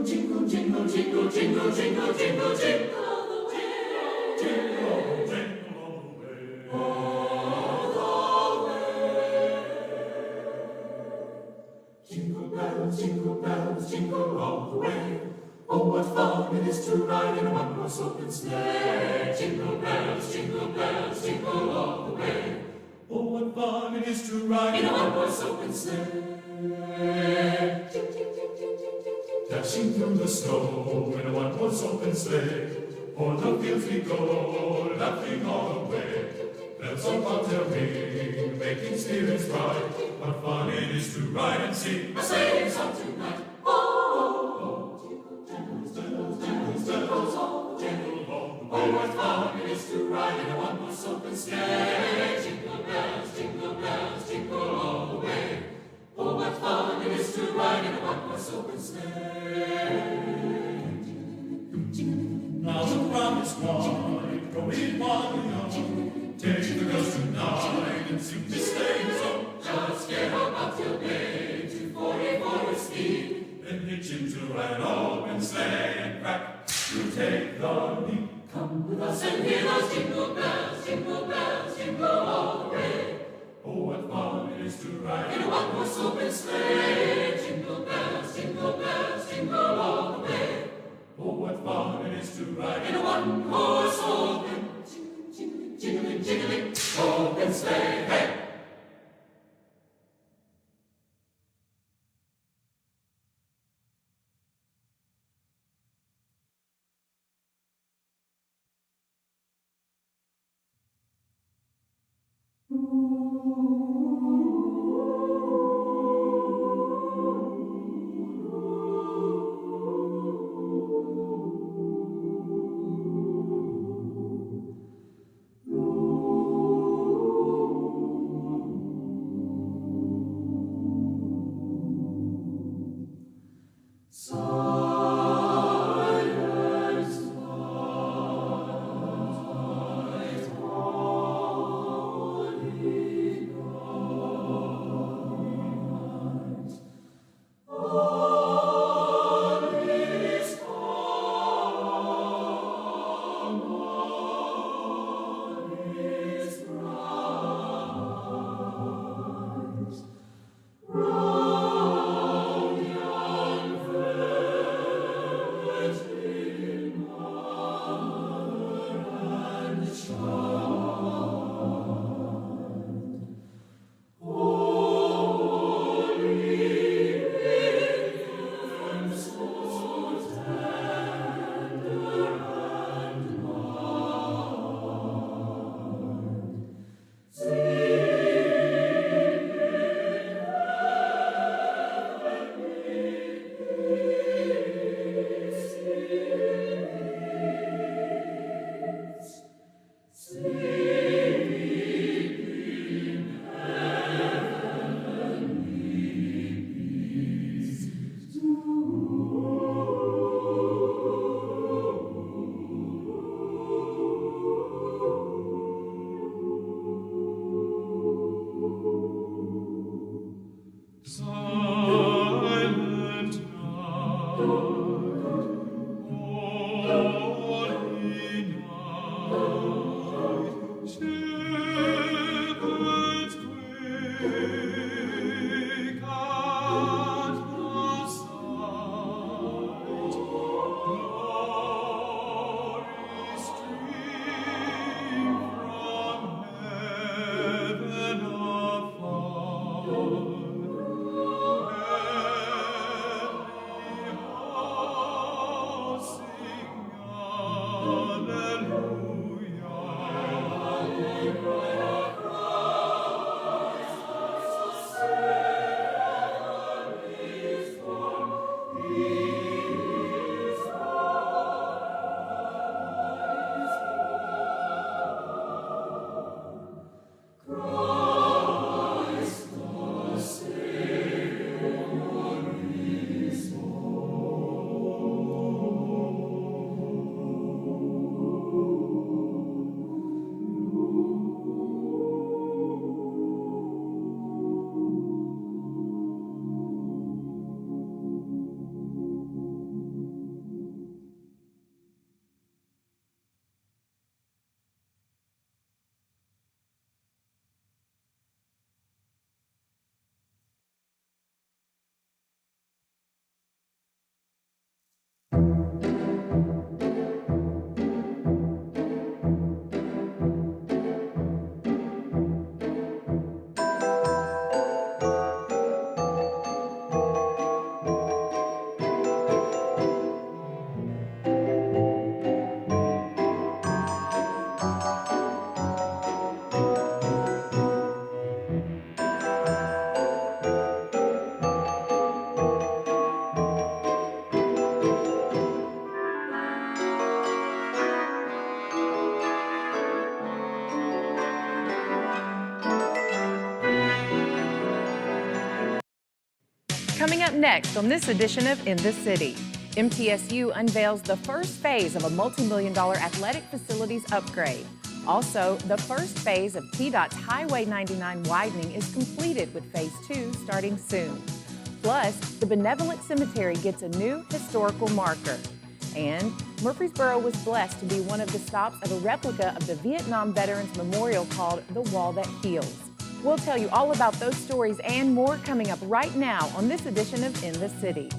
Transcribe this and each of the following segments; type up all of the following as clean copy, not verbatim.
jingle, jingle, jingle, jingle, jingle, jingle, jingle all the way. Jingle all the way. All the way. Jingle bells, jingle all the way. Oh, what fun it is to ride in a one-horse open sleigh. Jingle bells, jingle all the way. Oh, what fun it is to ride in a one-horse open sleigh. Dashing through the snow in a one-horse open sleigh. O'er the fields we go, laughing all the way. Bells on bobtail ring, making spirits bright. What fun it is to ride and sing a sleighing song tonight. Oh, oh, oh, jingle, bells, jingle all the way. Oh, what fun it is to ride in a one-horse open sleigh. Jingle bells, jingle all the way. Oh, what fun it is to ride in a one-horse open sleigh. Now the promised one, going on and on. Take the girls tonight and sing this sleighing song. Just get on bobtail bay, 240 forward speed. Then hitch into an open sleigh and crack, you take the lead. Come with us and hear those jingle bells, jingle all the way. Oh, what fun it is to ride in a one-horse open sleigh. Jingle bells, jingle all the way. Oh, what fun it is to ride in a one-horse open, jiggling, open sleigh. Hey! next on this edition of In the City. MTSU unveils the first phase of a multi-million-dollar athletic facilities upgrade. Also, the first phase of TDOT's Highway 99 widening is completed with Phase 2 starting soon. Plus, the Benevolent Cemetery gets a new historical marker. And Murfreesboro was blessed to be one of the stops of a replica of the Vietnam Veterans Memorial called The Wall That Heals. We'll tell you all about those stories and more coming up right now on this edition of In the City.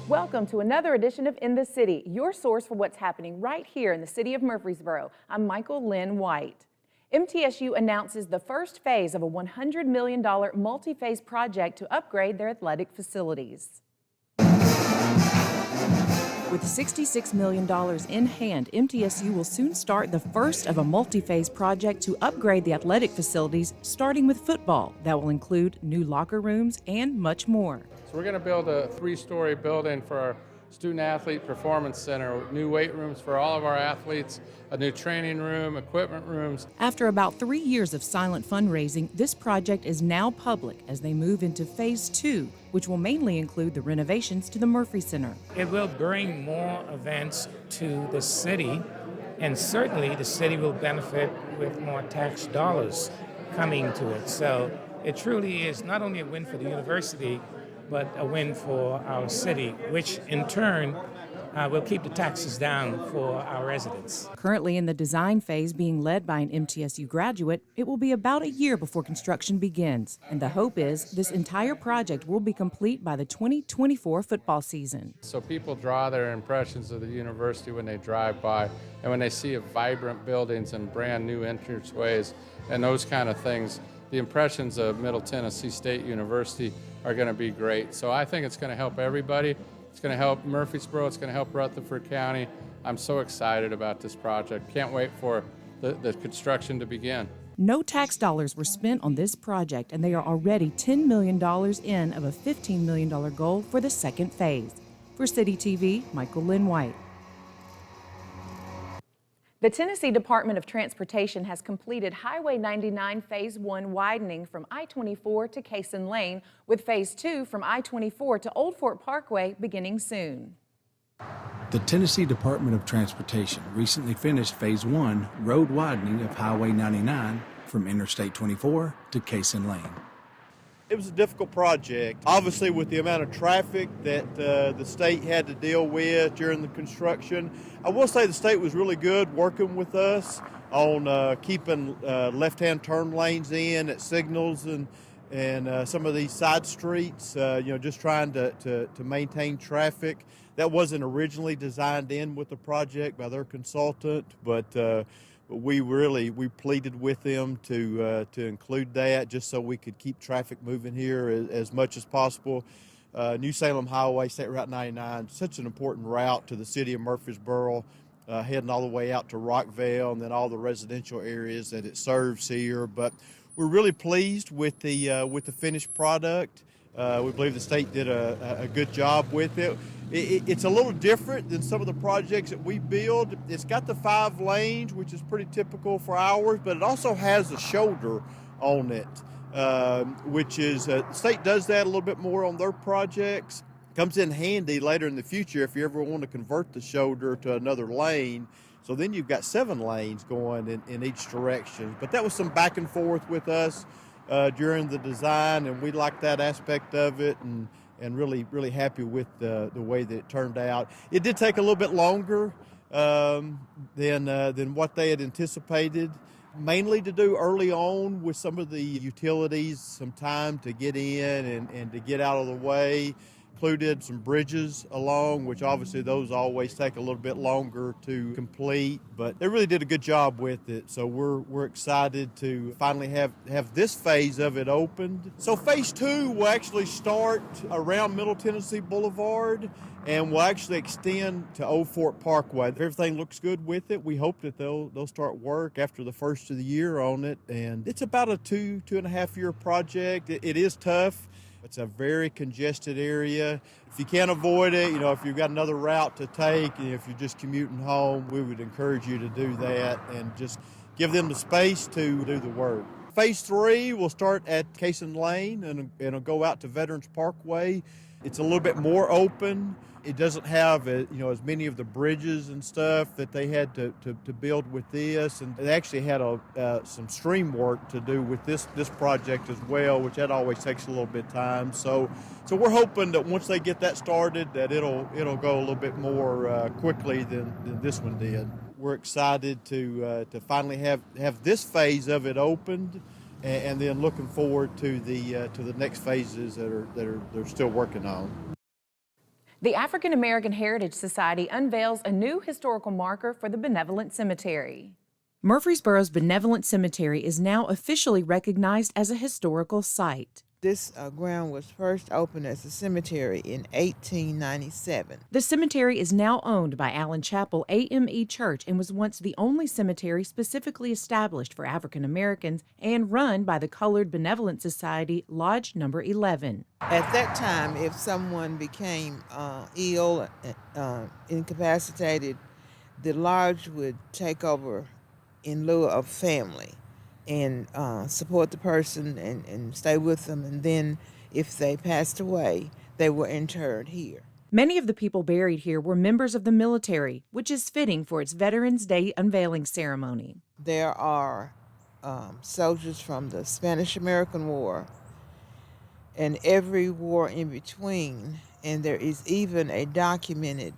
Welcome to another edition of In the City, your source for what's happening right here in the city of Murfreesboro. I'm Michael Lynn White. MTSU announces the first phase of a $100 million multi-phase project to upgrade their athletic facilities. With $66 million in hand, MTSU will soon start the first of a multi-phase project to upgrade the athletic facilities, starting with football. That will include new locker rooms and much more. So we're going to build a 3-story building for our student-athlete performance center, new weight rooms for all of our athletes, a new training room, equipment rooms. After about 3 years of silent fundraising, this project is now public as they move into Phase 2, which will mainly include the renovations to the Murphy Center. It will bring more events to the city, and certainly the city will benefit with more tax dollars coming to it. So it truly is not only a win for the university, but a win for our city, which in turn will keep the taxes down for our residents. Currently in the design phase being led by an MTSU graduate, it will be about a year before construction begins. And the hope is this entire project will be complete by the 2024 football season. So people draw their impressions of the university when they drive by, and when they see vibrant buildings and brand new entranceways and those kind of things, the impressions of Middle Tennessee State University are going to be great. So I think it's going to help everybody. It's going to help Murfreesboro. It's going to help Rutherford County. I'm so excited about this project. Can't wait for the construction to begin. No tax dollars were spent on this project, and they are already $10 million in of a $15 million goal for the second phase. For CityTV, Michael Lynn White. The Tennessee Department of Transportation has completed Highway 99 Phase 1 widening from I-24 to Cason Lane, with Phase 2 from I-24 to Old Fort Parkway beginning soon. The Tennessee Department of Transportation recently finished Phase 1 road widening of Highway 99 from Interstate 24 to Cason Lane. It was a difficult project, obviously with the amount of traffic that the state had to deal with during the construction. I will say the state was really good working with us on keeping left-hand turn lanes in at signals and some of these side streets, just trying to maintain traffic. That wasn't originally designed in with the project by their consultant, but we pleaded with them to include that just so we could keep traffic moving here as much as possible. New Salem Highway, State Route 99, such an important route to the city of Murfreesboro, heading all the way out to Rockville and then all the residential areas that it serves here. But we're really pleased with the finished product. We believe the state did a good job with it. It's a little different than some of the projects that we build. It's got the 5 lanes, which is pretty typical for ours, but it also has a shoulder on it, which is, the state does that a little bit more on their projects. Comes in handy later in the future if you ever want to convert the shoulder to another lane. So then you've got 7 lanes going in each direction. But that was some back and forth with us during the design, and we liked that aspect of it, and really happy with the way that it turned out. It did take a little bit longer than what they had anticipated, mainly to do early on with some of the utilities, some time to get in and to get out of the way. Included some bridges along, which obviously those always take a little bit longer to complete, but they really did a good job with it. So we're excited to finally have this phase of it opened. So Phase 2 will actually start around Middle Tennessee Boulevard and will actually extend to Old Fort Parkway. If everything looks good with it, we hope that they'll start work after the first of the year on it. And it's about a 2.5 year project. It is tough. It's a very congested area. If you can't avoid it, if you've got another route to take, and if you're just commuting home, we would encourage you to do that and just give them the space to do the work. Phase 3 will start at Cason Lane and it'll go out to Veterans Parkway. It's a little bit more open. It doesn't have as many of the bridges and stuff that they had to build with this, and they actually had some stream work to do with this project as well, which that always takes a little bit of time. So we're hoping that once they get that started, that it'll go a little bit more quickly than this one did. We're excited to finally have this phase of it opened, and then looking forward to the next phases that they're still working on. The African American Heritage Society unveils a new historical marker for the Benevolent Cemetery. Murfreesboro's Benevolent Cemetery is now officially recognized as a historical site. This ground was first opened as a cemetery in 1897. The cemetery is now owned by Allen Chapel AME Church and was once the only cemetery specifically established for African Americans and run by the Colored Benevolent Society, Lodge Number 11. At that time, if someone became ill, incapacitated, the lodge would take over in lieu of family and support the person and stay with them. And then if they passed away, they were interred here. Many of the people buried here were members of the military, which is fitting for its Veterans Day unveiling ceremony. There are soldiers from the Spanish-American War and every war in between, and there is even a documented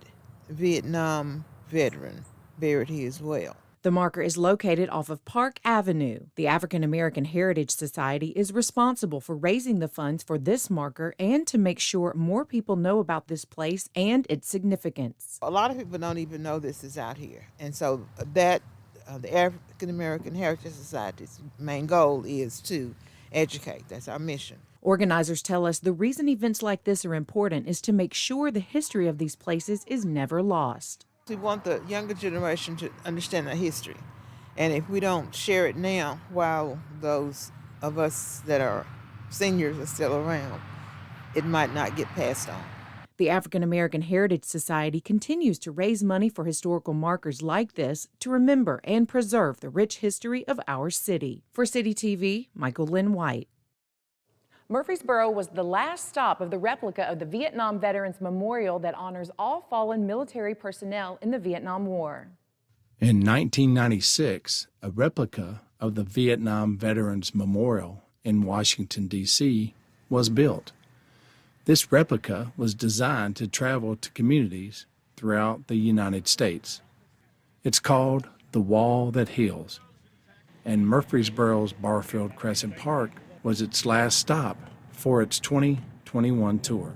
Vietnam veteran buried here as well. The marker is located off of Park Avenue. The African American Heritage Society is responsible for raising the funds for this marker and to make sure more people know about this place and its significance. A lot of people don't even know this is out here. And so that the African American Heritage Society's main goal is to educate. That's our mission. Organizers tell us the reason events like this are important is to make sure the history of these places is never lost. We want the younger generation to understand our history. And if we don't share it now, while those of us that are seniors are still around, it might not get passed on. The African American Heritage Society continues to raise money for historical markers like this to remember and preserve the rich history of our city. For CityTV, Michael Lynn White. Murfreesboro was the last stop of the replica of the Vietnam Veterans Memorial that honors all fallen military personnel in the Vietnam War. In 1996, a replica of the Vietnam Veterans Memorial in Washington, D.C. was built. This replica was designed to travel to communities throughout the United States. It's called The Wall That Heals, and Murfreesboro's Barfield Crescent Park was its last stop for its 2021 tour.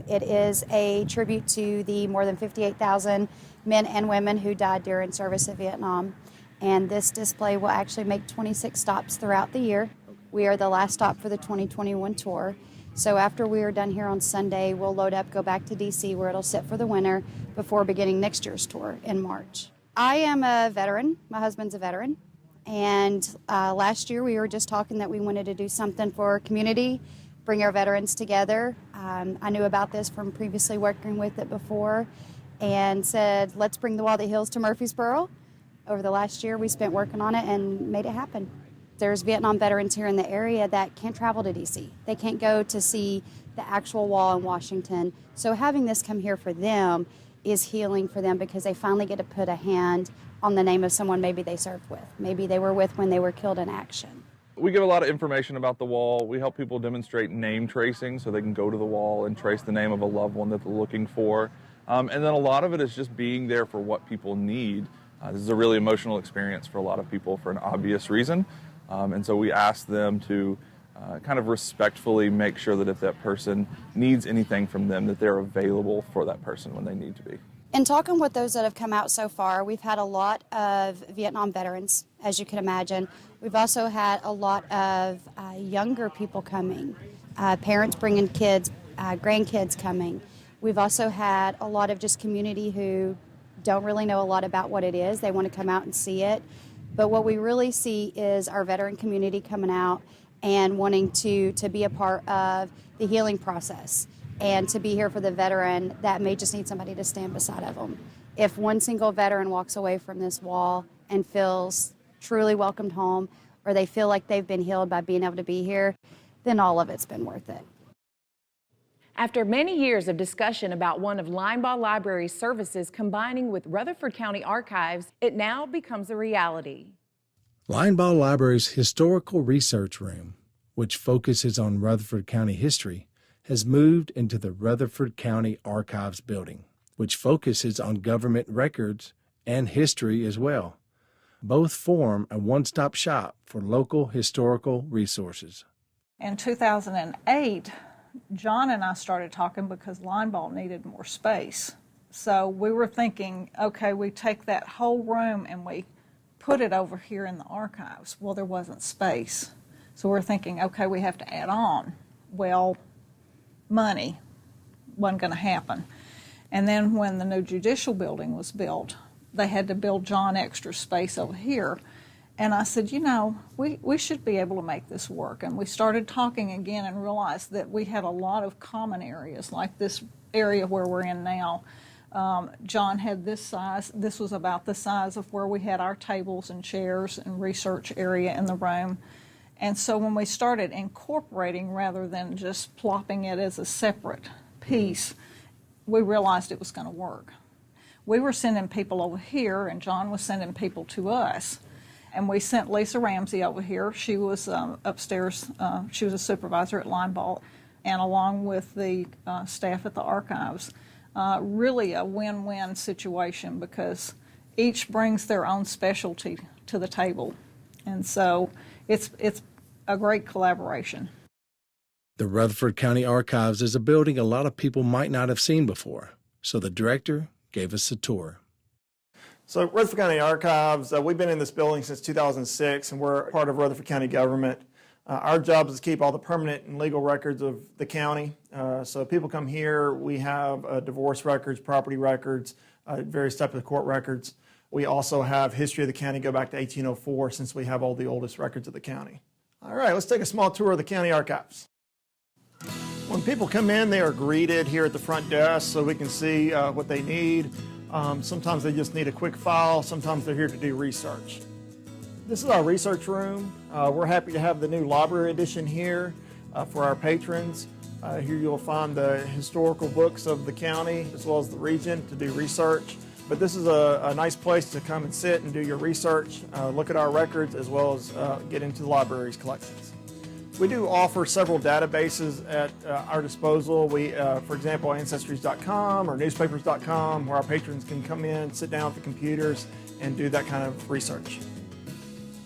It is a tribute to the more than 58,000 men and women who died during service in Vietnam. And this display will actually make 26 stops throughout the year. We are the last stop for the 2021 tour. So after we are done here on Sunday, we'll load up, go back to DC where it'll sit for the winter before beginning next year's tour in March. I am a veteran. My husband's a veteran. And last year we were just talking that we wanted to do something for our community, bring our veterans together. I knew about this from previously working with it before and said, let's bring the Wall That Heals to Murfreesboro. Over the last year we spent working on it and made it happen. There's Vietnam veterans here in the area that can't travel to DC. They can't go to see the actual wall in Washington. So having this come here for them is healing for them because they finally get to put a hand on the name of someone maybe they served with, maybe they were with when they were killed in action. We give a lot of information about the wall. We help people demonstrate name tracing so they can go to the wall and trace the name of a loved one that they're looking for. And then a lot of it is just being there for what people need. This is a really emotional experience for a lot of people for an obvious reason. And so we ask them to kind of respectfully make sure that if that person needs anything from them, that they're available for that person when they need to be. In talking with those that have come out so far, we've had a lot of Vietnam veterans, as you can imagine. We've also had a lot of younger people coming, parents bringing kids, grandkids coming. We've also had a lot of just community who don't really know a lot about what it is. They want to come out and see it. But what we really see is our veteran community coming out and wanting to be a part of the healing process and to be here for the veteran that may just need somebody to stand beside of them. If one single veteran walks away from this wall and feels truly welcomed home, or they feel like they've been healed by being able to be here, then all of it's been worth it. After many years of discussion about one of Linebaugh Library's services combining with Rutherford County Archives, it now becomes a reality. Linebaugh Library's Historical Research Room, which focuses on Rutherford County history, has moved into the Rutherford County Archives building, which focuses on government records and history as well. Both form a one-stop shop for local historical resources. In 2008, John and I started talking because Linebaugh needed more space. So we were thinking, okay, we take that whole room and we put it over here in the archives. Well, there wasn't space. So we're thinking, okay, we have to add on. Well, money wasn't going to happen. And then when the new judicial building was built, they had to build John extra space over here. And I said, you know, we should be able to make this work. And we started talking again and realized that we had a lot of common areas, like this area where we're in now. John had this size. This was about the size of where we had our tables and chairs and research area in the room. And so when we started incorporating rather than just plopping it as a separate piece, we realized it was going to work. We were sending people over here, and John was sending people to us. And we sent Lisa Ramsey over here. She was upstairs. She was a supervisor at Linebaugh, and along with the staff at the archives. Really a win-win situation because each brings their own specialty to the table. And so it's a great collaboration. The Rutherford County Archives is a building a lot of people might not have seen before, so the director gave us a tour. So Rutherford County Archives, we've been in this building since 2006, and we're part of Rutherford County government. Our job is to keep all the permanent and legal records of the county. So if people come here, we have divorce records, property records, various types of court records. We also have history of the county go back to 1804 since we have all the oldest records of the county. All right, let's take a small tour of the county archives. When people come in, they are greeted here at the front desk so we can see what they need. Sometimes they just need a quick file. Sometimes they're here to do research. This is our research room. We're happy to have the new library edition here for our patrons. Here you'll find the historical books of the county as well as the region to do research. But this is a nice place to come and sit and do your research, look at our records, as well as get into the library's collections. We do offer several databases at our disposal. We, for example, Ancestries.com or newspapers.com, where our patrons can come in, sit down at the computers, and do that kind of research.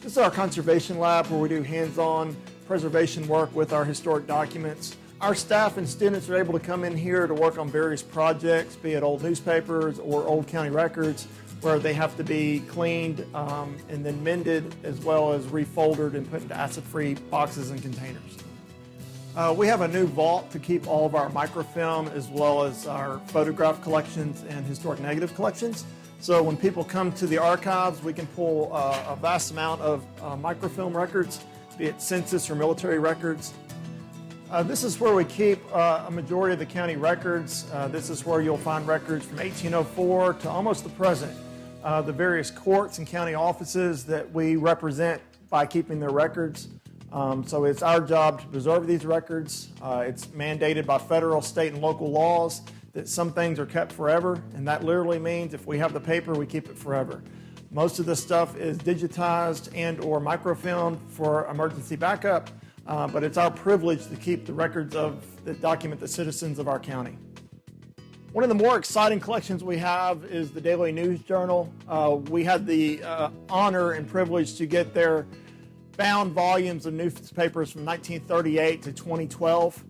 This is our conservation lab where we do hands-on preservation work with our historic documents. Our staff and students are able to come in here to work on various projects, be it old newspapers or old county records, where they have to be cleaned and then mended, as well as refolded and put into acid-free boxes and containers. We have a new vault to keep all of our microfilm as well as our photograph collections and historic negative collections. So when people come to the archives, we can pull a vast amount of microfilm records, be it census or military records. This is where we keep a majority of the county records. This is where you'll find records from 1804 to almost the present. The various courts and county offices that we represent by keeping their records. So it's our job to preserve these records. It's mandated by federal, state, and local laws that some things are kept forever, and that literally means if we have the paper, we keep it forever. Most of this stuff is digitized and or microfilmed for emergency backup, but it's our privilege to keep the records of that document the citizens of our county. One of the more exciting collections we have is the Daily News Journal. We had the honor and privilege to get their bound volumes of newspapers from 1938 to 2012.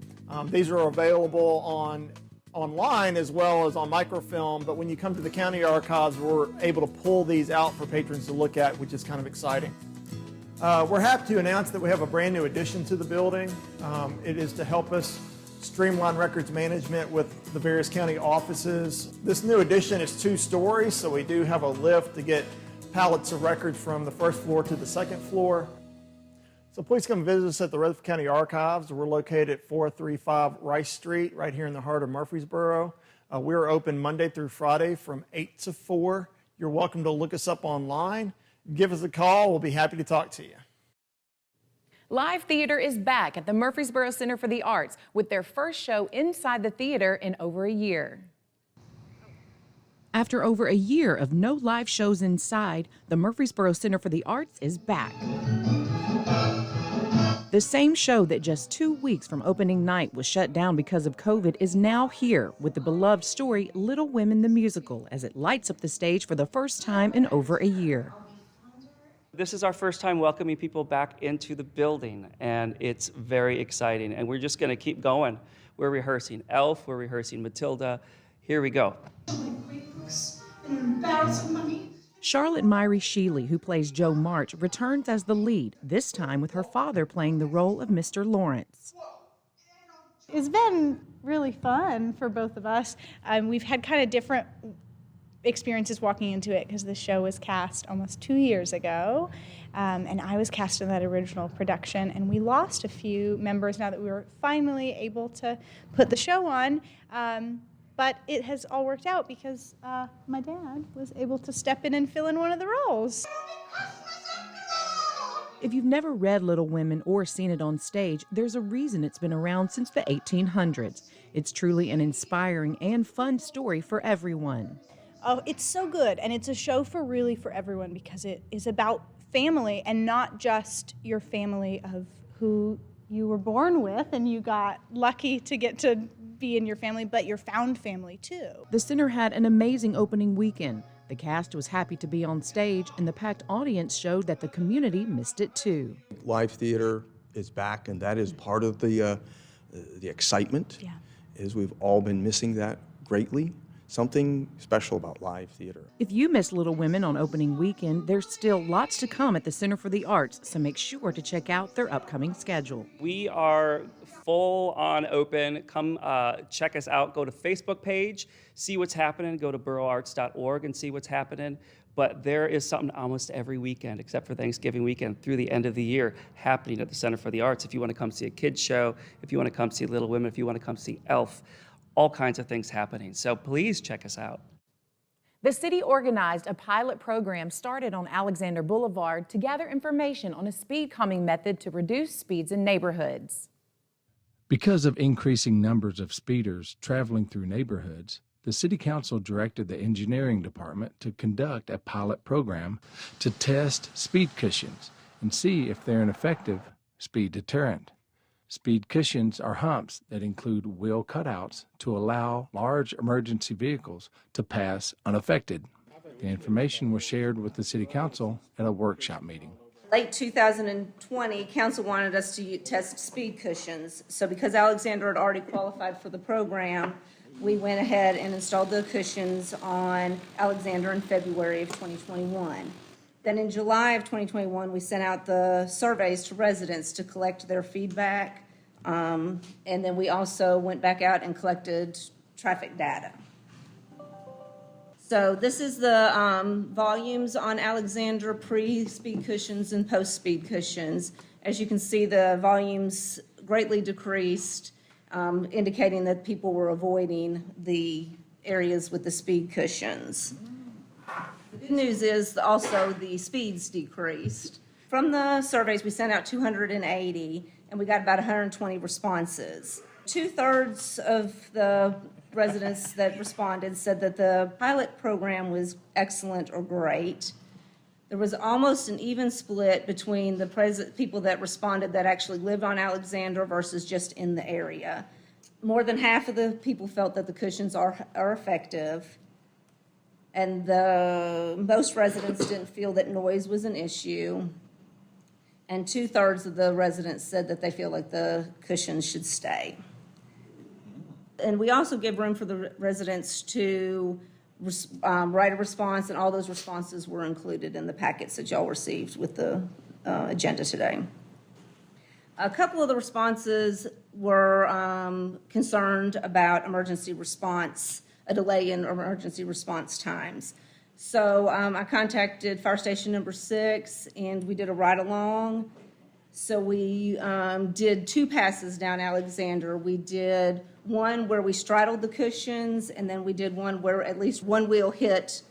These are available online as well as on microfilm, but when you come to the county archives, we're able to pull these out for patrons to look at, which is kind of exciting. We're happy to announce that we have a brand new addition to the building. It is to help us streamline records management with the various county offices. This new addition is 2 stories, so we do have a lift to get pallets of records from the first floor to the second floor. So please come visit us at the Rutherford County Archives. We're located at 435 Rice Street, right here in the heart of Murfreesboro. We're open Monday through Friday from 8 to 4. You're welcome to look us up online. Give us a call. We'll be happy to talk to you. Live theater is back at the Murfreesboro Center for the Arts with their first show inside the theater in over a year. After over a year of no live shows inside, the Murfreesboro Center for the Arts is back. The same show that just 2 weeks from opening night was shut down because of COVID is now here with the beloved story Little Women the Musical as it lights up the stage for the first time in over a year. This is our first time welcoming people back into the building, and it's very exciting, and we're just going to keep going. We're rehearsing Elf, we're rehearsing Matilda. Here we go. Charlotte Myrie Sheely, who plays Jo March, returns as the lead, this time with her father playing the role of Mr. Lawrence. It's been really fun for both of us. We've had kind of different experiences walking into it because the show was cast almost 2 years ago, and I was cast in that original production, and we lost a few members now that we were finally able to put the show on. But it has all worked out because my dad was able to step in and fill in one of the roles. If you've never read Little Women or seen it on stage, there's a reason it's been around since the 1800s. It's truly an inspiring and fun story for everyone. Oh, it's so good, and it's a show for everyone because it is about family and not just your family of who you were born with and you got lucky to get to be in your family, but your found family too. The center had an amazing opening weekend. The cast was happy to be on stage, and the packed audience showed that the community missed it too. Live theater is back, and that is part of the excitement. Yeah. Is we've all been missing that greatly. Something special about live theater. If you missed Little Women on opening weekend, there's still lots to come at the Center for the Arts, so make sure to check out their upcoming schedule. We are full on open. Come check us out. Go to Facebook page, see what's happening. Go to borougharts.org and see what's happening. But there is something almost every weekend, except for Thanksgiving weekend, through the end of the year, happening at the Center for the Arts. If you want to come see a kids show, if you want to come see Little Women, if you want to come see Elf, all kinds of things happening. So please check us out. The city organized a pilot program started on Alexander Boulevard to gather information on a speed calming method to reduce speeds in neighborhoods. Because of increasing numbers of speeders traveling through neighborhoods, the City Council directed the engineering department to conduct a pilot program to test speed cushions and see if they're an effective speed deterrent. Speed cushions are humps that include wheel cutouts to allow large emergency vehicles to pass unaffected. The information was shared with the City Council at a workshop meeting. Late 2020, Council wanted us to test speed cushions. So because Alexander had already qualified for the program, we went ahead and installed the cushions on Alexander in February of 2021. Then in July of 2021, we sent out the surveys to residents to collect their feedback. And then we also went back out and collected traffic data. So this is the volumes on Alexander pre-speed cushions and post-speed cushions. As you can see, the volumes greatly decreased, indicating that people were avoiding the areas with the speed cushions. The good news is also the speeds decreased. From the surveys, we sent out 280, and we got about 120 responses. 2/3 of the residents that responded said that the pilot program was excellent or great. There was almost an even split between the people that responded that actually lived on Alexander versus just in the area. More than half of the people felt that the cushions are effective. And most residents didn't feel that noise was an issue. And 2/3 of the residents said that they feel like the cushions should stay. And we also give room for the residents to write a response, and all those responses were included in the packets that y'all received with the agenda today. A couple of the responses were concerned about emergency response, a delay in emergency response times. So I contacted Fire Station number 6, and we did a ride-along. So we did 2 passes down Alexander. We did one where we straddled the cushions, and then we did one where at least one wheel hit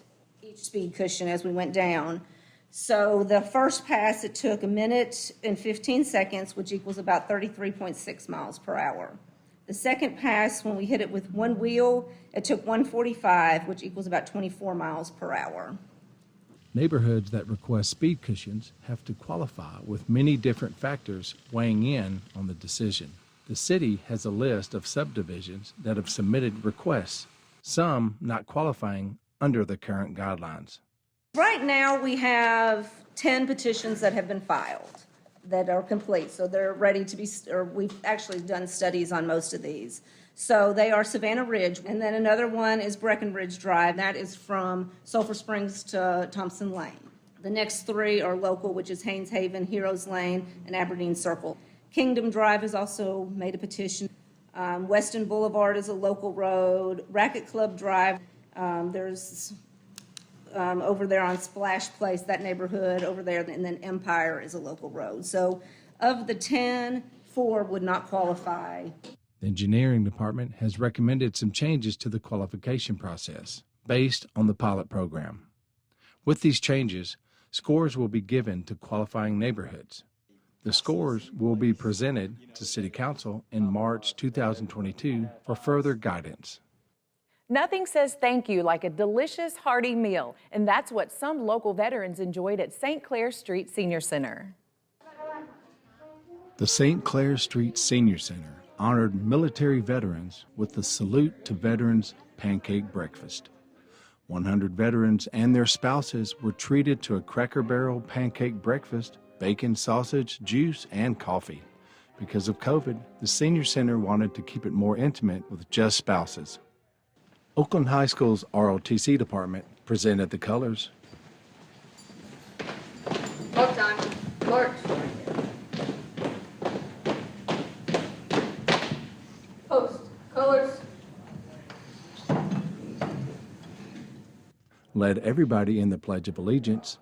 each speed cushion as we went down. So the first pass, it took 1 minute and 15 seconds, which equals about 33.6 miles per hour. The second pass, when we hit it with one wheel, it took 145, which equals about 24 miles per hour. Neighborhoods that request speed cushions have to qualify with many different factors weighing in on the decision. The city has a list of subdivisions that have submitted requests, some not qualifying under the current guidelines. Right now, we have 10 petitions that have been filed that are complete. So they're ready to be, or we've actually done studies on most of these. So they are Savannah Ridge, and then another one is Breckenridge Drive. That is from Sulphur Springs to Thompson Lane. The next 3 are local, which is Haynes Haven, Heroes Lane, and Aberdeen Circle. Kingdom Drive has also made a petition. Weston Boulevard is a local road. Racket Club Drive, there's over there on Splash Place, that neighborhood over there, and then Empire is a local road. So of the 10, 4 would not qualify. The engineering department has recommended some changes to the qualification process based on the pilot program. With these changes, scores will be given to qualifying neighborhoods. The scores will be presented to City Council in March 2022 for further guidance. Nothing says thank you like a delicious, hearty meal, and that's what some local veterans enjoyed at St. Clair Street Senior Center. The St. Clair Street Senior Center honored military veterans with the Salute to Veterans Pancake Breakfast. 100 veterans and their spouses were treated to a Cracker Barrel pancake breakfast, bacon, sausage, juice, and coffee. Because of COVID, the Senior Center wanted to keep it more intimate with just spouses. Oakland High School's ROTC department presented the colors. Mark time. March. Post. Colors. Led everybody in the Pledge of Allegiance.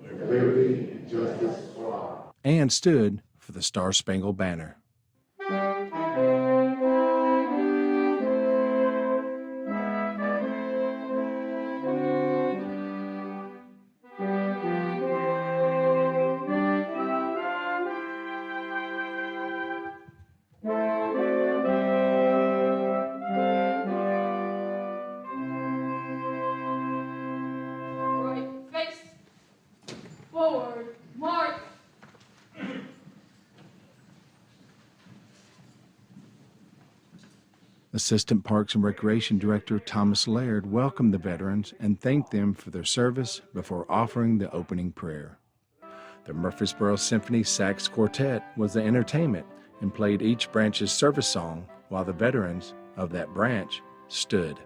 Liberty and justice for all. And stood for the Star-Spangled Banner. Forward, march. Assistant Parks and Recreation Director Thomas Laird welcomed the veterans and thanked them for their service before offering the opening prayer. The Murfreesboro Symphony Sax Quartet was the entertainment and played each branch's service song while the veterans of that branch stood.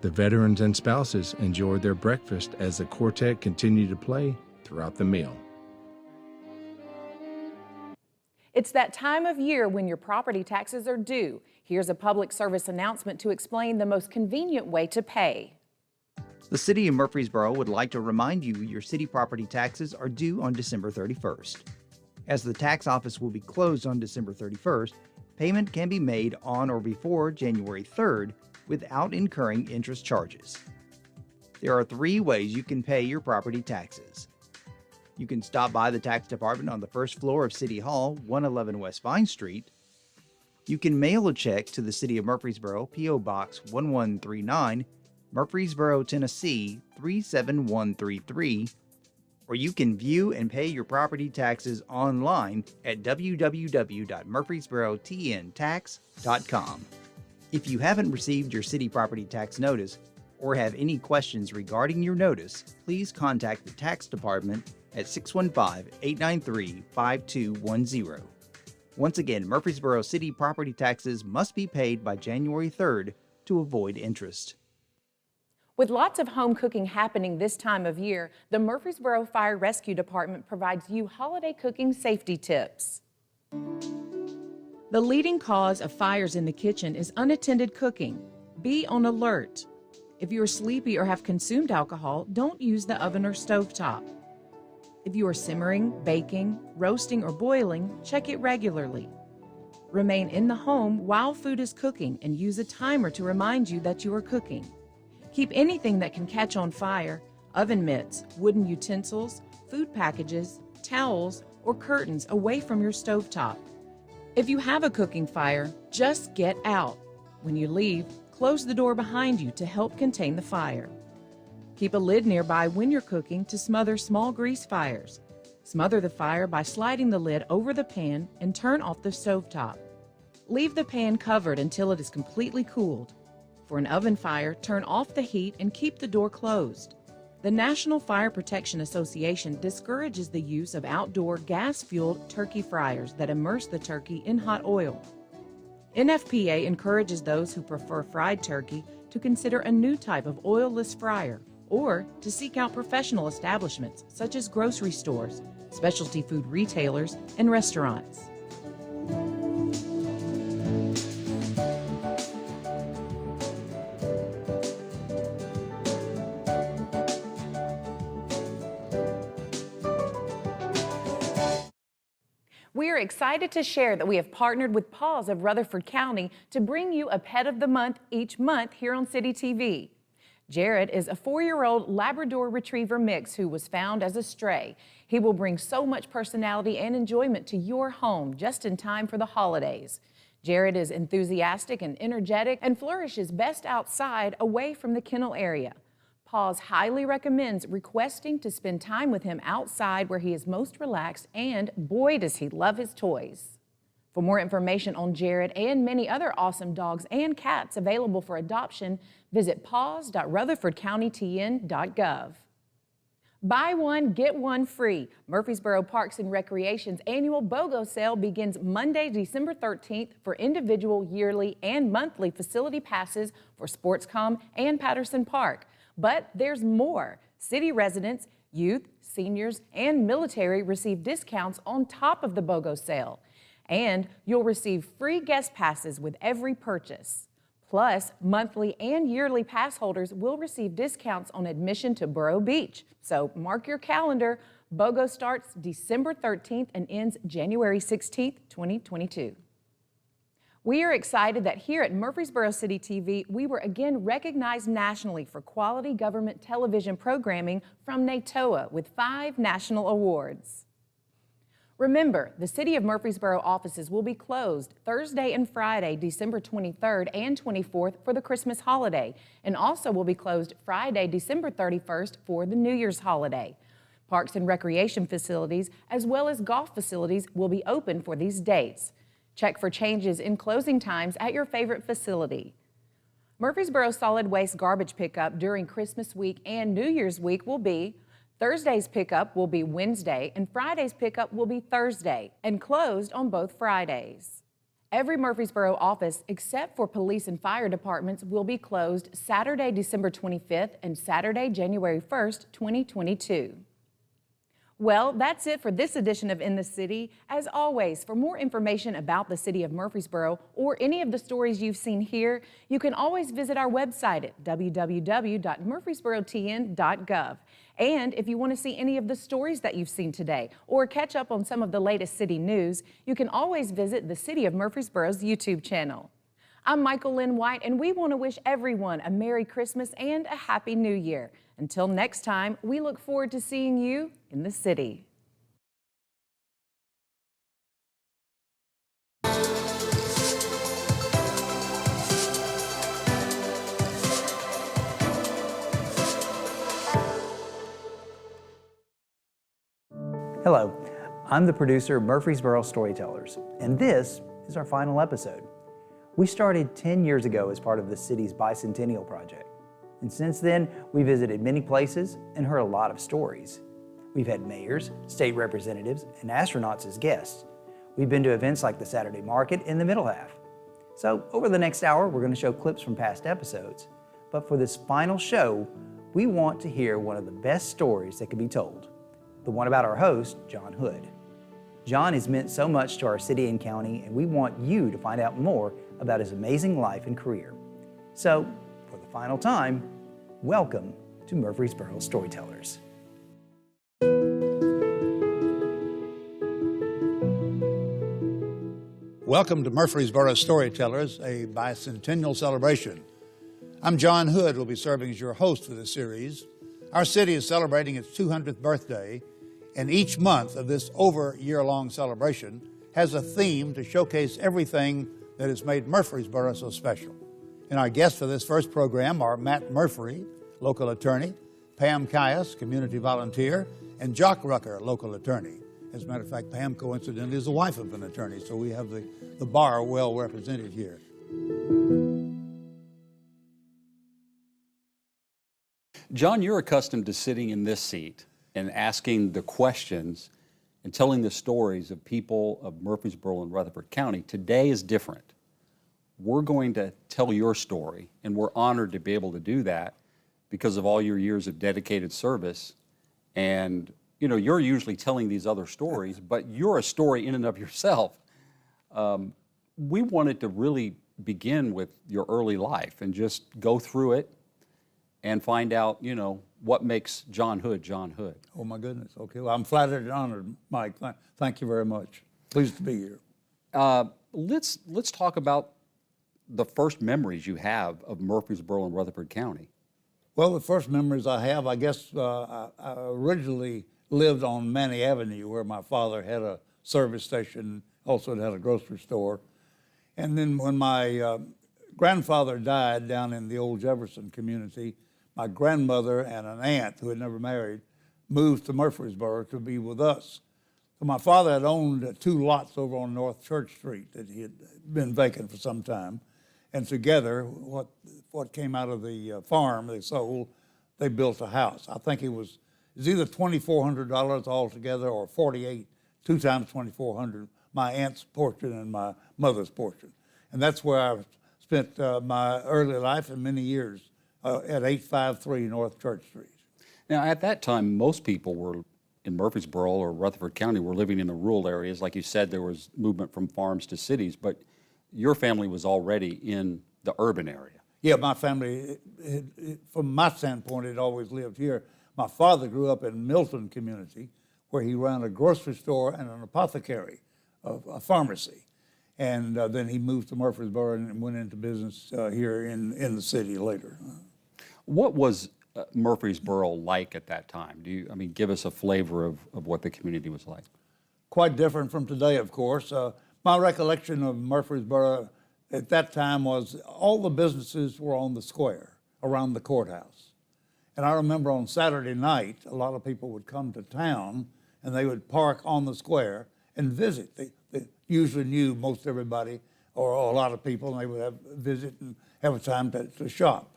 The veterans and spouses enjoyed their breakfast as the quartet continued to play throughout the meal. It's that time of year when your property taxes are due. Here's a public service announcement to explain the most convenient way to pay. The City of Murfreesboro would like to remind you your city property taxes are due on December 31st. As the tax office will be closed on December 31st, payment can be made on or before January 3rd without incurring interest charges. There are 3 ways you can pay your property taxes. You can stop by the tax department on the first floor of City Hall, 111 West Vine Street. You can mail a check to the City of Murfreesboro, P.O. Box 1139, Murfreesboro, Tennessee 37133, or you can view and pay your property taxes online at www.murfreesborotntax.com. If you haven't received your city property tax notice or have any questions regarding your notice, please contact the tax department at 615-893-5210. Once again, Murfreesboro city property taxes must be paid by January 3rd to avoid interest. With lots of home cooking happening this time of year, the Murfreesboro Fire Rescue Department provides you holiday cooking safety tips. The leading cause of fires in the kitchen is unattended cooking. Be on alert. If you are sleepy or have consumed alcohol, don't use the oven or stovetop. If you are simmering, baking, roasting, or boiling, check it regularly. Remain in the home while food is cooking and use a timer to remind you that you are cooking. Keep anything that can catch on fire, oven mitts, wooden utensils, food packages, towels, or curtains away from your stovetop. If you have a cooking fire, just get out. When you leave, close the door behind you to help contain the fire. Keep a lid nearby when you're cooking to smother small grease fires. Smother the fire by sliding the lid over the pan and turn off the stovetop. Leave the pan covered until it is completely cooled. For an oven fire, turn off the heat and keep the door closed. The National Fire Protection Association discourages the use of outdoor gas-fueled turkey fryers that immerse the turkey in hot oil. NFPA encourages those who prefer fried turkey to consider a new type of oilless fryer or to seek out professional establishments such as grocery stores, specialty food retailers, and restaurants. We are excited to share that we have partnered with Paws of Rutherford County to bring you a Pet of the Month each month here on City TV. Jared is a 4-year-old Labrador Retriever mix who was found as a stray. He will bring so much personality and enjoyment to your home just in time for the holidays. Jared is enthusiastic and energetic and flourishes best outside away from the kennel area. Paws highly recommends requesting to spend time with him outside where he is most relaxed, and boy does he love his toys. For more information on Jared and many other awesome dogs and cats available for adoption, visit paws.rutherfordcountytn.gov. Buy one, get one free. Murfreesboro Parks and Recreation's annual BOGO sale begins Monday, December 13th for individual, yearly, and monthly facility passes for Sportscom and Patterson Park. But there's more. City residents, youth, seniors, and military receive discounts on top of the BOGO sale. And you'll receive free guest passes with every purchase. Plus, monthly and yearly pass holders will receive discounts on admission to Borough Beach. So mark your calendar. BOGO starts December 13th and ends January 16th, 2022. We are excited that here at Murfreesboro City TV, we were again recognized nationally for quality government television programming from NATOA with 5 national awards. Remember, the City of Murfreesboro offices will be closed Thursday and Friday, December 23rd and 24th for the Christmas holiday, and also will be closed Friday, December 31st for the New Year's holiday. Parks and recreation facilities, as well as golf facilities, will be open for these dates. Check for changes in closing times at your favorite facility. Murfreesboro solid waste garbage pickup during Christmas week and New Year's week will be Thursday's pickup will be Wednesday and Friday's pickup will be Thursday and closed on both Fridays. Every Murfreesboro office except for police and fire departments will be closed Saturday, December 25th and Saturday, January 1st, 2022. Well, that's it for this edition of In the City. As always, for more information about the City of Murfreesboro or any of the stories you've seen here, you can always visit our website at www.murfreesborotn.gov. And if you want to see any of the stories that you've seen today or catch up on some of the latest city news, you can always visit the City of Murfreesboro's YouTube channel. I'm Michael Lynn White, and we want to wish everyone a Merry Christmas and a Happy New Year. Until next time, we look forward to seeing you in the city. Hello, I'm the producer of Murfreesboro Storytellers, and this is our final episode. We started 10 years ago as part of the city's bicentennial project, and since then, we visited many places and heard a lot of stories. We've had mayors, state representatives, and astronauts as guests. We've been to events like the Saturday Market in the middle half. So over the next hour, we're going to show clips from past episodes. But for this final show, we want to hear one of the best stories that could be told. The one about our host, John Hood. John has meant so much to our city and county, and we want you to find out more about his amazing life and career. So, for the final time, welcome to Murfreesboro Storytellers. Welcome to Murfreesboro Storytellers, a bicentennial celebration. I'm John Hood, who will be serving as your host for this series. Our city is celebrating its 200th birthday, and each month of this over-year-long celebration has a theme to showcase everything that has made Murfreesboro so special. And our guests for this first program are Matt Murphy, local attorney, Pam Caius, community volunteer, and Jock Rucker, local attorney. As a matter of fact, Pam coincidentally is the wife of an attorney, so we have the bar well represented here. John, you're accustomed to sitting in this seat and asking the questions and telling the stories of people of Murfreesboro and Rutherford County. Today is different. We're going to tell your story, and we're honored to be able to do that because of all your years of dedicated service. And, you know, you're usually telling these other stories, but you're a story in and of yourself. We wanted to really begin with your early life and just go through it and find out, you know, what makes John Hood John Hood. Oh, my goodness. Okay. Well, I'm flattered and honored, Mike. Thank you very much. Pleased to be here. Let's talk about the first memories you have of Murfreesboro and Rutherford County. Well, the first memories I have, I guess I originally lived on Manny Avenue, where my father had a service station, also had a grocery store. And then when my grandfather died down in the old Jefferson community, my grandmother and an aunt who had never married moved to Murfreesboro to be with us. So my father had owned 2 lots over on North Church Street that he had been vacant for some time. And together, what came out of the farm they sold, they built a house. I think it was either $2,400 altogether or $48, 2 times $2,400, my aunt's portion and my mother's portion. And that's where I spent my early life and many years at 853 North Church Street. Now, at that time, most people were in Murfreesboro or Rutherford County were living in the rural areas. Like you said, there was movement from farms to cities, but your family was already in the urban area. Yeah, my family, from my standpoint, had always lived here. My father grew up in Milton community, where he ran a grocery store and an apothecary, a pharmacy. And then he moved to Murfreesboro and went into business here in the city later. What was Murfreesboro like at that time? Give us a flavor of what the community was like. Quite different from today, of course. My recollection of Murfreesboro at that time was all the businesses were on the square around the courthouse. And I remember on Saturday night, a lot of people would come to town and they would park on the square and visit. They usually knew most everybody or a lot of people, and they would have visit and have a time to shop.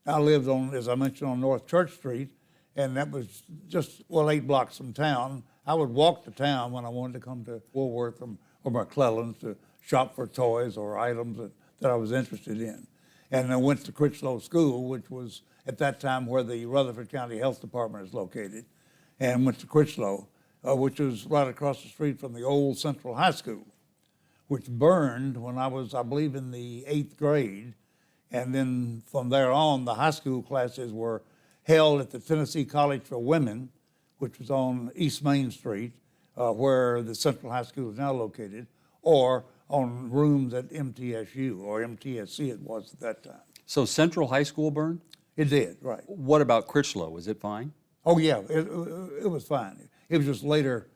I lived on, as I mentioned, on North Church Street, and that was just, 8 blocks from town. I would walk to town when I wanted to come to Woolworth or McClellan's to shop for toys or items that I was interested in. And I went to Critchlow School, which was at that time where the Rutherford County Health Department is located, and went to Critchlow, which was right across the street from the old Central High School, which burned when I was, I believe, in the 8th grade. And then from there on, the high school classes were held at the Tennessee College for Women, which was on East Main Street, where the Central High School is now located, or on rooms at MTSU, or MTSC it was at that time. So Central High School burned? It did, right. What about Critchlow? Was it fine? Oh, yeah, it was fine. It was just later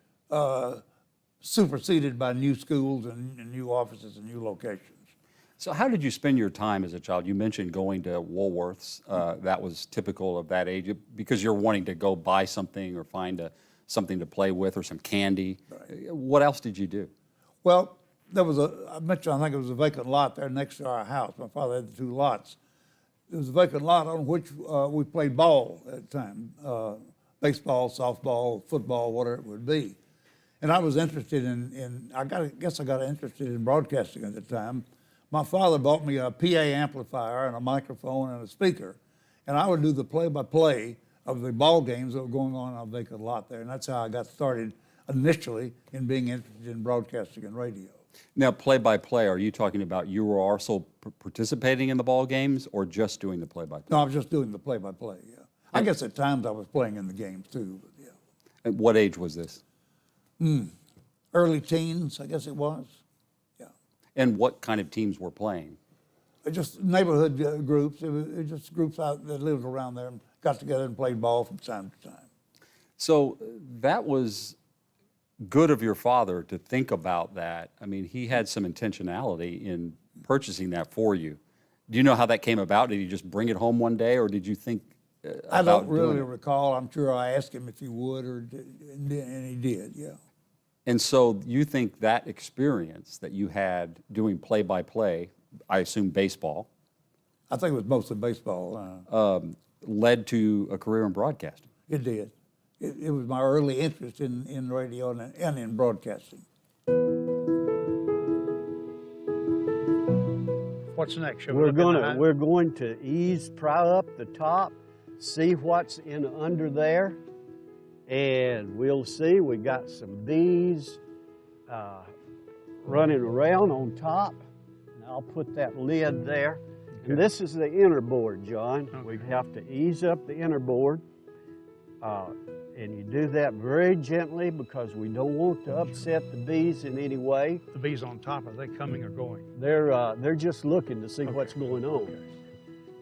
superseded by new schools and new offices and new locations. So how did you spend your time as a child? You mentioned going to Woolworth's. That was typical of that age because you're wanting to go buy something or find something to play with or some candy. Right. What else did you do? Well, there was I mentioned, I think it was a vacant lot there next to our house. My father had the 2 lots. There was a vacant lot on which we played ball at the time, baseball, softball, football, whatever it would be. And I was interested I guess I got interested in broadcasting at the time. My father bought me a PA amplifier and a microphone and a speaker, and I would do the play-by-play of the ball games that were going on a vacant lot there, and that's how I got started initially in being interested in broadcasting and radio. Now, play-by-play, are you talking about you were also participating in the ball games or just doing the play-by-play? No, I was just doing the play-by-play, yeah. I guess at times I was playing in the games too, but yeah. At what age was this? Early teens, I guess it was. And what kind of teams were playing? Just neighborhood groups. It was just groups out that lived around there and got together and played ball from time to time. So that was good of your father to think about that. I mean, he had some intentionality in purchasing that for you. Do you know how that came about? Did he just bring it home one day, or did you think about I don't really doing it? recall. I'm sure I asked him if he would, and he did, yeah. And so you think that experience that you had doing play-by-play, I assume baseball. I think it was mostly baseball. Led to a career in broadcasting. It did. It was my early interest in radio and in broadcasting. What's next? We're going to pry up the top, see what's in under there. And we'll see, we got some bees running around on top. And I'll put that lid there. Okay. And this is the inner board, John. Okay. We have to ease up the inner board. And you do that very gently because we don't want to upset the bees in any way. The bees on top, are they coming or going? They're just looking to see what's going on. Okay.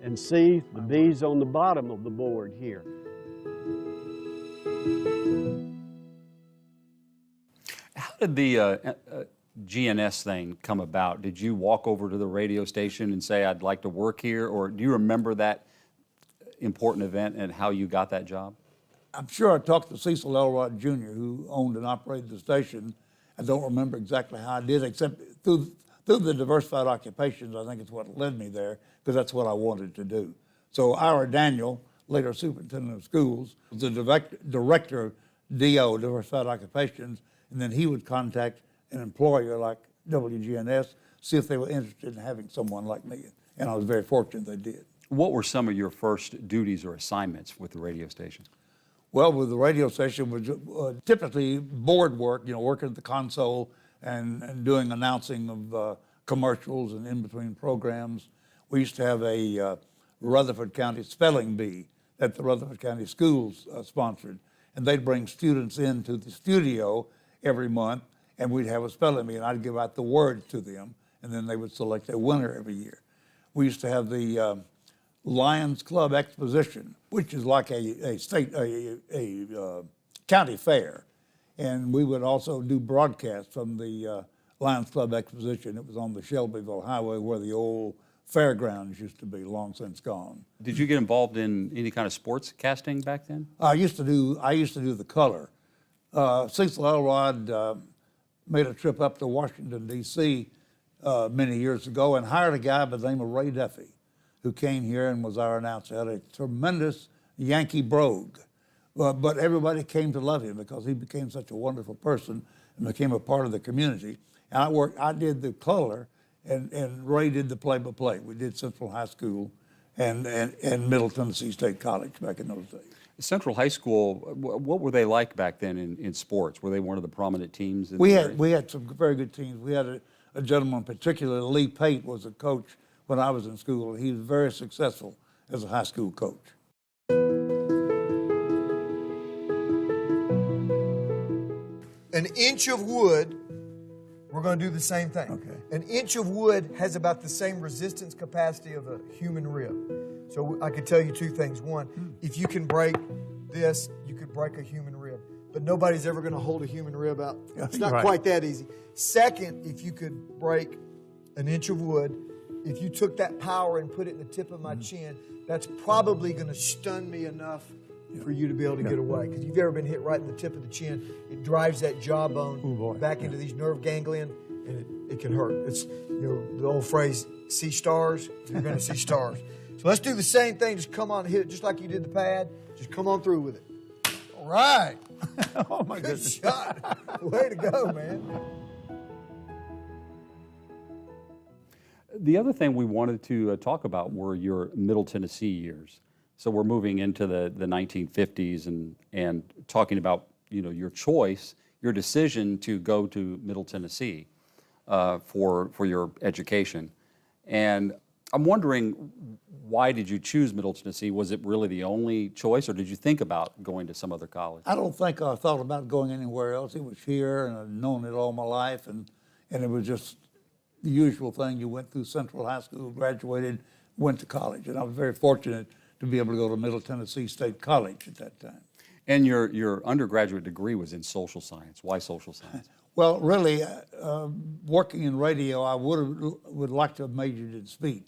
And see the bees on the bottom of the board here. How did the GNS thing come about? Did you walk over to the radio station and say, I'd like to work here? Or do you remember that important event and how you got that job? I'm sure I talked to Cecil Elrod Jr., who owned and operated the station. I don't remember exactly how I did, except through the diversified occupations. I think it's what led me there, because that's what I wanted to do. So Ira Daniel, later superintendent of schools, was the director of DO, diversified occupations, and then he would contact an employer like WGNS, see if they were interested in having someone like me. And I was very fortunate they did. What were some of your first duties or assignments with the radio station? Well, with the radio station was typically board work, working at the console and doing announcing of commercials and in-between programs. We used to have a Rutherford County spelling bee that the Rutherford County schools sponsored. And they'd bring students into the studio every month, and we'd have a spelling bee, and I'd give out the words to them, and then they would select a winner every year. We used to have the Lions Club Exposition, which is like a county fair. And we would also do broadcasts from the Lions Club Exposition. It was on the Shelbyville Highway where the old fairgrounds used to be, long since gone. Did you get involved in any kind of sports casting back then? I used to do the color. Cecil Elrod made a trip up to Washington, D.C. Many years ago and hired a guy by the name of Ray Duffy, who came here and was our announcer. Had a tremendous Yankee brogue. But everybody came to love him because he became such a wonderful person and became a part of the community. And I did the color, and Ray did the play-by-play. We did Central High School and Middle Tennessee State College back in those days. Central High School, what were they like back then in sports? Were they one of the prominent teams? We had some very good teams. We had a gentleman in particular, Lee Pate, was a coach when I was in school. He was very successful as a high school coach. An inch of wood We're going to do the same thing. Okay. An inch of wood has about the same resistance capacity of a human rib. So I could tell you two things. One, if you can break this, you could break a human rib. But nobody's ever going to hold a human rib out. It's not quite that easy. Second, if you could break an inch of wood, if you took that power and put it in the tip of my chin, that's probably going to stun me enough for you to be able to get away. Because if you've ever been hit right in the tip of the chin, it drives that jawbone back into these nerve ganglion, and it can hurt. It's the old phrase, see stars, you're going to see stars. So let's do the same thing. Just come on and hit it just like you did the pad. Just come on through with it. All right. Oh, my goodness. Good shot. Way to go, man. The other thing we wanted to talk about were your Middle Tennessee years. So we're moving into the 1950s and talking about your choice, your decision to go to Middle Tennessee for your education. And I'm wondering, why did you choose Middle Tennessee? Was it really the only choice, or did you think about going to some other college? I don't think I thought about going anywhere else. It was here, and I'd known it all my life, and it was just the usual thing. You went through Central High School, graduated, went to college, and I was very fortunate to be able to go to Middle Tennessee State College at that time. And your undergraduate degree was in social science. Why social science? Well, really, working in radio, I would like to have majored in speech.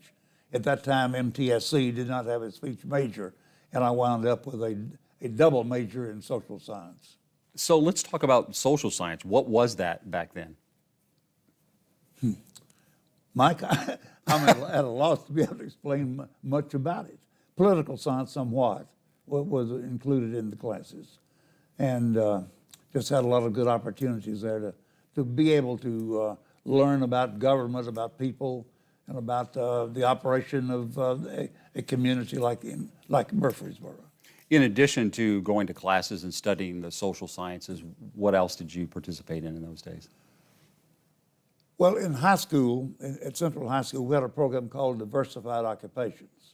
At that time, MTSC did not have a speech major, and I wound up with a double major in social science. So let's talk about social science. What was that back then? Mike, I'm at a loss to be able to explain much about it. Political science, somewhat, was included in the classes, and just had a lot of good opportunities there to be able to learn about government, about people, and about the operation of a community like Murfreesboro. In addition to going to classes and studying the social sciences, what else did you participate in those days? Well, in high school, at Central High School, we had a program called Diversified Occupations,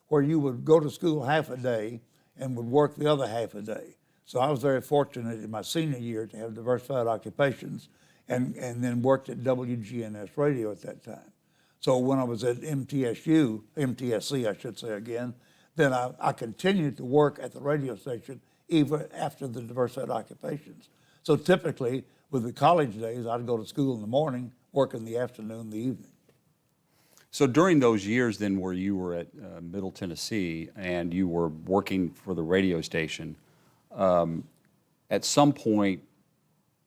where you would go to school half a day and would work the other half a day. So I was very fortunate in my senior year to have Diversified Occupations and then worked at WGNS Radio at that time. So when I was at MTSC, I should say again, then I continued to work at the radio station even after the Diversified Occupations. So typically, with the college days, I'd go to school in the morning, work in the afternoon, the evening. So during those years then where you were at Middle Tennessee and you were working for the radio station, at some point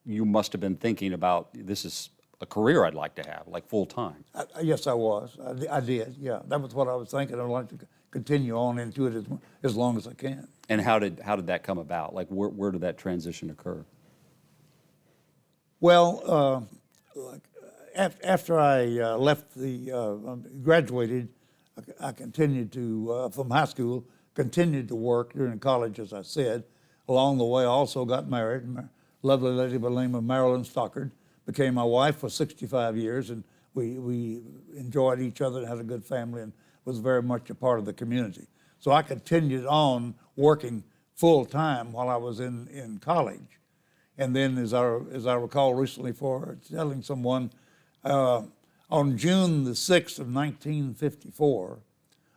you must have been thinking about, this is a career I'd like to have, like full time. Yes, I was. I did, yeah. That was what I was thinking. I'd like to continue on into it as long as I can. And how did that come about? Like where did that transition occur? Well, after I graduated, I continued to, from high school, continued to work during college, as I said. Along the way, I also got married. A lovely lady by the name of Marilyn Stockard became my wife for 65 years, and we enjoyed each other and had a good family and was very much a part of the community. So I continued on working full-time while I was in college. And then, as I recall recently for telling someone, on June the 6th of 1954,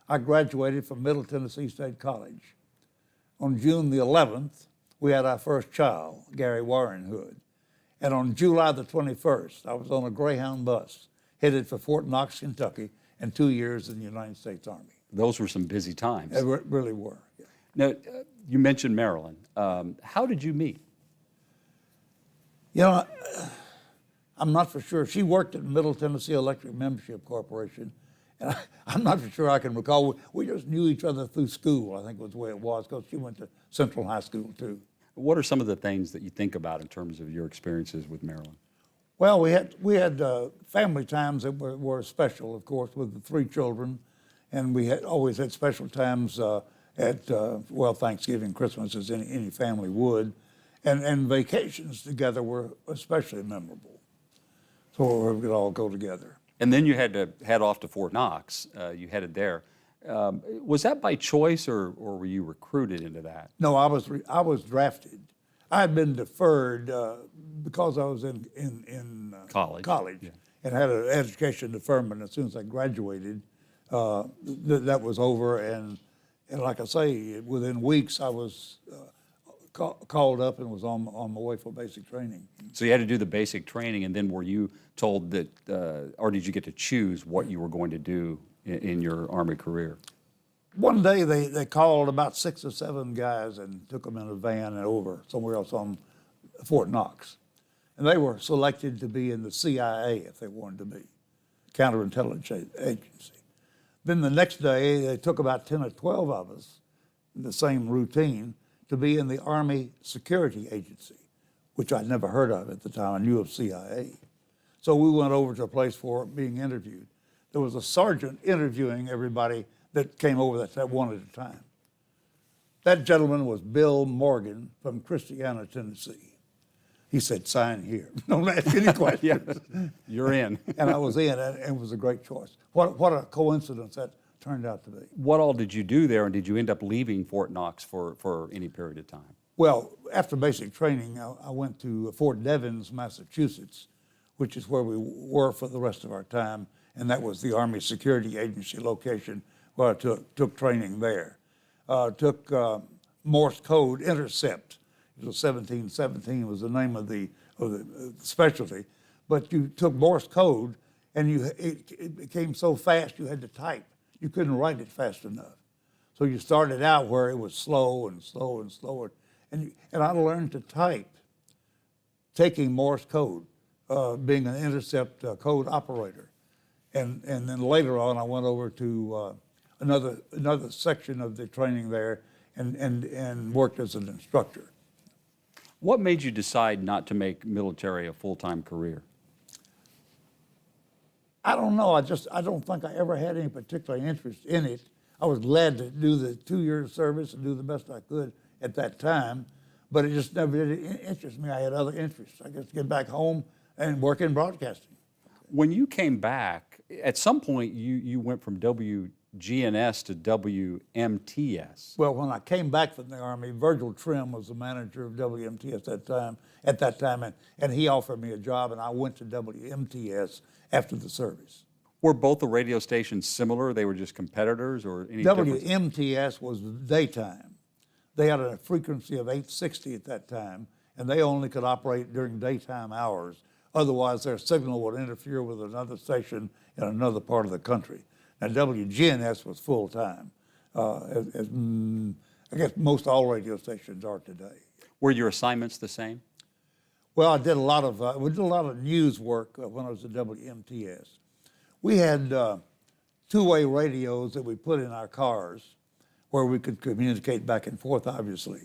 I graduated from Middle Tennessee State College. On June the 11th, we had our first child, Gary Warren Hood. And on July the 21st, I was on a Greyhound bus headed for Fort Knox, Kentucky, and 2 years in the United States Army. Those were some busy times. They really were. Yeah. Now, you mentioned Marilyn. How did you meet? You know, I'm not for sure. She worked at Middle Tennessee Electric Membership Corporation, and I'm not for sure I can recall. We just knew each other through school, I think was the way it was, because she went to Central High School, too. What are some of the things that you think about in terms of your experiences with Marilyn? Well, we had family times that were special, of course, with the 3 children, and we always had special times at, Thanksgiving, Christmas, as any family would. And vacations together were especially memorable. So we could all go together. And then you had to head off to Fort Knox. You headed there. Was that by choice, or were you recruited into that? No, I was drafted. I had been deferred because I was in college, and had an education deferment. As soon as I graduated, that was over. And like I say, within weeks I was called up and was on my way for basic training. So you had to do the basic training, and then were you told that, or did you get to choose what you were going to do in your Army career? One day they called about 6 or 7 guys and took them in a van and over somewhere else on Fort Knox. And they were selected to be in the CIA if they wanted to be, counterintelligence agency. Then the next day they took about 10 or 12 of us, the same routine, to be in the Army Security Agency, which I'd never heard of at the time. I knew of CIA. So we went over to a place for being interviewed. There was a sergeant interviewing everybody that came over that one at a time. That gentleman was Bill Morgan from Christiana, Tennessee. He said, sign here. Don't ask any questions. You're in. And I was in, and it was a great choice. What a coincidence that turned out to be. What all did you do there, and did you end up leaving Fort Knox for any period of time? Well, after basic training, I went to Fort Devens, Massachusetts, which is where we were for the rest of our time, and that was the Army Security Agency location where I took training there. Took Morse code intercept. It was 1717 was the name of the specialty, but you took Morse code, and it became so fast you had to type. You couldn't write it fast enough. So you started out where it was slow and slow and slower. And I learned to type, taking Morse code, being an intercept code operator. And then later on, I went over to another section of the training there and worked as an instructor. What made you decide not to make military a full-time career? I don't know. I don't think I ever had any particular interest in it. I was glad to do the 2 years service and do the best I could at that time, but it just never did interest me. I had other interests. I guess get back home and work in broadcasting. When you came back, at some point you went from WGNS to WMTS. Well, when I came back from the Army, Virgil Trim was the manager of WMTS at that time, and he offered me a job, and I went to WMTS after the service. Were both the radio stations similar? They were just competitors, or any difference? WMTS was daytime. They had a frequency of 860 at that time, and they only could operate during daytime hours. Otherwise, their signal would interfere with another station in another part of the country. Now, WGNS was full-time, as I guess most all radio stations are today. Were your assignments the same? Well, I did a lot of news work when I was at WMTS. We had two-way radios that we put in our cars where we could communicate back and forth, obviously.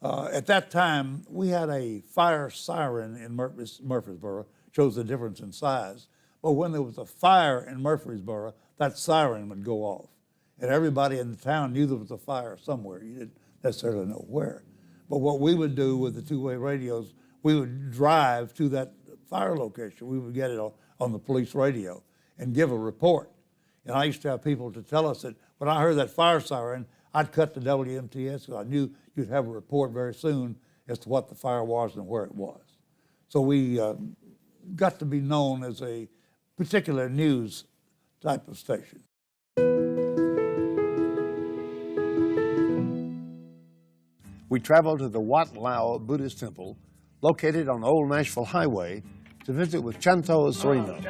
At that time, we had a fire siren in Murfreesboro, shows the difference in size. But when there was a fire in Murfreesboro, that siren would go off. And everybody in the town knew there was a fire somewhere. You didn't necessarily know where. But what we would do with the two-way radios, we would drive to that fire location. We would get it on the police radio and give a report. And I used to have people to tell us that when I heard that fire siren, I'd cut to WMTS because I knew you'd have a report very soon as to what the fire was and where it was. So we got to be known as a particular news type of station. We traveled to the Wat Lao Buddhist temple located on the Old Nashville Highway to visit with Chanto Sereno.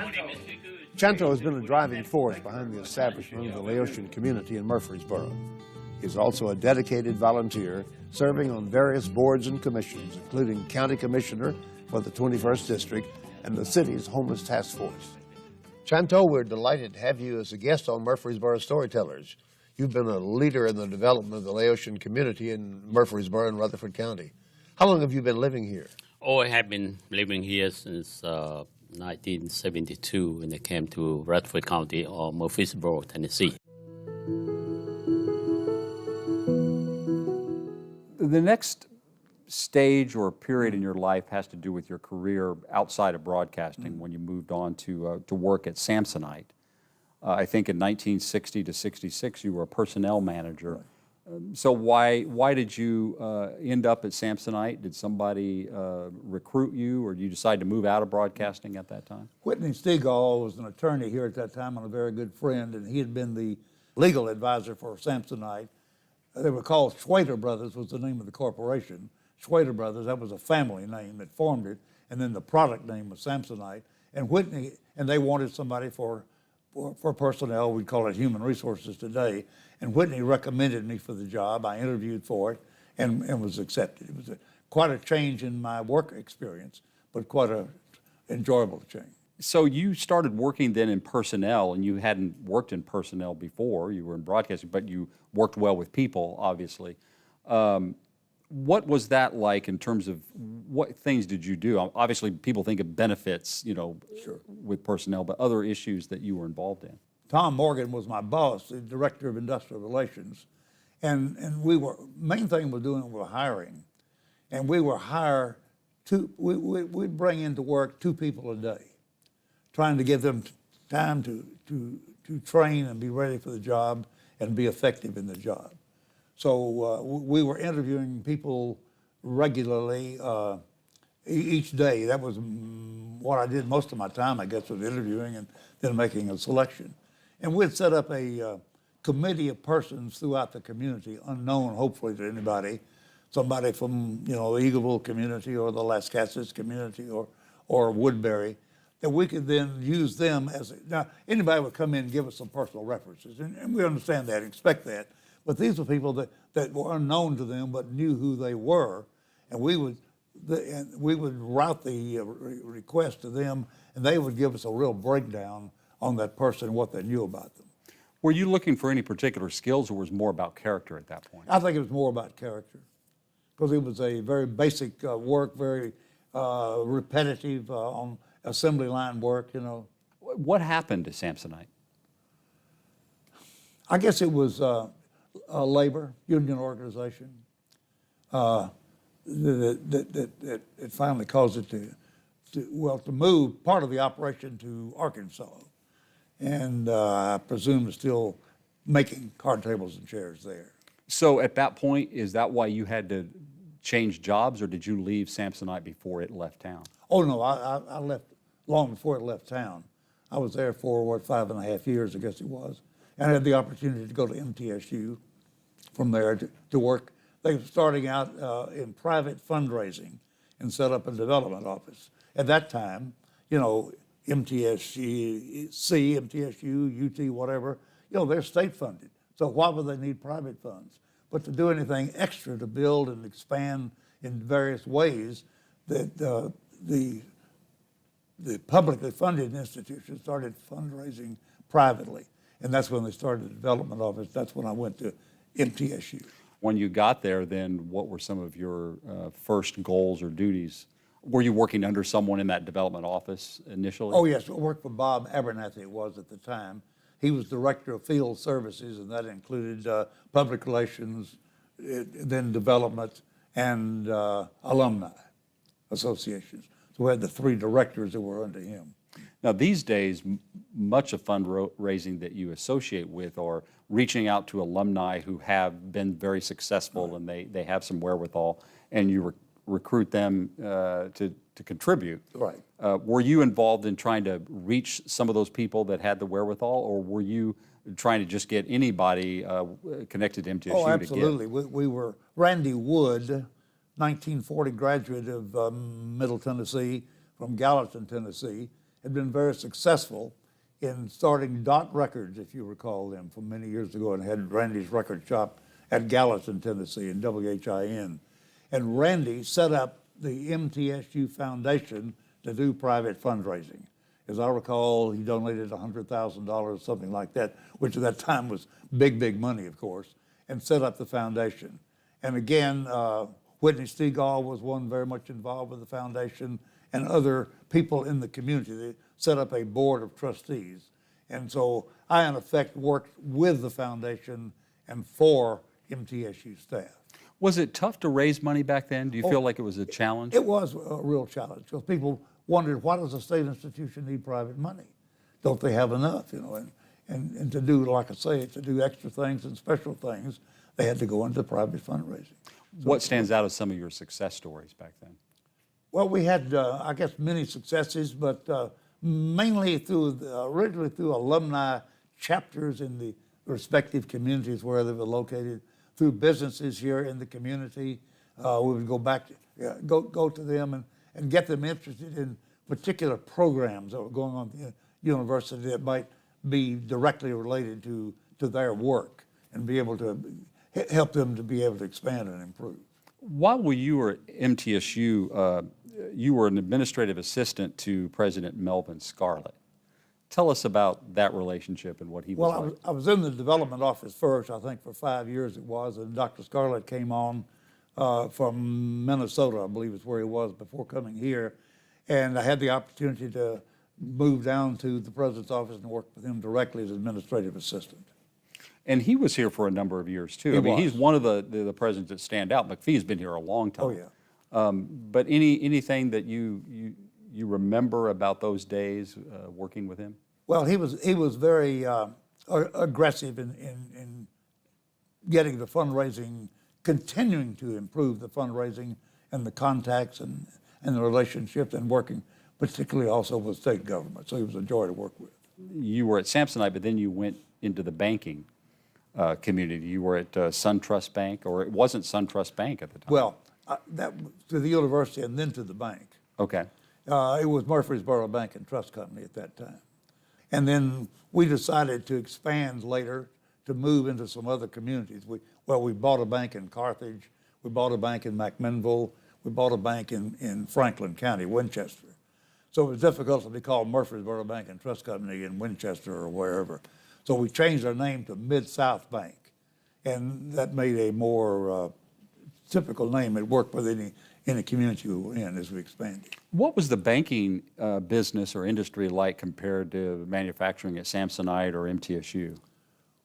Chanto has been a driving force behind the establishment of the Laotian community in Murfreesboro. He's also a dedicated volunteer serving on various boards and commissions, including County Commissioner for the 21st District and the city's Homeless Task Force. Chanto, we're delighted to have you as a guest on Murfreesboro Storytellers. You've been a leader in the development of the Laotian community in Murfreesboro and Rutherford County. How long have you been living here? Oh, I have been living here since 1972 when I came to Rutherford County or Murfreesboro, Tennessee. The next stage or period in your life has to do with your career outside of broadcasting when you moved on to work at Samsonite. I think in 1960 to 66 you were a personnel manager. So why did you end up at Samsonite? Did somebody recruit you, or did you decide to move out of broadcasting at that time? Whitney Stegall was an attorney here at that time and a very good friend, and he had been the legal advisor for Samsonite. They were called Schwader Brothers was the name of the corporation. Schwader Brothers, that was a family name that formed it, and then the product name was Samsonite. And Whitney, and they wanted somebody for personnel, we'd call it human resources today, and Whitney recommended me for the job. I interviewed for it and was accepted. It was quite a change in my work experience, but quite an enjoyable change. So you started working then in personnel, and you hadn't worked in personnel before. You were in broadcasting, but you worked well with people, obviously. What was that like in terms of what things did you do? Obviously, people think of benefits, you know, Sure. with personnel, but other issues that you were involved in. Tom Morgan was my boss, the director of industrial relations, and main thing we're doing was hiring, and we were we'd bring into work 2 people a day, trying to give them time to train and be ready for the job and be effective in the job. So we were interviewing people regularly each day. That was what I did most of my time, I guess, was interviewing and then making a selection. And we'd set up a committee of persons throughout the community, unknown hopefully to anybody, somebody from, you know, the Eagleville community or the Las Casas community or Woodbury, that we could then use them as, now anybody would come in and give us some personal references, and we understand that, expect that, but these were people that were unknown to them but knew who they were, and we would route the request to them, and they would give us a real breakdown on that person and what they knew about them. Were you looking for any particular skills, or was it more about character at that point? I think it was more about character, because it was a very basic work, very repetitive on assembly line work, you know. What happened to Samsonite? I guess it was a labor union organization that it finally caused it to move part of the operation to Arkansas, and I presume is still making card tables and chairs there. So at that point, is that why you had to change jobs, or did you leave Samsonite before it left town? Oh no, I left long before it left town. I was there for 5.5 years, I guess it was, and I had the opportunity to go to MTSU from there to work. They were starting out in private fundraising and set up a development office. At that time, you know, MTSU, UT, whatever, you know, they're state funded. So why would they need private funds? But to do anything extra to build and expand in various ways, that the publicly funded institutions started fundraising privately. And that's when they started the development office. That's when I went to MTSU. When you got there, then what were some of your first goals or duties? Were you working under someone in that development office initially? Oh yes, I worked for Bob Abernathy, it was at the time. He was director of field services, and that included public relations, then development, and alumni associations. So we had the 3 directors that were under him. Now these days, much of fundraising that you associate with are reaching out to alumni who have been very successful, and they have some wherewithal, and you recruit them to contribute. Right. Were you involved in trying to reach some of those people that had the wherewithal, or were you trying to just get anybody connected to MTSU? Oh, absolutely. We were, Randy Wood, 1940 graduate of Middle Tennessee from Gallatin, Tennessee, had been very successful in starting Dot Records, if you recall them, from many years ago, and had Randy's record shop at Gallatin, Tennessee, in WHIN. And Randy set up the MTSU Foundation to do private fundraising. As I recall, he donated $100,000, something like that, which at that time was big, big money, of course, and set up the foundation. And again, Whitney Stegall was one very much involved with the foundation, and other people in the community. They set up a board of trustees. And so I, in effect, worked with the foundation and for MTSU staff. Was it tough to raise money back then? Do you feel like it was a challenge? It was a real challenge, because people wondered, why does a state institution need private money? Don't they have enough, you know? And to do, like I say, to do extra things and special things, they had to go into private fundraising. What stands out as some of your success stories back then? Well, we had, I guess, many successes, but mainly originally through alumni chapters in the respective communities where they were located, through businesses here in the community. We would go back, go to them and get them interested in particular programs that were going on at the university that might be directly related to their work and be able to help them to be able to expand and improve. While you were at MTSU, you were an administrative assistant to President Melvin Scarlett. Tell us about that relationship and what he was like. I was in the development office first, I think for 5 years it was, and Dr. Scarlett came on from Minnesota, I believe is where he was before coming here. And I had the opportunity to move down to the president's office and work with him directly as administrative assistant. And he was here for a number of years too. I mean, he's one of the presidents that stand out. McPhee's been here a long time. Oh yeah. But anything that you remember about those days working with him? Well, he was very aggressive in getting the fundraising, continuing to improve the fundraising and the contacts and the relationships, and working particularly also with state government. So he was a joy to work with. You were at Samsonite, but then you went into the banking community. You were at SunTrust Bank, or it wasn't SunTrust Bank at the time. Well, that to the university and then to the bank. Okay. It was Murfreesboro Bank and Trust Company at that time. And then we decided to expand later to move into some other communities. We bought a bank in Carthage, we bought a bank in McMinnville, we bought a bank in Franklin County, Winchester. So it was difficult to be called Murfreesboro Bank and Trust Company in Winchester or wherever. So we changed our name to Mid-South Bank, and that made a more typical name. It worked with any community we were in as we expanded. What was the banking business or industry like compared to manufacturing at Samsonite or MTSU?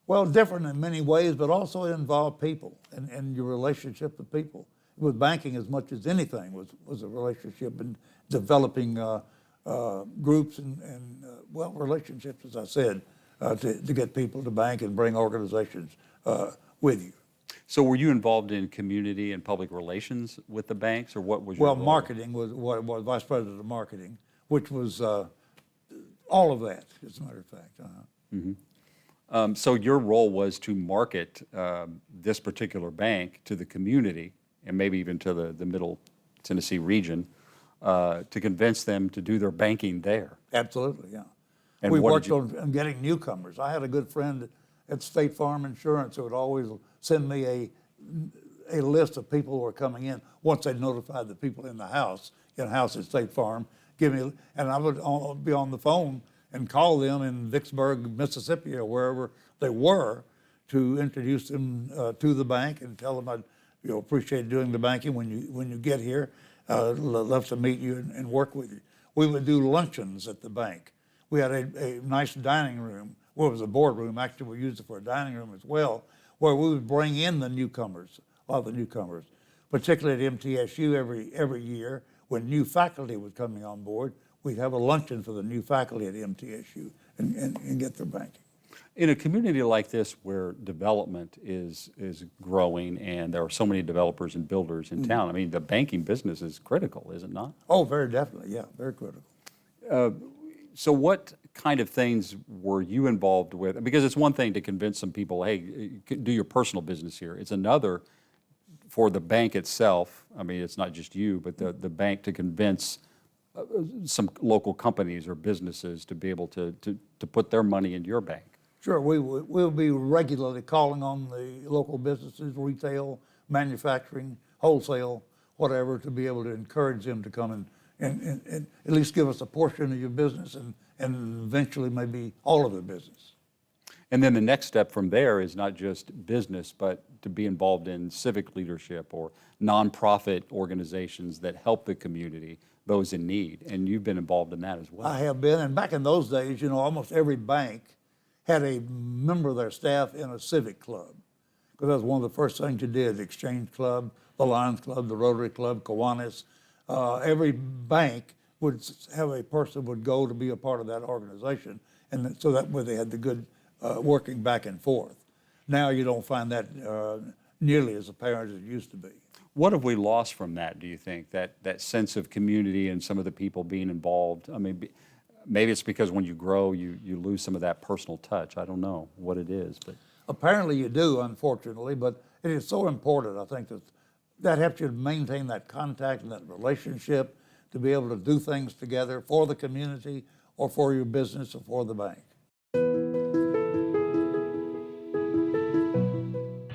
Well, different in many ways, but also it involved people and your relationship with people. With banking, as much as anything, was a relationship in developing groups and relationships, as I said, to get people to bank and bring organizations with you. So were you involved in community and public relations with the banks, or what was your role? Marketing was what was vice president of marketing, which was all of that, as a matter of fact. So your role was to market this particular bank to the community, and maybe even to the Middle Tennessee region, to convince them to do their banking there. Absolutely, yeah. And we worked on getting newcomers. I had a good friend at State Farm Insurance who would always send me a list of people who were coming in once they notified the people in the house at State Farm. And I would be on the phone and call them in Vicksburg, Mississippi, or wherever they were, to introduce them to the bank and tell them I'd appreciate doing the banking when you get here. Love to meet you and work with you. We would do luncheons at the bank. We had a nice dining room. Well, it was a boardroom. Actually, we used it for a dining room as well, where we would bring in the newcomers, particularly at MTSU every year when new faculty was coming on board. We'd have a luncheon for the new faculty at MTSU and get their banking. In a community like this where development is growing and there are so many developers and builders in town, I mean, the banking business is critical, is it not? Oh, very definitely, yeah, very critical. So what kind of things were you involved with? Because it's one thing to convince some people, hey, do your personal business here. It's another for the bank itself. I mean, it's not just you, but the bank to convince some local companies or businesses to be able to put their money in your bank. Sure, we'll be regularly calling on the local businesses, retail, manufacturing, wholesale, whatever, to be able to encourage them to come and at least give us a portion of your business and eventually maybe all of the business. And then the next step from there is not just business, but to be involved in civic leadership or nonprofit organizations that help the community, those in need. And you've been involved in that as well. I have been, and back in those days, almost every bank had a member of their staff in a civic club, because that was one of the first things you did, the Exchange Club, the Lions Club, the Rotary Club, Kiwanis. Every bank would have a person would go to be a part of that organization, and so that way they had the good working back and forth. Now you don't find that nearly as apparent as it used to be. What have we lost from that, do you think, that sense of community and some of the people being involved? I mean, maybe it's because when you grow, you lose some of that personal touch. I don't know what it is, but Apparently you do, unfortunately, but it is so important, I think, that helps you to maintain that contact and that relationship, to be able to do things together for the community or for your business or for the bank.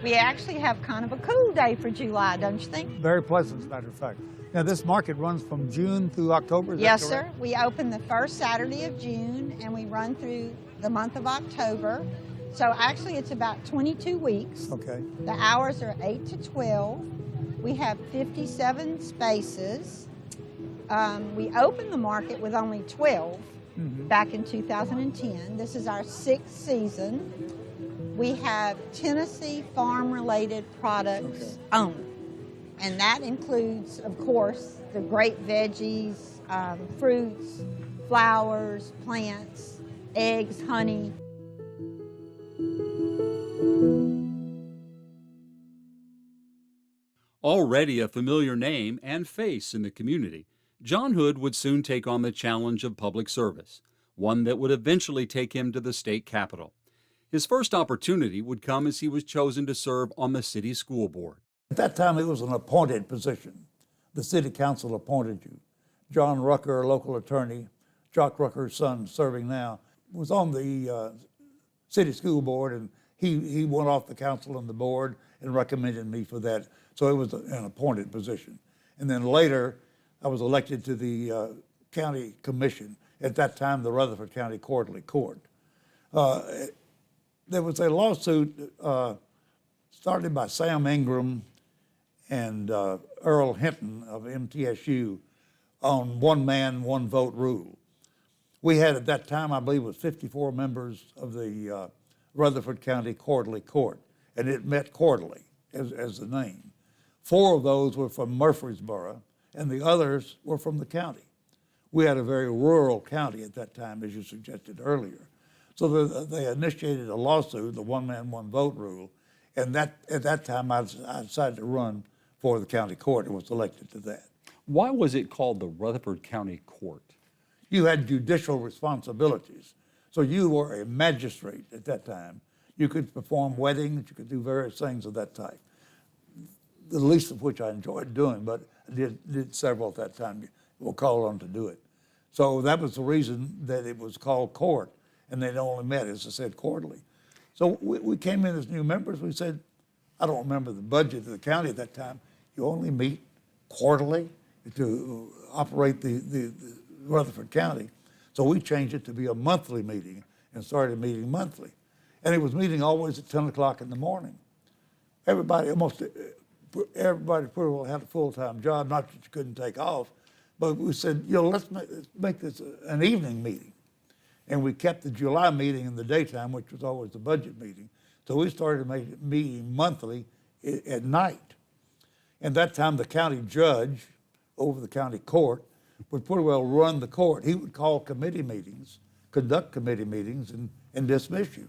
We actually have kind of a cool day for July, don't you think? Very pleasant, as a matter of fact. Now, this market runs from June through October, is Yes, that sir. correct? We open the first Saturday of June and we run through the month of October. So actually it's about 22 weeks. Okay. The hours are 8 to 12. We have 57 spaces. We opened the market with only 12 back in 2010. This is our 6th season. We have Tennessee farm-related products only. And that includes, of course, the great veggies, fruits, flowers, plants, eggs, honey. already a familiar name and face in the community, John Hood would soon take on the challenge of public service, one that would eventually take him to the state capitol. His first opportunity would come as he was chosen to serve on the city school board. At that time, it was an appointed position. The city council appointed you. John Rucker, a local attorney, Jock Rucker's son, serving now, was on the city school board, and he went off the council and the board and recommended me for that. So it was an appointed position. And then later, I was elected to the county commission, at that time the Rutherford County Quarterly Court. There was a lawsuit started by Sam Ingram and Earl Hinton of MTSU on one man, one vote rule. We had at that time, I believe it was 54 members of the Rutherford County Quarterly Court, and it met quarterly as the name. 4 of those were from Murfreesboro, and the others were from the county. We had a very rural county at that time, as you suggested earlier. So they initiated a lawsuit, the one man, one vote rule, and at that time I decided to run for the county court and was elected to that. Why was it called the Rutherford County Court? You had judicial responsibilities. So you were a magistrate at that time. You could perform weddings, you could do various things of that type, the least of which I enjoyed doing, but I did several at that time. We were called on to do it. So that was the reason that it was called court, and they only met, as I said, quarterly. So we came in as new members. We said, I don't remember the budget of the county at that time. You only meet quarterly to operate the Rutherford County. So we changed it to be a monthly meeting and started meeting monthly. And it was meeting always at 10 o'clock in the morning. Almost everybody pretty well had a full-time job, not that you couldn't take off, but we said, let's make this an evening meeting. And we kept the July meeting in the daytime, which was always the budget meeting. So we started meeting monthly at night. And that time the county judge over the county court would pretty well run the court. He would call committee meetings, conduct committee meetings, and dismiss you.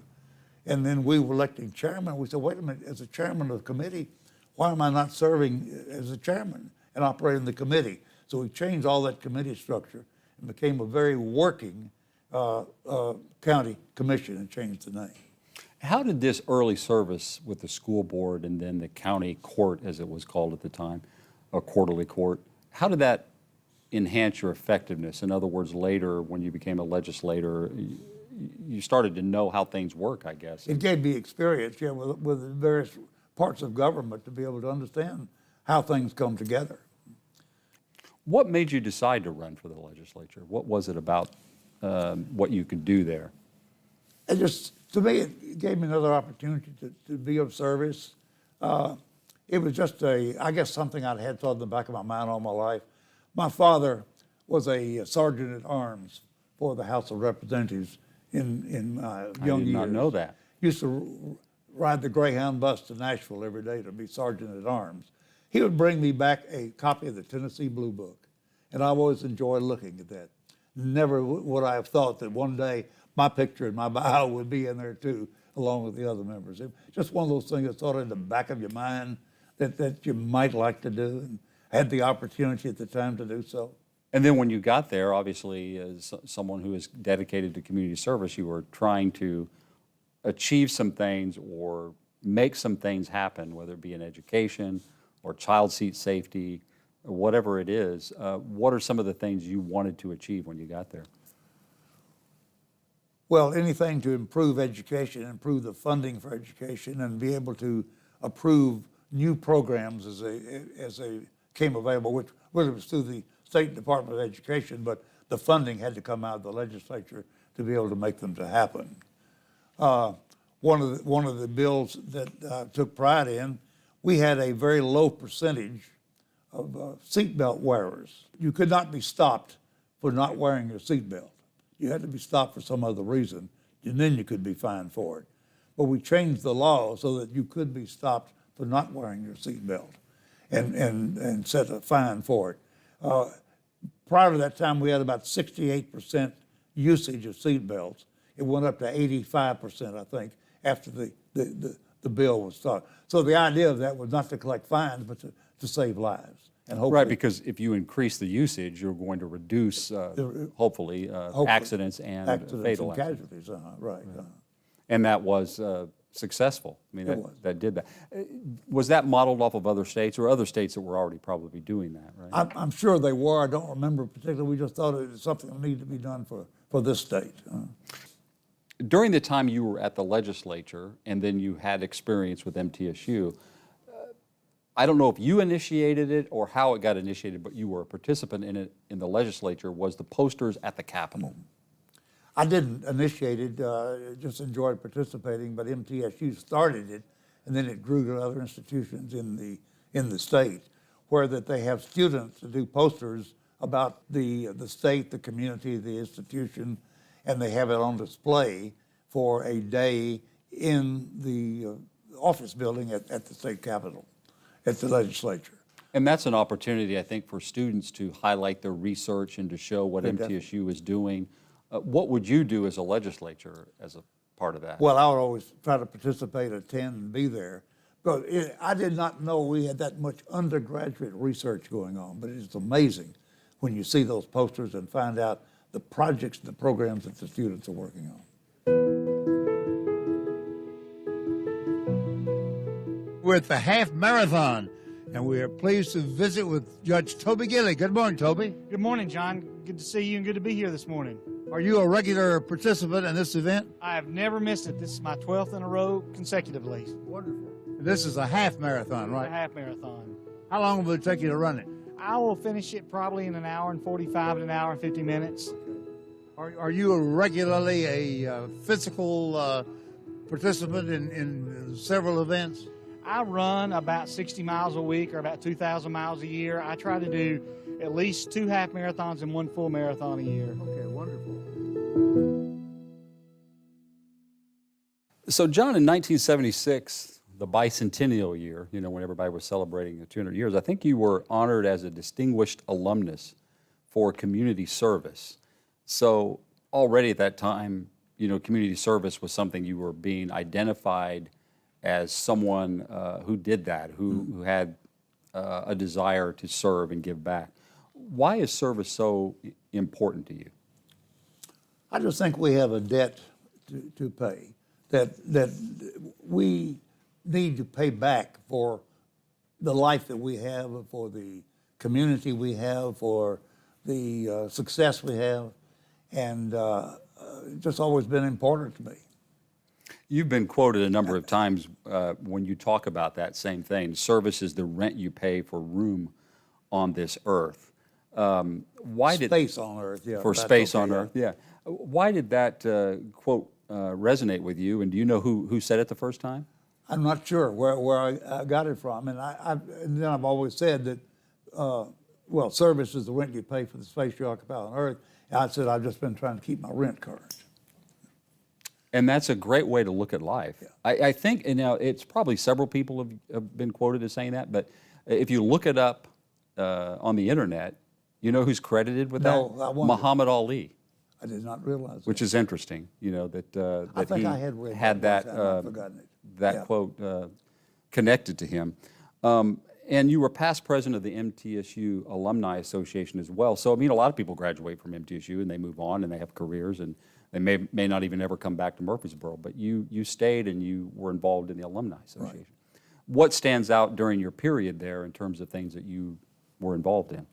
And then we were electing chairman. We said, wait a minute, as a chairman of the committee, why am I not serving as a chairman and operating the committee? So we changed all that committee structure and became a very working county commission and changed the name. How did this early service with the school board and then the county court, as it was called at the time, a quarterly court, how did that enhance your effectiveness? In other words, later when you became a legislator, you started to know how things work, I guess. It gave me experience, with various parts of government to be able to understand how things come together. What made you decide to run for the legislature? What was it about what you could do there? To me, it gave me another opportunity to be of service. It was just I guess something I'd had thought in the back of my mind all my life. My father was a sergeant at arms for the House of Representatives in my young years. I did not know that. Used to ride the Greyhound bus to Nashville every day to be sergeant at arms. He would bring me back a copy of the Tennessee Blue Book, and I've always enjoyed looking at that. Never would I have thought that one day my picture and my bio would be in there too, along with the other members. It was just one of those things that's sort of in the back of your mind that you might like to do, and had the opportunity at the time to do so. And then when you got there, obviously, as someone who is dedicated to community service, you were trying to achieve some things or make some things happen, whether it be in education or child seat safety, or whatever it is. What are some of the things you wanted to achieve when you got there? Well, anything to improve education, improve the funding for education, and be able to approve new programs as they came available, which was through the State Department of Education, but the funding had to come out of the legislature to be able to make them to happen. One of the bills that I took pride in, we had a very low percentage of seatbelt wearers. You could not be stopped for not wearing your seatbelt. You had to be stopped for some other reason, and then you could be fined for it. But we changed the law so that you could be stopped for not wearing your seatbelt and set a fine for it. Prior to that time, we had about 68% usage of seatbelts. It went up to 85%, I think, after the bill was started. So the idea of that was not to collect fines, but to save lives. And hopefully, right, because if you increase the usage, you're going to reduce, hopefully, accidents and fatal casualties. Right. And that was successful. I mean, that did that. Was that modeled off of other states, or other states that were already probably doing that, right? I'm sure they were. I don't remember particularly. We just thought it was something that needed to be done for this state. During the time you were at the legislature, and then you had experience with MTSU, I don't know if you initiated it or how it got initiated, but you were a participant in it in the legislature, was the posters at the Capitol. I didn't initiate it, just enjoyed participating, but MTSU started it, and then it grew to other institutions in the state, where that they have students to do posters about the state, the community, the institution, and they have it on display for a day in the office building at the state capitol, at the legislature. And that's an opportunity, I think, for students to highlight their research and to show what MTSU is doing. What would you do as a legislature as a part of that? Well, I would always try to participate, attend, and be there. But I did not know we had that much undergraduate research going on, but it's amazing when you see those posters and find out the projects and the programs that the students are working on. We're at the half marathon, and we are pleased to visit with Judge Toby Gilley. Good morning, Toby. Good morning, John. Good to see you and good to be here this morning. Are you a regular participant in this event? I have never missed it. This is my 12th in a row consecutively. Wonderful. This is a half marathon, right? A half marathon. How long will it take you to run it? I will finish it probably in an hour and 45 to an hour and 50 minutes. Are you regularly a physical participant in several events? I run about 60 miles a week, or about 2,000 miles a year. I try to do at least 2 half marathons and 1 full marathon a year. Okay, wonderful. So, John, in 1976, the bicentennial year, you know, when everybody was celebrating the 200 years, I think you were honored as a distinguished alumnus for community service. So already at that time, you know, community service was something you were being identified as someone who did that, who had a desire to serve and give back. Why is service so important to you? I just think we have a debt to pay, that we need to pay back for the life that we have, for the community we have, for the success we have, and it's just always been important to me. You've been quoted a number of times when you talk about that same thing. Service is the rent you pay for room on this earth. Why did space on earth? Yeah, for space on earth. Yeah. Why did that quote resonate with you? And do you know who said it the first time? I'm not sure where I got it from, and then I've always said that. Well, service is the rent you pay for the space you occupy on earth. And I said I've just been trying to keep my rent current. And that's a great way to look at life. Yeah. I think, and now it's probably several people have been quoted as saying that, but if you look it up on the internet, you know who's credited with that? I wonder. Muhammad Ali. I did not realize Which is interesting, you know, that, I think he I had read had that that, one time. I've forgotten it. that Yeah. quote connected to him. And you were past president of the MTSU Alumni Association as well. So, I mean, a lot of people graduate from MTSU and they move on and they have careers and they may not even ever come back to Murfreesboro, but you stayed and you were involved in the Alumni Association. Right. What stands out during your period there in terms of things that you were involved in?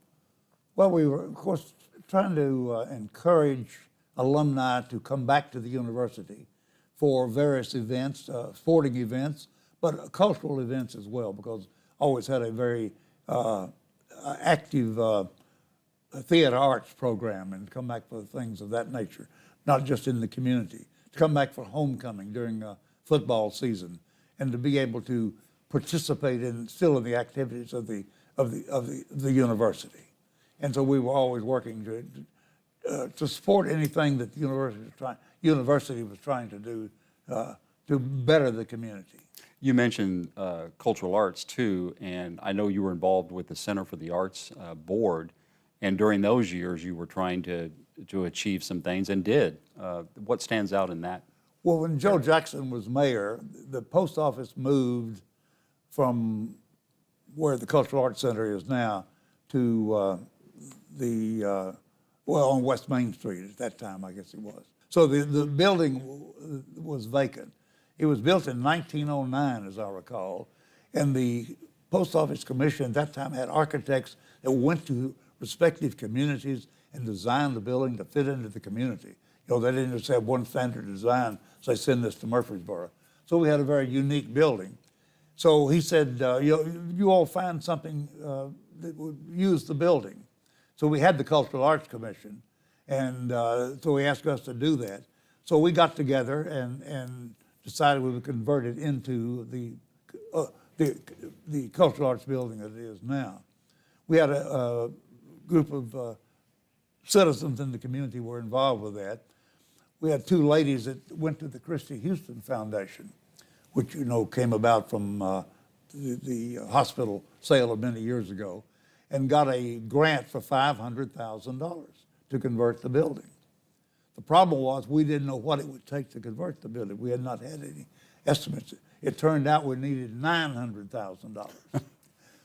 Well, we were, of course, trying to encourage alumni to come back to the university for various events, sporting events, but cultural events as well, because I always had a very active theater arts program and come back for things of that nature, not just in the community. To come back for homecoming during football season and to be able to participate still in the activities of the university. And so we were always working to support anything that the university was trying to do to better the community. You mentioned cultural arts too, and I know you were involved with the Center for the Arts Board, and during those years you were trying to achieve some things and did. What stands out in that? Well, when Joe Jackson was mayor, the post office moved from where the Cultural Arts Center is now to on West Main Street at that time, I guess it was. So the building was vacant. It was built in 1909, as I recall, and the Post Office Commission at that time had architects that went to respective communities and designed the building to fit into the community. You know, they didn't just have one standard design, so they send this to Murfreesboro. So we had a very unique building. So he said, you all find something that would use the building. So we had the Cultural Arts Commission, and so he asked us to do that. So we got together and decided we would convert it into the Cultural Arts building that it is now. We had a group of citizens in the community were involved with that. We had two ladies that went to the Christy Houston Foundation, which, you know, came about from the hospital sale of many years ago, and got a grant for $500,000 to convert the building. The problem was we didn't know what it would take to convert the building. We had not had any estimates. It turned out we needed $900,000.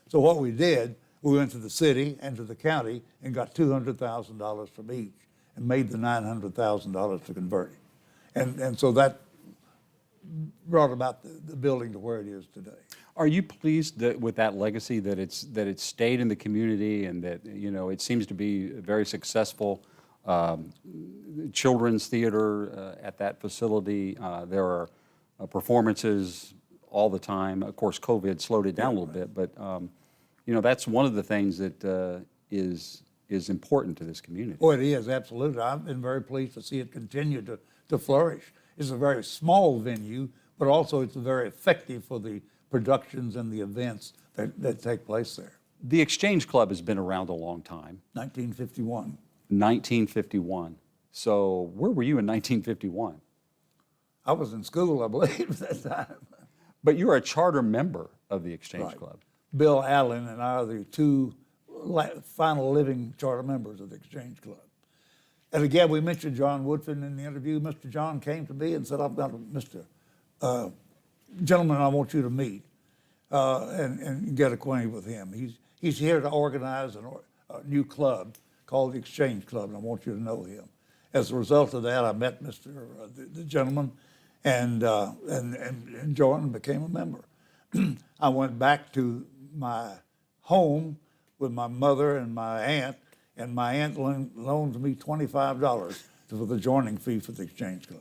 So what we did, we went to the city and to the county and got $200,000 from each and made the $900,000 to convert it. And so that brought about the building to where it is today. Are you pleased with that legacy, that it's stayed in the community and that, you know, it seems to be very successful? Children's theater at that facility. There are performances all the time. Of course, COVID slowed it down a little bit, but you know, that's one of the things that is important to this community. Oh, it is, absolutely. I've been very pleased to see it continue to flourish. It's a very small venue, but also it's very effective for the productions and the events that take place there. The Exchange Club has been around a long time. 1951. 1951. So where were you in 1951? I was in school, I believe, at that time. But you were a charter member of the Exchange Club. Bill Allen and I are the two final living charter members of the Exchange Club. And again, we mentioned John Woodfin in the interview. Mr. John came to me and said, I've got a gentleman I want you to meet and get acquainted with him. He's here to organize a new club called the Exchange Club, and I want you to know him. As a result of that, I met the gentleman and joined and became a member. I went back to my home with my mother and my aunt loaned me $25 for the joining fee for the Exchange Club.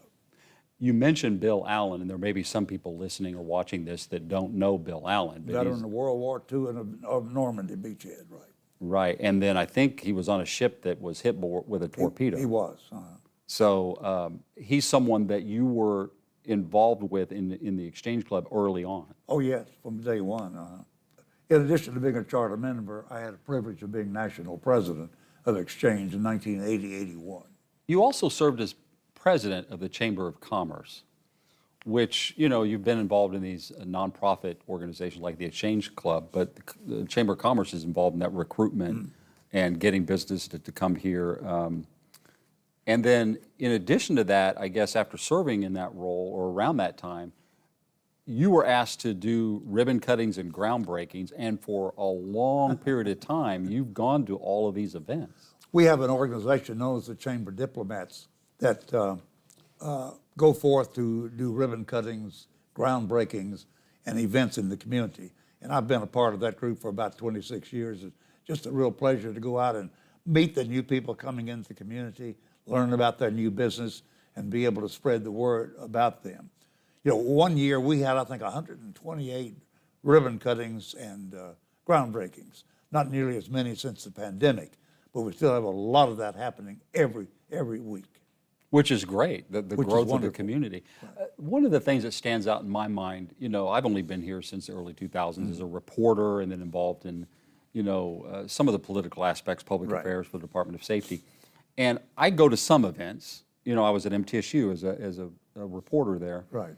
You mentioned Bill Allen, and there may be some people listening or watching this that don't know Bill Allen. Veteran of World War II and of Normandy beachhead, right. Right, and then I think he was on a ship that was hit with a torpedo. He was. So he's someone that you were involved with in the Exchange Club early on. Oh yes, from day one. In addition to being a charter member, I had the privilege of being national president of Exchange in 1980-81. You also served as president of the Chamber of Commerce, which, you know, you've been involved in these nonprofit organizations like the Exchange Club, but the Chamber of Commerce is involved in that recruitment and getting business to come here. And then in addition to that, I guess after serving in that role or around that time, you were asked to do ribbon cuttings and groundbreakings, and for a long period of time, you've gone to all of these events. We have an organization known as the Chamber Diplomats that go forth to do ribbon cuttings, groundbreakings, and events in the community. And I've been a part of that group for about 26 years. It's just a real pleasure to go out and meet the new people coming into the community, learn about their new business, and be able to spread the word about them. You know, one year we had, I think, 128 ribbon cuttings and groundbreakings. Not nearly as many since the pandemic, but we still have a lot of that happening every week. Which is great, the Which is growth of the wonderful. community. One of the things that stands out in my mind, you know, I've only been here since the early 2000s as a reporter and then involved in, you know, some of the political aspects, public Right. affairs for the Department of Safety. And I go to some events. You know, I was at MTSU as a reporter there. Right.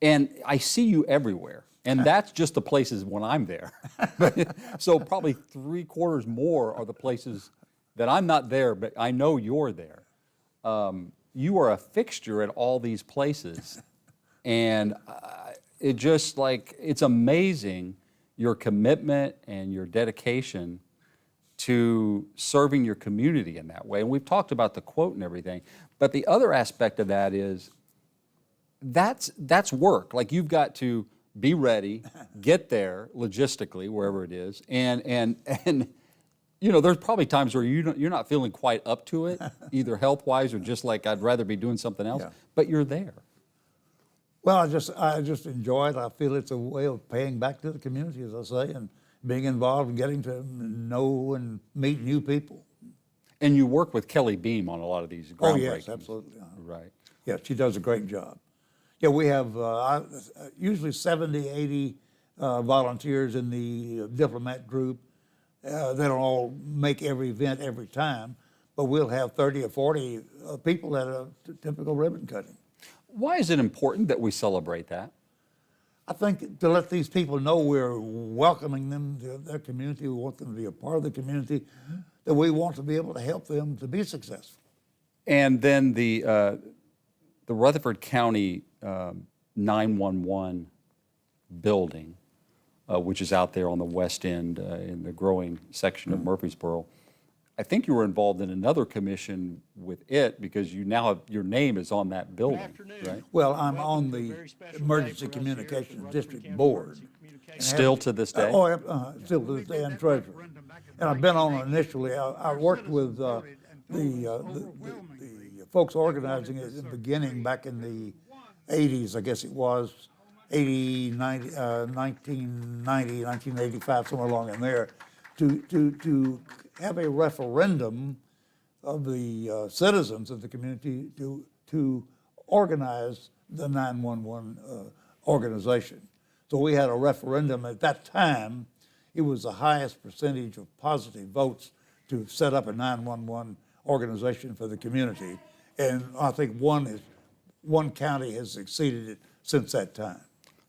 And I see you everywhere. And that's just the places when I'm there. So probably 3/4 more are the places that I'm not there, but I know you're there. You are a fixture at all these places. And it just like, it's amazing your commitment and your dedication to serving your community in that way. And we've talked about the quote and everything, but the other aspect of that is that's work. Like you've got to be ready, get there logistically, wherever it is, and you know, there's probably times where you're not feeling quite up to it, either health-wise or just like I'd rather be doing something else, but you're there. Well, I just enjoy it. I feel it's a way of paying back to the community, as I say, and being involved and getting to know and meet new people. And you work with Kelly Beam on a lot of these groundbreakings. Oh, yes, absolutely. Right. Yeah, she does a great job. Yeah, we have usually 70, 80 volunteers in the diplomat group. They don't all make every event every time, but we'll have 30 or 40 people at a typical ribbon cutting. Why is it important that we celebrate that? I think to let these people know we're welcoming them to their community, we want them to be a part of the community, that we want to be able to help them to be successful. And then the Rutherford County 911 building, which is out there on the west end in the growing section of Murfreesboro. I think you were involved in another commission with it because you now have, your name is on that building, right? Well, I'm on the Emergency Communications District Board. Still to this day? Still to this day, I'm treasurer. And I've been on it initially. I worked with the folks organizing it in the beginning back in the 80s, I guess it was, 80, 90, 1990, 1985, somewhere along in there, to have a referendum of the citizens of the community to organize the 911 organization. So we had a referendum. At that time, it was the highest percentage of positive votes to set up a 911 organization for the community. And I think one county has succeeded it since that time.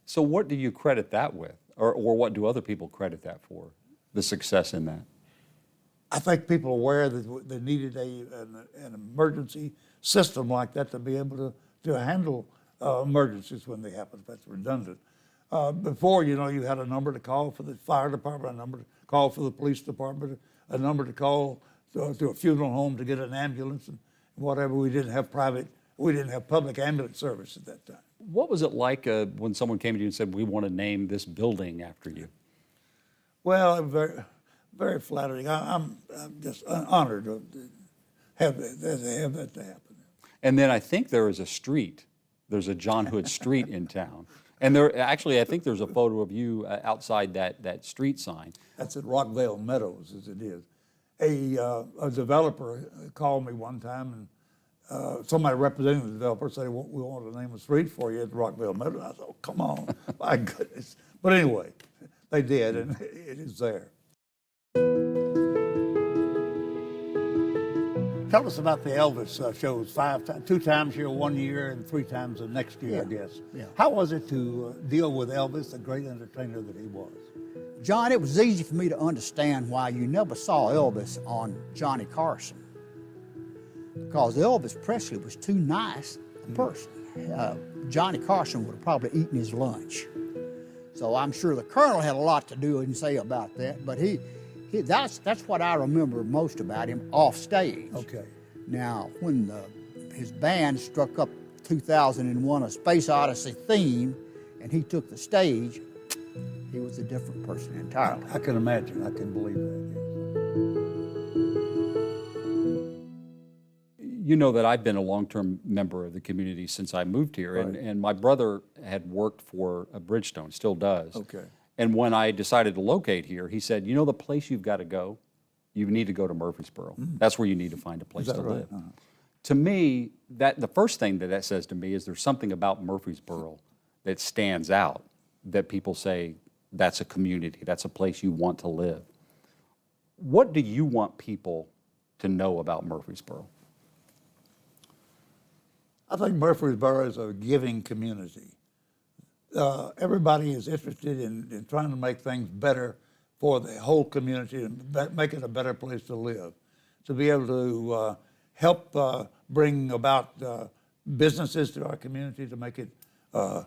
So what do you credit that with? Or what do other people credit that for, the success in that? I think people are aware that they needed an emergency system like that to be able to handle emergencies when they happen. That's redundant. Before, you know, you had a number to call for the fire department, a number to call for the police department, a number to call to a funeral home to get an ambulance and whatever. We didn't have public ambulance service at that time. What was it like when someone came to you and said, we want to name this building after you? Well, very, very flattering. I'm just honored to have that to happen. And then I think there is a street. There's a John Hood Street in town. And there, actually, I think there's a photo of you outside that street sign. That's at Rockvale Meadows, as it is. A developer called me one time, and somebody representing the developer said, we want to name a street for you at Rockvale Meadows. I thought, oh, come on, my goodness. But anyway, they did, and it is there. Tell us about the Elvis shows. 2 times here, 1 year, and 3 times the next year, I guess. Yeah. How was it to deal with Elvis, the great entertainer that he was? John, it was easy for me to understand why you never saw Elvis on Johnny Carson. because Elvis Presley was too nice a person. Johnny Carson would have probably eaten his lunch. So I'm sure the Colonel had a lot to do and say about that, but that's what I remember most about him off stage. Okay. Now, when his band struck up 2001 A Space Odyssey theme and he took the stage, he was a different person entirely. I can imagine. I can believe that. You know that I've been a long-term member of the community since I moved here, Right. and my brother had worked for Bridgestone, still does. Okay. And when I decided to locate here, he said, you know the place you've got to go? You need to go to Murfreesboro. That's where you need to find a place Is that to right? live. To me, the first thing that says to me is there's something about Murfreesboro that stands out, that people say, that's a community, that's a place you want to live. What do you want people to know about Murfreesboro? I think Murfreesboro is a giving community. Everybody is interested in trying to make things better for the whole community and make it a better place to live. To be able to help bring about businesses to our community, to make it a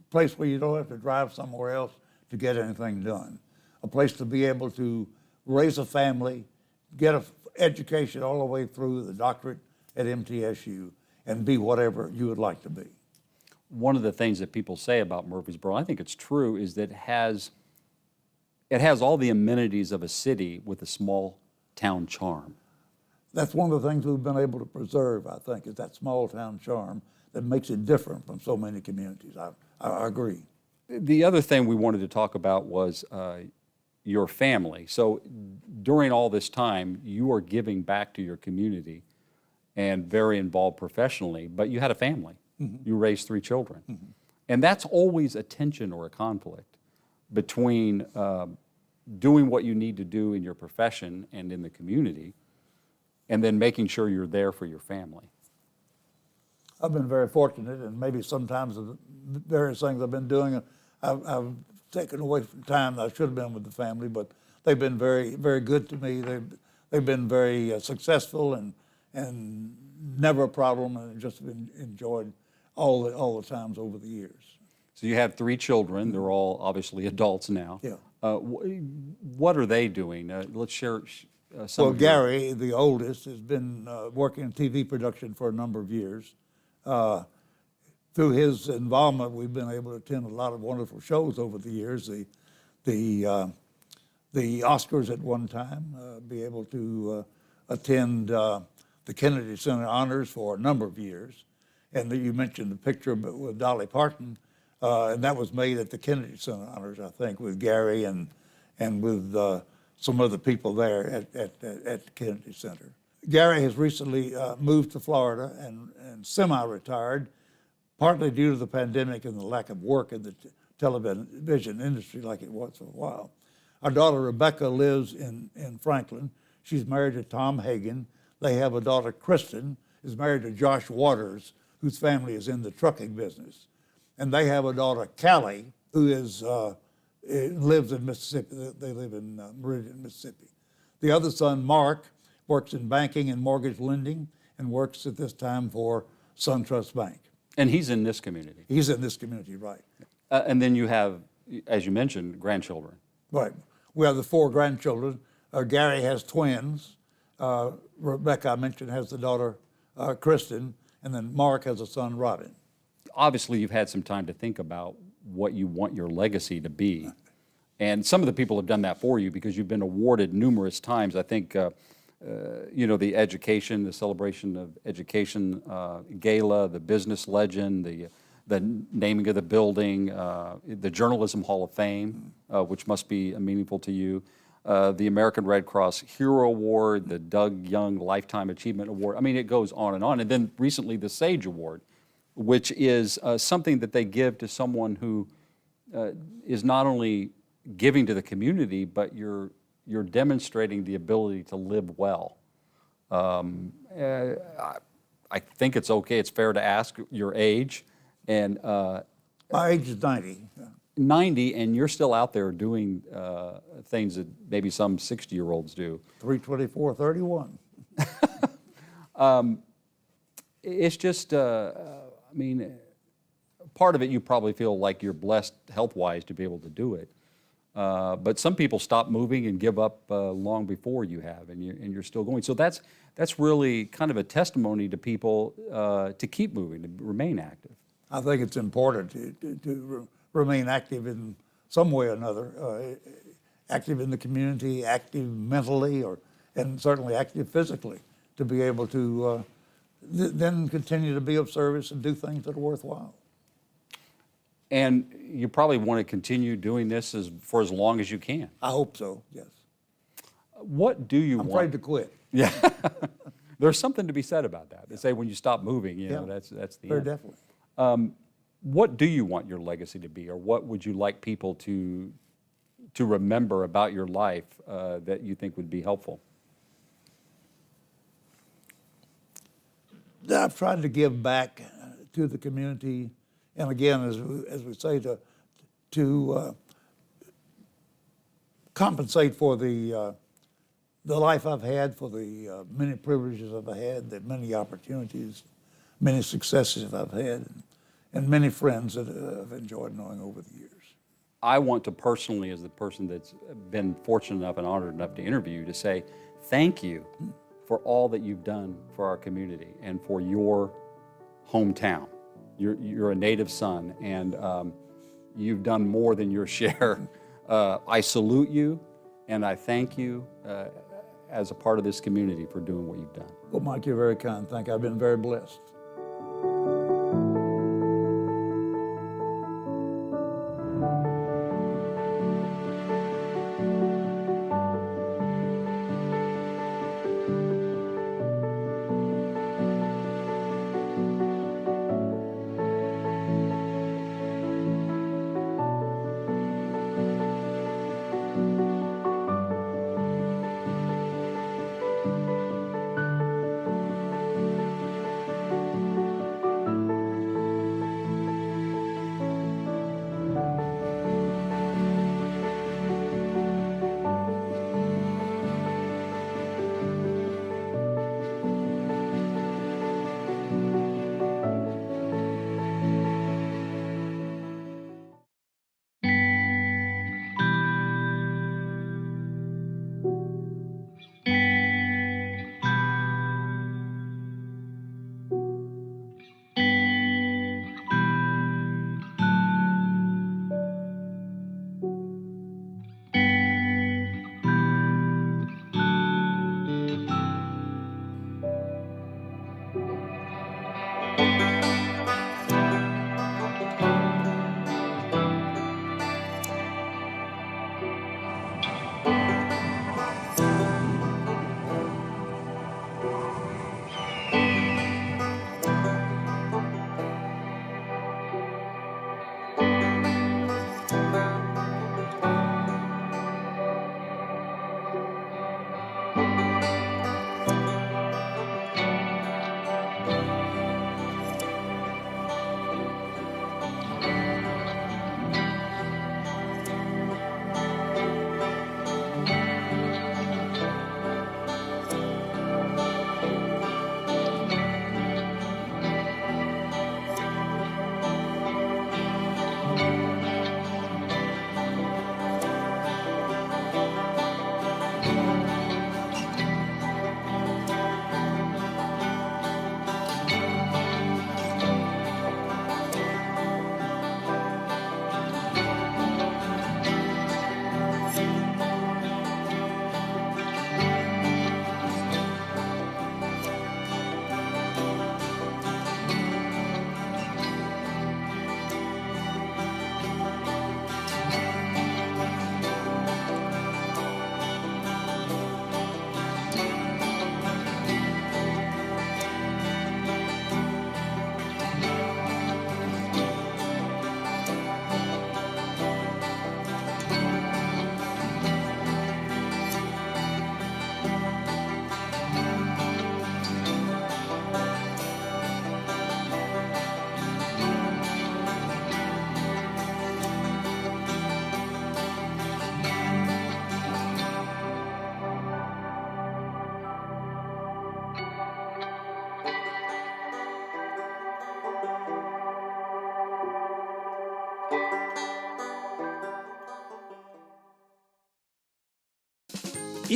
place where you don't have to drive somewhere else to get anything done. A place to be able to raise a family, get an education all the way through the doctorate at MTSU, and be whatever you would like to be. One of the things that people say about Murfreesboro, I think it's true, is that it has all the amenities of a city with a small town charm. That's one of the things we've been able to preserve, I think, is that small town charm that makes it different from so many communities. I agree. The other thing we wanted to talk about was your family. So during all this time, you are giving back to your community and very involved professionally, but you had a family. Mm-hmm. You raised 3 children. Mm-hmm. And that's always a tension or a conflict between doing what you need to do in your profession and in the community, and then making sure you're there for your family. I've been very fortunate, and maybe sometimes the various things I've been doing, I've taken away from time that I should have been with the family, but they've been very, very good to me. They've been very successful and never a problem, and just been enjoyed all the times over the years. So you have 3 children. They're all obviously adults now. Yeah. What are they doing? Let's share some. Well, Gary, the oldest, has been working in TV production for a number of years. Through his involvement, we've been able to attend a lot of wonderful shows over the years. The Oscars at one time, be able to attend the Kennedy Center Honors for a number of years. And you mentioned the picture with Dolly Parton, and that was made at the Kennedy Center Honors, I think, with Gary and with some other people there at the Kennedy Center. Gary has recently moved to Florida and semi-retired, partly due to the pandemic and the lack of work in the television industry like it was for a while. Our daughter Rebecca lives in Franklin. She's married to Tom Hagan. They have a daughter, Kristen, is married to Josh Waters, whose family is in the trucking business. And they have a daughter, Callie, who lives in Mississippi. They live in Meridian, Mississippi. The other son, Mark, works in banking and mortgage lending and works at this time for SunTrust Bank. And he's in this community. He's in this community, right. And then you have, as you mentioned, grandchildren. Right. We have the 4 grandchildren. Gary has twins. Rebecca, I mentioned, has the daughter, Kristen, and then Mark has a son, Robin. Obviously, you've had some time to think about what you want your legacy to be. And some of the people have done that for you because you've been awarded numerous times. I think, the education, the celebration of education gala, the business legend, the naming of the building, the Journalism Hall of Fame, which must be meaningful to you, the American Red Cross Hero Award, the Doug Young Lifetime Achievement Award. I mean, it goes on. And then recently the SAGE Award, which is something that they give to someone who is not only giving to the community, but you're demonstrating the ability to live well. I think it's okay, it's fair to ask your age. And my age is 90. 90, and you're still out there doing things that maybe some 60-year-olds do. 324, 31. It's just, I mean, part of it you probably feel like you're blessed health-wise to be able to do it. But some people stop moving and give up long before you have, and you're still going. So that's really kind of a testimony to people to keep moving, to remain active. I think it's important to remain active in some way or another, active in the community, active mentally, and certainly active physically, to be able to then continue to be of service and do things that are worthwhile. And you probably want to continue doing this for as long as you can. I hope so, yes. What do you want? I'm afraid to quit. Yeah. There's something to be said about that. They say when you stop moving, you know, that's the very end. Definitely. What do you want your legacy to be, or what would you like people to remember about your life that you think would be helpful? I've tried to give back to the community, and again, as we say, to compensate for the life I've had, for the many privileges I've had, the many opportunities, many successes I've had, and many friends that I've enjoyed knowing over the years. I want to personally, as the person that's been fortunate enough and honored enough to interview you, to say thank you for all that you've done for our community and for your hometown. You're a native son, and you've done more than your share. I salute you, and I thank you as a part of this community for doing what you've done. Well, Mike, you're very kind. Thank you. I've been very blessed.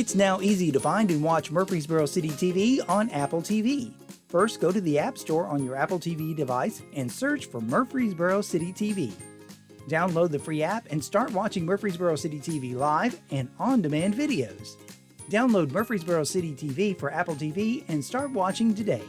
It's now easy to find and watch Murfreesboro City TV on Apple TV. First, go to the App Store on your Apple TV device and search for Murfreesboro City TV. Download the free app and start watching Murfreesboro City TV live and on-demand videos. Download Murfreesboro City TV for Apple TV and start watching today.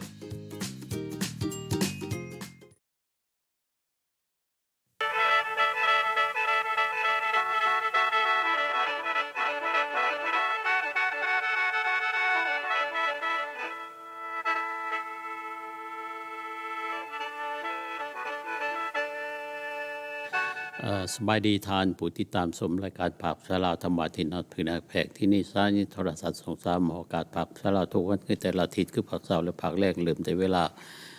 สบายดีทานผู้ติดตามชมรายการภาคสลาวธรรมะทินอัดพื้นแผกที่นี่สถานีโทรทัศน์23ออกอากาศภาคสลาวทุกวันคือแต่ละอาทิตย์คือภาคเสาร์และภาคแรกเริ่มแต่เวลา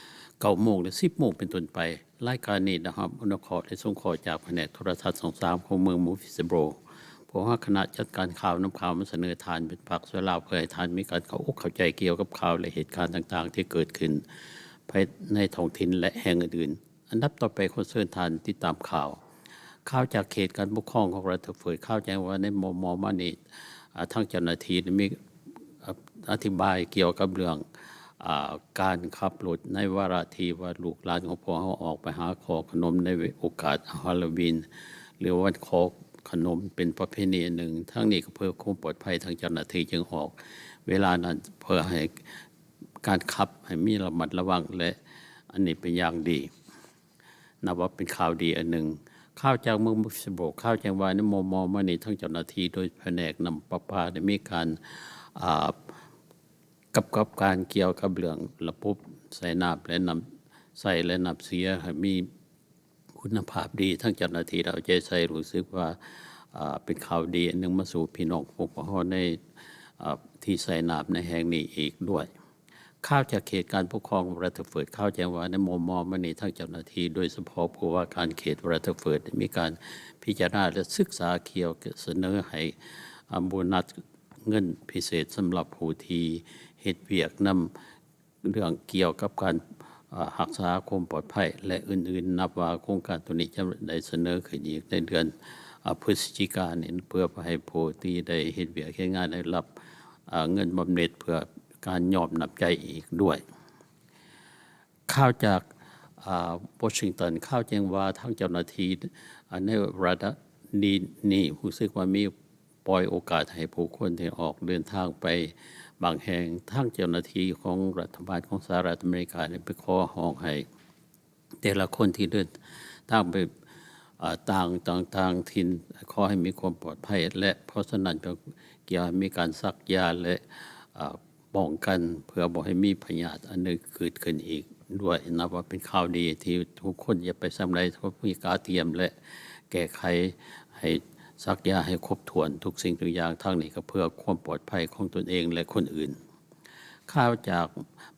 9 โมงถึง 10 โมงเป็นต้นไปรายการนี้นะครับอนุเคราะห์และส่งขอจากแผนกโทรทัศน์23ของเมืองมูฟิสโบรเพราะว่าคณะจัดการข่าวนำข่าวมาเสนอทานเป็นภาคสลาวเพื่อให้ทานมีการเข้าอกเข้าใจเกี่ยวกับข่าวและเหตุการณ์ต่างๆที่เกิดขึ้นภายในท้องถิ่นและแห่งอื่นๆอันดับต่อไปขอเชิญทานติดตามข่าวจากเขตการปกครองของรัฐเฟิร์ดข่าวแจ้งว่าในมอมานีทั้งเจ้าหน้าที่มีอธิบายเกี่ยวกับเรื่องการขับรถในวาระที่ว่าลูกหลานของพ่อเขาออกไปหาขอขนมในโอกาสฮาโลวีนหรือวันขอขนมเป็นประเพณีหนึ่งทั้งนี้ก็เพื่อความปลอดภัยทางเจ้าหน้าที่จึงออกเวลานั้นเพื่อให้การขับให้มีระมัดระวังและอันนี้เป็นอย่างดีนับว่าเป็นข่าวดีอันหนึ่งข่าวจากเมืองมุกสโบข่าวจากว่าในมอมานี่ทั้งเจ้าหน้าที่โดยแผนกนำประปาได้มีการกับการเกี่ยวกับเรื่องระบบใส่น้ำและน้ำใส่และน้ำเสียให้มีคุณภาพดีทั้งเจ้าหน้าที่เราใจใส่รู้สึกว่าเป็นข่าวดีอันหนึ่งมาสู่พี่น้องพวกเราในที่ใส่น้ำในแห่งนี้อีกด้วยข่าวจากเขตการปกครองรัฐเฟิร์ดข่าวแจ้งว่าในมอมันนี่ทั้งเจ้าหน้าที่โดยเฉพาะผู้ว่าการเขตรัฐเฟิร์ดมีการพิจารณาและศึกษาเกี่ยวกับเสนอให้โบนัสเงินพิเศษสำหรับผู้ที่เฮ็ดเวียกนำเรื่องเกี่ยวกับการรักษาความปลอดภัยและอื่นๆนับว่าโครงการตัวนี้จะได้เสนอขึ้นอีกในเดือนพฤศจิกายนเพื่อให้ผู้ที่ได้เฮ็ดเวียกเฮ็ดงานได้รับเงินบำเหน็จเพื่อการยอมนับใจอีกด้วยข่าวจากวอชิงตันข่าวแจ้งว่าทางเจ้าหน้าที่ในรัฐนี้รู้สึกว่ามีปล่อยโอกาสให้ผู้คนที่ออกเดินทางไปบางแห่งทางเจ้าหน้าที่ของรัฐบาลของสหรัฐอเมริกาไปขอร้องให้แต่ละคนที่เดินทางไปต่างถิ่นขอให้มีความปลอดภัยและเพราะฉะนั้นก็เกี่ยวมีการซักยาและป้องกันเพื่อบ่ให้มีพยาธิอันนึงเกิดขึ้นอีกด้วยนับว่าเป็นข่าวดีที่ทุกคนอย่าไปสำไรเพราะมีการเตรียมและแก้ไขให้ซักยาให้ครบถ้วนทุกสิ่งทุกอย่างทั้งนี้ก็เพื่อความปลอดภัยของตนเองและคนอื่นข่าวจาก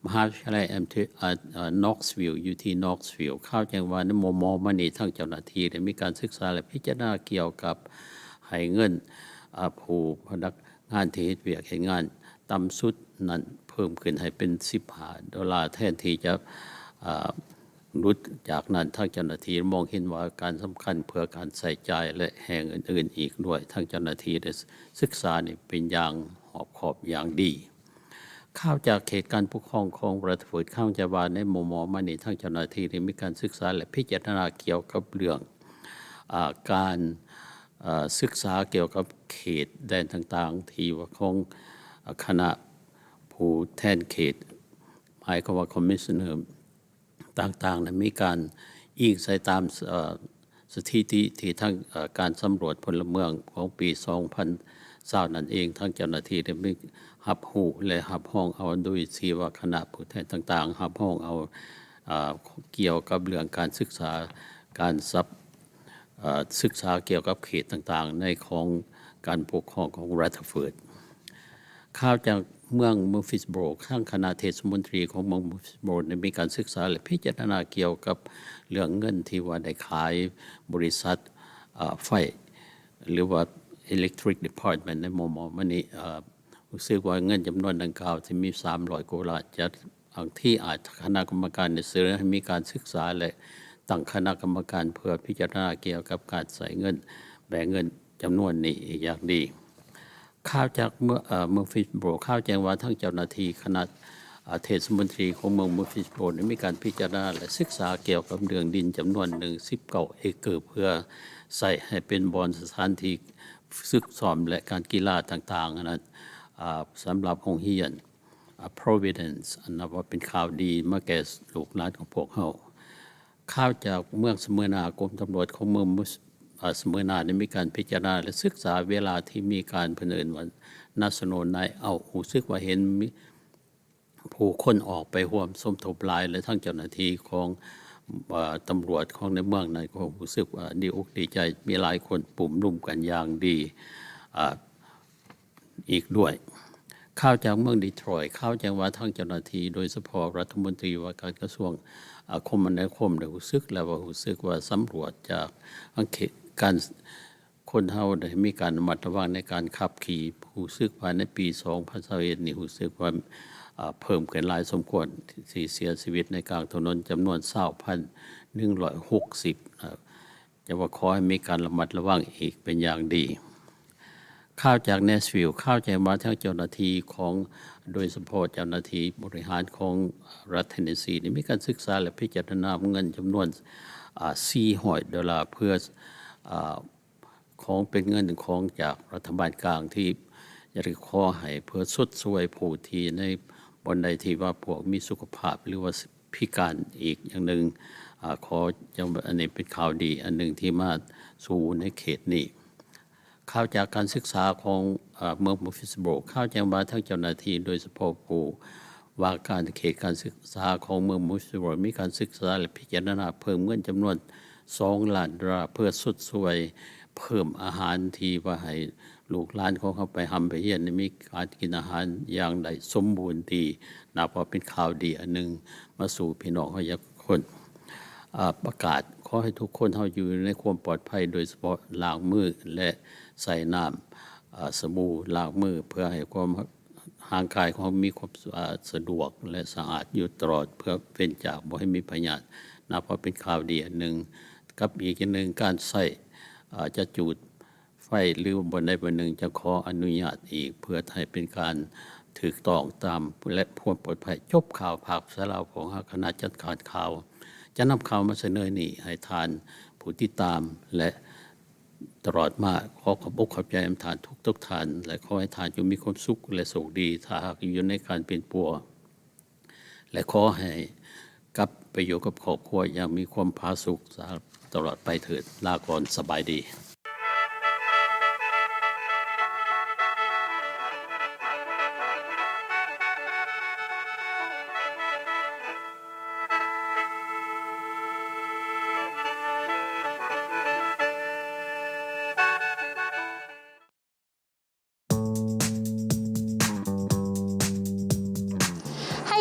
มหาวิทยาลัยน็อกซ์วิลล์อยู่ที่น็อกซ์วิลล์ข่าวแจ้งว่าในมอมันนี่ทั้งเจ้าหน้าที่ได้มีการศึกษาและพิจารณาเกี่ยวกับให้เงินผู้พนักงานที่เฮ็ดเวียกเฮ็ดงานต่ำสุดนั้นเพิ่มขึ้นให้เป็น$15แทนที่จะลดจากนั้นทางเจ้าหน้าที่มองเห็นว่าการสำคัญเพื่อการใส่ใจและแห่งอื่นๆอีกด้วยทางเจ้าหน้าที่ได้ศึกษานี่เป็นอย่างรอบคอบอย่างดีข่าวจากเขตการปกครองของรัฐเฟิร์ดข้าวจะว่าในมอมานี่ทางเจ้าหน้าที่ได้มีการศึกษาและพิจารณาเกี่ยวกับเรื่องการศึกษาเกี่ยวกับเขตแดนต่างๆที่ว่าของคณะผู้แทนเขตหมายความว่าคอมมิชชันเนอร์ต่างๆนั้นมีการอิงใส่ตามสถิติที่ทั้งการสำรวจพลเมืองของปี2020นั่นเองทั้งเจ้าหน้าที่ได้มีรับรู้และรับห้องเอาโดยที่ว่าคณะผู้แทนต่างๆรับห้องเอาเกี่ยวกับเรื่องการศึกษาการศึกษาเกี่ยวกับเขตต่างๆในของการปกครองของรัฐเฟิร์ดข่าวจากเมืองมูฟิสโบรข้างคณะเทศมนตรีของเมืองมูฟิสโบรได้มีการศึกษาและพิจารณาเกี่ยวกับเรื่องเงินที่ว่าได้ขายบริษัทไฟหรือว่า Electric Department ในมอมันนี่รู้สึกว่าเงินจำนวนดังกล่าวที่มี300 กว่าล้านจะบางที่อาจคณะกรรมการได้เสนอให้มีการศึกษาและตั้งคณะกรรมการเพื่อพิจารณาเกี่ยวกับการใส่เงินแบ่งเงินจำนวนนี้อย่างดี ข่าวจากเมืองฟิชโบรข่าวแจ้งว่าทั้งเจ้าหน้าที่คณะเทศมนตรีของเมืองเมืองฟิชโบรได้มีการพิจารณาและศึกษาเกี่ยวกับเรื่องดินจำนวน19 เอเคอร์เพื่อใส่ให้เป็นบอนสถานที่ฝึกซ้อมและการกีฬาต่างๆนะสำหรับโรงเรียน Providence อันนั้นว่าเป็นข่าวดีมาแก่ลูกหลานของพวกเขาข่าวจากเมืองสมือนากรมตำรวจของเมืองสมือนาได้มีการพิจารณาและศึกษาเวลาที่มีการเผชิญวันนาสโนนายเอาหูซึกว่าเห็นผู้คนออกไปร่วมสมทบหลายและทั้งเจ้าหน้าที่ของตำรวจของในเมืองนั้นก็รู้สึกว่าดีอกดีใจมีหลายคนปุ่มรุ่มกันอย่างดีอีกด้วยข่าวจากเมืองดีทรอยต์ข่าวแจ้งว่าทั้งเจ้าหน้าที่โดยเฉพาะรัฐมนตรีว่าการกระทรวงคมนาคมได้รู้สึกและว่ารู้สึกว่าสำรวจจากอังกฤษการคนเฮาได้มีการระมัดระวังในการขับขี่รู้สึกภายในปี2021นี่รู้สึกว่าเพิ่มขึ้นหลายสมควรที่เสียชีวิตในกลางถนนจำนวน20,160จะว่าขอให้มีการระมัดระวังอีกเป็นอย่างดีข่าวจากเนสวิลล์ข่าวแจ้งว่าทั้งเจ้าหน้าที่ของโดยเฉพาะเจ้าหน้าที่บริหารของรัฐเทนเนสซีได้มีการศึกษาและพิจารณาเงินจำนวน$400เพื่อของเป็นเงินของจากรัฐบาลกลางที่อยากขอให้เพื่อสุดสวยผู้ที่ในบนใดที่ว่าพวกมีสุขภาพหรือว่าพิการอีกอย่างหนึ่งขอจะอันนี้เป็นข่าวดีอันหนึ่งที่มาสู่ในเขตนี้ข่าวจากการศึกษาของเมืองมูฟิสโบรข่าวแจ้งว่าทั้งเจ้าหน้าที่โดยเฉพาะผู้ว่าการเขตการศึกษาของเมืองมูฟิสโบรมีการศึกษาและพิจารณาเพิ่มเงินจำนวน$2 ล้านเพื่อสุดสวยเพิ่มอาหารที่ว่าให้ลูกหลานของเขาไปทำไปเรียนมีการกินอาหารอย่างใดสมบูรณ์ดีนับว่าเป็นข่าวดีอันหนึ่งมาสู่พี่น้องเขาทุกคนประกาศขอให้ทุกคนเขาอยู่ในความปลอดภัยโดยเฉพาะล้างมือและใส่น้ำสบู่ล้างมือเพื่อให้ความร่างกายของเขามีความสะดวกและสะอาดอยู่ตลอดเพื่อเป็นจากบ่ให้มีพยาธินับว่าเป็นข่าวดีอันหนึ่งกับอีกอย่างหนึ่งการใส่จะจุดไฟหรือบนใดบนหนึ่งจะขออนุญาตอีกเพื่อให้เป็นการถูกต้องตามและความปลอดภัยจบข่าวภาคสลาวของคณะจัดการข่าวจะนำข่าวมาเสนอนี่ให้ทานผู้ติดตามและตลอดมาขอขอบอกขอบใจทานทุกท่านและขอให้ทานอยู่มีความสุขและสุขดีถ้าหากอยู่ในการเป็นปัวและขอให้กลับไปอยู่กับครอบครัวอย่างมีความผาสุกตลอดไปเถิดลาก่อนสบายดี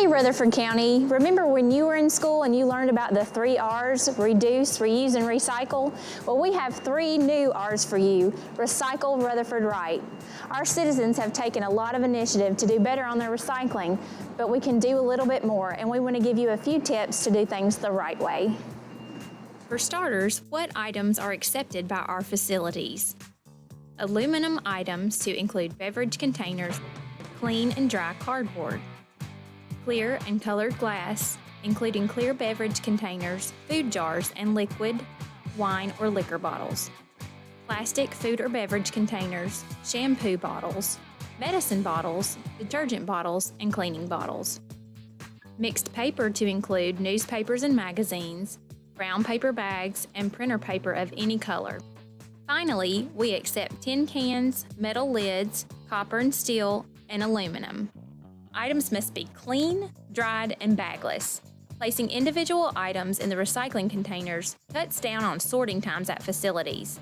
Hey Rutherford County, remember when you were in school and you learned about the 3 R's, reduce, reuse, and recycle? Well, we have 3 new R's for you. Recycle Rutherford Right. Our citizens have taken a lot of initiative to do better on their recycling, but we can do a little bit more, and we want to give you a few tips to do things the right way. For starters, what items are accepted by our facilities? Aluminum items to include beverage containers, clean and dry cardboard. Clear and colored glass, including clear beverage containers, food jars, and liquid, wine, or liquor bottles. Plastic food or beverage containers, shampoo bottles, medicine bottles, detergent bottles, and cleaning bottles. Mixed paper to include newspapers and magazines, brown paper bags, and printer paper of any color. Finally, we accept tin cans, metal lids, copper and steel, and aluminum. Items must be clean, dried, and bagless. Placing individual items in the recycling containers cuts down on sorting times at facilities.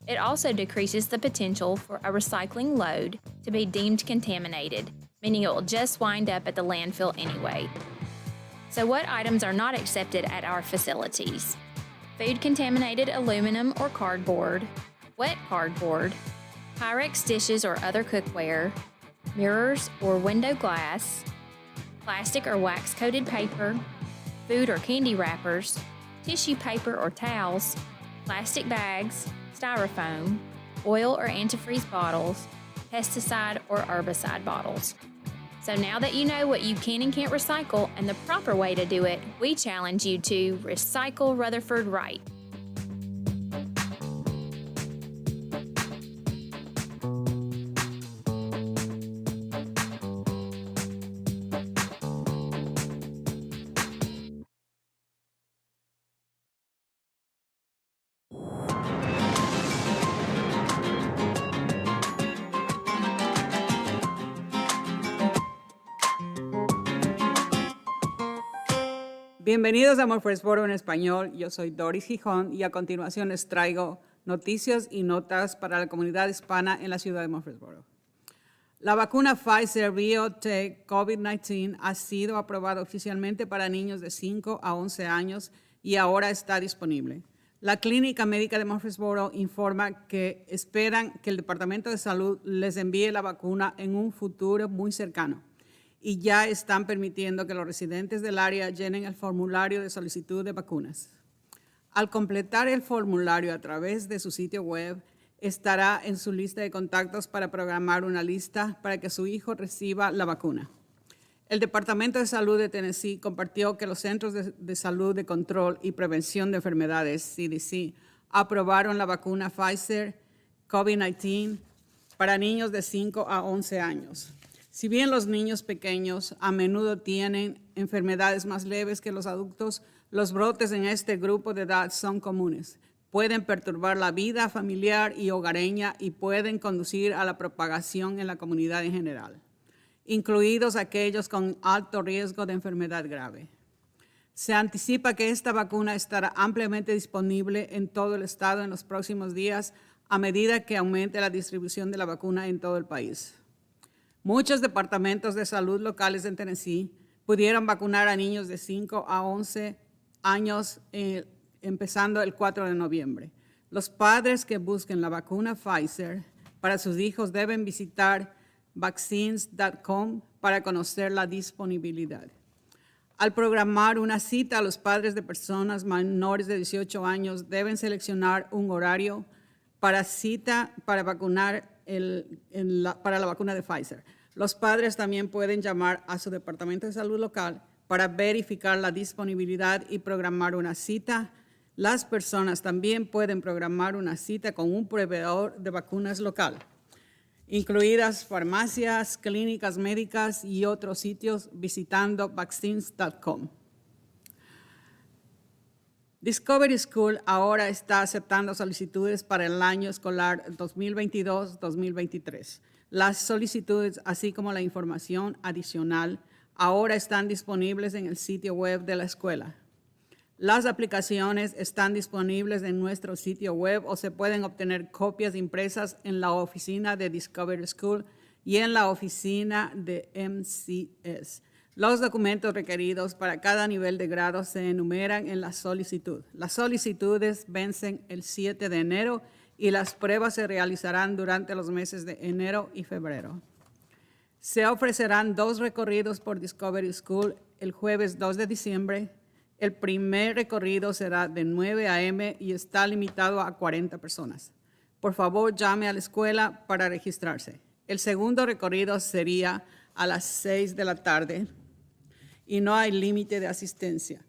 It also decreases the potential for a recycling load to be deemed contaminated, meaning it will just wind up at the landfill anyway. So what items are not accepted at our facilities? Food-contaminated aluminum or cardboard, wet cardboard, Pyrex dishes or other cookware, mirrors or window glass, plastic or wax-coated paper, food or candy wrappers, tissue paper or towels, plastic bags, styrofoam, oil or antifreeze bottles, pesticide, or herbicide bottles. So now that you know what you can and can't recycle and the proper way to do it, we challenge you to recycle Rutherford right. Bienvenidos a Murfreesboro en español. Yo soy Doris Gijón y a continuación les traigo noticias y notas para la comunidad hispana en la ciudad de Murfreesboro. La vacuna Pfizer BioNTech COVID-19 ha sido aprobada oficialmente para niños de 5 a 11 años y ahora está disponible. La Clínica Médica de Murfreesboro informa que esperan que el Departamento de Salud les envíe la vacuna en un futuro muy cercano, y ya están permitiendo que los residentes del área llenen el formulario de solicitud de vacunas. Al completar el formulario a través de su sitio web, estará en su lista de contactos para programar una lista para que su hijo reciba la vacuna. El Departamento de Salud de Tennessee compartió que los Centros de Salud de Control y Prevención de Enfermedades, CDC, aprobaron la vacuna Pfizer COVID-19 para niños de 5 a 11 años. Si bien los niños pequeños a menudo tienen enfermedades más leves que los adultos, los brotes en este grupo de edad son comunes. Pueden perturbar la vida familiar y hogareña y pueden conducir a la propagación en la comunidad en general, incluidos aquellos con alto riesgo de enfermedad grave. Se anticipa que esta vacuna estará ampliamente disponible en todo el estado en los próximos días a medida que aumente la distribución de la vacuna en todo el país. Muchos departamentos de salud locales en Tennessee pudieron vacunar a niños de 5 a 11 años empezando el 4 de noviembre. Los padres que busquen la vacuna Pfizer para sus hijos deben visitar vaccines.com para conocer la disponibilidad. Al programar una cita, los padres de personas menores de 18 años deben seleccionar un horario para cita para vacunar para la vacuna de Pfizer. Los padres también pueden llamar a su departamento de salud local para verificar la disponibilidad y programar una cita. Las personas también pueden programar una cita con un proveedor de vacunas local, incluidas farmacias, clínicas médicas y otros sitios visitando vaccines.com. Discovery School ahora está aceptando solicitudes para el año escolar 2022-2023. Las solicitudes, así como la información adicional, ahora están disponibles en el sitio web de la escuela. Las aplicaciones están disponibles en nuestro sitio web o se pueden obtener copias impresas en la oficina de Discovery School y en la oficina de MCS. Los documentos requeridos para cada nivel de grado se enumeran en la solicitud. Las solicitudes vencen el 7 de enero y las pruebas se realizarán durante los meses de enero y febrero. Se ofrecerán 2 recorridos por Discovery School el jueves 2 de diciembre. El primer recorrido será de 9 a.m. y está limitado a 40 personas. Por favor, llame a la escuela para registrarse. El segundo recorrido sería a las 6 de la tarde y no hay límite de asistencia.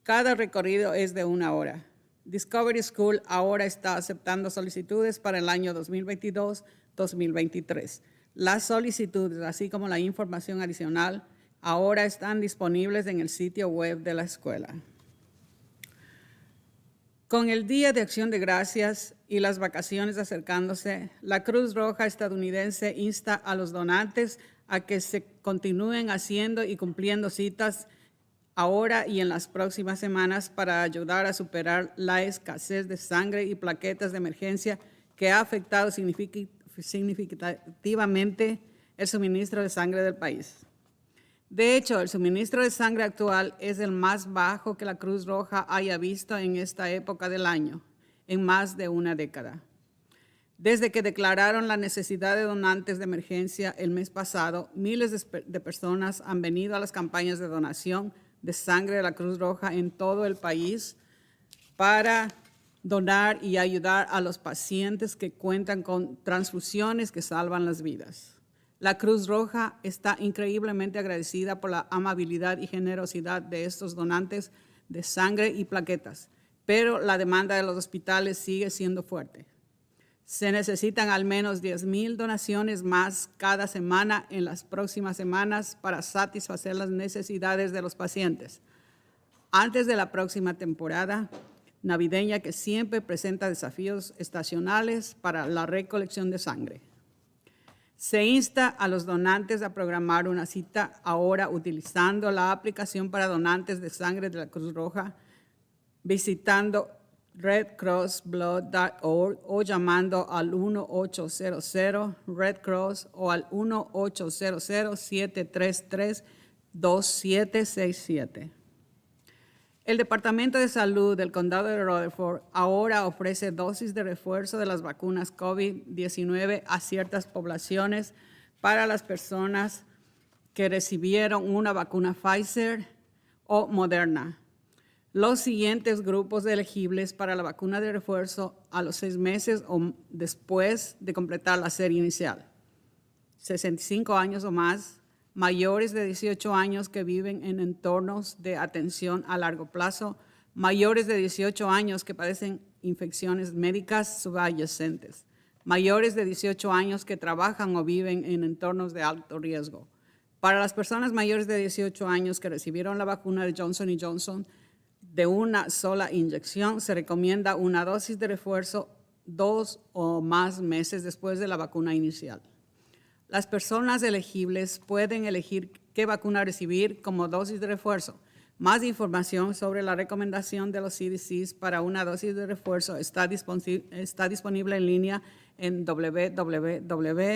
Cada recorrido es de 1 hora. Discovery School ahora está aceptando solicitudes para el año 2022-2023. Las solicitudes, así como la información adicional, ahora están disponibles en el sitio web de la escuela. Con el Día de Acción de Gracias y las vacaciones acercándose, la Cruz Roja estadounidense insta a los donantes a que se continúen haciendo y cumpliendo citas ahora y en las próximas semanas para ayudar a superar la escasez de sangre y plaquetas de emergencia que ha afectado significativamente el suministro de sangre del país. De hecho, el suministro de sangre actual es el más bajo que la Cruz Roja haya visto en esta época del año, en más de una década. Desde que declararon la necesidad de donantes de emergencia el mes pasado, miles de personas han venido a las campañas de donación de sangre de la Cruz Roja en todo el país para donar y ayudar a los pacientes que cuentan con transfusiones que salvan las vidas. La Cruz Roja está increíblemente agradecida por la amabilidad y generosidad de estos donantes de sangre y plaquetas, pero la demanda de los hospitales sigue siendo fuerte. Se necesitan al menos 10,000 donaciones más cada semana en las próximas semanas para satisfacer las necesidades de los pacientes. Antes de la próxima temporada navideña, que siempre presenta desafíos estacionales para la recolección de sangre. Se insta a los donantes a programar una cita ahora utilizando la aplicación para donantes de sangre de la Cruz Roja, visitando redcrossblood.org o llamando al 1-800-RED CROSS o al 1-800-733-2767. El Departamento de Salud del Condado de Rutherford ahora ofrece dosis de refuerzo de las vacunas COVID-19 a ciertas poblaciones para las personas que recibieron una vacuna Pfizer o Moderna. Los siguientes grupos elegibles para la vacuna de refuerzo a los 6 meses o después de completar la serie inicial: 65 años o más, mayores de 18 años que viven en entornos de atención a largo plazo, mayores de 18 años que padecen infecciones médicas subyacentes, mayores de 18 años que trabajan o viven en entornos de alto riesgo. Para las personas mayores de 18 años que recibieron la vacuna de Johnson & Johnson de una sola inyección, se recomienda una dosis de refuerzo 2 o más meses después de la vacuna inicial. Las personas elegibles pueden elegir qué vacuna recibir como dosis de refuerzo. Más información sobre la recomendación de los CDCs para una dosis de refuerzo está disponible en línea en www.edge.com.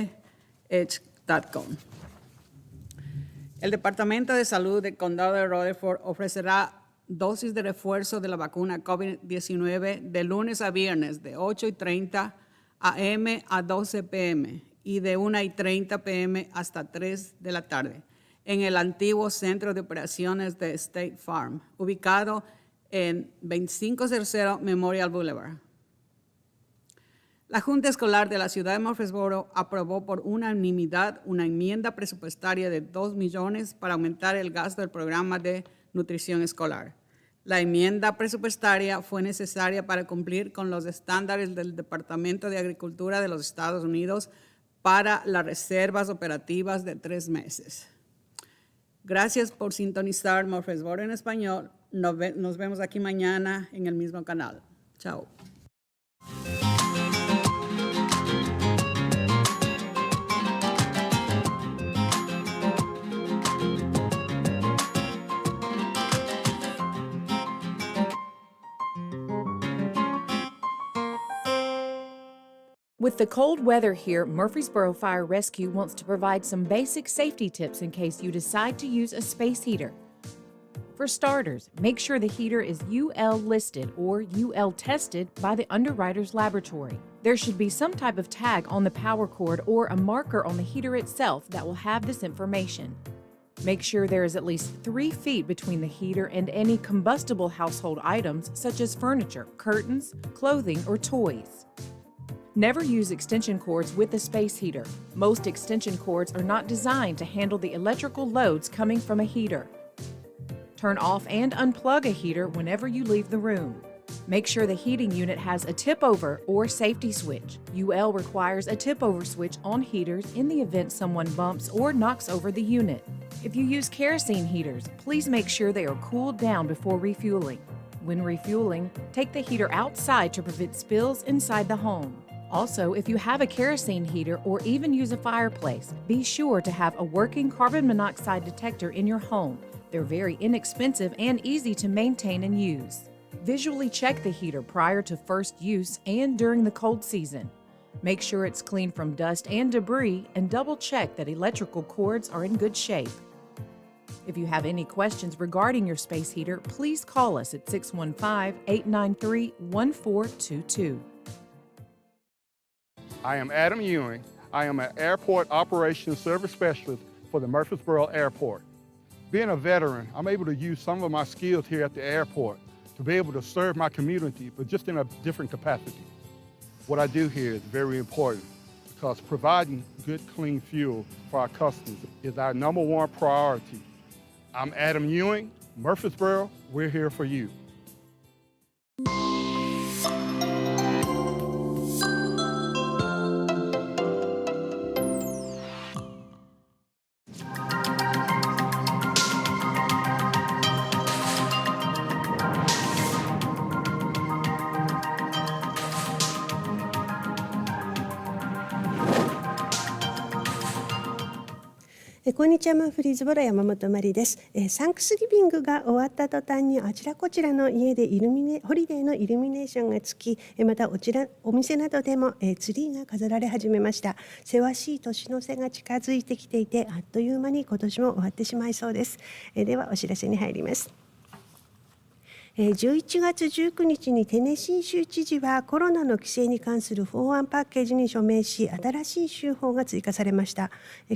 El Departamento de Salud del Condado de Rutherford ofrecerá dosis de refuerzo de la vacuna COVID-19 de lunes a viernes de 8:30 a.m. a 12 p.m. y de 1:30 p.m. hasta 3 de la tarde en el antiguo Centro de Operaciones de State Farm, ubicado en 2500 Memorial Boulevard. La Junta Escolar de la Ciudad de Murfreesboro aprobó por unanimidad una enmienda presupuestaria de $2 millones para aumentar el gasto del programa de nutrición escolar. La enmienda presupuestaria fue necesaria para cumplir con los estándares del Departamento de Agricultura de los Estados Unidos para las reservas operativas de 3 meses. Gracias por sintonizar Murfreesboro en español. Nos vemos aquí mañana en el mismo canal. Chao. With the cold weather here, Murfreesboro Fire Rescue wants to provide some basic safety tips in case you decide to use a space heater. For starters, make sure the heater is UL listed or UL tested by the Underwriters Laboratory. There should be some type of tag on the power cord or a marker on the heater itself that will have this information. Make sure there is at least 3 feet between the heater and any combustible household items such as furniture, curtains, clothing, or toys. Never use extension cords with a space heater. Most extension cords are not designed to handle the electrical loads coming from a heater. Turn off and unplug a heater whenever you leave the room. Make sure the heating unit has a tip-over or safety switch. UL requires a tip-over switch on heaters in the event someone bumps or knocks over the unit. If you use kerosene heaters, please make sure they are cooled down before refueling. When refueling, take the heater outside to prevent spills inside the home. Also, if you have a kerosene heater or even use a fireplace, be sure to have a working carbon monoxide detector in your home. They're very inexpensive and easy to maintain and use. Visually check the heater prior to first use and during the cold season. Make sure it's clean from dust and debris and double check that electrical cords are in good shape. If you have any questions regarding your space heater, please call us at 615-893-1422. I am Adam Ewing. I am an Airport Operations Service Specialist for the Murfreesboro Airport. Being a veteran, I'm able to use some of my skills here at the airport to be able to serve my community, but just in a different capacity. What I do here is very important because providing good, clean fuel for our customers is our #1 priority. I'm Adam Ewing, Murfreesboro, we're here for you.こんにちは、マンフリーズボロ山本まりです。サンクスギビングが終わった途端にあちらこちらの家でホリデーのイルミネーションがつき、またお店などでもツリーが飾られ始めました。せわしい年の瀬が近づいてきていて、あっという間に今年も終わってしまいそうです。ではお知らせに入ります。11月19日にテネシー州知事はコロナの規制に関する法案パッケージに署名し、新しい州法が追加されました。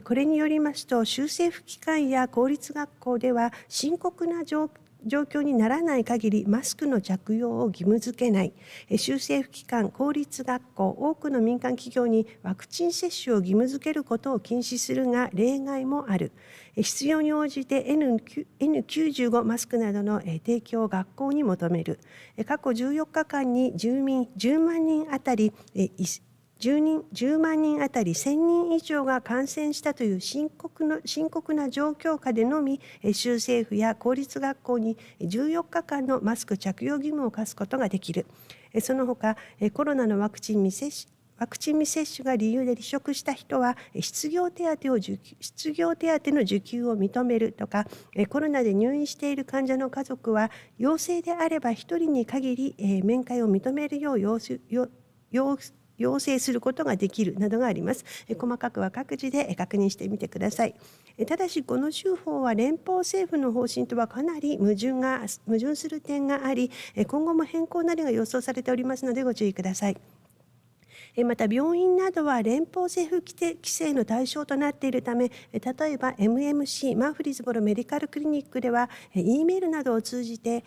これによりますと、州政府機関や公立学校では深刻な状況にならない限りマスクの着用を義務付けない。州政府機関、公立学校、多くの民間企業にワクチン接種を義務付けることを禁止するが例外もある。必要に応じて N95 マスクなどの提供を学校に求める。過去14日間に住民10万人あたり10万人あたり1000人以上が感染したという深刻な状況下でのみ、州政府や公立学校に14日間のマスク着用義務を課すことができる。その他、コロナのワクチン未接種が理由で離職した人は失業手当の受給を認めるとか、コロナで入院している患者の家族は陽性であれば1人に限り面会を認めるよう要請することができるなどがあります。細かくは各自で確認してみてください。ただしこの州法は連邦政府の方針とはかなり矛盾する点があり、今後も変更なりが予想されておりますのでご注意ください。また病院などは連邦政府規制の対象となっているため、例えば MMC マンフリーズボロメディカルクリニックでは E メールなどを通じて、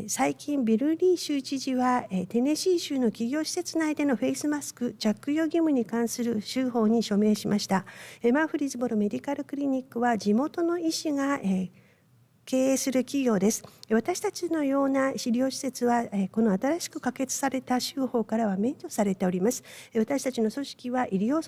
最近ビル・リー州知事はテネシー州の企業施設内でのフェイスマスク着用義務に関する州法に署名しました。マンフリーズボロメディカルクリニックは地元の医師が経営する企業です。私たちのような医療施設はこの新しく可決された州法からは免除されております。私たちの組織は医療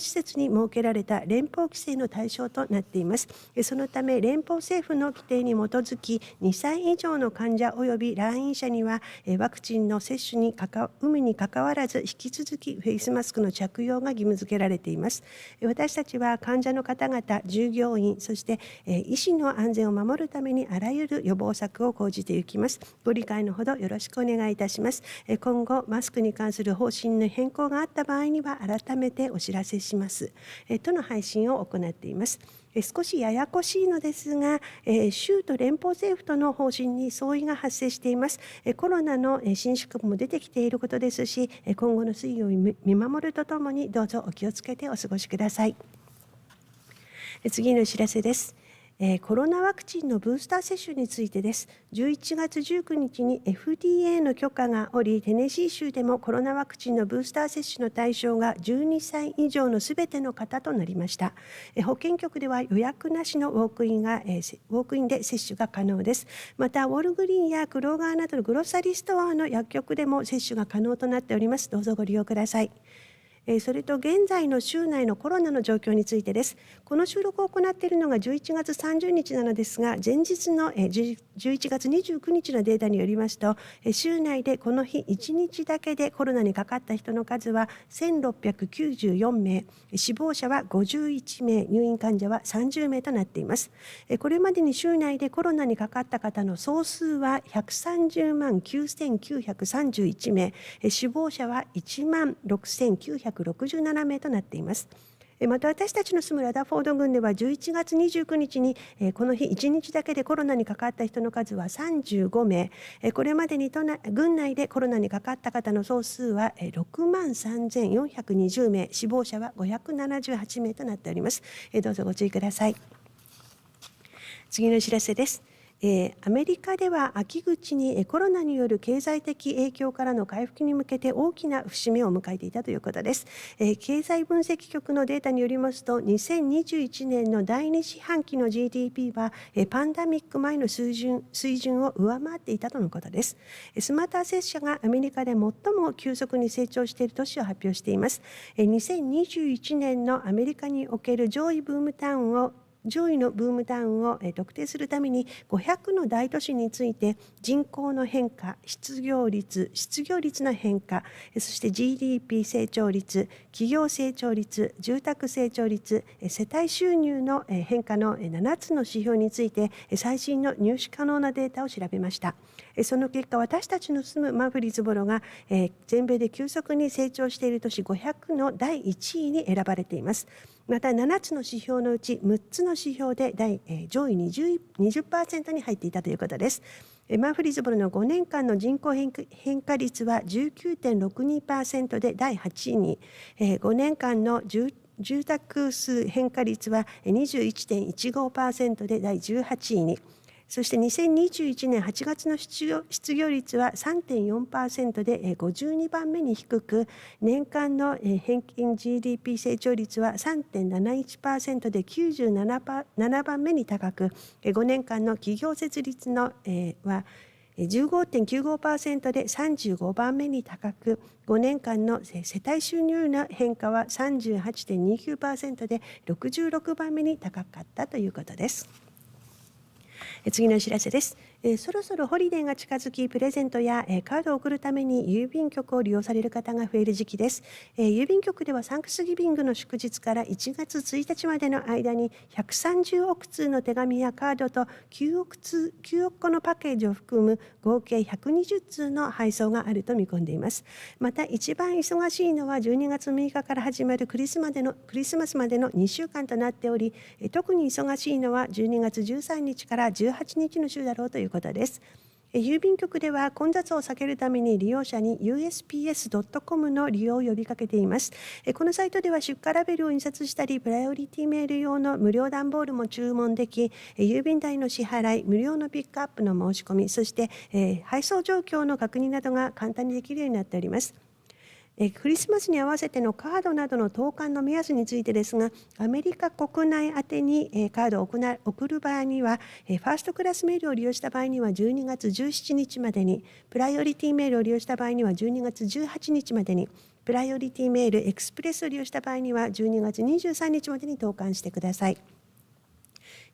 施設に設けられた連邦規制の対象となっています。そのため連邦政府の規定に基づき2歳以上の患者及び来院者にはワクチンの接種に有無にかかわらず引き続きフェイスマスクの着用が義務付けられています。私たちは患者の方々、従業員、そして医師の安全を守るためにあらゆる予防策を講じていきます。ご理解のほどよろしくお願いいたします。今後マスクに関する方針の変更があった場合には改めてお知らせします。との配信を行っています。少しややこしいのですが、州と連邦政府との方針に相違が発生しています。コロナの新種株も出てきていることですし、今後の推移を見守るとともにどうぞお気をつけてお過ごしください。次のお知らせです。コロナワクチンのブースター接種についてです。11月19日に FDA の許可が下り、テネシー州でもコロナワクチンのブースター接種の対象が12歳以上のすべての方となりました。保健局では予約なしのウォークインで接種が可能です。また、ウォルグリーンやクローガーなどのグロッサリーストアの薬局でも接種が可能となっております。どうぞご利用ください。それと現在の州内のコロナの状況についてです。この収録を行っているのが11月30日なのですが、前日の11月29日のデータによりますと、州内でこの日1日だけでコロナにかかった人の数は1694名、死亡者は51名、入院患者は30名となっています。これまでに州内でコロナにかかった方の総数は130万9931名、死亡者は1万6967名となっています。また私たちの住むラダフォード郡では11月29日にこの日1日だけでコロナにかかった人の数は35名、これまでに郡内でコロナにかかった方の総数は6万3420名、死亡者は578名となっております。どうぞご注意ください。次のお知らせです。アメリカでは秋口にコロナによる経済的影響からの回復に向けて大きな節目を迎えていたということです。経済分析局のデータによりますと、2021年の第2四半期の GDP はパンデミック前の水準を上回っていたとのことです。スマートアセス社がアメリカで最も急速に成長している都市を発表しています。2021年のアメリカにおける上位のブームタウンを特定するために500の大都市について人口の変化、失業率の変化、そして GDP 成長率、企業成長率、住宅成長率、世帯収入の変化の7つの指標について最新の入手可能なデータを調べました。その結果、私たちの住むマフリーズボロが全米で急速に成長している都市500の第1位に選ばれています。また7つの指標のうち6つの指標で上位 20% に入っていたということです。マフリーズボロの5年間の人口変化率は 19.62% で第8位に、5年間の住宅数変化率は 21.15% で第18位に、そして2021年8月の失業率は 3.4% で52番目に低く、年間の平均 GDP 成長率は 3.71% で97番目に高く、5年間の企業設立のは 15.95% で35番目に高く、5年間の世帯収入の変化は 38.29% で66番目に高かったということです。次のお知らせです。そろそろホリデーが近づき、プレゼントやカードを送るために郵便局を利用される方が増える時期です。郵便局ではサンクスギビングの祝日から1月1日までの間に130億通の手紙やカードと9億個のパッケージを含む合計120通の配送があると見込んでいます。また一番忙しいのは12月6日から始まるクリスマスまでの2週間となっており、特に忙しいのは12月13日から18日の週だろうということです。郵便局では混雑を避けるために利用者に USPS.com の利用を呼びかけています。このサイトでは出荷ラベルを印刷したり、プライオリティメール用の無料段ボールも注文でき、郵便代の支払い、無料のピックアップの申し込み、そして配送状況の確認などが簡単にできるようになっております。クリスマスに合わせてのカードなどの投函の目安についてですが、アメリカ国内宛てにカードを送る場合には、ファーストクラスメールを利用した場合には12月17日までに、プライオリティメールを利用した場合には12月18日までに、プライオリティメールエクスプレスを利用した場合には12月23日までに投函してください。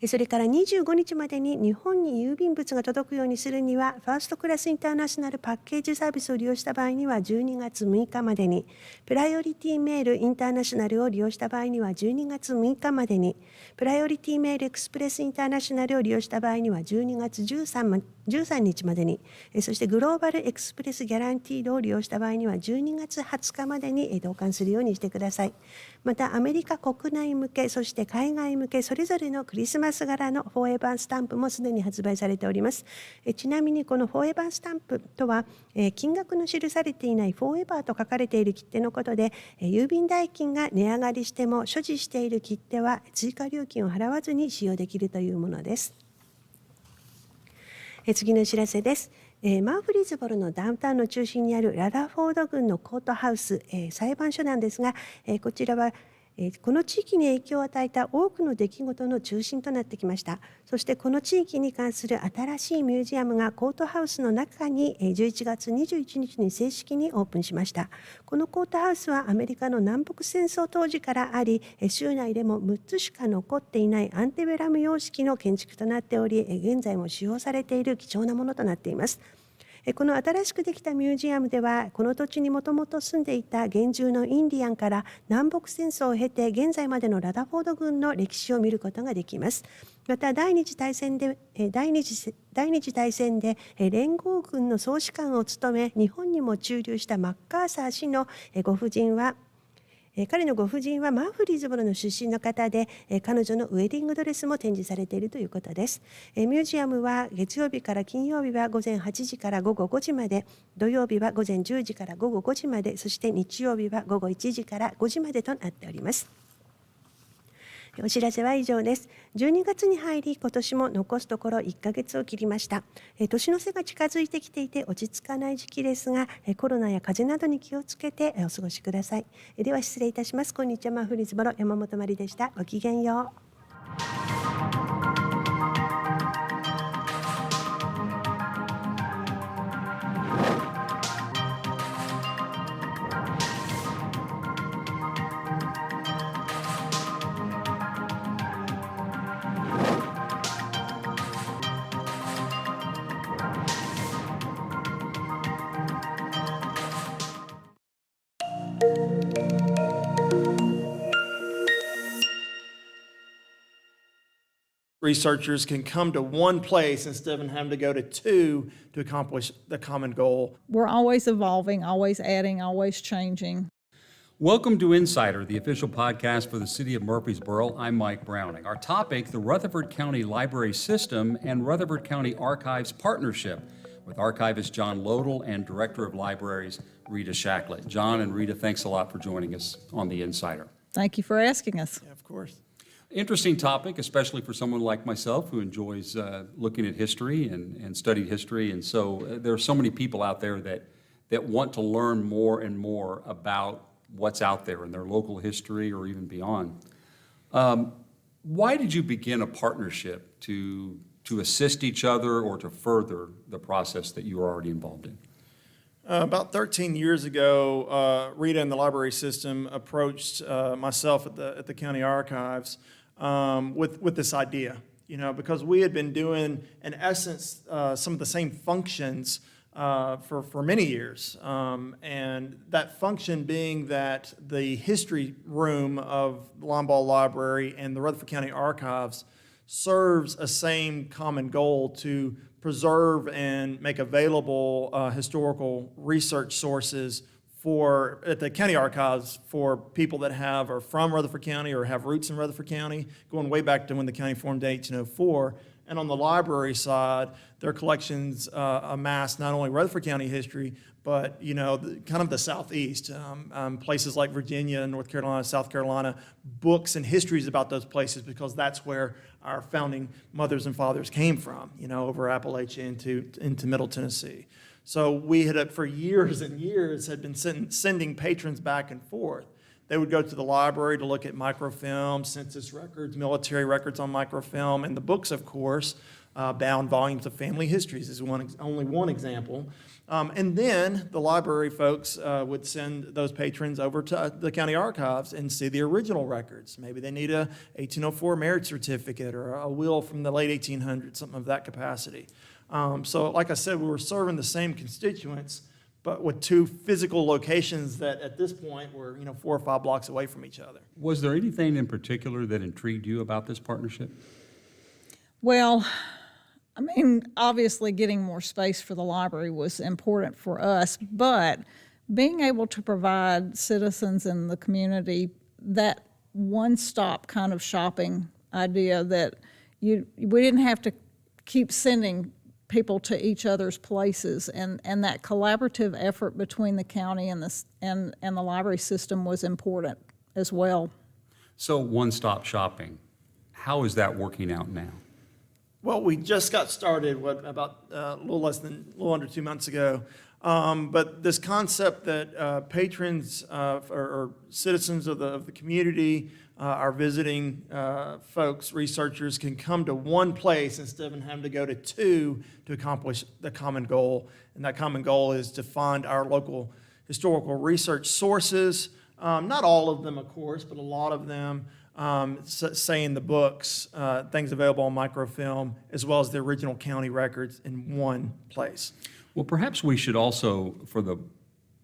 それから25日までに日本に郵便物が届くようにするには、ファーストクラスインターナショナルパッケージサービスを利用した場合には12月6日までに、プライオリティメールインターナショナルを利用した場合には12月6日までに、プライオリティメールエクスプレスインターナショナルを利用した場合には12月13日までに、そしてグローバルエクスプレスギャランティードを利用した場合には12月20日までに投函するようにしてください。またアメリカ国内向け、そして海外向けそれぞれのクリスマス柄のフォーエバースタンプもすでに発売されております。ちなみにこのフォーエバースタンプとは、金額の記されていないフォーエバーと書かれている切手のことで、郵便代金が値上がりしても所持している切手は追加料金を払わずに使用できるというものです。次のお知らせです。マーフリーズボロのダウンタウンの中心にあるラダーフォード郡のコートハウス、裁判所なんですが、こちらはこの地域に影響を与えた多くの出来事の中心となってきました。そしてこの地域に関する新しいミュージアムがコートハウスの中に11月21日に正式にオープンしました。このコートハウスはアメリカの南北戦争当時からあり、州内でも6つしか残っていないアンテベラム様式の建築となっており、現在も使用されている貴重なものとなっています。この新しくできたミュージアムでは、この土地にもともと住んでいた現住のインディアンから南北戦争を経て現在までのラダフォード郡の歴史を見ることができます。また第二次大戦で連合軍の総司官を務め、日本にも駐留したマッカーサー氏のご夫人は、彼のご婦人はマーフリーズボロの出身の方で、彼女のウェディングドレスも展示されているということです。ミュージアムは月曜日から金曜日は午前8時から午後5時まで、土曜日は午前10時から午後5時まで、そして日曜日は午後1時から5時までとなっております。お知らせは以上です。12月に入り、今年も残すところ1ヶ月を切りました。年の瀬が近づいてきていて落ち着かない時期ですが、コロナや風邪などに気をつけてお過ごしください。では失礼いたします。こんにちは、マーフリーズボロ山本まりでした。ごきげんよう。Researchers can come to one place instead of having to go to two to accomplish the common goal. We're always evolving, always adding, always changing. Welcome to Insider, the official podcast for the City of Murfreesboro. I'm Mike Browning. Our topic, the Rutherford County Library System and Rutherford County Archives Partnership, with archivist John Lodel and Director of Libraries Rita Shacklett. John and Rita, thanks a lot for joining us on the Insider. Thank you for asking us. Yeah, of course. Interesting topic, especially for someone like myself who enjoys looking at history and studied history. And so there are so many people out there that want to learn more and more about what's out there in their local history or even beyond. Why did you begin a partnership to assist each other or to further the process that you were already involved in? About 13 years ago, Rita and the library system approached myself at the county archives with this idea, because we had been doing, in essence, some of the same functions for many years. And that function being that the history room of the Lombard Library and the Rutherford County Archives serves a same common goal to preserve and make available historical research sources at the county archives for people that are from Rutherford County or have roots in Rutherford County, going way back to when the county formed in 1804. And on the library side, their collections amass not only Rutherford County history, but kind of the Southeast, places like Virginia, North Carolina, South Carolina, books and histories about those places, because that's where our founding mothers and fathers came from, over Appalachia into Middle Tennessee. So we had, for years and years, had been sending patrons back and forth. They would go to the library to look at microfilm, census records, military records on microfilm, and the books, of course, bound volumes of family histories is only one example. And then the library folks would send those patrons over to the county archives and see the original records. Maybe they need a 1804 marriage certificate or a will from the late 1800s, something of that capacity. So like I said, we were serving the same constituents, but with two physical locations that at this point were 4 or 5 blocks away from each other. Was there anything in particular that intrigued you about this partnership? Well, obviously getting more space for the library was important for us, but being able to provide citizens in the community that one-stop kind of shopping idea that we didn't have to keep sending people to each other's places, and that collaborative effort between the county and the library system was important as well. So one-stop shopping, how is that working out now? Well, we just got started, about a little under 2 months ago. But this concept that patrons or citizens of the community, our visiting folks, researchers, can come to one place instead of having to go to two to accomplish the common goal. And that common goal is to find our local historical research sources. Not all of them, of course, but a lot of them. Say in the books, things available on microfilm, as well as the original county records in one place. Well, perhaps we should also, for the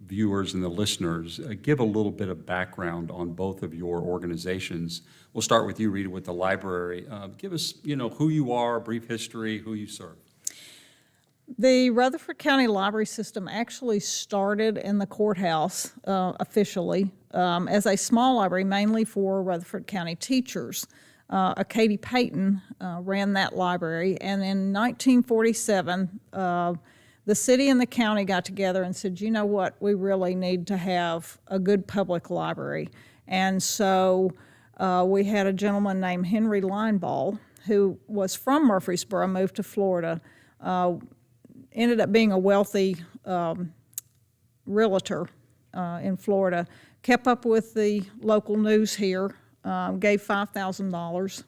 viewers and the listeners, give a little bit of background on both of your organizations. We'll start with you, Rita, with the library. Give us, who you are, a brief history, who you serve. The Rutherford County Library System actually started in the courthouse officially as a small library, mainly for Rutherford County teachers. Katie Payton ran that library, and in 1947, the city and the county got together and said, you know what, we really need to have a good public library. And so We had a gentleman named Henry Lineball, who was from Murfreesboro, moved to Florida, ended up being a wealthy realtor in Florida, kept up with the local news here, gave $5,000.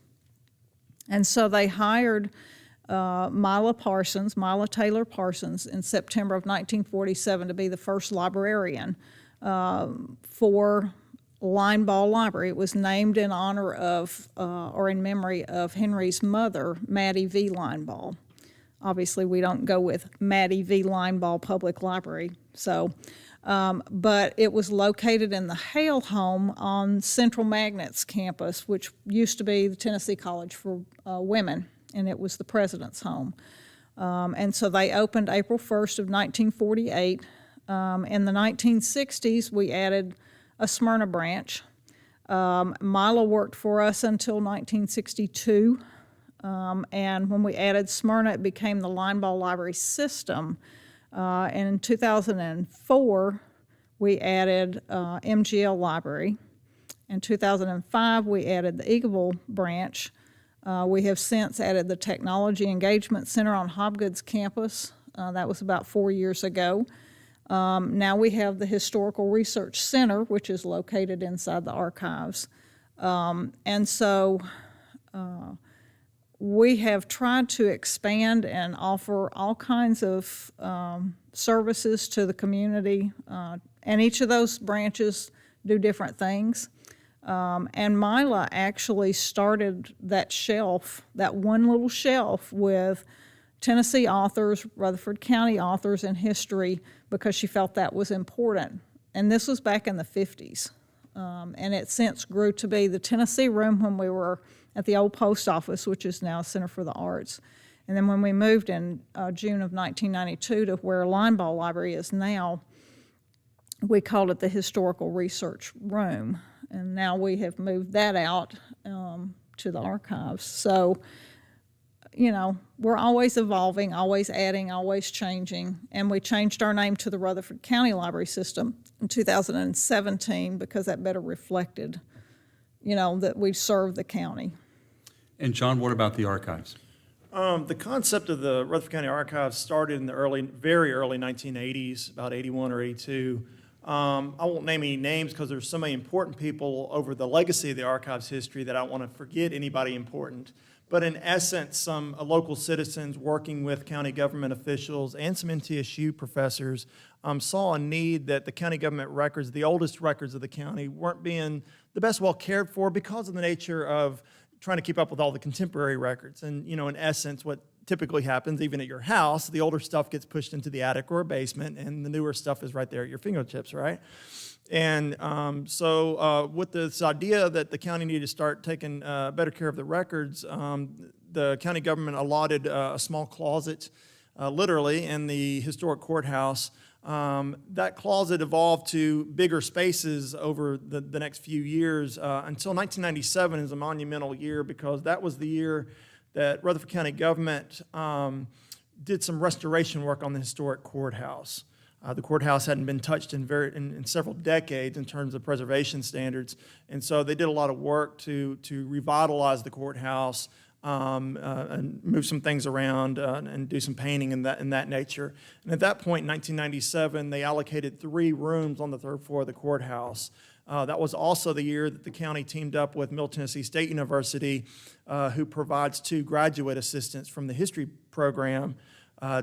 And so they hired Mila Taylor Parsons, in September of 1947 to be the first librarian for Lineball Library. It was named in honor of, or in memory of Henry's mother, Maddie V. Lineball. Obviously, we don't go with Maddie V. Lineball Public Library. So, but it was located in the Hale home on Central Magnet's campus, which used to be the Tennessee College for Women, and it was the president's home. And so they opened April 1st of 1948. In the 1960s, we added a Smyrna branch. Mila worked for us until 1962. And when we added Smyrna, it became the Lineball Library System. And in 2004, we added MGL Library. In 2005, we added the Eagleville branch. We have since added the Technology Engagement Center on Hobgood's campus. That was about 4 years ago. Now we have the Historical Research Center, which is located inside the archives. And so we have tried to expand and offer all kinds of services to the community, and each of those branches do different things. And Mila actually started that shelf, that one little shelf, with Tennessee authors, Rutherford County authors in history, because she felt that was important. And this was back in the 50s. And it since grew to be the Tennessee room when we were at the old post office, which is now Center for the Arts. And then when we moved in June of 1992 to where Lineball Library is now, we called it the Historical Research Room. And now we have moved that out to the archives. So, you know, we're always evolving, always adding, always changing. And we changed our name to the Rutherford County Library System in 2017 because that better reflected, you know, that we serve the county. And John, what about the archives? The concept of the Rutherford County Archives started in the very early 1980s, about 81 or 82. I won't name any names because there's so many important people over the legacy of the archives history that I don't want to forget anybody important. But in essence, some local citizens working with county government officials and some MTSU professors saw a need that the county government records, the oldest records of the county, weren't being the best well cared for because of the nature of trying to keep up with all the contemporary records. And, you know, in essence, what typically happens, even at your house, the older stuff gets pushed into the attic or a basement, and the newer stuff is right there at your fingertips, right? And so with this idea that the county needed to start taking better care of the records, the county government allotted a small closet, literally, in the historic courthouse. That closet evolved to bigger spaces over the next few years until 1997 is a monumental year because that was the year that Rutherford County government did some restoration work on the historic courthouse. The courthouse hadn't been touched in several decades in terms of preservation standards, and so they did a lot of work to revitalize the courthouse and move some things around and do some painting in that nature. And at that point in 1997, they allocated 3 rooms on the 3rd floor of the courthouse. That was also the year that the county teamed up with Middle Tennessee State University, who provides 2 graduate assistants from the history program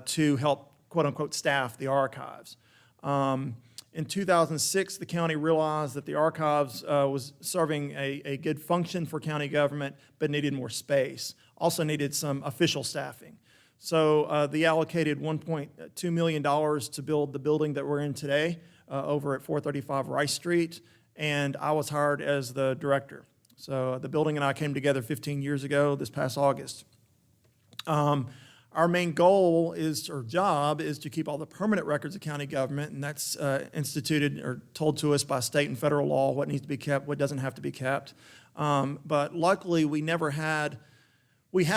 to help, quote-unquote, staff the archives. In 2006, the county realized that the archives was serving a good function for county government, but needed more space. Also needed some official staffing. So they allocated $1.2 million to build the building that we're in today over at 435 Rice Street, and I was hired as the director. So the building and I came together 15 years ago, this past August. Our main goal job is to keep all the permanent records of county government, and that's instituted or told to us by state and federal law, what needs to be kept, what doesn't have to be kept. But luckily, we had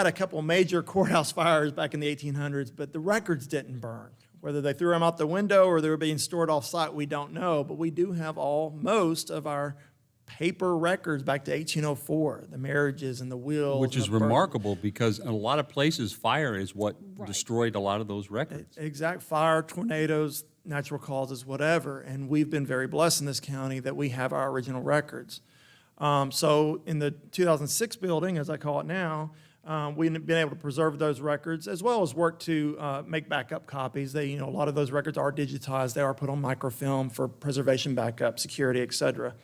a couple major courthouse fires back in the 1800s, but the records didn't burn. Whether they threw them out the window or they were being stored off-site, we don't know, but we do have most of our paper records back to 1804, the marriages and the wills. Which and is the birth. remarkable because in a lot of places, fire is what destroyed a lot of those records. Exact fire, tornadoes, natural causes, whatever. And we've been very blessed in this county that we have our original records. So in the 2006 building, as I call it now, we've been able to preserve those records as well as work to make backup copies. They, a lot of those records are digitized. They are put on microfilm for preservation, backup, security, et cetera.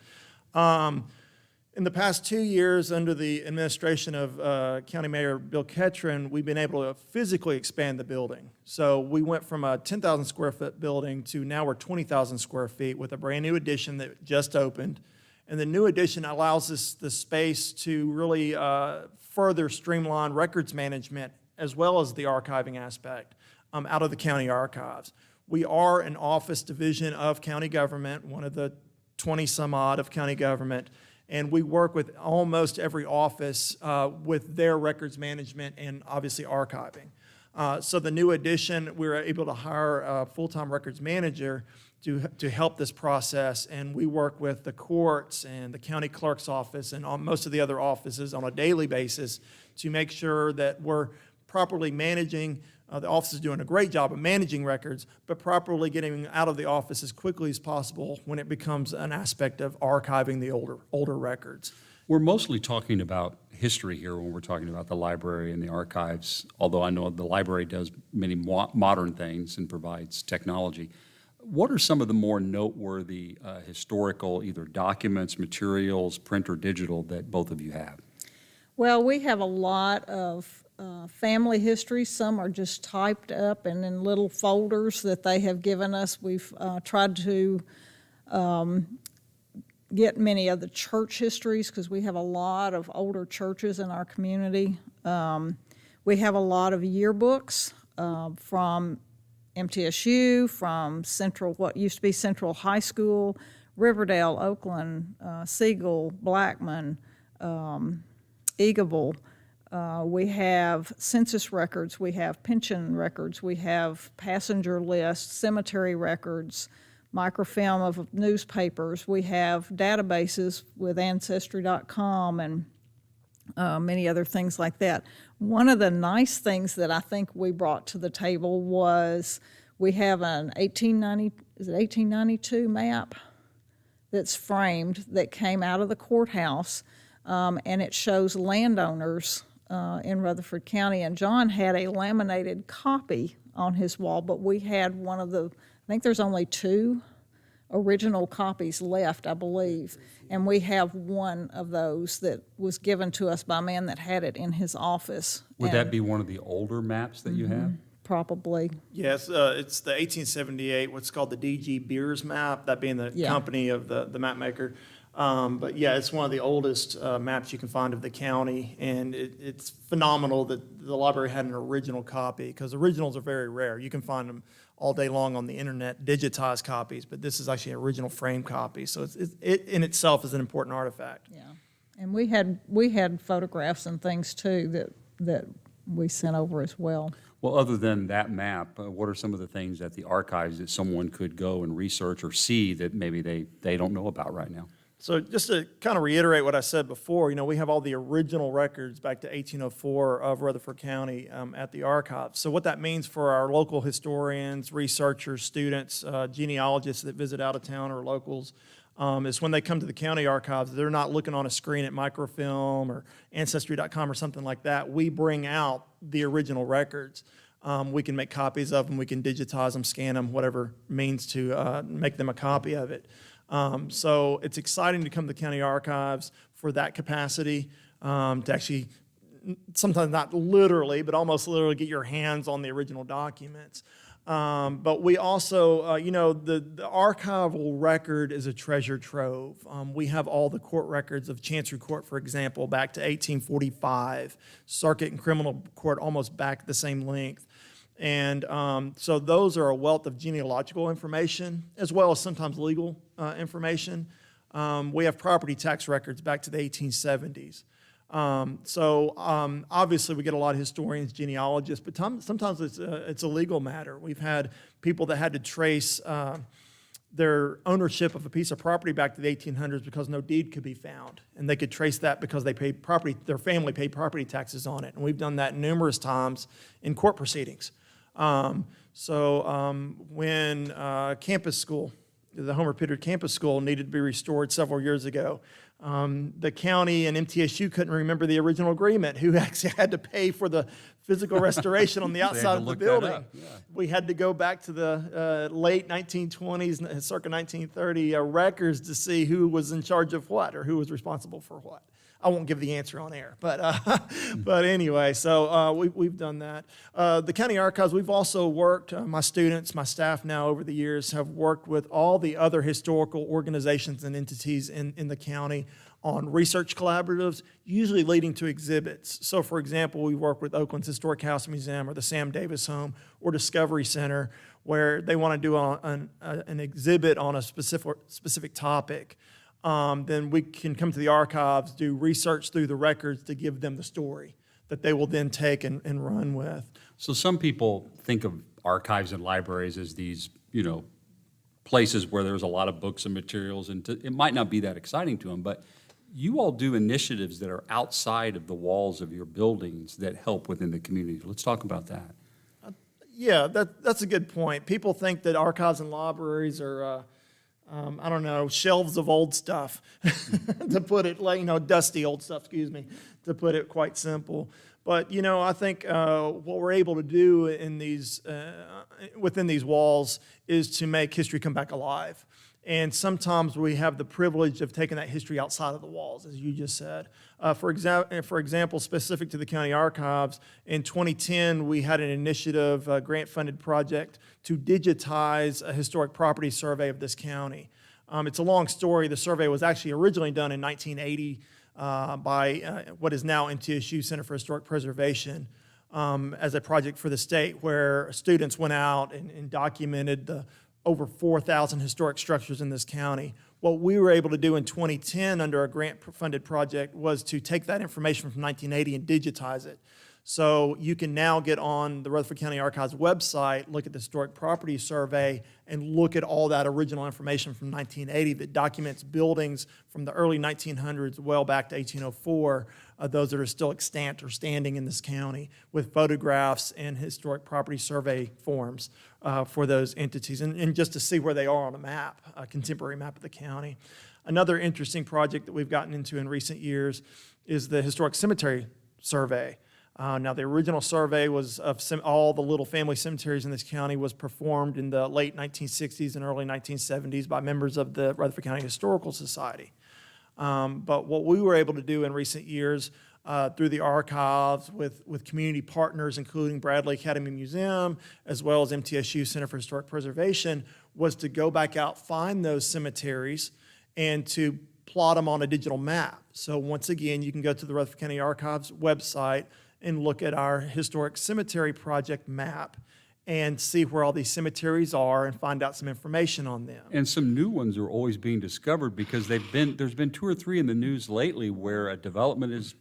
In the past 2 years, under the administration of County Mayor Bill Ketron, we've been able to physically expand the building. So we went from a 10,000 square foot building to now we're 20,000 square feet with a brand new addition that just opened. And the new addition allows us the space to really further streamline records management as well as the archiving aspect out of the county archives. We are an office division of county government, one of the 20 some odd of county government, and we work with almost every office with their records management and obviously archiving. So the new addition, we were able to hire a full-time records manager to help this process, and we work with the courts and the county clerk's office and most of the other offices on a daily basis to make sure that we're properly managing. The office is doing a great job of managing records, but properly getting out of the office as quickly as possible when it becomes an aspect of archiving the older records. We're mostly talking about history here when we're talking about the library and the archives, although I know the library does many modern things and provides technology. What are some of the more noteworthy historical, either documents, materials, print or digital, that both of you have? Well, we have a lot of family history. Some are just typed up and in little folders that they have given us. We've tried to get many of the church histories because we have a lot of older churches in our community. We have a lot of yearbooks from MTSU, from what used to be Central High School, Riverdale, Oakland, Siegel, Blackman, Eagleville. We have census records, we have pension records, we have passenger lists, cemetery records, microfilm of newspapers. We have databases with Ancestry.com and many other things like that. One of the nice things that I think we brought to the table was we have an 1892 map that's framed that came out of the courthouse, and it shows landowners in Rutherford County. And John had a laminated copy on his wall, but we had one of the, I think there's only 2 original copies left, I believe. And we have one of those that was given to us by a man that had it in his office. Would that be one of the older maps that you have? Probably. Yes, it's the 1878, what's called the D.G. Beers map, that being the company of the map maker. But yeah, it's one of the oldest maps you can find of the county, and it's phenomenal that the library had an original copy, because originals are very rare. You can find them all day long on the internet, digitized copies, but this is actually an original frame copy. So it in itself is an important artifact. Yeah, and we had photographs and things too that we sent over as well. Well, other than that map, what are some of the things at the archives that someone could go and research or see that maybe they don't know about right now? So just to kind of reiterate what I said before, we have all the original records back to 1804 of Rutherford County at the archives. So what that means for our local historians, researchers, students, genealogists that visit out of town or locals is when they come to the county archives, they're not looking on a screen at microfilm or Ancestry.com or something like that. We bring out the original records. We can make copies of them. We can digitize them, scan them, whatever means to make them a copy of it. So it's exciting to come to the county archives for that capacity, to actually, sometimes not literally, but almost literally get your hands on the original documents. But we also, the archival record is a treasure trove. We have all the court records of Chancery Court, for example, back to 1845, Circuit and Criminal Court almost back the same length. And so those are a wealth of genealogical information, as well as sometimes legal information. We have property tax records back to the 1870s. Obviously we get a lot of historians, genealogists, but sometimes it's a legal matter. We've had people that had to trace their ownership of a piece of property back to the 1800s because no deed could be found. And they could trace that because they paid their family paid property taxes on it. And we've done that numerous times in court proceedings. When campus school, the Homer Pittard Campus School needed to be restored several years ago, the county and MTSU couldn't remember the original agreement, who actually had to pay for the physical restoration on the outside of the building. Yeah. We had to go back to the late 1920s, circa 1930 records to see who was in charge of what or who was responsible for what. I won't give the answer on air, but anyway, so we've done that. The county archives, we've also worked, my students, my staff now over the years have worked with all the other historical organizations and entities in the county on research collaboratives, usually leading to exhibits. So for example, we work with Oakland's Historic House Museum or the Sam Davis Home or Discovery Center, where they want to do an exhibit on a specific topic. Then we can come to the archives, do research through the records to give them the story that they will then take and run with. So some people think of archives and libraries as these, places where there's a lot of books and materials, and it might not be that exciting to them, but you all do initiatives that are outside of the walls of your buildings that help within the community. Let's talk about that. Yeah, that's a good point. People think that archives and libraries are shelves of old stuff, to put it dusty old stuff, to put it quite simple. But, I think what we're able to do in within these walls is to make history come back alive. And sometimes we have the privilege of taking that history outside of the walls, as you just said. For example, specific to the county archives, in 2010, we had an initiative, a grant-funded project, to digitize a historic property survey of this county. It's a long story. The survey was actually originally done in 1980 by what is now MTSU Center for Historic Preservation as a project for the state, where students went out and documented the over 4,000 historic structures in this county. What we were able to do in 2010 under a grant-funded project was to take that information from 1980 and digitize it. So you can now get on the Rutherford County Archives website, look at the Historic Property Survey, and look at all that original information from 1980 that documents buildings from the early 1900s well back to 1804, those that are still extant or standing in this county, with photographs and Historic Property Survey forms for those entities, and just to see where they are on a map, a contemporary map of the county. Another interesting project that we've gotten into in recent years is the Historic Cemetery Survey. Now, the original survey was of all the little family cemeteries in this county was performed in the late 1960s and early 1970s by members of the Rutherford County Historical Society. But what we were able to do in recent years through the archives with community partners, including Bradley Academy Museum, as well as MTSU Center for Historic Preservation, was to go back out, find those cemeteries, and to plot them on a digital map. So once again, you can go to the Rutherford County Archives website and look at our Historic Cemetery Project map and see where all these cemeteries are and find out some information on them. And some new ones are always being discovered because there's been 2 or 3 in the news lately where a development is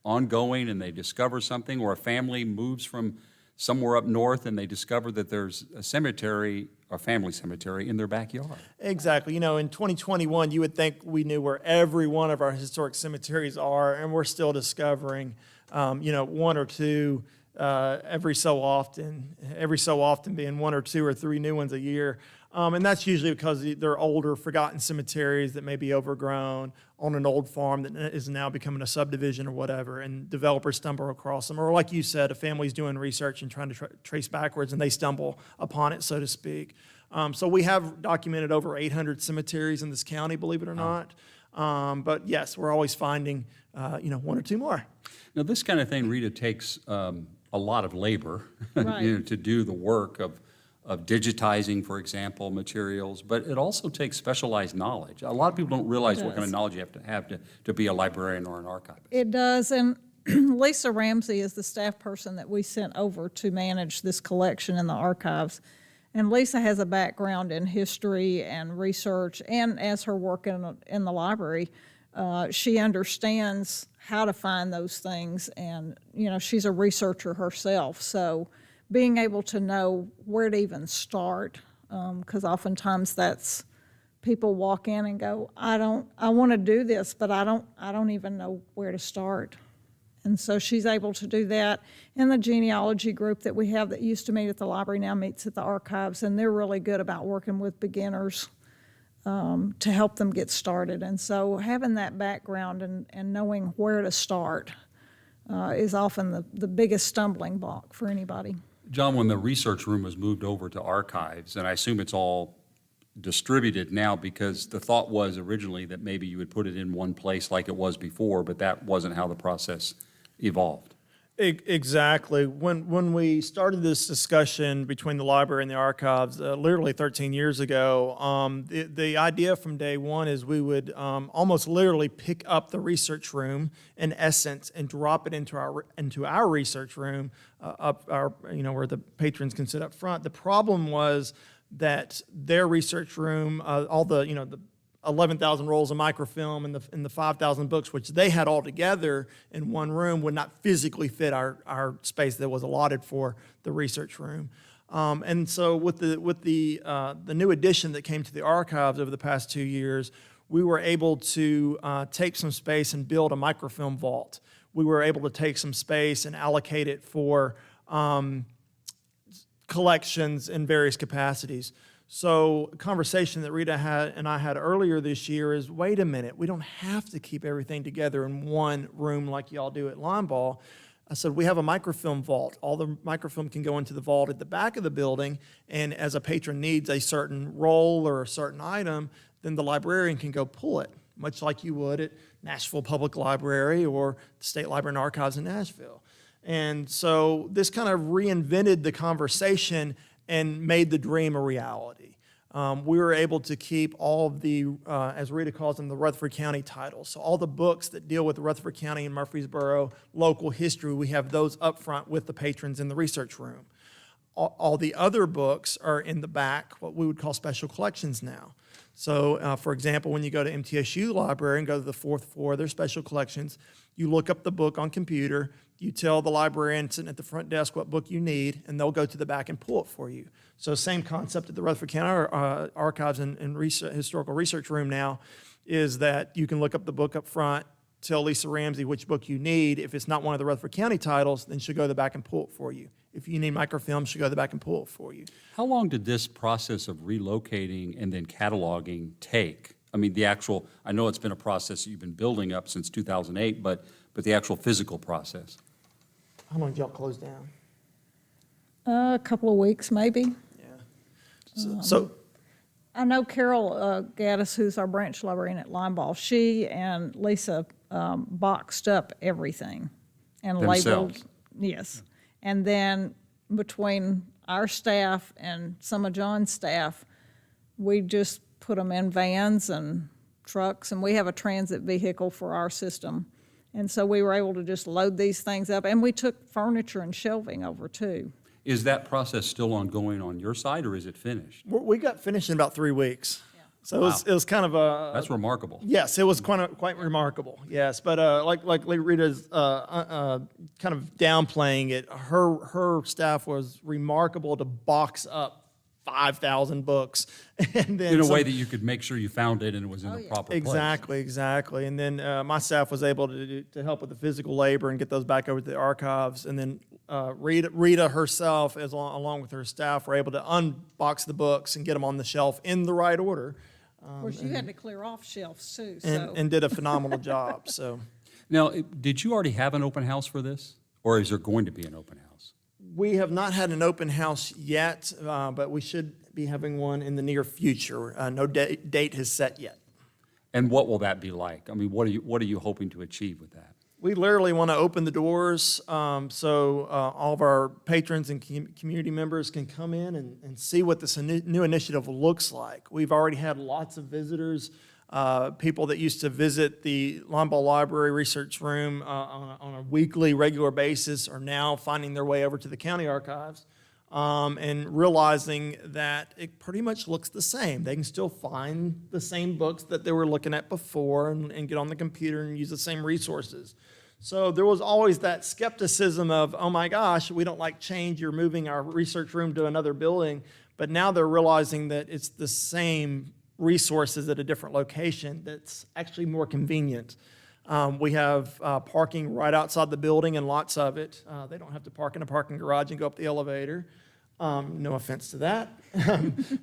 ongoing and they discover something, or a family moves from somewhere up north and they discover that there's a cemetery, a family cemetery, in their backyard. Exactly. In 2021, you would think we knew where every one of our historic cemeteries are, and we're still discovering 1 or 2 every so often being 1 or 2 or 3 new ones a year. And that's usually because they're older, forgotten cemeteries that may be overgrown on an old farm that is now becoming a subdivision or whatever, and developers stumble across them. Or like you said, a family's doing research and trying to trace backwards, and they stumble upon it, so to speak. So we have documented over 800 cemeteries in this county, believe it or not. But yes, we're always finding 1 or 2 more. Now, this kind of thing, Rita, takes a lot of labor Right. to do the work of digitizing, for example, materials, but it also takes specialized knowledge. A lot of people don't realize what kind of knowledge you have to be a librarian or an archivist. It does, and Lisa Ramsey is the staff person that we sent over to manage this collection in the archives. And Lisa has a background in history and research, and as her work in the library, she understands how to find those things, and she's a researcher herself. So being able to know where to even start because oftentimes that's people walk in and go, I want to do this, but I don't even know where to start. And so she's able to do that. And the genealogy group that we have that used to meet at the library now meets at the archives, and they're really good about working with beginners to help them get started. And so having that background and knowing where to start is often the biggest stumbling block for anybody. John, when the research room was moved over to archives, and I assume it's all distributed now, because the thought was originally that maybe you would put it in one place like it was before, but that wasn't how the process evolved. Exactly. When we started this discussion between the library and the archives, literally 13 years ago, the idea from day one is we would almost literally pick up the research room in essence and drop it into our research room where the patrons can sit up front. The problem was that their research room, all the 11,000 rolls of microfilm and the 5,000 books, which they had all together in one room, would not physically fit our space that was allotted for the research room. And so with the new addition that came to the archives over the past 2 years, we were able to take some space and build a microfilm vault. We were able to take some space and allocate it for collections in various capacities. So a conversation that Rita and I had earlier this year is, wait a minute, we don't have to keep everything together in one room like y'all do at Limeball. I said, we have a microfilm vault. All the microfilm can go into the vault at the back of the building, and as a patron needs a certain roll or a certain item, then the librarian can go pull it, much like you would at Nashville Public Library or the State Library and Archives in Nashville. And so this kind of reinvented the conversation and made the dream a reality. We were able to keep all of the, as Rita calls them, the Rutherford County titles. So all the books that deal with Rutherford County and Murfreesboro local history, we have those up front with the patrons in the research room. All the other books are in the back, what we would call special collections now. So, for example, when you go to MTSU Library and go to the fourth floor, their special collections, you look up the book on computer, you tell the librarian sitting at the front desk what book you need, and they'll go to the back and pull it for you. So same concept at the Rutherford County Archives and Historical Research Room now is that you can look up the book up front, tell Lisa Ramsey which book you need. If it's not one of the Rutherford County titles, then she'll go to the back and pull it for you. If you need microfilm, she'll go to the back and pull it for you. How long did this process of relocating and then cataloging take? I mean, I know it's been a process that you've been building up since 2008, but the actual physical process. How long did y'all close down? A couple of weeks, maybe. Yeah. So I know Carol Gaddis, who's our branch librarian at Limeball, she and Lisa boxed up everything and labeled. Yes. And then between our staff and some of John's staff, we just put them in vans and trucks, and we have a transit vehicle for our system. And so we were able to just load these things up, and we took furniture and shelving over too. Is that process still ongoing on your side, or is it finished? We got finished in about 3 weeks. Yeah. So wow. it was kind of a... That's remarkable. Yes, it was quite remarkable, yes. But like Rita's kind of downplaying it, her staff was remarkable to box up 5,000 books. And then in a way that you could make sure you found it and it was in the proper place. Exactly. And then my staff was able to help with the physical labor and get those back over to the archives. And then Rita herself, along with her staff, were able to unbox the books and get them on the shelf in the right order. Of course, you had to clear off shelves too. And did a phenomenal job. So, now, did you already have an open house for this, or is there going to be an open house? We have not had an open house yet, but we should be having one in the near future. No date is set yet. And what will that be like? I mean, what are you hoping to achieve with that? We literally want to open the doors so all of our patrons and community members can come in and see what this new initiative looks like. We've already had lots of visitors. People that used to visit the Limeball Library Research Room on a weekly, regular basis are now finding their way over to the county archives and realizing that it pretty much looks the same. They can still find the same books that they were looking at before and get on the computer and use the same resources. So there was always that skepticism of, oh my gosh, we don't like change, you're moving our research room to another building. But now they're realizing that it's the same resources at a different location that's actually more convenient. We have parking right outside the building and lots of it. They don't have to park in a parking garage and go up the elevator. No offense to that,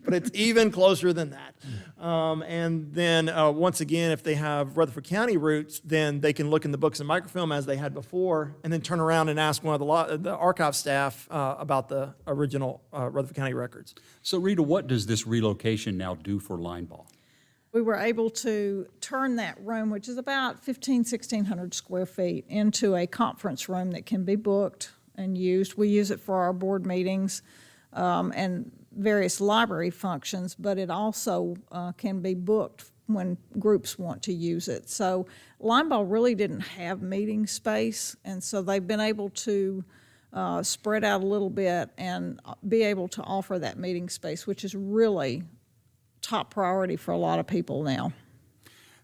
but it's even closer than that. And then once again, if they have Rutherford County roots, then they can look in the books and microfilm as they had before, and then turn around and ask one of the archive staff about the original Rutherford County records. So Rita, what does this relocation now do for Lineball? We were able to turn that room, which is about 1,600 square feet, into a conference room that can be booked and used. We use it for our board meetings and various library functions, but it also can be booked when groups want to use it. So Lineball really didn't have meeting space, and so they've been able to spread out a little bit and be able to offer that meeting space, which is really top priority for a lot of people now.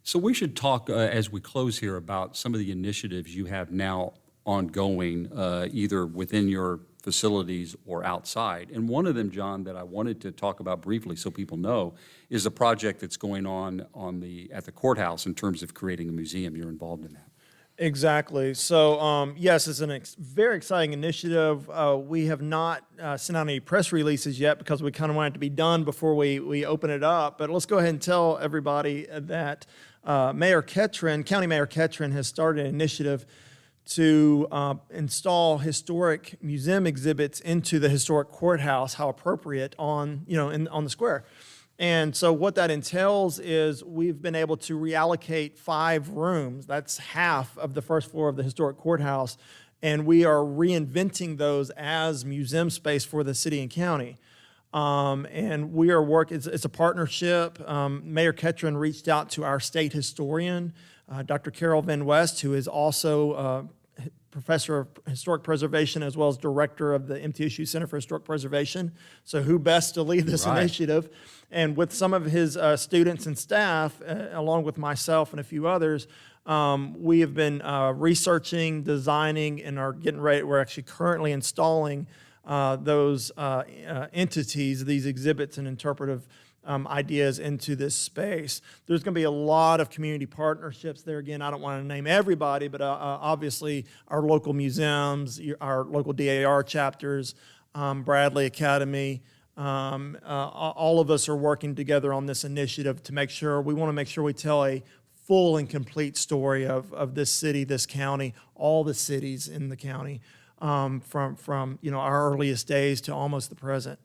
So we should talk as we close here about some of the initiatives you have now ongoing, either within your facilities or outside. And one of them, John, that I wanted to talk about briefly so people know is a project that's going on at the courthouse in terms of creating a museum. You're involved in that. Exactly. So, yes, it's a very exciting initiative. We have not sent out any press releases yet because we kind of want it to be done before we open it up. But let's go ahead and tell everybody that County Mayor Ketron has started an initiative to install historic museum exhibits into the historic courthouse, how appropriate, on the square. And so what that entails is we've been able to reallocate 5 rooms. That's half of the first floor of the historic courthouse. And we are reinventing those as museum space for the city and county. And we are working, it's a partnership. Mayor Ketron reached out to our state historian, Dr. Carol Van West, who is also professor of historic preservation as well as director of the MTSU Center for Historic Preservation. So who best to lead this initiative? And with some of his students and staff, along with myself and a few others, we have been researching, designing, and are getting ready. We're actually currently installing those entities, these exhibits and interpretive ideas into this space. There's going to be a lot of community partnerships there. Again, I don't want to name everybody, but obviously our local museums, our local DAR chapters, Bradley Academy, all of us are working together on this initiative to make sure, we want to make sure we tell a full and complete story of this city, this county, all the cities in the county, from our earliest days to almost the present.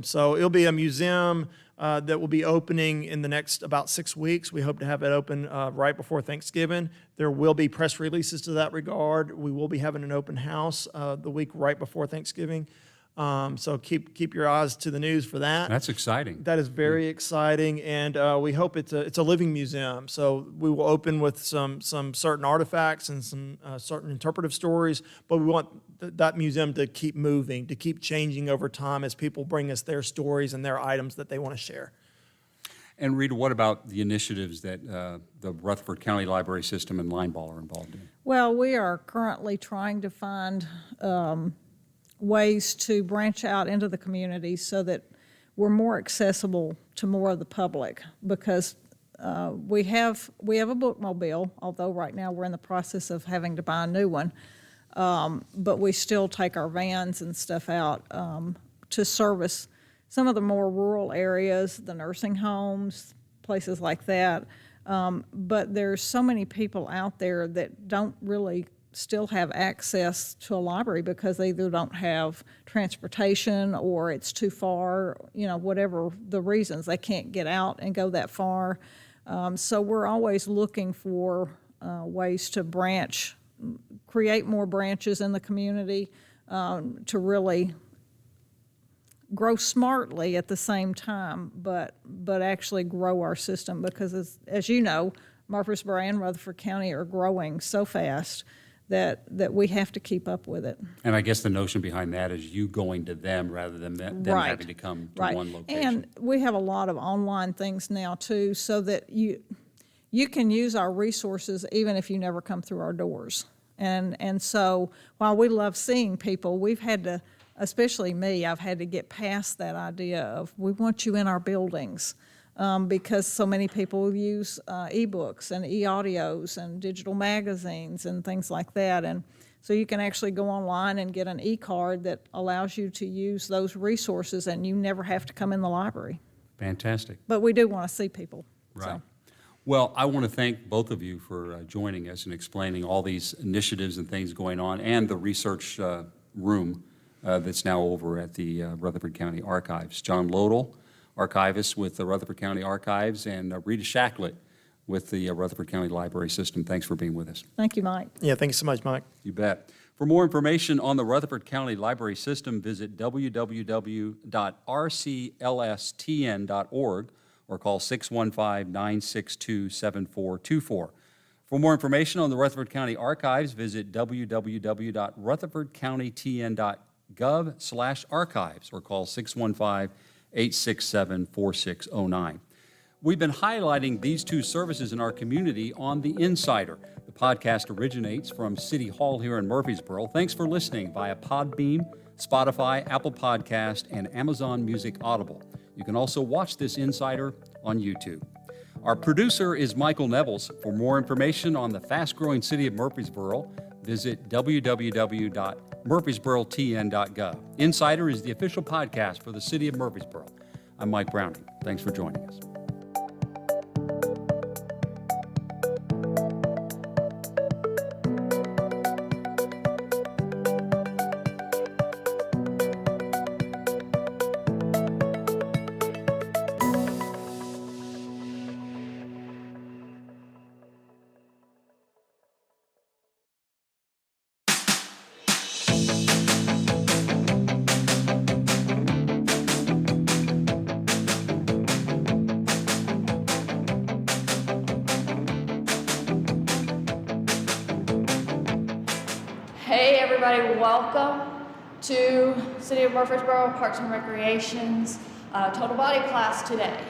So it'll be a museum that will be opening in the next about 6 weeks. We hope to have it open right before Thanksgiving. There will be press releases to that regard. We will be having an open house the week right before Thanksgiving. So keep your eyes to the news for that. That's exciting. That is very exciting, and we hope it's a living museum. So we will open with some certain artifacts and some certain interpretive stories, but we want that museum to keep moving, to keep changing over time as people bring us their stories and their items that they want to share. And Rita, what about the initiatives that the Rutherford County Library System and Lineball are involved in? Well, we are currently trying to find ways to branch out into the community so that we're more accessible to more of the public, because we have a bookmobile, although right now we're in the process of having to buy a new one, but we still take our vans and stuff out to service some of the more rural areas, the nursing homes, places like that. But there's so many people out there that don't really still have access to a library because they either don't have transportation or it's too far, whatever the reasons, they can't get out and go that far. So we're always looking for ways to create more branches in the community to really grow smartly at the same time, but actually grow our system, because as you know, Murfreesboro and Rutherford County are growing so fast that we have to keep up with it. And I guess the notion behind that is you going to them rather than them having to come to one location. And we have a lot of online things now too, so that you can use our resources even if you never come through our doors. And so while we love seeing people, we've had to especially me, I've had to get past that idea of we want you in our buildings because so many people use e-books and e-audios and digital magazines and things like that. And so you can actually go online and get an e-card that allows you to use those resources and you never have to come in the library. Fantastic. But we do want to see people. Right. So. Well, I want to thank both of you for joining us and explaining all these initiatives and things going on and the research room that's now over at the Rutherford County Archives. John Lodell, archivist with the Rutherford County Archives, and Rita Shacklett with the Rutherford County Library System. Thanks for being with us. Thank you, Mike. Yeah, thank you so much, Mike. You bet. For more information on the Rutherford County Library System, visit www.rclstn.org or call 615-962-7424. For more information on the Rutherford County Archives, visit www.rutherfordcountytn.gov/archives or call 615-867-4609. We've been highlighting these two services in our community on The Insider. The podcast originates from City Hall here in Murfreesboro. Thanks for listening via Podbean, Spotify, Apple Podcast, and Amazon Music Audible. You can also watch this Insider on YouTube. Our producer is Michael Nevels. For more information on the fast-growing city of Murfreesboro, visit www.murfreesborotn.gov. Insider is the official podcast for the city of Murfreesboro. I'm Mike Browning. Thanks for joining us. Hey everybody, welcome to City of Murfreesboro Parks and Recreation's total body class today.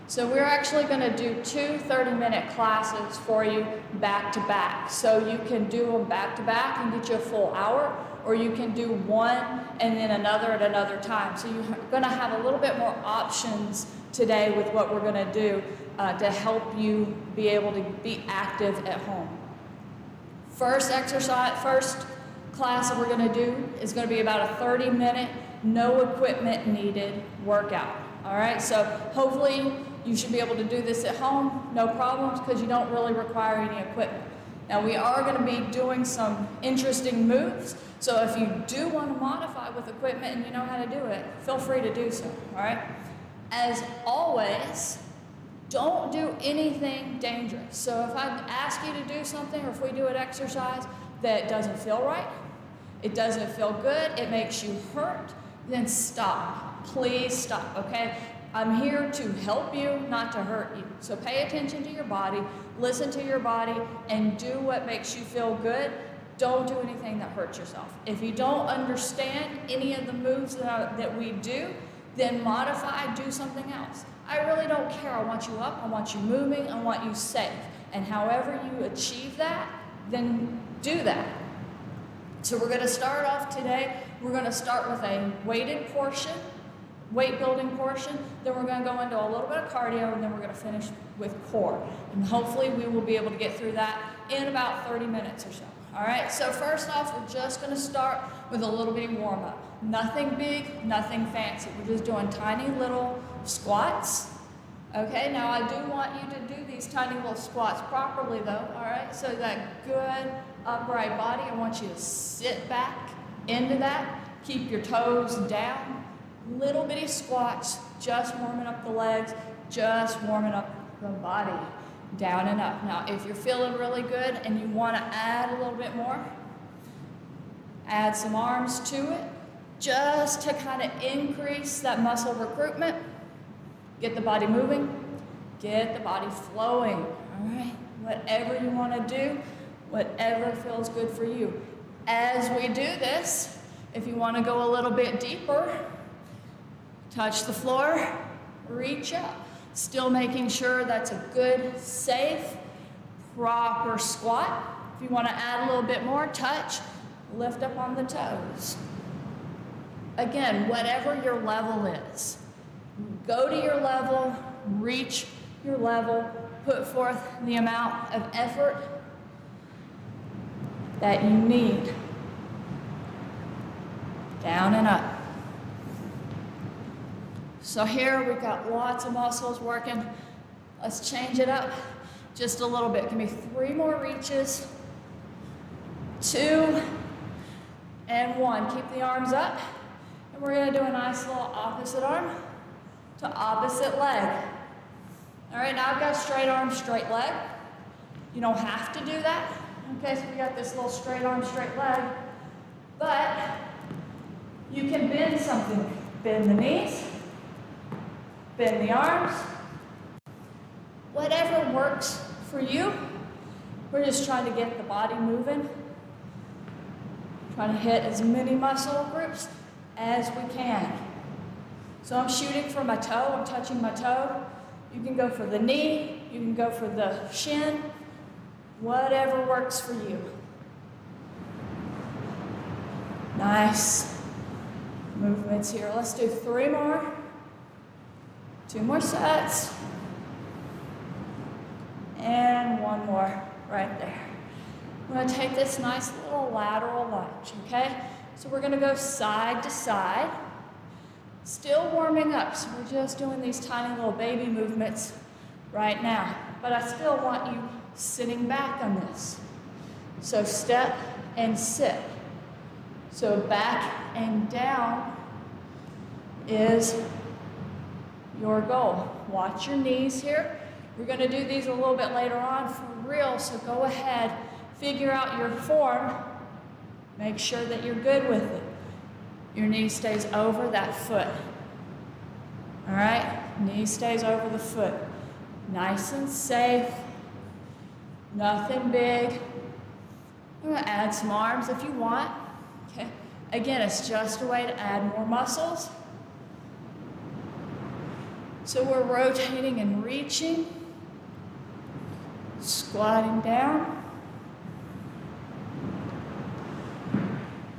So we're actually going to do two 30-minute classes for you back to back. So you can do them back to back and get you a full hour, or you can do one and then another at another time. So you're going to have a little bit more options today with what we're going to do to help you be able to be active at home. First class that we're going to do is going to be about a 30-minute, no equipment needed workout. All right, so hopefully you should be able to do this at home, no problems, because you don't really require any equipment. Now we are going to be doing some interesting moves, so if you do want to modify with equipment and you know how to do it, feel free to do so, all right? As always, don't do anything dangerous. So if I ask you to do something, or if we do an exercise that doesn't feel right, it doesn't feel good, it makes you hurt, then stop. Please stop, okay? I'm here to help you, not to hurt you. So pay attention to your body, listen to your body, and do what makes you feel good. Don't do anything that hurts yourself. If you don't understand any of the moves that we do, then modify, do something else. I really don't care. I want you up, I want you moving, I want you safe. And however you achieve that, then do that. So we're going to start off today, we're going to start with a weighted portion, weight building portion, then we're going to go into a little bit of cardio, and then we're going to finish with core. And hopefully we will be able to get through that in about 30 minutes or so. All right, so first off, we're just going to start with a little bitty warm up. Nothing big, nothing fancy. We're just doing tiny little squats. Okay, now I do want you to do these tiny little squats properly though, all right? So that good upright body, I want you to sit back into that. Keep your toes down. Little bitty squats, just warming up the legs, just warming up the body. Down and up. Now, if you're feeling really good and you want to add a little bit more, add some arms to it, just to kind of increase that muscle recruitment. Get the body moving, get the body flowing, all right? Whatever you want to do, whatever feels good for you. As we do this, if you want to go a little bit deeper, touch the floor, reach up. Still making sure that's a good, safe, proper squat. If you want to add a little bit more, touch, lift up on the toes. again, whatever your level is. Go to your level, reach your level, put forth the amount of effort that you need. Down and up. So here we've got lots of muscles working. Let's change it up just a little bit. Give me 3 more reaches. 2 and 1. Keep the arms up. And we're gonna do a nice little opposite arm to opposite leg. All right, now I've got straight arm, straight leg. You don't have to do that. Okay, so we got this little straight arm, straight leg. But you can bend something. Bend the knees, bend the arms. Whatever works for you. We're just trying to get the body moving. Trying to hit as many muscle groups as we can. So I'm shooting for my toe, I'm touching my toe. You can go for the knee, you can go for the shin, whatever works for you. Nice movements here. Let's do 3 more. 2 more sets. And 1 more right there. I'm gonna take this nice little lateral lunge, okay? So we're gonna go side to side. Still warming up, so we're just doing these tiny little baby movements right now. But I still want you sitting back on this. So step and sit. So back and down is your goal. Watch your knees here. We're gonna do these a little bit later on for real, so go ahead, figure out your form, make sure that you're good with it. Your knee stays over that foot. All right, knee stays over the foot. Nice and safe, nothing big. I'm gonna add some arms if you want, okay? Again, it's just a way to add more muscles. So we're rotating and reaching, squatting down.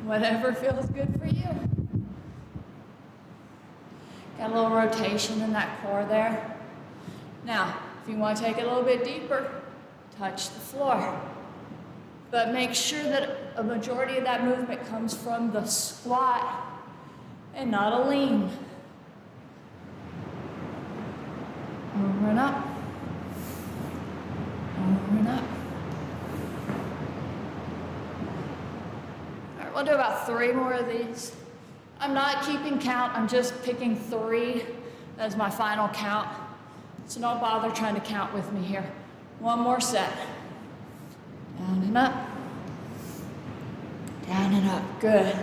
Whatever feels good for you. Got a little rotation in that core there. Now, if you want to take it a little bit deeper, touch the floor. But make sure that a majority of that movement comes from the squat and not a lean. Over and up. Over and up. All right, we'll do about 3 more of these. I'm not keeping count, I'm just picking 3 as my final count. So don't bother trying to count with me here. 1 more set. Down and up. Down and up, good.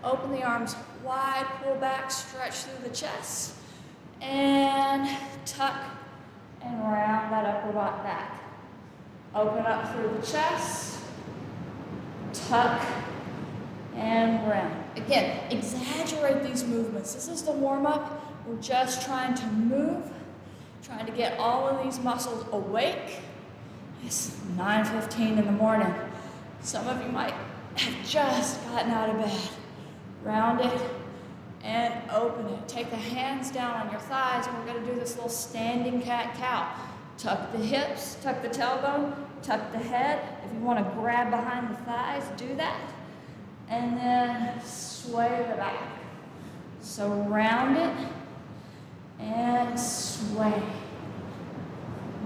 Open the arms wide, pull back, stretch through the chest. And tuck and round that upper body back. Open up through the chest, tuck and round. Again, exaggerate these movements. This is the warm-up. We're just trying to move, trying to get all of these muscles awake. It's 9:15 in the morning. Some of you might have just gotten out of bed. Round it and open it. Take the hands down on your thighs, and we're gonna do this little standing cat-cow. Tuck the hips, tuck the tailbone, tuck the head. If you wanna grab behind the thighs, do that. And then sway the back. So round it and sway.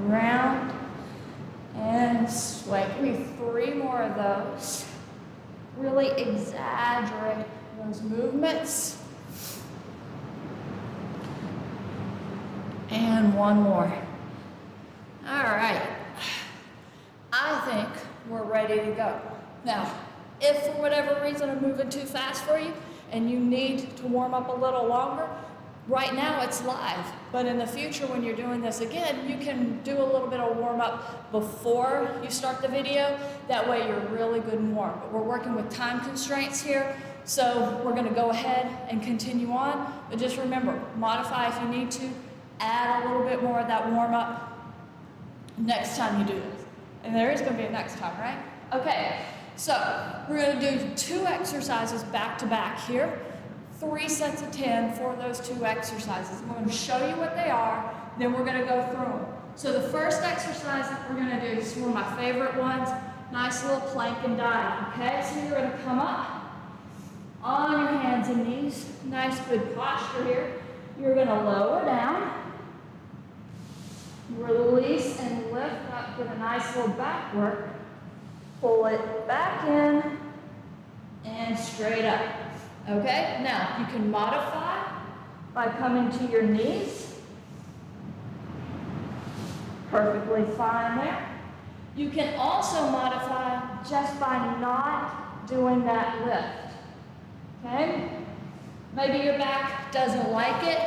Round and sway. Give me 3 more of those. Really exaggerate those movements. And 1 more. All right. I think we're ready to go. Now, if for whatever reason I'm moving too fast for you and you need to warm up a little longer, right now it's live. But in the future when you're doing this again, you can do a little bit of warm up before you start the video. That way you're really good and warm. But we're working with time constraints here. So we're gonna go ahead and continue on. But just remember, modify if you need to. Add a little bit more of that warm up next time you do this. And there is gonna be a next time, right? Okay, so we're gonna do 2 exercises back to back here. 3 sets of 10 for those 2 exercises. I'm going to show you what they are, then we're going to go through them. So the first exercise that we're going to do is one of my favorite ones, nice little plank and dive, okay? So you're going to come up on your hands and knees, nice good posture here. You're going to lower down, release and lift up, get a nice little back work, pull it back in, and straight up. Okay, now you can modify by coming to your knees. Perfectly fine there. You can also modify just by not doing that lift. Okay? Maybe your back doesn't like it.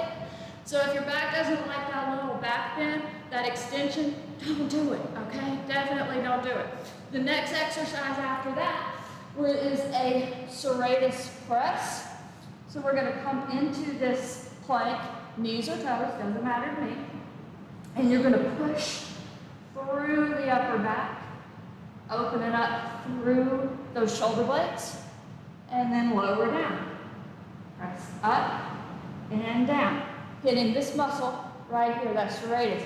So if your back doesn't like that little back bend, that extension, don't do it, okay? Definitely don't do it. The next exercise after that is a serratus press. So we're gonna come into this plank, knees or toes, doesn't matter to me. And you're gonna push through the upper back, open it up through those shoulder blades, and then lower down. Press up and down. Hitting this muscle right here, that serratus.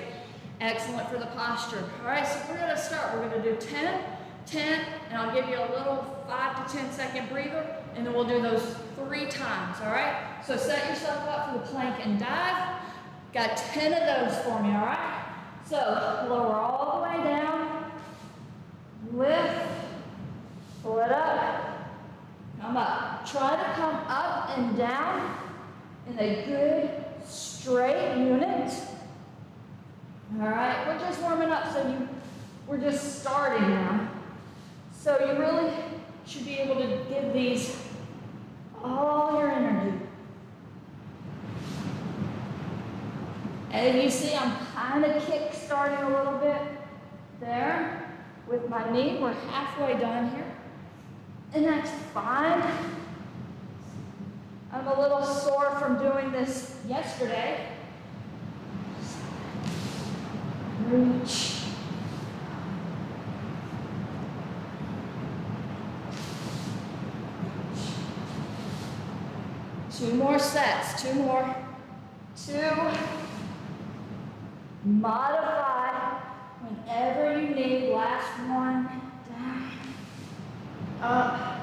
Excellent for the posture. All right, so we're gonna start. We're gonna do 10, 10, and I'll give you a little 5 to 10 second breather, and then we'll do those 3 times, all right? So set yourself up for the plank and dive. Got 10 of those for me, all right? So lower all the way down, lift, pull it up, come up. Try to come up and down in a good straight unit. All right, we're just warming up, so we're just starting now. So you really should be able to give these all your energy. And you see I'm kind of kick-starting a little bit there with my knee. We're halfway done here. And that's fine. I'm a little sore from doing this yesterday. Reach. Two more sets, 2 more. 2. Modify whenever you need. Last one. Down. Up.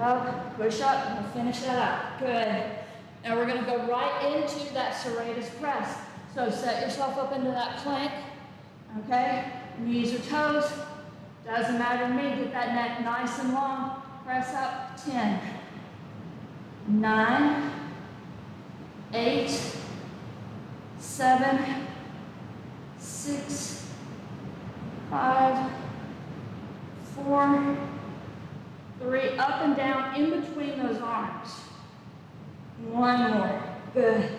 Up. Push up. And we'll finish that up. Good. Now we're going to go right into that serratus press. So set yourself up into that plank. Okay? Knees or toes. Doesn't matter to me. Get that neck nice and long. Press up. 10. 9. 8. 7. 6, 5, 4, 3, up and down in between those arms. 1 more. Good.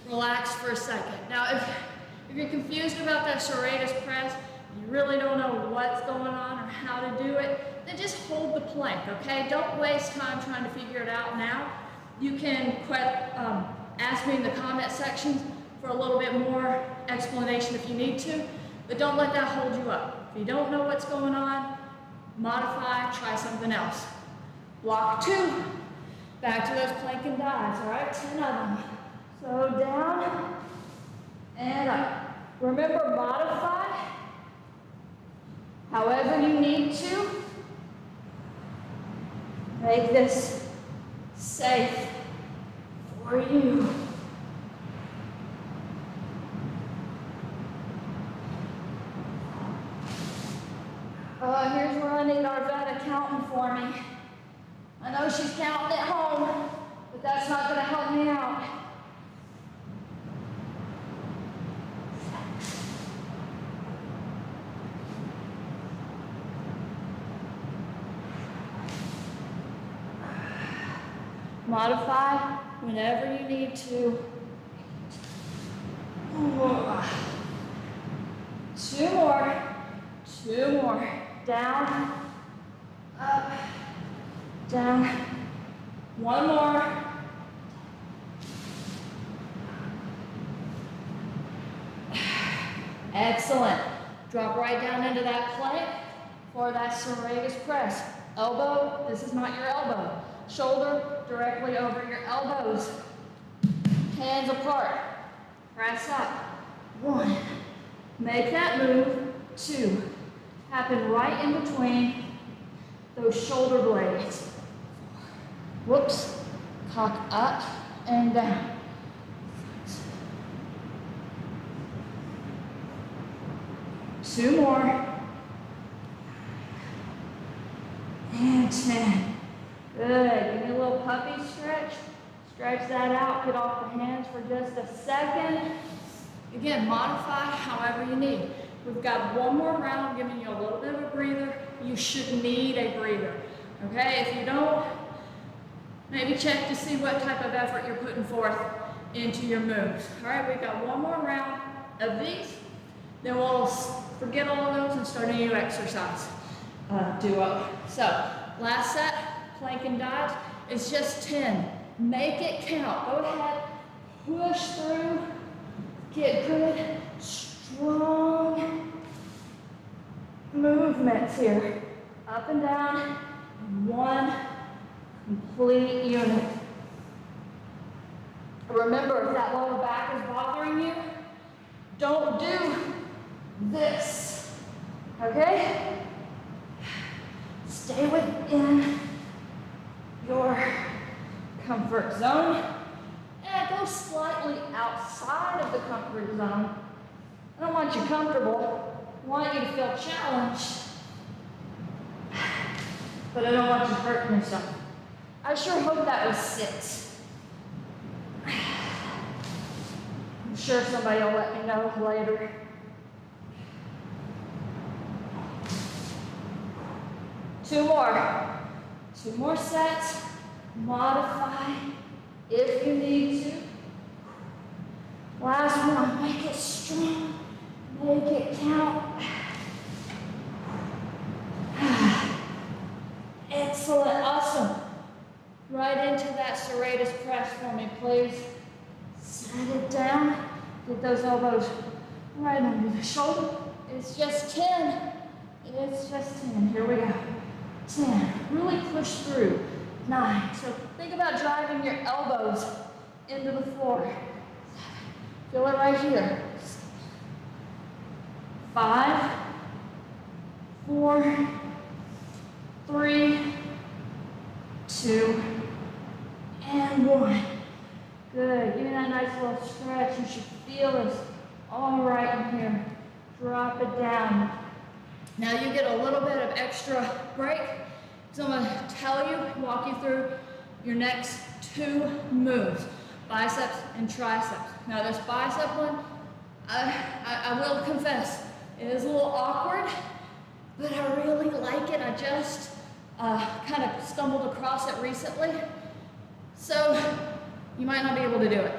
Relax for a second. Now, if you're confused about that serratus press, you really don't know what's going on or how to do it, then just hold the plank, okay? Don't waste time trying to figure it out now. You can ask me in the comment section for a little bit more explanation if you need to, but don't let that hold you up. If you don't know what's going on, modify, try something else. Block 2, back to those plank and dives, all right? 10 of them. So down and up. Remember, modify however you need to. Make this safe for you. Here's where I need our vet accountant for me. I know she's counting at home, but that's not going to help me out. Modify whenever you need to. 2 more. 2 more. Down, up, down. 1 more. Excellent. Drop right down into that plank for that serratus press. Elbow, this is not your elbow. Shoulder directly over your elbows. Hands apart. Press up. 1. Make that move. 2. Happen right in between those shoulder blades. Whoops. Cock up and down. 2 more. And 10. Good. Give me a little puppy stretch. Stretch that out. Get off the hands for just a second. Again, modify however you need. We've got one more round, giving you a little bit of a breather. You should need a breather. Okay? If you don't, maybe check to see what type of effort you're putting forth into your moves. All right, we've got one more round of these. Then we'll forget all of those and start a new exercise duo. So, last set, plank and dives. It's just 10. Make it count. Go ahead, push through. Get good, strong movements here. Up and down, one complete unit. Remember, if that lower back is bothering you, don't do this, okay? Stay within your comfort zone. And go slightly outside of the comfort zone. I don't want you comfortable. I want you to feel challenged. But I don't want you hurting yourself. I sure hope that was 6. I'm sure somebody will let me know later. Two more sets. Modify if you need to. Last one. Make it strong. Make it count. Excellent. Awesome. Right into that serratus press for me, please. Set it down. Get those elbows right under the shoulder. It's just 10. It's just 10. Here we go. 10. Really push through. 9. So think about driving your elbows into the floor. Feel it right here. 5, 4, 3, 2, and 1. Good. Give me that nice little stretch. You should feel this all right in here. Drop it down. Now you get a little bit of extra break. So I'm going to tell you, walk you through your next 2 moves, biceps and triceps. Now this bicep one, I will confess, it is a little awkward, but I really like it. I just kind of stumbled across it recently. So you might not be able to do it.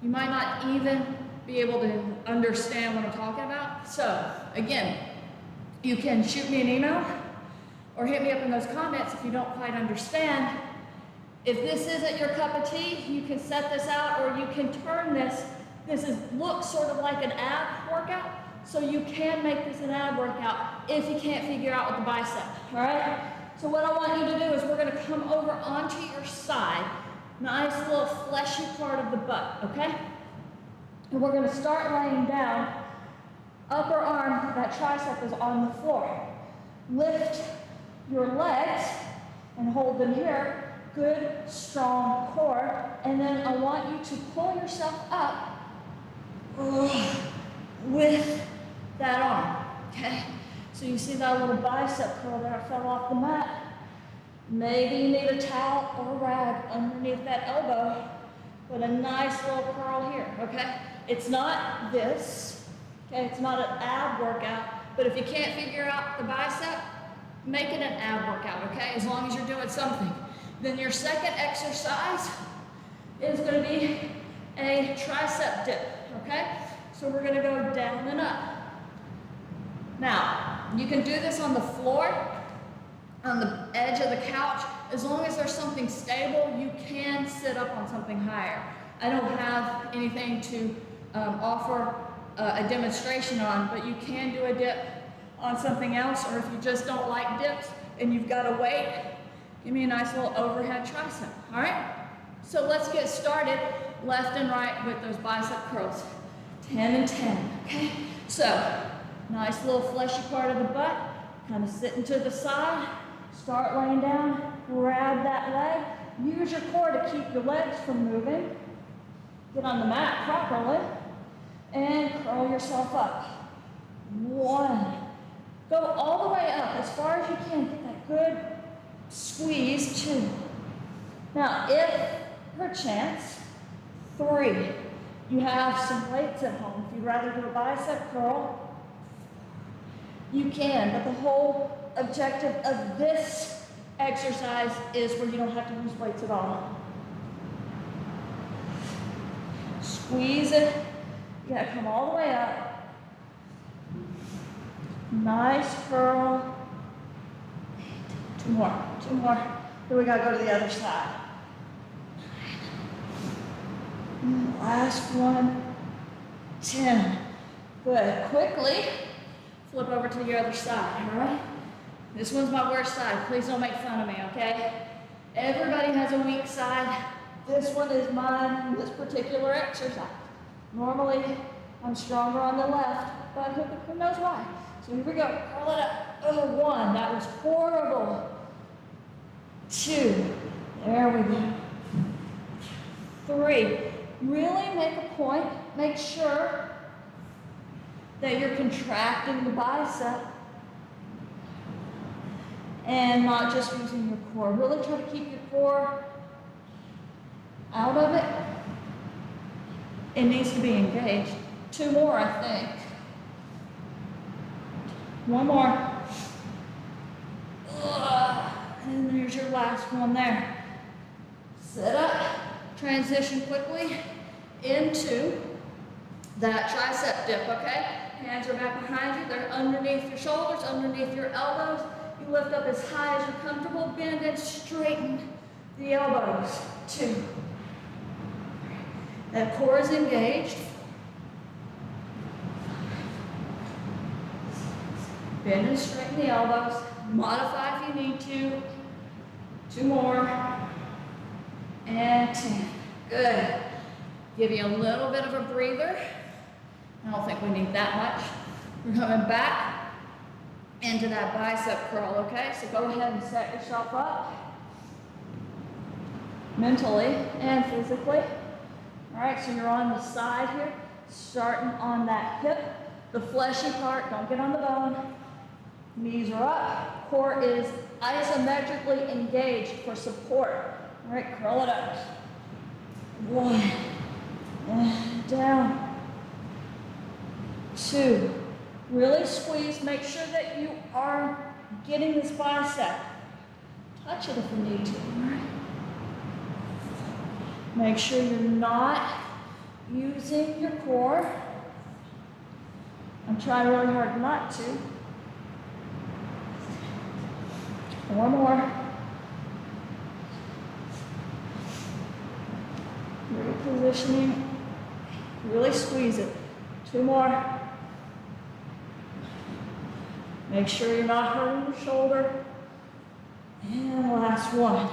You might not even be able to understand what I'm talking about. So again, you can shoot me an email or hit me up in those comments if you don't quite understand. If this isn't your cup of tea, you can set this out or you can turn this. Looks sort of like an ab workout, so you can make this an ab workout if you can't figure out with the bicep, all right? So what I want you to do is we're gonna come over onto your side, nice little fleshy part of the butt, okay? And we're gonna start laying down. Upper arm, that tricep is on the floor. Lift your legs and hold them here. Good, strong core. And then I want you to pull yourself up with that arm, okay? So you see that little bicep curl there fell off the mat. Maybe you need a towel or a rag underneath that elbow. Put a nice little curl here, okay? It's not this, okay? It's not an ab workout, but if you can't figure out the bicep, make it an ab workout, okay? As long as you're doing something. Then your second exercise is gonna be a tricep dip, okay? So we're gonna go down and up. Now, you can do this on the floor, on the edge of the couch. As long as there's something stable, you can sit up on something higher. I don't have anything to offer a demonstration on, but you can do a dip on something else, or if you just don't like dips and you've got a weight, Give me a nice little overhead tricep, all right? So let's get started left and right with those bicep curls. 10 and 10, okay? So, nice little fleshy part of the butt, kind of sitting to the side, start laying down, grab that leg, use your core to keep your legs from moving, get on the mat properly, and curl yourself up. 1, go all the way up as far as you can, get that good squeeze. 2, now if perchance, 3, you have some weights at home. If you'd rather do a bicep curl, you can, but the whole objective of this exercise is where you don't have to use weights at all. Squeeze it. You gotta come all the way up. Nice curl. 2 more, 2 more. Then we gotta go to the other side. Last one, 10. Good. Quickly flip over to the other side, all right? This one's my worst side. Please don't make fun of me, okay? Everybody has a weak side. This one is mine, this particular exercise. Normally, I'm stronger on the left, but who knows why? So here we go. Curl it up. Oh, 1. That was horrible. 2. There we go. 3. Really make a point, make sure that you're contracting the bicep and not just using your core. Really try to keep your core out of it. It needs to be engaged. 2 more, I think. 1 more. And there's your last one there. Sit up. Transition quickly into that tricep dip, okay? Hands are back behind you. They're underneath your shoulders, underneath your elbows. You lift up as high as you're comfortable. Bend and straighten the elbows. 2. That core is engaged. Bend and straighten the elbows. Modify if you need to. 2 more. And 10. Good. Give you a little bit of a breather. I don't think we need that much. We're coming back into that bicep curl, okay? So go ahead and set yourself up mentally and physically. All right, so you're on the side here, starting on that hip, the fleshy part, don't get on the bone. Knees are up, core is isometrically engaged for support. All right, curl it up. 1, and down. 2, really squeeze, make sure that you are getting this bicep. Touch it if you need to, all right? Make sure you're not using your core. I'm trying really hard not to. 4 more. Repositioning. Really squeeze it. 2 more. Make sure you're not hurting your shoulder. And last one.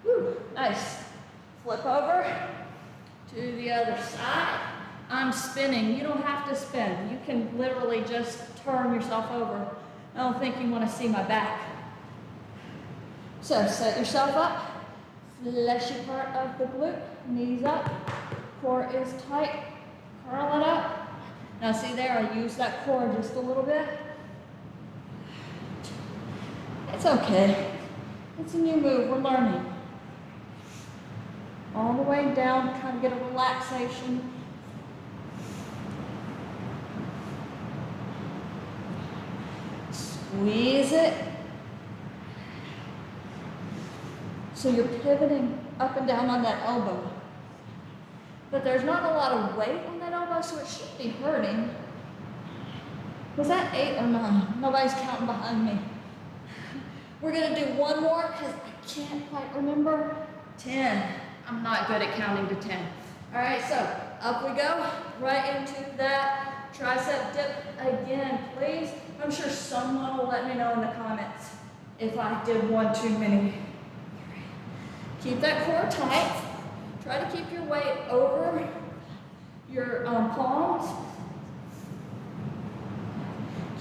Whew, nice. Flip over to the other side. I'm spinning. You don't have to spin. You can literally just turn yourself over. I don't think you want to see my back. So set yourself up. Fleshy part of the glute. Knees up. Core is tight. Curl it up. Now see there, I use that core just a little bit. It's okay. It's a new move. We're learning. All the way down, trying to get a relaxation. Squeeze it. So you're pivoting up and down on that elbow. But there's not a lot of weight on that elbow, so it shouldn't be hurting. Was that 8 or 9? Nobody's counting behind me. We're gonna do 1 more because I can't quite remember. 10. I'm not good at counting to 10. All right, so up we go, right into that tricep dip again, please. I'm sure someone will let me know in the comments if I did one too many. Keep that core tight. Try to keep your weight over your palms.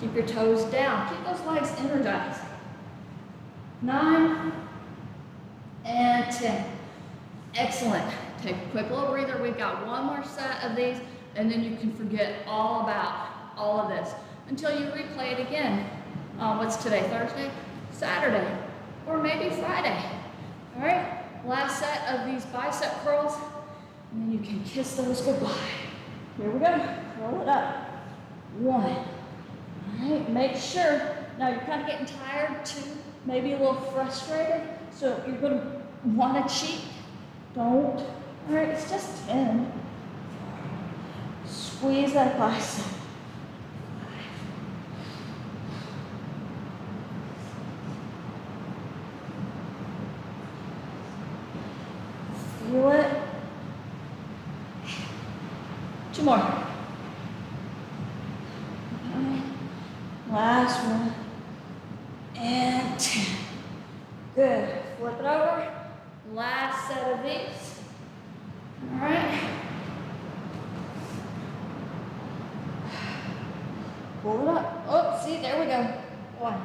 Keep your toes down. Keep those legs energized. 9 and 10. Excellent. Take a quick little breather. We've got one more set of these, and then you can forget all about all of this until you replay it again. What's today? Thursday? Saturday, or maybe Friday. All right? Last set of these bicep curls, and then you can kiss those goodbye. Here we go. Roll it up. 1. All right, make sure. Now you're kind of getting tired too, maybe a little frustrated, so you're going to want to cheat. Don't. All right, it's just 10. Squeeze that bicep. 5. Feel it. 2 more. All right. Last one. And 10. Good. Flip it over. Last set of these. All right. Pull it up. Oh, see, there we go. 1. I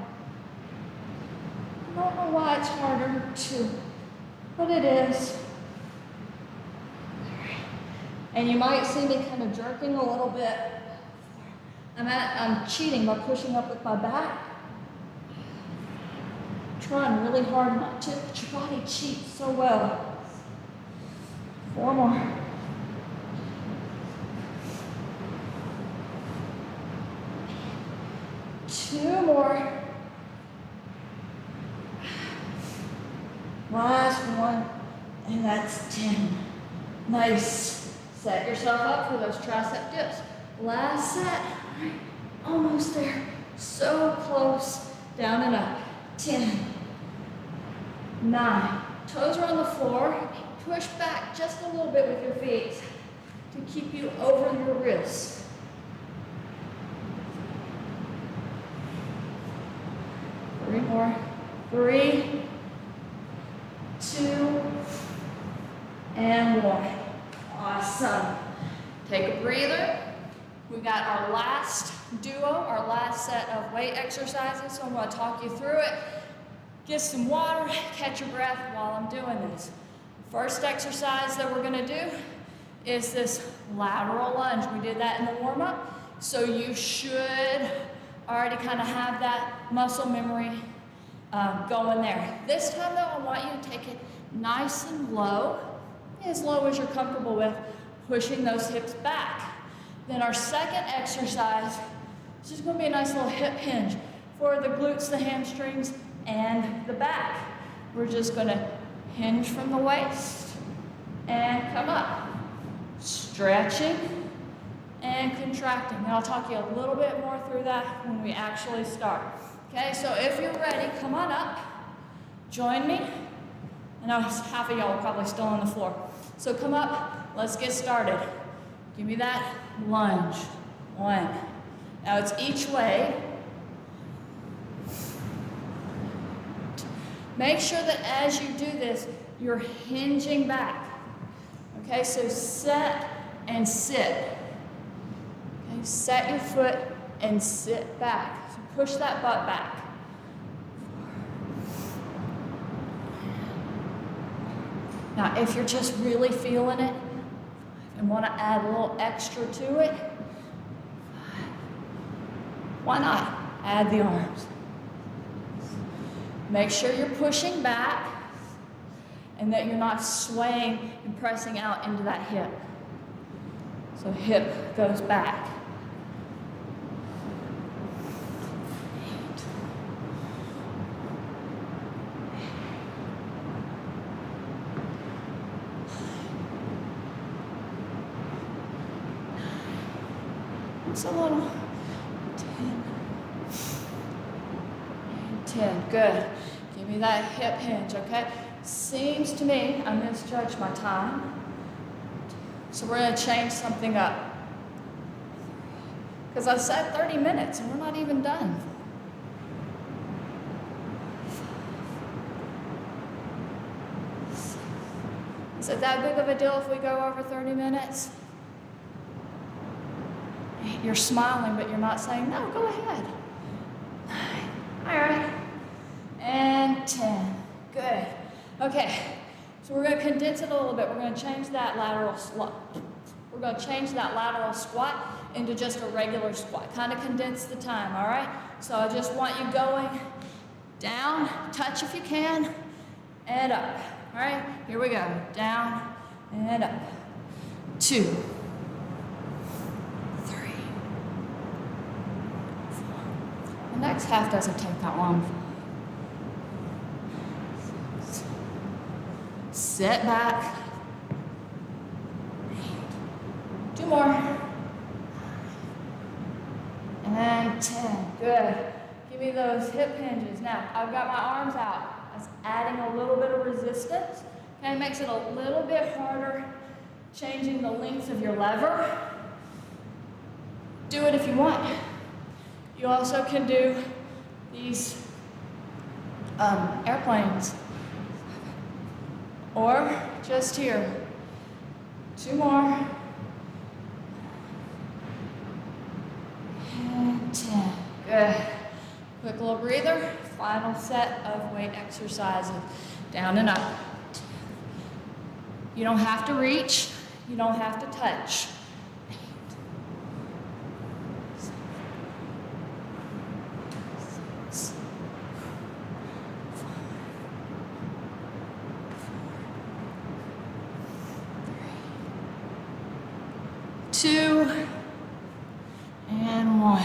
don't know why it's harder to, but it is. And you might see me kind of jerking a little bit. I'm cheating by pushing up with my back. Trying really hard not to, but your body cheats so well. 4 more. 2 more. Last one, and that's 10. Nice. Set yourself up for those tricep dips. Last set. All right. Almost there. So close. Down and up. 10. 9. Toes are on the floor. Push back just a little bit with your feet to keep you over your wrists. 3 more. 3, 2, and 1. Awesome. Take a breather. We got our last duo, our last set of weight exercises, so I'm going to talk you through it. Get some water, catch your breath while I'm doing this. First exercise that we're going to do is this lateral lunge. We did that in the warm-up, so you should already kind of have that muscle memory going there. This time, though, I want you to take it nice and low as you're comfortable with, pushing those hips back. Then our second exercise is just going to be a nice little hip hinge for the glutes, the hamstrings, and the back. We're just going to hinge from the waist and come up. Stretching and contracting. And I'll talk you a little bit more through that when we actually start. Okay, so if you're ready, come on up. Join me. I know half of y'all are probably still on the floor. So come up, let's get started. Give me that lunge. 1. Now it's each way. Make sure that as you do this, you're hinging back. Okay, so set and sit. Okay, set your foot and sit back. So push that butt back. 4. Now, if you're just really feeling it and want to add a little extra to it, 5. Why not? Add the arms. Make sure you're pushing back and that you're not swaying and pressing out into that hip. So hip goes back. 8. It's a little. 10. Good. Give me that hip hinge, okay? Seems to me I misjudged my time. So we're going to change something up. Because I said 30 minutes and we're not even done. 6. Is it that big of a deal if we go over 30 minutes? You're smiling, but you're not saying, no, go ahead. 9. All right. And 10. Good. Okay. So we're going to condense it a little bit. We're going to change that lateral squat. We're going to change that lateral squat into just a regular squat. Kind of condense the time, all right? So I just want you going down, touch if you can, and up. All right, here we go. Down and up. 2, 3, 4. The next half doesn't take that long. 6. Sit back. 8. 2 more. And 10. Good. Give me those hip hinges. Now, I've got my arms out. That's adding a little bit of resistance. Okay, makes it a little bit harder changing the length of your lever. Do it if you want. You also can do these airplanes. Or just here. 2 more. And 10. Good. Quick little breather. Final set of weight exercises. Down and up. You don't have to reach. You don't have to touch. 8. 7. 6. 5. 4. 3. 2. And 1.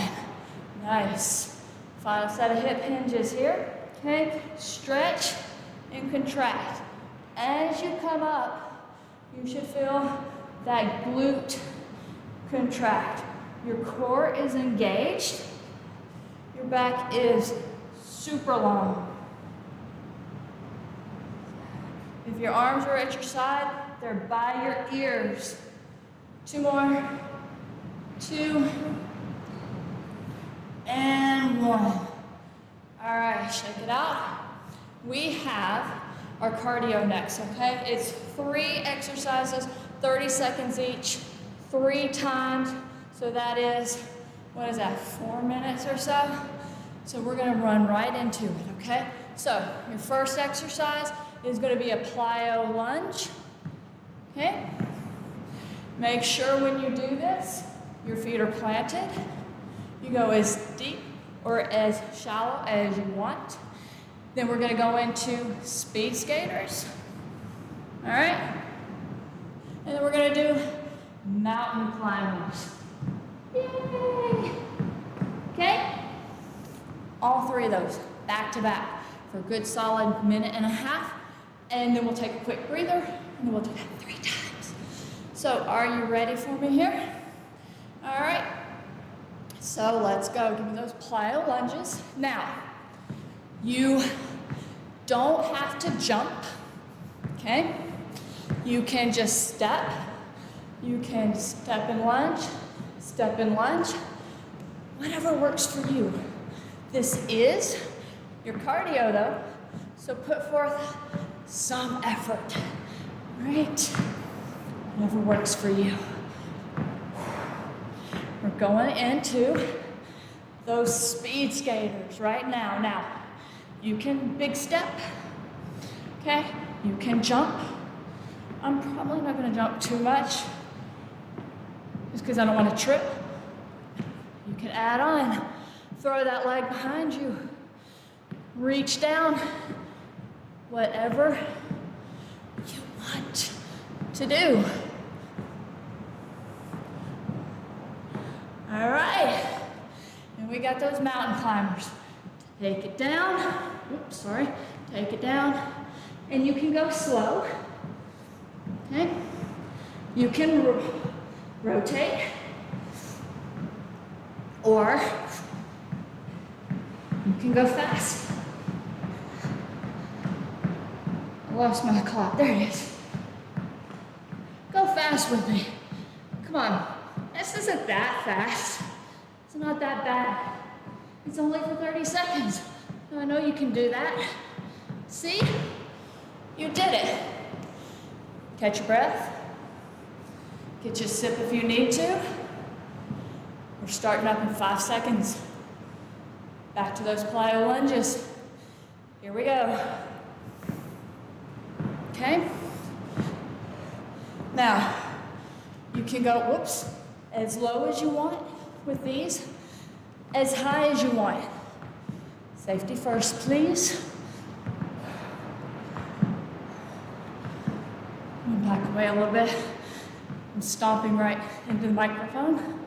Nice. Final set of hip hinges here. Okay, stretch and contract. As you come up, you should feel that glute contract. Your core is engaged. Your back is super long. If your arms are at your side, they're by your ears. 2 more. 2. And 1. All right, shake it out. We have our cardio next, okay? It's 3 exercises, 30 seconds each, 3 times. So that is, what is that, 4 minutes or so? So we're gonna run right into it, okay? So your first exercise is gonna be a plyo lunge, okay? Make sure when you do this, your feet are planted. You go as deep or as shallow as you want. Then we're going to go into speed skaters. All right? And then we're going to do mountain climbers. Yay! Okay? All 3 of those back to back for a good solid 1.5 minutes. And then we'll take a quick breather and then we'll do that 3 times. So are you ready for me here? All right. So let's go. Give me those plyo lunges. Now, you don't have to jump, okay? You can just step. You can step and lunge, whatever works for you. This is your cardio though, so put forth some effort, right? Whatever works for you. We're going into those speed skaters right now. Now, you can big step, okay? You can jump. I'm probably not gonna jump too much just because I don't want to trip. You can add on, throw that leg behind you, reach down, whatever you want to do. All right, and we got those mountain climbers. Take it down, oops, sorry, take it down, and you can go slow, okay? You can rotate, or you can go fast. I lost my clock, there it is. Go fast with me, come on. This isn't that fast. It's not that bad. It's only for 30 seconds. I know you can do that. See? You did it. Catch your breath. Get you a sip if you need to. We're starting up in 5 seconds. Back to those plyo lunges. Here we go. Okay? Now, you can go, whoops, as low as you want with these, as high as you want. Safety first, please. I'm gonna back away a little bit. I'm stomping right into the microphone.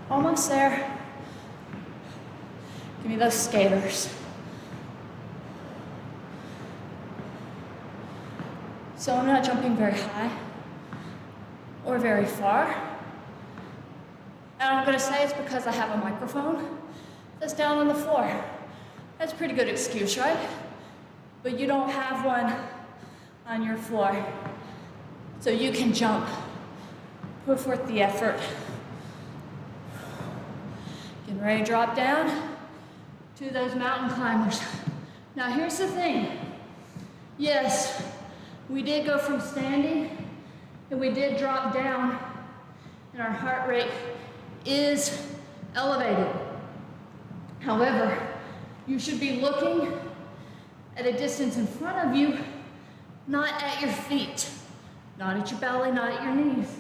Almost there. Give me those skaters. So I'm not jumping very high or very far. And I'm gonna say it's because I have a microphone that's down on the floor. That's a pretty good excuse, right? But you don't have one on your floor. So you can jump, put forth the effort. Getting ready to drop down to those mountain climbers. Now here's the thing. Yes, we did go from standing and we did drop down and our heart rate is elevated. However, you should be looking at a distance in front of you, not at your feet, not at your belly, not at your knees.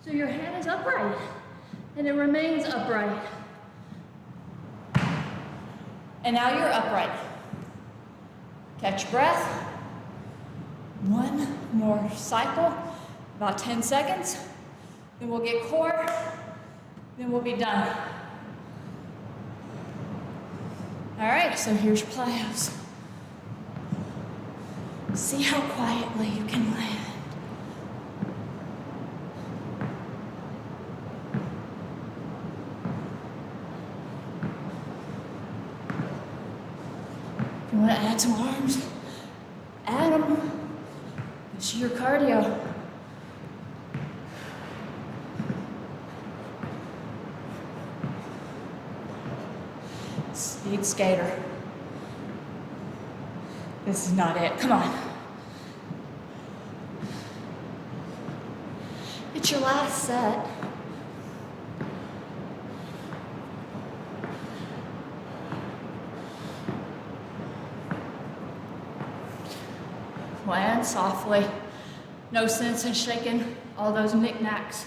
So your head is upright and it remains upright. And now you're upright. Catch your breath. One more cycle, about 10 seconds. Then we'll get core, then we'll be done. All right, so here's your plyos. See how quietly you can land. If you want to add some arms, add them. It's your cardio. Speed skater. This is not it. Come on. It's your last set. Land softly. No sense in shaking all those knickknacks.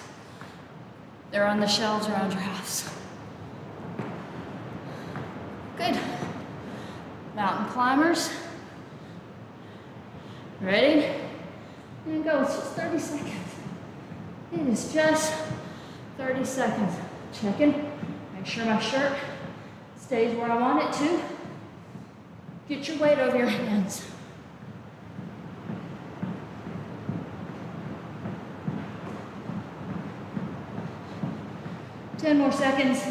They're on the shelves around your house. Good. Mountain climbers. Ready? And go. It's just 30 seconds. It is just 30 seconds. Checking. Make sure my shirt stays where I want it to. Get your weight over your hands. Ten more seconds.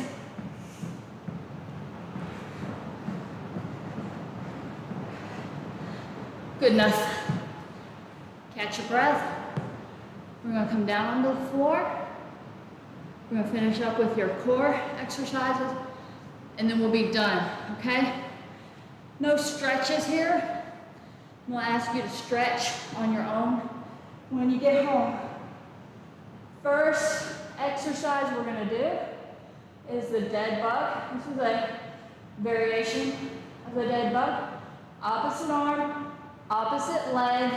Good enough. Catch your breath. We're gonna come down onto the floor. We're gonna finish up with your core exercises, and then we'll be done, okay? No stretches here. I'm gonna ask you to stretch on your own when you get home. First exercise we're gonna do is the dead bug. This is a variation of the dead bug. Opposite arm, opposite leg,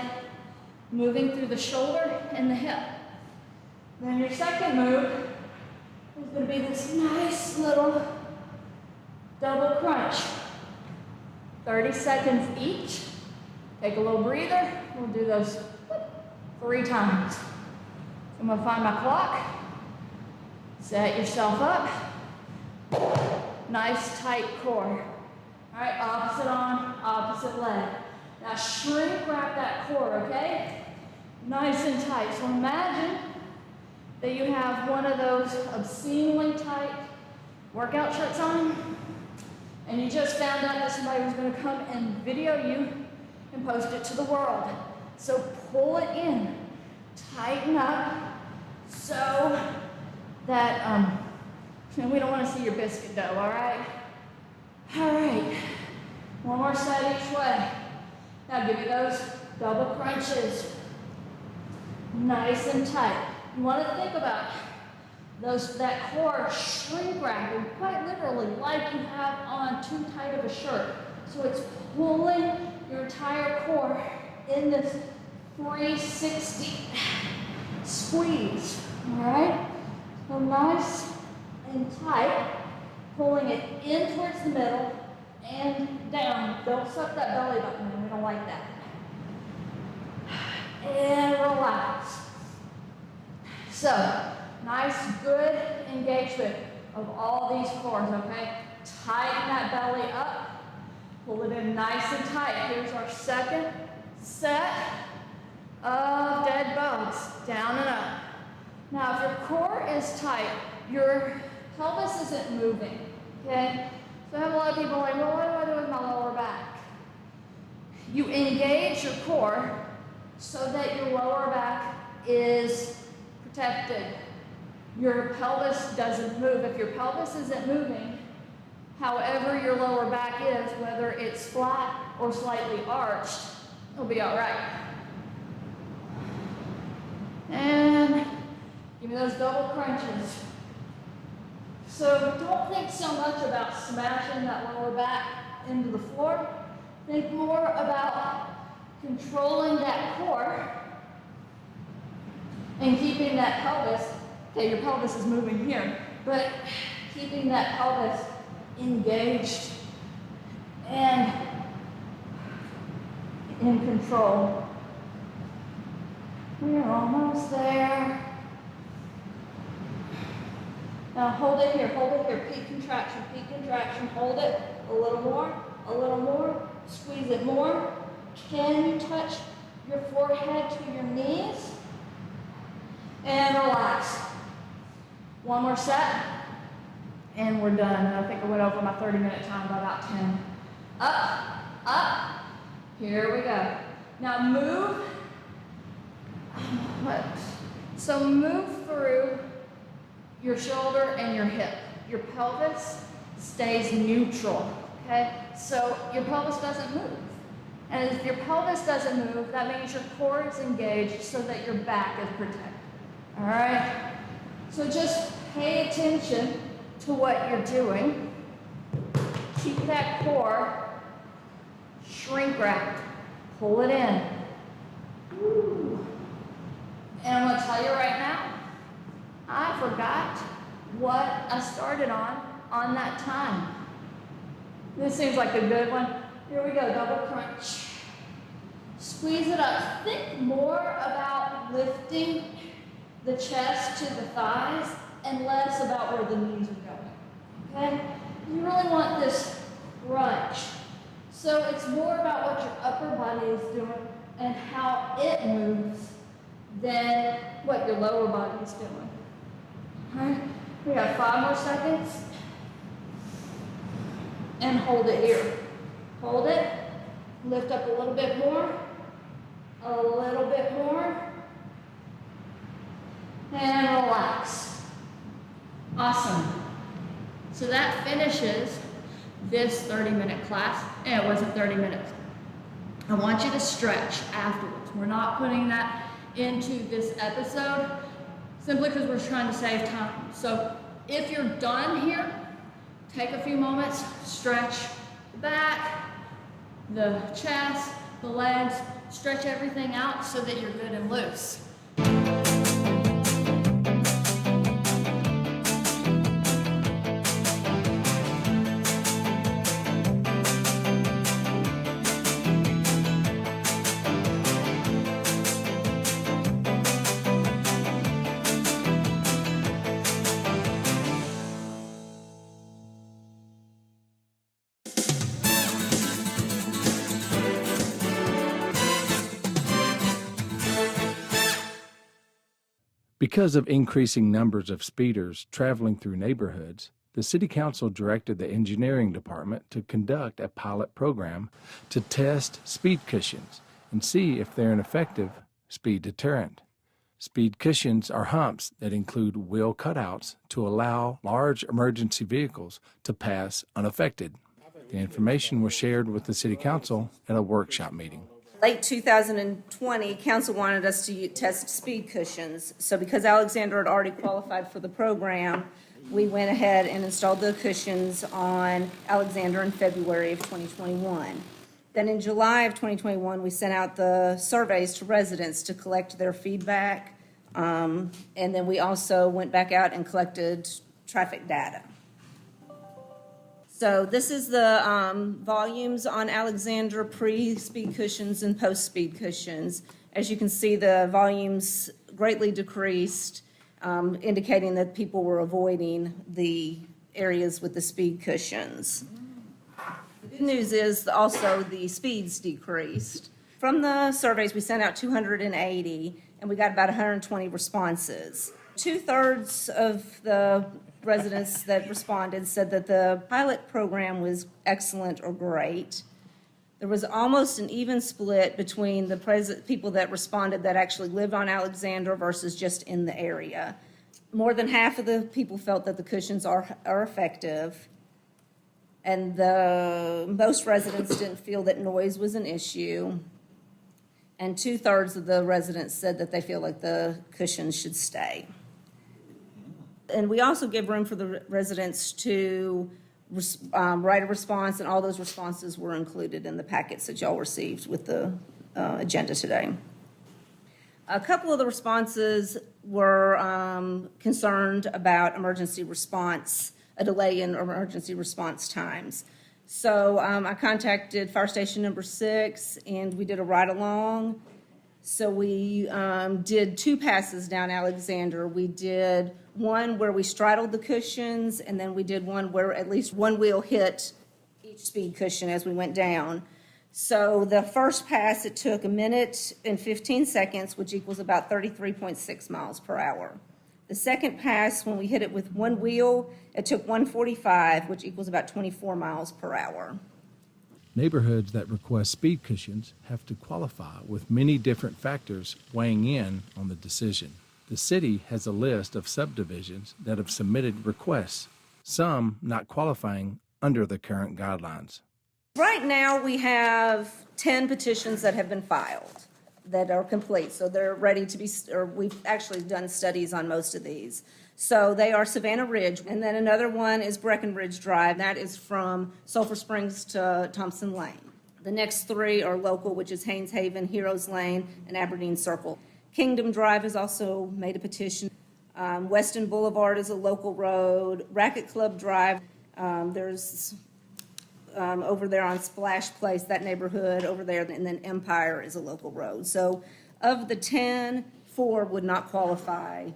moving through the shoulder and the hip. Then your second move is gonna be this nice little double crunch. 30 seconds each. Take a little breather. We'll do those 3 times. I'm gonna find my clock. Set yourself up. Nice tight core. All right, opposite arm, opposite leg. Now shrink wrap that core, okay? Nice and tight. So imagine that you have one of those obscenely tight workout shirts on, and you just found out that somebody was gonna come and video you and post it to the world. So pull it in, tighten up, so that, and we don't wanna see your biscuit dough, all right? All right, one more side each way. Now give me those double crunches. Nice and tight. You want to think about that core shrink wrapping, quite literally, like you have on too tight of a shirt. So it's pulling your entire core in this 360 squeeze, all right? So nice and tight, pulling it in towards the middle and down. Don't suck that belly button in, we don't like that. And relax. So, nice, good engagement of all these cores, okay? Tighten that belly up, pull it in nice and tight. Here's our second set of dead bugs, down and up. Now, if your core is tight, your pelvis isn't moving, okay? So I have a lot of people like, well, what do I do with my lower back? You engage your core so that your lower back is protected. Your pelvis doesn't move. If your pelvis isn't moving, however your lower back is, whether it's flat or slightly arched, it'll be all right. And give me those double crunches. So don't think so much about smashing that lower back into the floor. Think more about controlling that core and keeping that pelvis, okay, your pelvis is moving here, but keeping that pelvis engaged and in control. We're almost there. Now hold it here, peak contraction, hold it, a little more, squeeze it more. Can you touch your forehead to your knees? And relax. One more set, and we're done. And I think I went over my 30-minute time by about 10. Up, here we go. Now move, so move through your shoulder and your hip. Your pelvis stays neutral, okay? So your pelvis doesn't move. And if your pelvis doesn't move, that means your core is engaged so that your back is protected, all right? So just pay attention to what you're doing. Keep that core shrink wrapped. Pull it in. Ooh. And I'm gonna tell you right now, I forgot what I started on that time. This seems like a good one. Here we go, double crunch. Squeeze it up. Think more about lifting the chest to the thighs and less about where the knees are going, okay? You really want this crunch. So it's more about what your upper body is doing and how it moves than what your lower body is doing. All right, we got 5 more seconds. And hold it here. Hold it, lift up a little bit more, and relax. Awesome. So that finishes this 30-minute class, and it wasn't 30 minutes. I want you to stretch afterwards. We're not putting that into this episode simply because we're trying to save time. So if you're done here, take a few moments, stretch the back, the chest, the legs, stretch everything out so that you're good and loose. Because of increasing numbers of speeders traveling through neighborhoods, the City Council directed the Engineering Department to conduct a pilot program to test speed cushions and see if they're an effective speed deterrent. Speed cushions are humps that include wheel cutouts to allow large emergency vehicles to pass unaffected. The information was shared with the City Council at a workshop meeting. Late 2020, council wanted us to test speed cushions. So because Alexander had already qualified for the program, we went ahead and installed the cushions on Alexander in February of 2021. Then in July of 2021, we sent out the surveys to residents to collect their feedback. And then we also went back out and collected traffic data. So this is the volumes on Alexander pre-speed cushions and post-speed cushions. As you can see, the volumes greatly decreased, indicating that people were avoiding the areas with the speed cushions. The good news is also the speeds decreased. From the surveys, we sent out 280, and we got about 120 responses. 2/3 of the residents that responded said that the pilot program was excellent or great. There was almost an even split between the people that responded that actually lived on Alexander versus just in the area. More than half of the people felt that the cushions are effective, and most residents didn't feel that noise was an issue, and 2/3 of the residents said that they feel like the cushions should stay. And we also give room for the residents to write a response, and all those responses were included in the packets that y'all received with the agenda today. A couple of the responses were concerned about emergency response, a delay in emergency response times. So I contacted Fire Station number 6, and we did a ride-along. So we did 2 passes down Alexander. We did one where we straddled the cushions, and then we did one where at least one wheel hit each speed cushion as we went down. So the first pass, it took 1 minute and 15 seconds, which equals about 33.6 miles per hour. The second pass, when we hit it with one wheel, it took 145, which equals about 24 miles per hour. Neighborhoods that request speed cushions have to qualify with many different factors weighing in on the decision. The city has a list of subdivisions that have submitted requests, some not qualifying under the current guidelines. Right now, we have 10 petitions that have been filed that are complete. So they're ready to be, or we've actually done studies on most of these. So they are Savannah Ridge, and then another one is Breckenridge Drive. That is from Sulphur Springs to Thompson Lane. The next 3 are local, which is Haynes Haven, Heroes Lane, and Aberdeen Circle. Kingdom Drive has also made a petition. Weston Boulevard is a local road. Racket Club Drive, there's over there on Splash Place, that neighborhood over there, and then Empire is a local road. So of the 10, 4 would not qualify.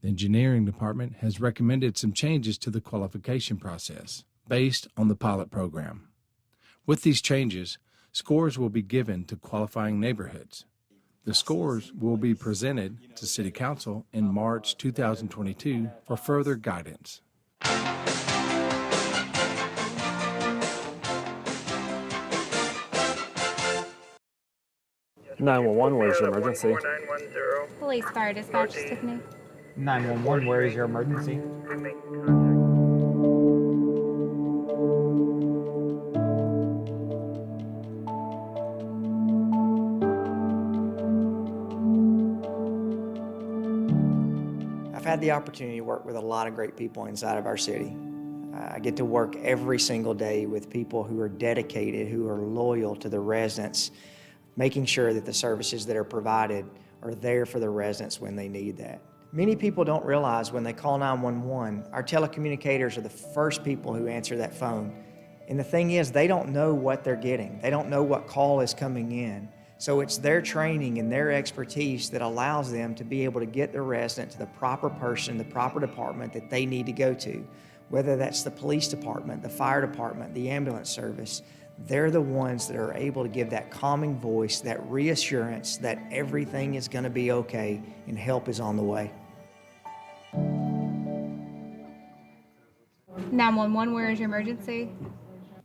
The engineering department has recommended some changes to the qualification process based on the pilot program. With these changes, scores will be given to qualifying neighborhoods. The scores will be presented to City Council in March 2022 for further guidance. 911, where's your emergency? Police Fire Dispatch, Tiffany. 911, where is your emergency? I've had the opportunity to work with a lot of great people inside of our city. I get to work every single day with people who are dedicated, who are loyal to the residents, making sure that the services that are provided are there for the residents when they need that. Many people don't realize when they call 911, our telecommunicators are the first people who answer that phone. And the thing is, they don't know what they're getting. They don't know what call is coming in. So it's their training and their expertise that allows them to be able to get the resident to the proper person, the proper department that they need to go to. Whether that's the police department, the fire department, the ambulance service, they're the ones that are able to give that calming voice, that reassurance that everything is going to be okay and help is on the way. 911, where is your emergency?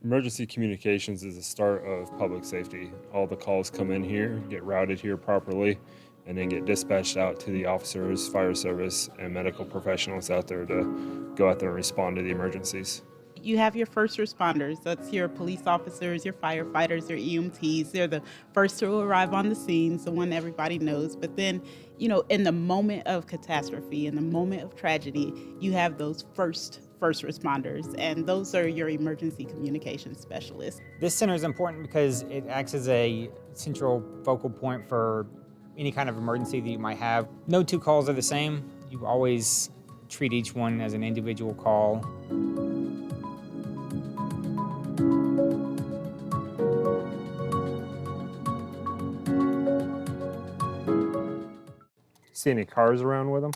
Emergency communications is the start of public safety. All the calls come in here, get routed here properly, and then get dispatched out to the officers, fire service, and medical professionals out there to go out there and respond to the emergencies. You have your first responders. That's your police officers, your firefighters, your EMTs. They're the first to arrive on the scene, the one everybody knows. But then, in the moment of catastrophe, in the moment of tragedy, you have those first responders, and those are your emergency communications specialists. This center is important because it acts as a central focal point for any kind of emergency that you might have. No two calls are the same. You always treat each one as an individual call. See any cars around with them?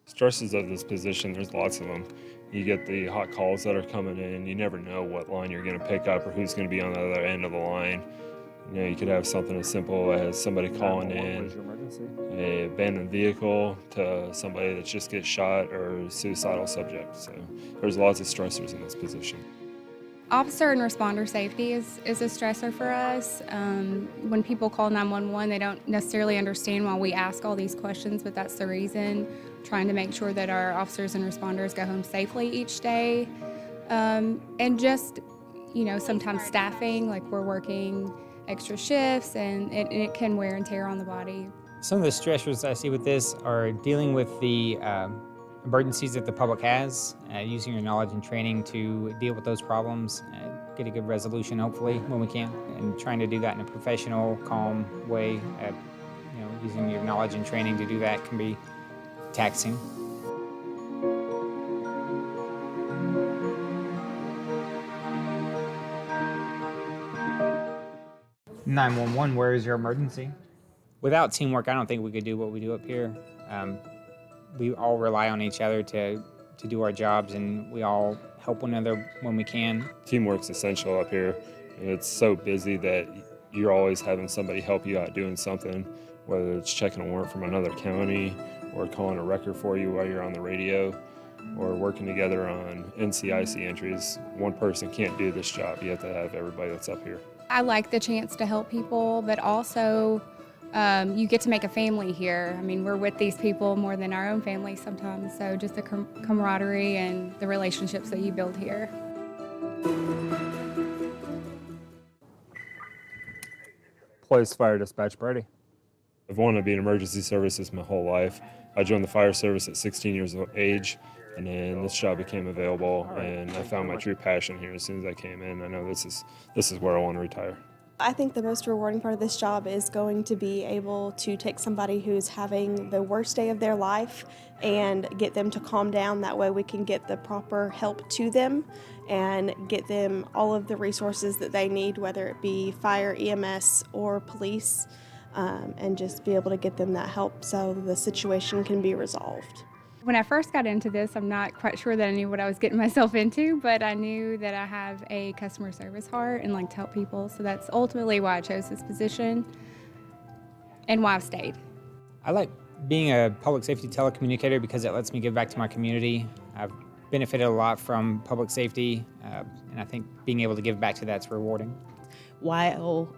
Stresses of this position, there's lots of them. You get the hot calls that are coming in. You never know what line you're going to pick up or who's going to be on the other end of the line. You could have something as simple as somebody calling in an abandoned vehicle to somebody that just gets shot or a suicidal subject. So there's lots of stressors in this position. Officer and responder safety is a stressor for us. When people call 911, they don't necessarily understand why we ask all these questions, but that's the reason. Trying to make sure that our officers and responders go home safely each day. And just, sometimes staffing, like we're working extra shifts and it can wear and tear on the body. Some of the stressors I see with this are dealing with the emergencies that the public has, using your knowledge and training to deal with those problems, get a good resolution hopefully when we can, and trying to do that in a professional, calm way. Using your knowledge and training to do that can be taxing. "911, where is your emergency?" Without teamwork, I don't think we could do what we do up here. We all rely on each other to do our jobs, and we all help one another when we can. Teamwork's essential up here. It's so busy that you're always having somebody help you out doing something, whether it's checking a warrant from another county or calling a record for you while you're on the radio or working together on NCIC entries. One person can't do this job. You have to have everybody that's up here. I like the chance to help people, but also you get to make a family here. I mean, we're with these people more than our own family sometimes, so just the camaraderie and the relationships that you build here. Police Fire Dispatch Brady. I've wanted to be in emergency services my whole life. I joined the fire service at 16 years of age, and then this job became available, and I found my true passion here as soon as I came in. I know this is where I want to retire. I think the most rewarding part of this job is going to be able to take somebody who's having the worst day of their life and get them to calm down. That way we can get the proper help to them and get them all of the resources that they need, whether it be fire, EMS, or police, and just be able to get them that help so the situation can be resolved. When I first got into this, I'm not quite sure that I knew what I was getting myself into, but I knew that I have a customer service heart and like to help people. So that's ultimately why I chose this position and why I've stayed. I like being a public safety telecommunicator because it lets me give back to my community. I've benefited a lot from public safety, and I think being able to give back to that's rewarding. While,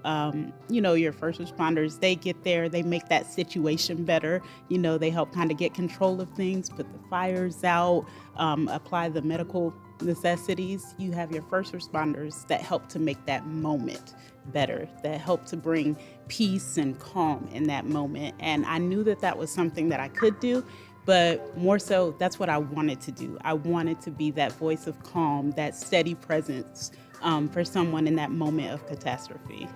your first responders, they get there, they make that situation better. They help kind of get control of things, put the fires out, apply the medical necessities. You have your first responders that help to make that moment better, that help to bring peace and calm in that moment. And I knew that that was something that I could do, but more so, that's what I wanted to do. I wanted to be that voice of calm, that steady presence for someone in that moment of catastrophe.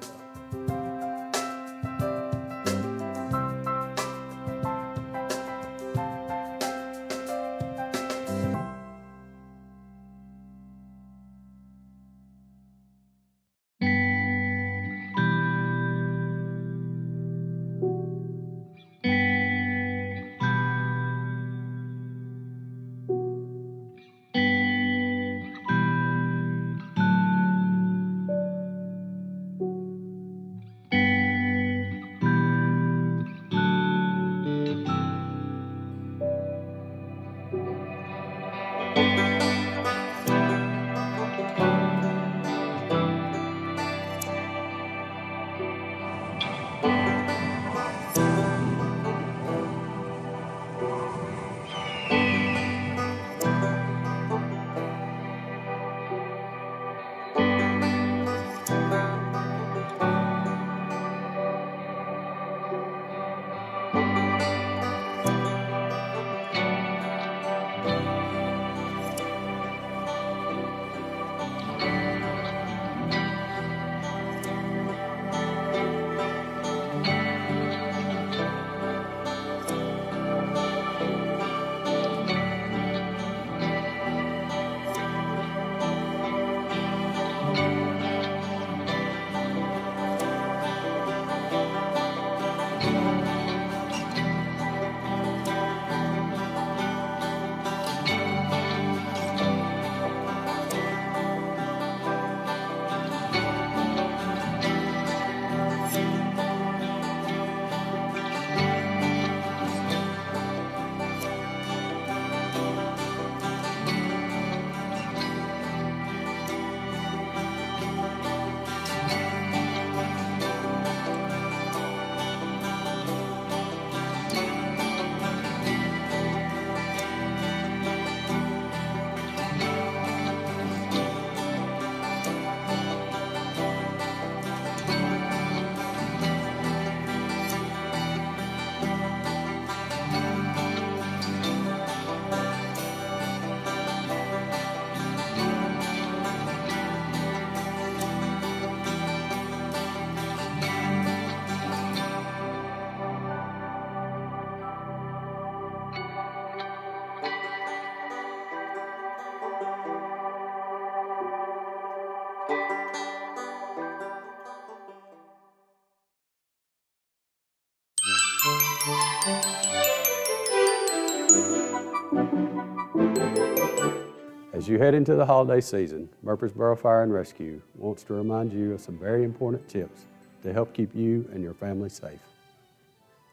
As you head into the holiday season, Murfreesboro Fire and Rescue wants to remind you of some very important tips to help keep you and your family safe.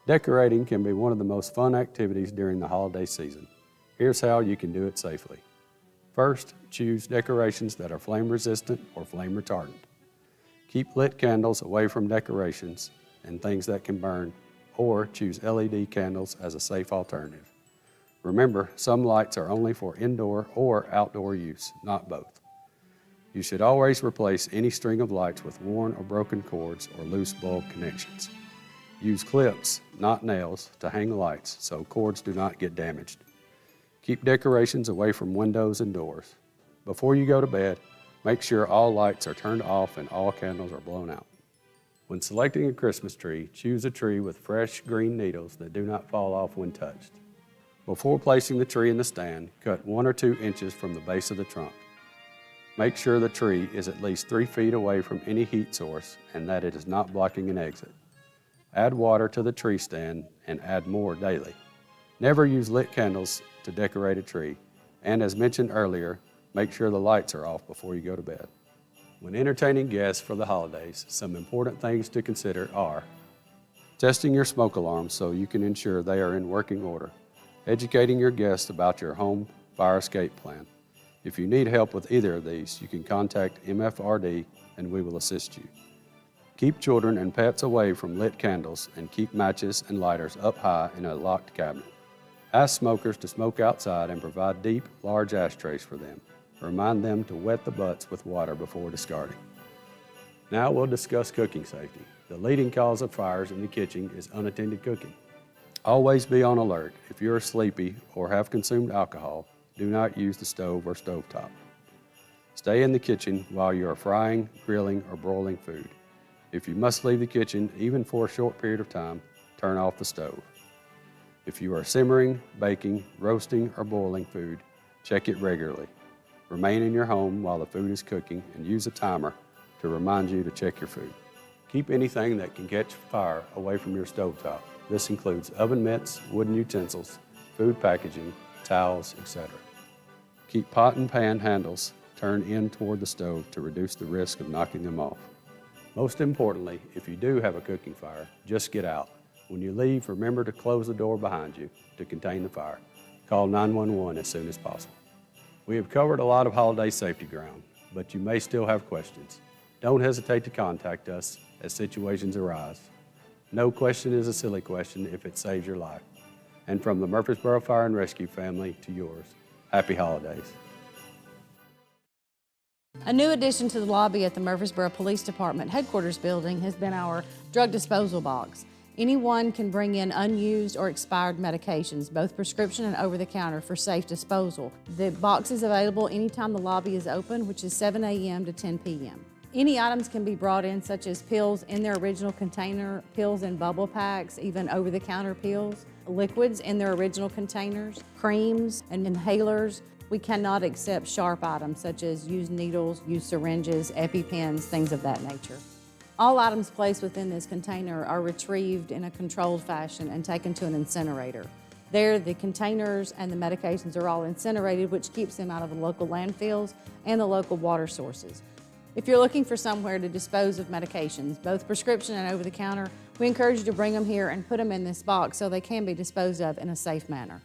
Decorating can be one of the most fun activities during the holiday season. Here's how you can do it safely. First, choose decorations that are flame resistant or flame retardant. Keep lit candles away from decorations and things that can burn, or choose LED candles as a safe alternative. Remember, some lights are only for indoor or outdoor use, not both. You should always replace any string of lights with worn or broken cords or loose bulb connections. Use clips, not nails, to hang lights so cords do not get damaged. Keep decorations away from windows and doors. Before you go to bed, make sure all lights are turned off and all candles are blown out. When selecting a Christmas tree, choose a tree with fresh green needles that do not fall off when touched. Before placing the tree in the stand, cut 1 or 2 inches from the base of the trunk. Make sure the tree is at least 3 feet away from any heat source and that it is not blocking an exit. Add water to the tree stand and add more daily. Never use lit candles to decorate a tree, and as mentioned earlier, make sure the lights are off before you go to bed. When entertaining guests for the holidays, some important things to consider are testing your smoke alarms so you can ensure they are in working order, educating your guests about your home fire escape plan. If you need help with either of these, you can contact MFRD and we will assist you. Keep children and pets away from lit candles and keep matches and lighters up high in a locked cabinet. Ask smokers to smoke outside and provide deep, large ashtrays for them. Remind them to wet the butts with water before discarding. Now we'll discuss cooking safety. The leading cause of fires in the kitchen is unattended cooking. Always be on alert. If you are sleepy or have consumed alcohol, do not use the stove or stovetop. Stay in the kitchen while you are frying, grilling, or broiling food. If you must leave the kitchen, even for a short period of time, turn off the stove. If you are simmering, baking, roasting, or boiling food, check it regularly. Remain in your home while the food is cooking and use a timer to remind you to check your food. Keep anything that can catch fire away from your stovetop. This includes oven mitts, wooden utensils, food packaging, towels, etc. Keep pot and pan handles turned in toward the stove to reduce the risk of knocking them off. Most importantly, if you do have a cooking fire, just get out. When you leave, remember to close the door behind you to contain the fire. Call 911 as soon as possible. We have covered a lot of holiday safety ground, but you may still have questions. Don't hesitate to contact us as situations arise. No question is a silly question if it saves your life. And from the Murfreesboro Fire and Rescue family to yours, happy holidays. A new addition to the lobby at the Murfreesboro Police Department headquarters building has been our drug disposal box. Anyone can bring in unused or expired medications, both prescription and over-the-counter, for safe disposal. The box is available anytime the lobby is open, which is 7 a.m. to 10 p.m. Any items can be brought in, such as pills in their original container, pills in bubble packs, even over-the-counter pills, liquids in their original containers, creams and inhalers. We cannot accept sharp items such as used needles, used syringes, EpiPens, things of that nature. All items placed within this container are retrieved in a controlled fashion and taken to an incinerator. There, the containers and the medications are all incinerated, which keeps them out of the local landfills and the local water sources. If you're looking for somewhere to dispose of medications, both prescription and over-the-counter, we encourage you to bring them here and put them in this box so they can be disposed of in a safe manner.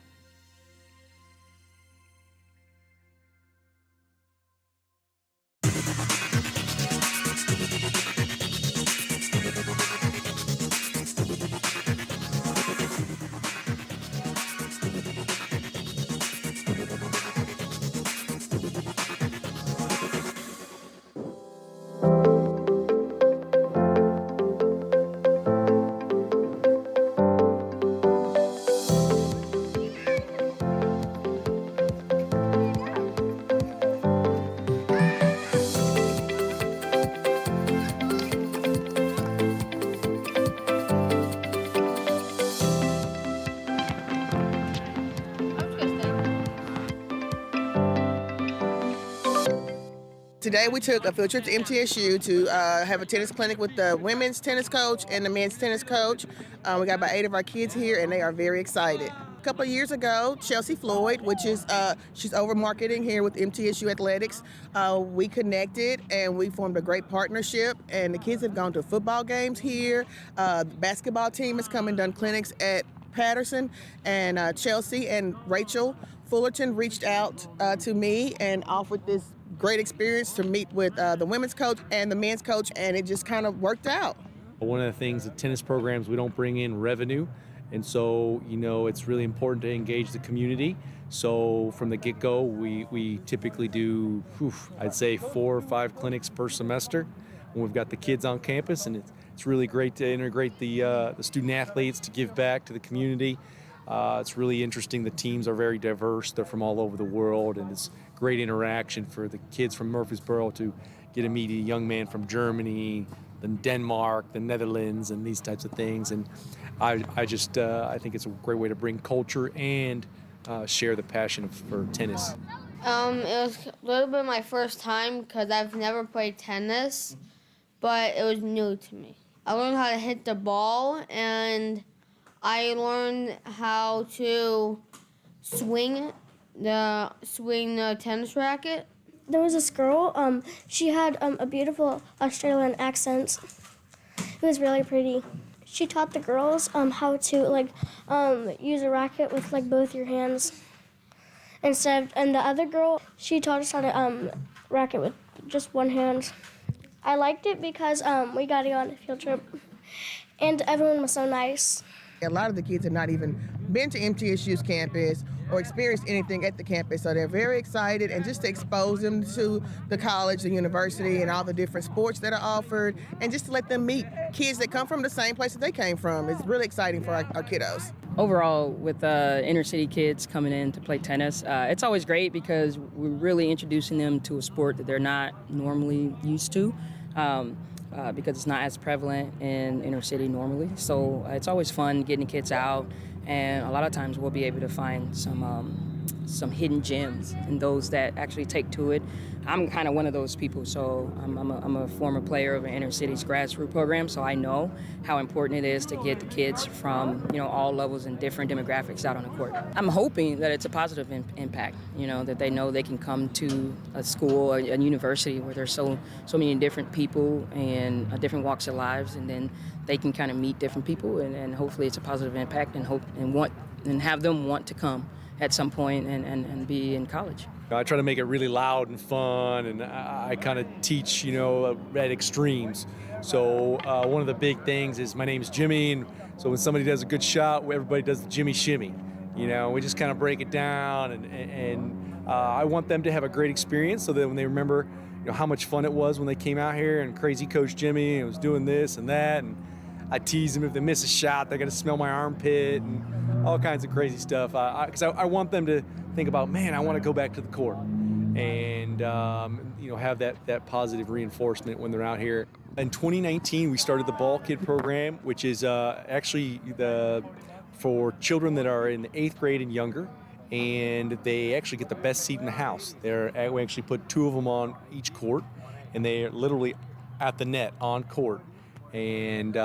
Today we took a field trip to MTSU to have a tennis clinic with the women's tennis coach and the men's tennis coach. We got about 8 of our kids here and they are very excited. A couple of years ago, Chelsea Floyd, which is, she's over marketing here with MTSU Athletics, we connected and we formed a great partnership and the kids have gone to football games here. The basketball team has come and done clinics at Patterson, and Chelsea and Rachel Fullerton reached out to me and offered this great experience to meet with the women's coach and the men's coach, and it just kind of worked out. One of the things, the tennis programs, we don't bring in revenue, and so, you know, it's really important to engage the community. So from the get-go, we typically do, I'd say 4 or 5 clinics per semester when we've got the kids on campus, and it's really great to integrate the student athletes to give back to the community. It's really interesting. The teams are very diverse. They're from all over the world, and it's great interaction for the kids from Murfreesboro to get to meet a young man from Germany, then Denmark, the Netherlands, and these types of things. And I think it's a great way to bring culture and share the passion for tennis. It was a little bit my first time because I've never played tennis, but it was new to me. I learned how to hit the ball, and I learned how to swing the tennis racket. There was this girl, she had a beautiful Australian accent. It was really pretty. She taught the girls how to use a racket with both your hands. And the other girl, she taught us how to racket with just one hand. I liked it because we got to go on a field trip and everyone was so nice. A lot of the kids have not even been to MTSU's campus or experienced anything at the campus, so they're very excited, and just to expose them to the college, the university, and all the different sports that are offered, and just to let them meet kids that come from the same place that they came from. It's really exciting for our kiddos. Overall, with inner city kids coming in to play tennis, it's always great because we're really introducing them to a sport that they're not normally used to. Because it's not as prevalent in inner city normally. So it's always fun getting the kids out, and a lot of times we'll be able to find some hidden gems and those that actually take to it. I'm kind of one of those people, so I'm a former player of an inner city's grassroots program, so I know how important it is to get the kids from all levels and different demographics out on the court. I'm hoping that it's a positive impact, that they know they can come to a school, a university where there's so many different people and different walks of lives, and then they can kind of meet different people, and hopefully it's a positive impact, and have them want to come at some point and be in college. I try to make it really loud and fun, and I kind of teach, at extremes. So one of the big things is my name's Jimmy, and so when somebody does a good shot, everybody does the Jimmy shimmy. We just kind of break it down, and I want them to have a great experience so that when they remember, how much fun it was when they came out here and crazy Coach Jimmy and was doing this and that, and I tease them if they miss a shot, they're gonna smell my armpit and all kinds of crazy stuff. Because I want them to think about, man, I want to go back to the court, and have that positive reinforcement when they're out here. In 2019, we started the Ball Kid program, which is actually for children that are in the 8th grade and younger, and they actually get the best seat in the house. We actually put 2 of them on each court, and they're literally at the net on court. And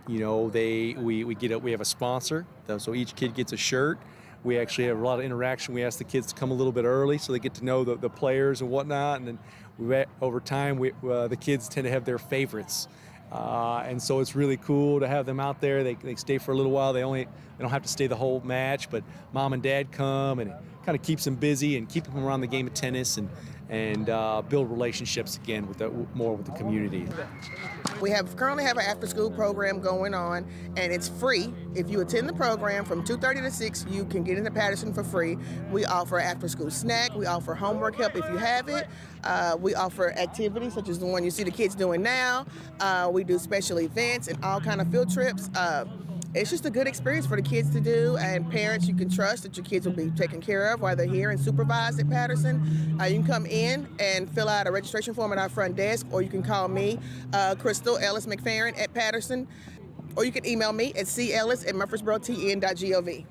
you know, we have a sponsor, so each kid gets a shirt. We actually have a lot of interaction. We ask the kids to come a little bit early so they get to know the players and whatnot. And then over time, the kids tend to have their favorites. And so it's really cool to have them out there. They stay for a little while. They don't have to stay the whole match, but mom and dad come, and it kind of keeps them busy and keep them around the game of tennis and build relationships again more with the community. We currently have an after-school program going on, and it's free. If you attend the program from 2:30 to 6, you can get into Patterson for free. We offer after-school snack. We offer homework help if you have it. We offer activities such as the one you see the kids doing now. We do special events and all kind of field trips. It's just a good experience for the kids to do, and parents, you can trust that your kids will be taken care of while they're here and supervised at Patterson. You can come in and fill out a registration form at our front desk, or you can call me, Crystal Ellis McFerrin at Patterson, or you can email me at cellis@murfreesborotn.gov.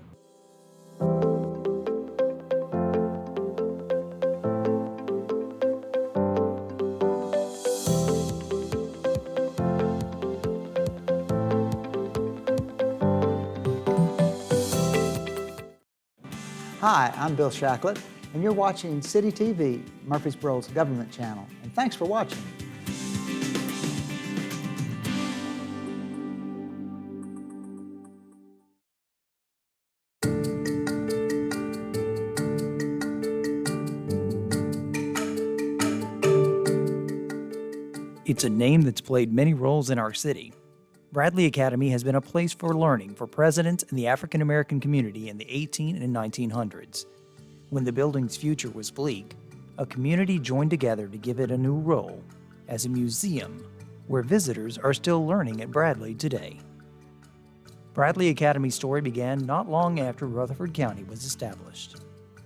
Hi, I'm Bill Shacklet, and you're watching City TV, Murfreesboro's government channel. And thanks for watching. It's a name that's played many roles in our city. Bradley Academy has been a place for learning for presidents and the African American community in the 18 and 1900s. When the building's future was bleak, a community joined together to give it a new role as a museum where visitors are still learning at Bradley today. Bradley Academy's story began not long after Rutherford County was established.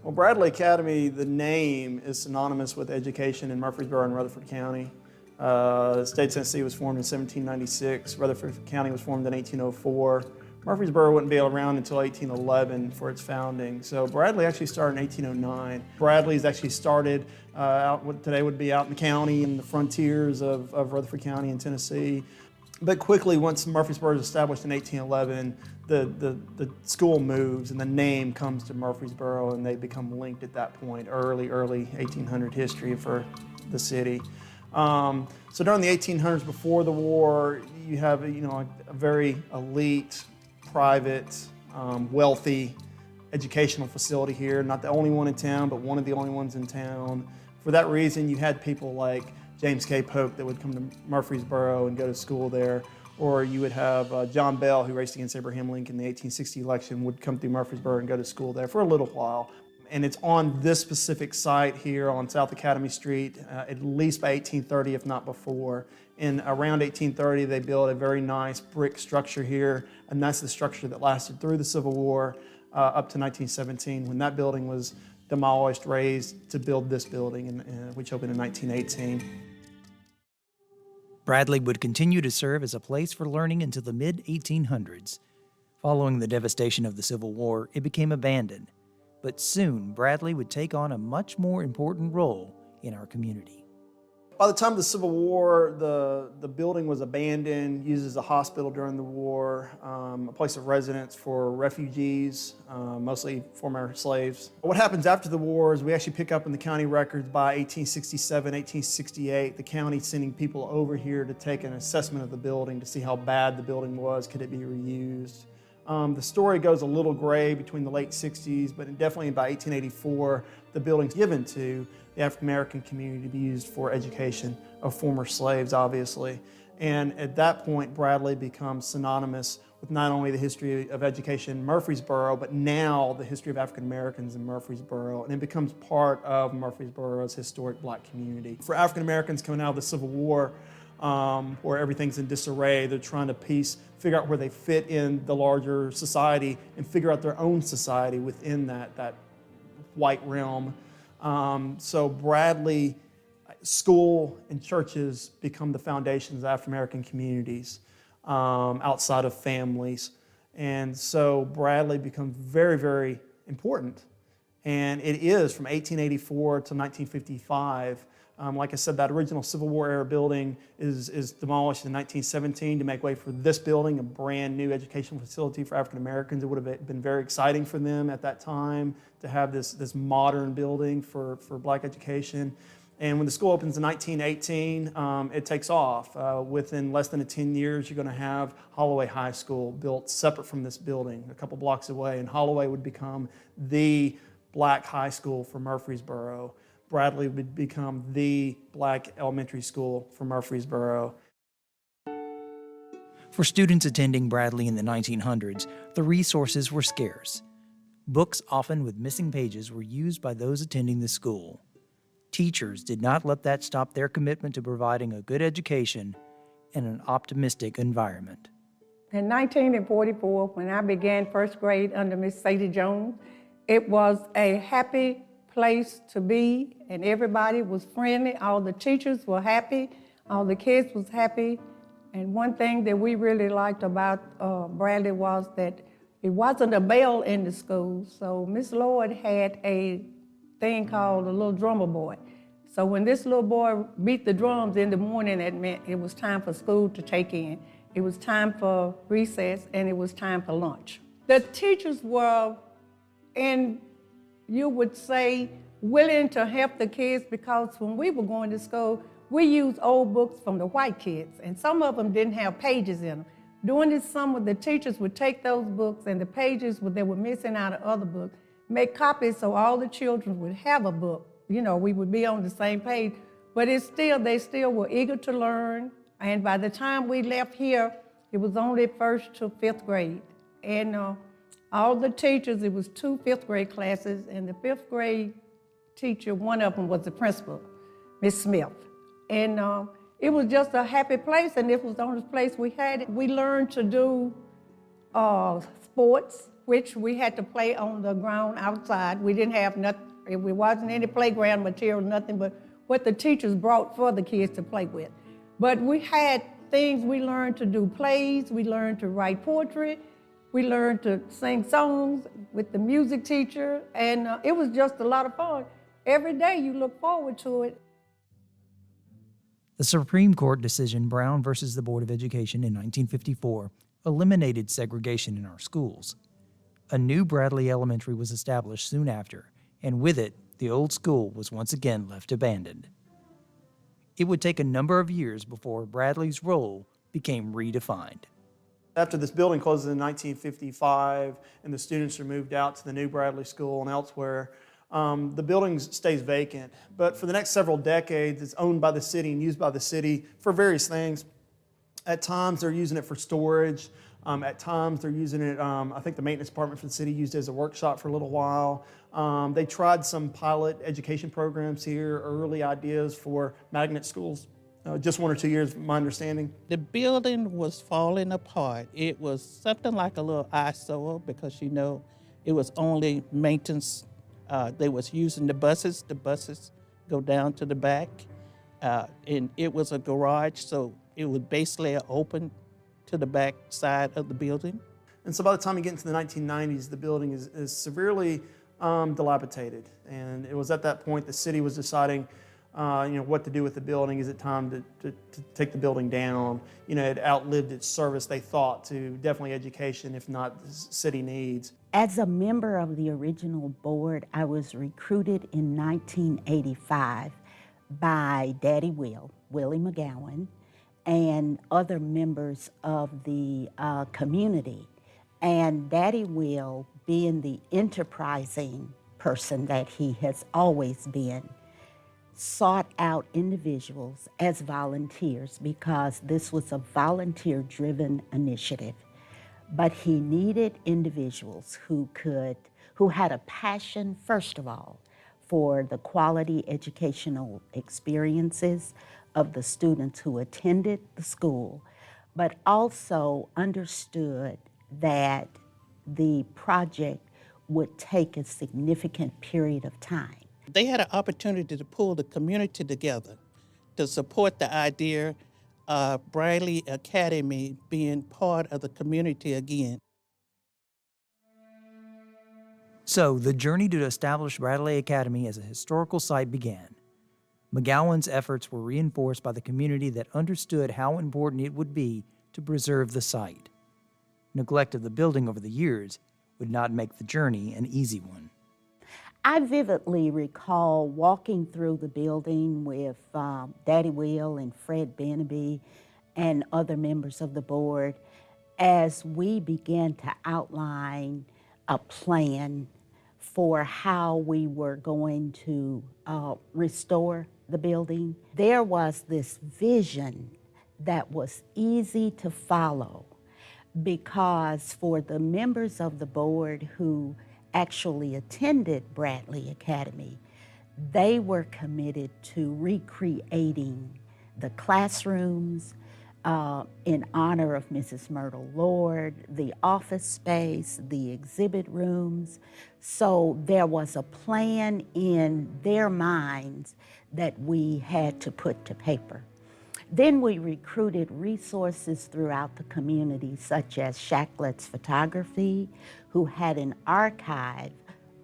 Well, Bradley Academy, the name is synonymous with education in Murfreesboro and Rutherford County. The state of Tennessee was formed in 1796. Rutherford County was formed in 1804. Murfreesboro wouldn't be around until 1811 for its founding. So Bradley actually started in 1809. Bradley's actually started out what today would be out in the county in the frontiers of Rutherford County in Tennessee. But quickly, once Murfreesboro is established in 1811, the school moves and the name comes to Murfreesboro, and they become linked at that point, early 1800 history for the city. So during the 1800s, before the war, you have a very elite, private, wealthy educational facility here. Not the only one in town, but one of the only ones in town. For that reason, you had people like James K. Polk that would come to Murfreesboro and go to school there. Or you would have John Bell, who raced against Abraham Lincoln in the 1860 election, would come through Murfreesboro and go to school there for a little while. And it's on this specific site here on South Academy Street, at least by 1830, if not before. And around 1830, they built a very nice brick structure here, and that's the structure that lasted through the Civil War up to 1917, when that building was demolished, razed to build this building, which opened in 1918. Bradley would continue to serve as a place for learning until the mid-1800s. Following the devastation of the Civil War, it became abandoned. But soon, Bradley would take on a much more important role in our community. By the time of the Civil War, the building was abandoned, used as a hospital during the war, a place of residence for refugees, mostly former slaves. What happens after the war is we actually pick up in the county records by 1867, 1868, the county sending people over here to take an assessment of the building to see how bad the building was, could it be reused. The story goes a little gray between the late 60s, but definitely by 1884, the building's given to the African American community to be used for education of former slaves, obviously. And at that point, Bradley becomes synonymous with not only the history of education in Murfreesboro, but now the history of African Americans in Murfreesboro, and it becomes part of Murfreesboro's historic black community. For African Americans coming out of the Civil War, where everything's in disarray, they're trying to figure out where they fit in the larger society and figure out their own society within that white realm. So Bradley, school and churches become the foundations of African American communities outside of families. And so Bradley becomes very, very important. And it is from 1884 to 1955 Like I said, that original Civil War era building is demolished in 1917 to make way for this building, a brand new educational facility for African Americans. It would have been very exciting for them at that time to have this modern building for black education. And when the school opens in 1918, it takes off. Within less than 10 years, you're going to have Holloway High School built separate from this building, a couple blocks away, and Holloway would become the black high school for Murfreesboro. Bradley would become the black elementary school for Murfreesboro. For students attending Bradley in the 1900s, the resources were scarce. Books, often with missing pages, were used by those attending the school. Teachers did not let that stop their commitment to providing a good education and an optimistic environment. In 1944, when I began first grade under Miss Sadie Jones, it was a happy place to be, and everybody was friendly. All the teachers were happy, all the kids was happy. And one thing that we really liked about Bradley was that it wasn't a bell in the school. So Miss Lloyd had a thing called a little drummer boy. So when this little boy beat the drums in the morning, that meant it was time for school to take in. It was time for recess, and it was time for lunch. The teachers were, and you would say, willing to help the kids, because when we were going to school, we used old books from the white kids, and some of them didn't have pages in them. During this summer, the teachers would take those books and the pages that were missing out of other books, make copies so all the children would have a book. You know, we would be on the same page, but they still were eager to learn. And by the time we left here, it was only 1st to 5th grade. And all the teachers, it was 2 5th grade classes, and the 5th grade teacher, one of them was the principal, Miss Smith. And it was just a happy place, and it was the only place we had. We learned to do sports, which we had to play on the ground outside. We didn't have nothing, it wasn't any playground material, nothing but what the teachers brought for the kids to play with. But we had things, we learned to do plays, we learned to write poetry, we learned to sing songs with the music teacher, and it was just a lot of fun. Every day you look forward to it. The Supreme Court decision Brown versus the Board of Education in 1954 eliminated segregation in our schools. A new Bradley Elementary was established soon after, and with it, the old school was once again left abandoned. It would take a number of years before Bradley's role became redefined. After this building closes in 1955 and the students are moved out to the new Bradley School and elsewhere, the building stays vacant. But for the next several decades, it's owned by the city and used by the city for various things. At times, they're using it for storage. At times, they're using it, I think the maintenance department for the city used it as a workshop for a little while. They tried some pilot education programs here, early ideas for magnet schools. Just 1 or 2 years, my understanding. The building was falling apart. It was something like a little eyesore because, you know, it was only maintenance. They was using the buses. The buses go down to the back. And it was a garage, so it was basically open to the back side of the building. And so by the time you get into the 1990s, the building is severely dilapidated. And it was at that point the city was deciding what to do with the building. Is it time to take the building down? You know, it outlived its service, they thought, to definitely education, if not city needs. As a member of the original board, I was recruited in 1985 by Daddy Willie McGowan, and other members of the community. And Daddy Will, being the enterprising person that he has always been, sought out individuals as volunteers because this was a volunteer-driven initiative. But he needed individuals who had a passion, first of all, for the quality educational experiences of the students who attended the school, but also understood that the project would take a significant period of time. They had an opportunity to pull the community together to support the idea of Bradley Academy being part of the community again. So the journey to establish Bradley Academy as a historical site began. McGowan's efforts were reinforced by the community that understood how important it would be to preserve the site. Neglect of the building over the years would not make the journey an easy one. I vividly recall walking through the building with Daddy Will and Fred Beneby and other members of the board as we began to outline a plan for how we were going to restore the building. There was this vision that was easy to follow because for the members of the board who actually attended Bradley Academy, they were committed to recreating the classrooms in honor of Mrs. Myrtle Lord, the office space, the exhibit rooms. So there was a plan in their minds that we had to put to paper. Then we recruited resources throughout the community, such as Shacklett's Photography, who had an archive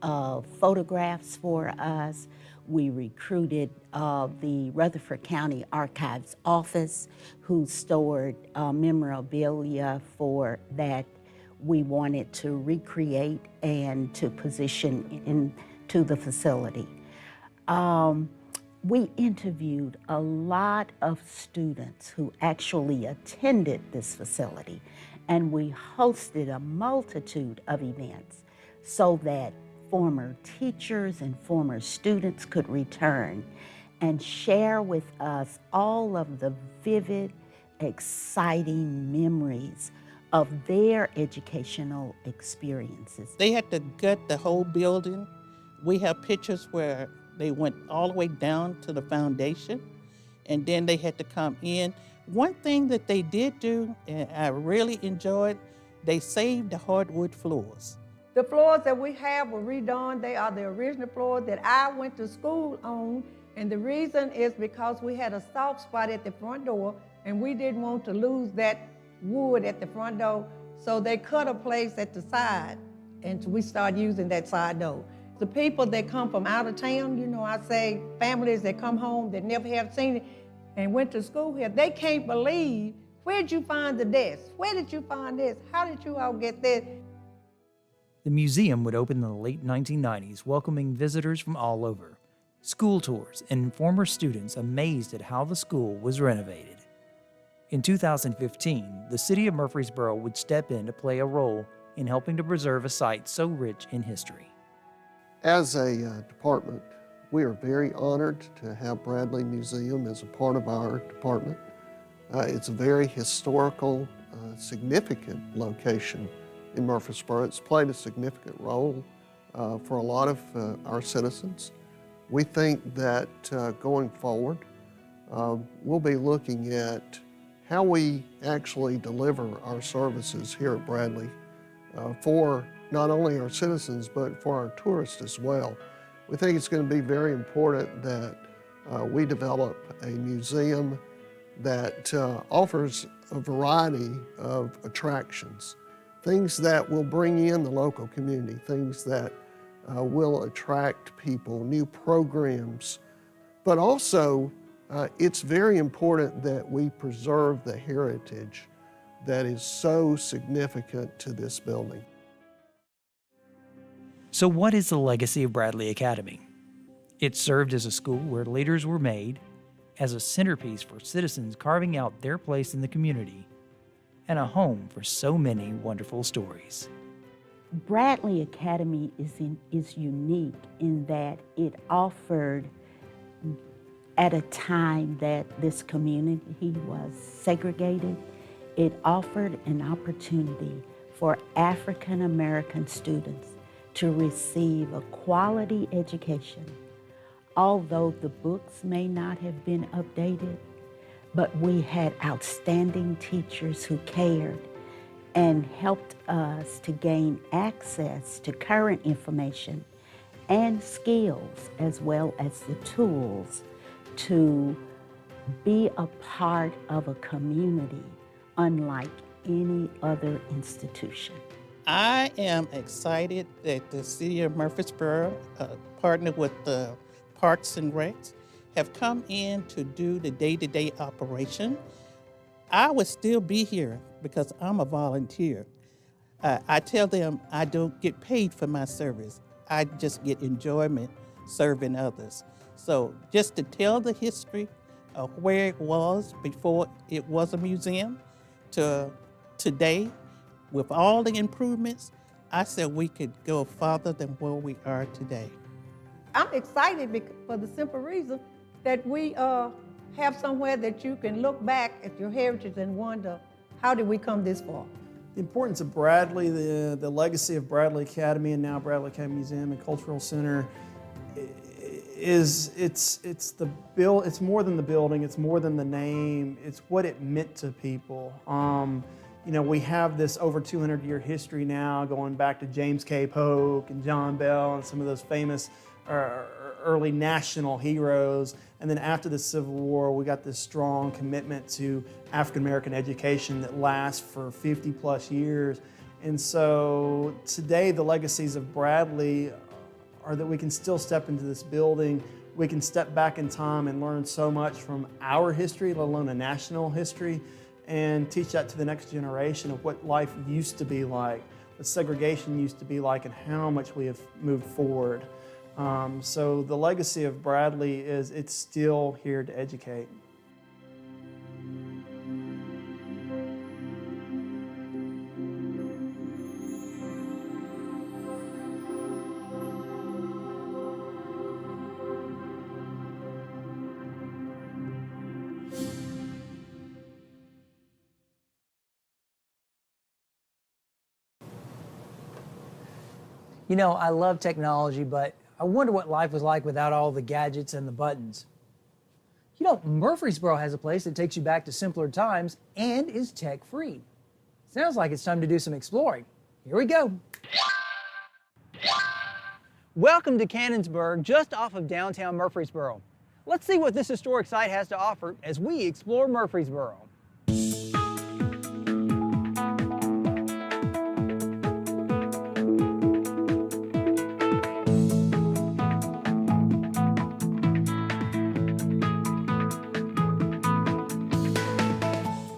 of photographs for us. We recruited the Rutherford County Archives Office, who stored memorabilia for that we wanted to recreate and to position into the facility. We interviewed a lot of students who actually attended this facility, and we hosted a multitude of events so that former teachers and former students could return and share with us all of the vivid, exciting memories of their educational experiences. They had to gut the whole building. We have pictures where they went all the way down to the foundation, and then they had to come in. One thing that they did do, and I really enjoyed, they saved the hardwood floors. The floors that we have were redone. They are the original floors that I went to school on, and the reason is because we had a soft spot at the front door, and we didn't want to lose that wood at the front door, so they cut a place at the side, and we started using that side door. The people that come from out of town, you know, I say families that come home that never have seen it and went to school here, they can't believe, where'd you find the desk? Where did you find this? How did you all get this? The museum would open in the late 1990s, welcoming visitors from all over, school tours, and former students amazed at how the school was renovated. In 2015, the city of Murfreesboro would step in to play a role in helping to preserve a site so rich in history. As a department, we are very honored to have Bradley Museum as a part of our department. It's a very historical, significant location in Murfreesboro. It's played a significant role for a lot of our citizens. We think that going forward, we'll be looking at how we actually deliver our services here at Bradley for not only our citizens, but for our tourists as well. We think it's going to be very important that we develop a museum that offers a variety of attractions, things that will bring in the local community, things that will attract people, new programs, but also it's very important that we preserve the heritage that is so significant to this building. So what is the legacy of Bradley Academy? It served as a school where leaders were made, as a centerpiece for citizens carving out their place in the community, and a home for so many wonderful stories. Bradley Academy is unique in that it offered, at a time that this community was segregated, it offered an opportunity for African American students to receive a quality education. Although the books may not have been updated, but we had outstanding teachers who cared and helped us to gain access to current information and skills, as well as the tools to be a part of a community unlike any other institution. I am excited that the city of Murfreesboro partnered with the Parks and Recs have come in to do the day-to-day operation, I would still be here because I'm a volunteer. I tell them I don't get paid for my service. I just get enjoyment serving others. So just to tell the history of where it was before it was a museum to today, with all the improvements, I said we could go farther than where we are today. I'm excited for the simple reason that we have somewhere that you can look back at your heritage and wonder, how did we come this far? The importance of Bradley, the legacy of Bradley Academy and now Bradley Academy Museum and Cultural Center it's more than the building, it's more than the name, it's what it meant to people. You know, we have this over 200-year history now going back to James K. Polk and John Bell and some of those famous early national heroes. And then after the Civil War, we got this strong commitment to African American education that lasts for 50 plus years. And so today the legacies of Bradley are that we can still step into this building, we can step back in time and learn so much from our history, let alone a national history, and teach that to the next generation of what life used to be like, what segregation used to be like, and how much we have moved forward. So the legacy of Bradley is it's still here to educate. You know, I love technology, but I wonder what life was like without all the gadgets and the buttons. You know, Murfreesboro has a place that takes you back to simpler times and is tech-free. Sounds like it's time to do some exploring. Here we go. Welcome to Cannonsburg, just off of downtown Murfreesboro. Let's see what this historic site has to offer as we explore Murfreesboro.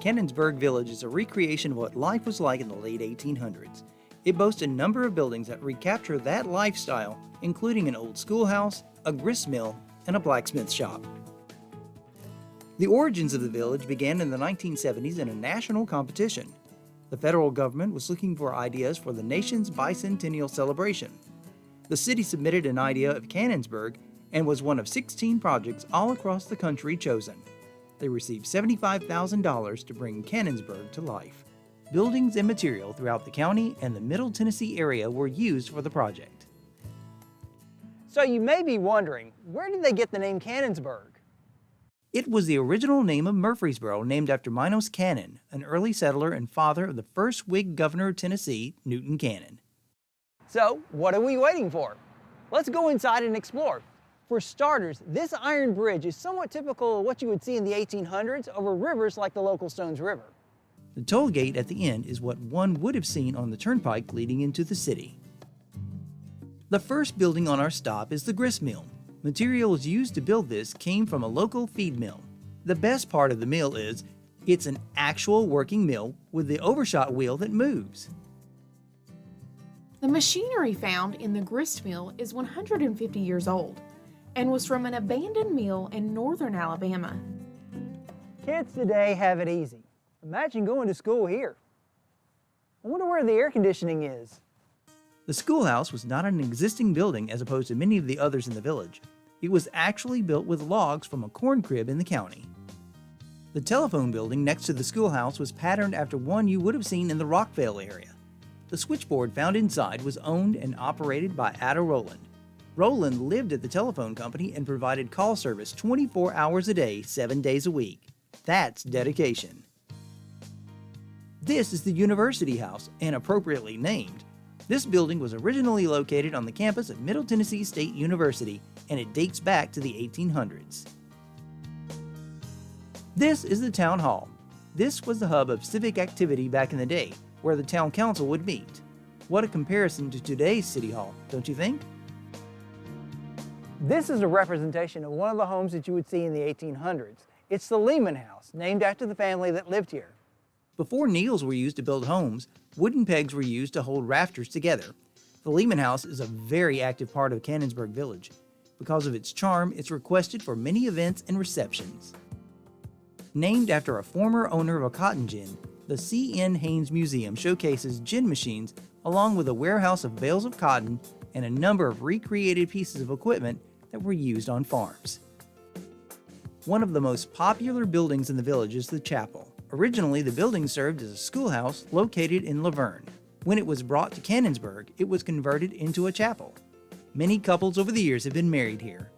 Cannonsburg Village is a recreation of what life was like in the late 1800s. It boasts a number of buildings that recapture that lifestyle, including an old schoolhouse, a grist mill, and a blacksmith shop. The origins of the village began in the 1970s in a national competition. The federal government was looking for ideas for the nation's bicentennial celebration. The city submitted an idea of Cannonsburg and was one of 16 projects all across the country chosen. They received $75,000 to bring Cannonsburg to life. Buildings and material throughout the county and the Middle Tennessee area were used for the project. So you may be wondering, where did they get the name Cannonsburg? It was the original name of Murfreesboro, named after Minos Cannon, an early settler and father of the first Whig governor of Tennessee, Newton Cannon. So what are we waiting for? Let's go inside and explore. For starters, this iron bridge is somewhat typical of what you would see in the 1800s over rivers like the local Stones River. The toll gate at the end is what one would have seen on the turnpike leading into the city. The first building on our stop is the grist mill. Materials used to build this came from a local feed mill. The best part of the mill is it's an actual working mill with the overshot wheel that moves. The machinery found in the grist mill is 150 years old and was from an abandoned mill in northern Alabama. Kids today have it easy. Imagine going to school here. I wonder where the air conditioning is. The schoolhouse was not an existing building as opposed to many of the others in the village. It was actually built with logs from a corn crib in the county. The telephone building next to the schoolhouse was patterned after one you would have seen in the Rockville area. The switchboard found inside was owned and operated by Ada Rowland. Rowland lived at the telephone company and provided call service 24 hours a day, 7 days a week. That's dedication. This is the University House, and appropriately named. This building was originally located on the campus of Middle Tennessee State University, and it dates back to the 1800s. This is the Town Hall. This was the hub of civic activity back in the day, where the town council would meet. What a comparison to today's City Hall, don't you think? This is a representation of one of the homes that you would see in the 1800s. It's the Lehman House, named after the family that lived here. Before nails were used to build homes, wooden pegs were used to hold rafters together. The Lehman House is a very active part of Cannonsburg Village. Because of its charm, it's requested for many events and receptions. Named after a former owner of a cotton gin, the C.N. Haynes Museum showcases gin machines along with a warehouse of bales of cotton and a number of recreated pieces of equipment that were used on farms. One of the most popular buildings in the village is the chapel. Originally, the building served as a schoolhouse located in Laverne. When it was brought to Cannonsburg, it was converted into a chapel. Many couples over the years have been married here.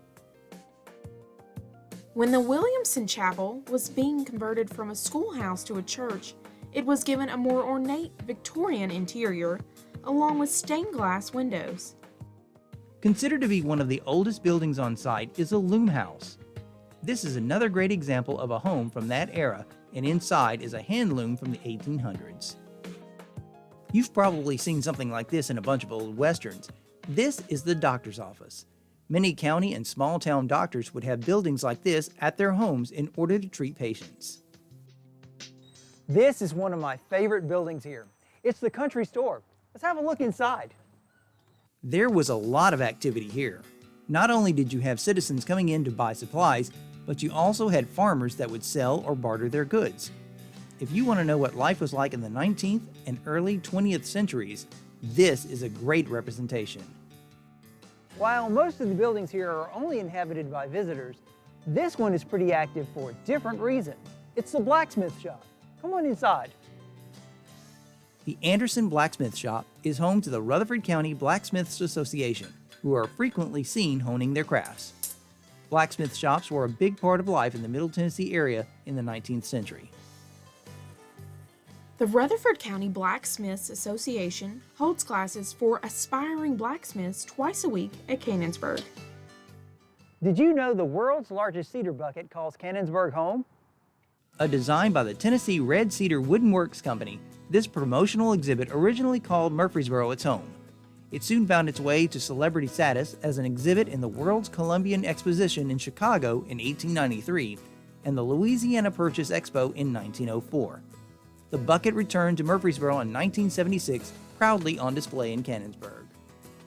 When the Williamson Chapel was being converted from a schoolhouse to a church, it was given a more ornate Victorian interior, along with stained glass windows. Considered to be one of the oldest buildings on site is a loom house. This is another great example of a home from that era, and inside is a hand loom from the 1800s. You've probably seen something like this in a bunch of old westerns. This is the doctor's office. Many county and small town doctors would have buildings like this at their homes in order to treat patients. This is one of my favorite buildings here. It's the country store. Let's have a look inside. There was a lot of activity here. Not only did you have citizens coming in to buy supplies, but you also had farmers that would sell or barter their goods. If you want to know what life was like in the 19th and early 20th centuries, this is a great representation. While most of the buildings here are only inhabited by visitors, this one is pretty active for a different reason. It's the blacksmith shop. Come on inside. The Anderson Blacksmith Shop is home to the Rutherford County Blacksmiths Association, who are frequently seen honing their crafts. Blacksmith shops were a big part of life in the Middle Tennessee area in the 19th century. The Rutherford County Blacksmiths Association holds classes for aspiring blacksmiths twice a week at Cannonsburg. Did you know the world's largest cedar bucket calls Cannonsburg home? A design by the Tennessee Red Cedar Wooden Works Company, this promotional exhibit originally called Murfreesboro its home. It soon found its way to celebrity status as an exhibit in the World's Columbian Exposition in Chicago in 1893 and the Louisiana Purchase Expo in 1904. The bucket returned to Murfreesboro in 1976, proudly on display in Cannonsburg.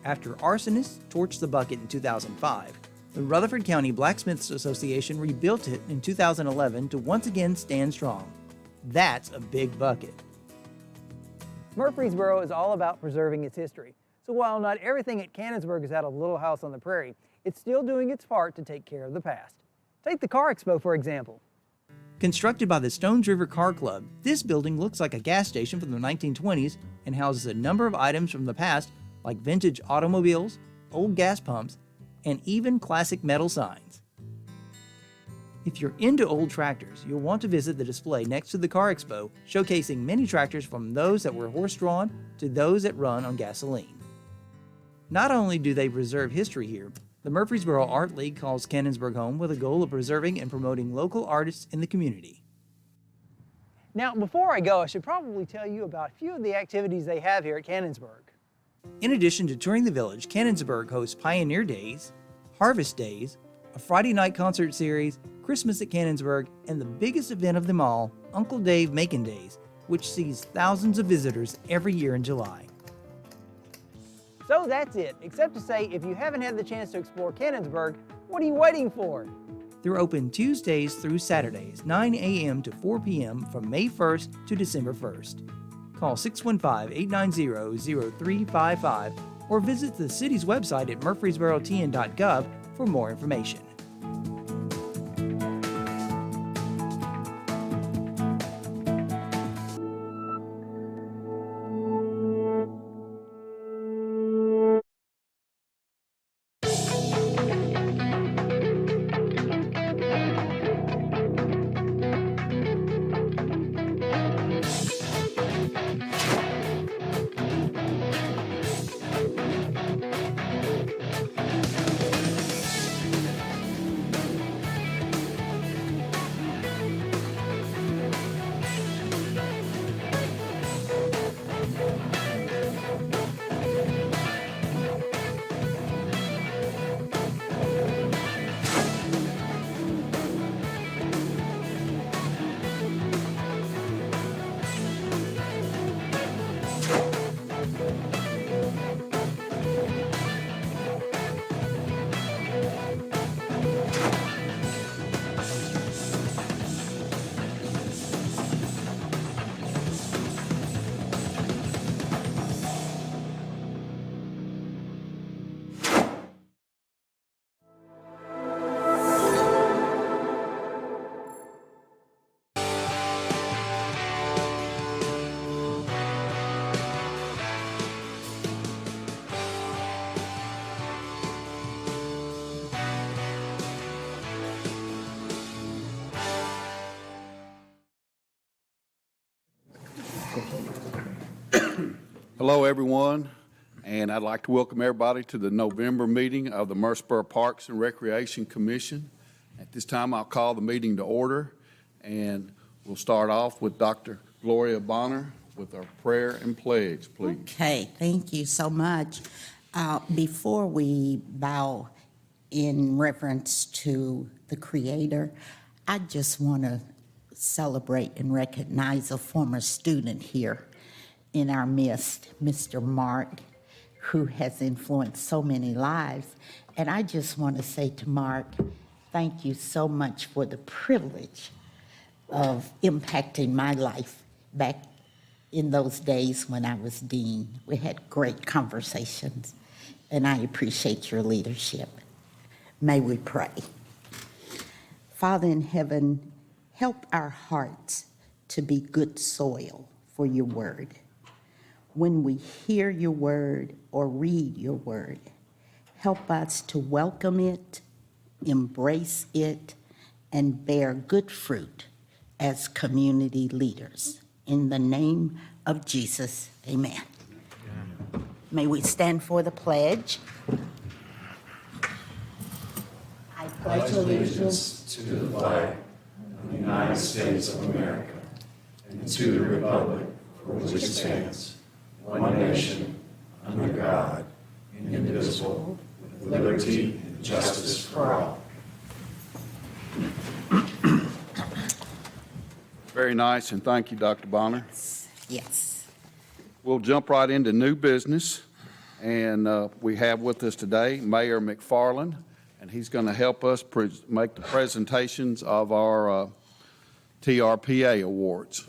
After arsonists torched the bucket in 2005, the Rutherford County Blacksmiths Association rebuilt it in 2011 to once again stand strong. That's a big bucket. Murfreesboro is all about preserving its history. So while not everything at Cannonsburg is out of Little House on the Prairie, it's still doing its part to take care of the past. Take the Car Expo, for example. Constructed by the Stones River Car Club, this building looks like a gas station from the 1920s and houses a number of items from the past like vintage automobiles, old gas pumps, and even classic metal signs. If you're into old tractors, you'll want to visit the display next to the Car Expo, showcasing many tractors from those that were horse-drawn to those that run on gasoline. Not only do they preserve history here, the Murfreesboro Art League calls Cannonsburg home with a goal of preserving and promoting local artists in the community. Now, before I go, I should probably tell you about a few of the activities they have here at Cannonsburg. In addition to touring the village, Cannonsburg hosts Pioneer Days, Harvest Days, a Friday night concert series, Christmas at Cannonsburg, and the biggest event of them all, Uncle Dave Macon Days, which sees thousands of visitors every year in July. So that's it, except to say if you haven't had the chance to explore Cannonsburg, what are you waiting for? They're open Tuesdays through Saturdays, 9 a.m. to 4 p.m. from May 1st to December 1st. Call 615-890-0355 or visit the city's website at murfreesborotn.gov for more information. Hello, everyone, and I'd like to welcome everybody to the November meeting of the Murfreesboro Parks and Recreation Commission. At this time, I'll call the meeting to order, and we'll start off with Dr. Gloria Bonner with our prayer and pledge, please. Okay, thank you so much. Before we bow in reverence to the Creator, I just want to celebrate and recognize a former student here in our midst, Mr. Mark, who has influenced so many lives. And I just want to say to Mark, thank you so much for the privilege of impacting my life back in those days when I was dean. We had great conversations, and I appreciate your leadership. May we pray. Father in heaven, help our hearts to be good soil for your word. When we hear your word or read your word, help us to welcome it, embrace it, and bear good fruit as community leaders. In the name of Jesus, amen. May we stand for the pledge. I pledge allegiance to the flag of the United States of America and to the republic for which it stands, one nation, under God, indivisible, with liberty and justice for all. Very nice, and thank you, Dr. Bonner. Yes. We'll jump right into new business, and we have with us today Mayor McFarland, and he's going to help us make the presentations of our TRPA awards.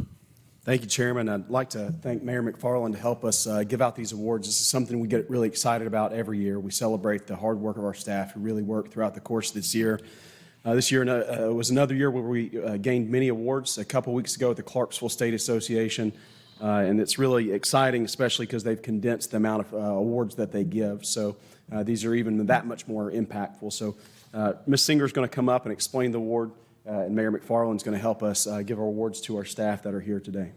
Thank you, Chairman. I'd like to thank Mayor McFarland to help us give out these awards. This is something we get really excited about every year. We celebrate the hard work of our staff who really work throughout the course of this year. This year was another year where we gained many awards. A couple weeks ago at the Clarksville State Association, and it's really exciting, especially because they've condensed the amount of awards that they give. So these are even that much more impactful. So Ms. Singer is going to come up and explain the award, and Mayor McFarland is going to help us give our awards to our staff that are here today.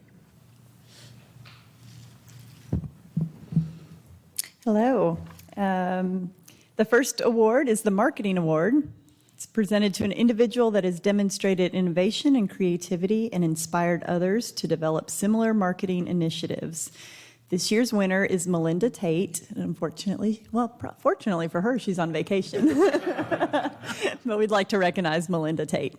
Hello. The first award is the Marketing Award. It's presented to an individual that has demonstrated innovation and creativity and inspired others to develop similar marketing initiatives. This year's winner is Melinda Tate. And unfortunately, well, fortunately for her, she's on vacation. But we'd like to recognize Melinda Tate.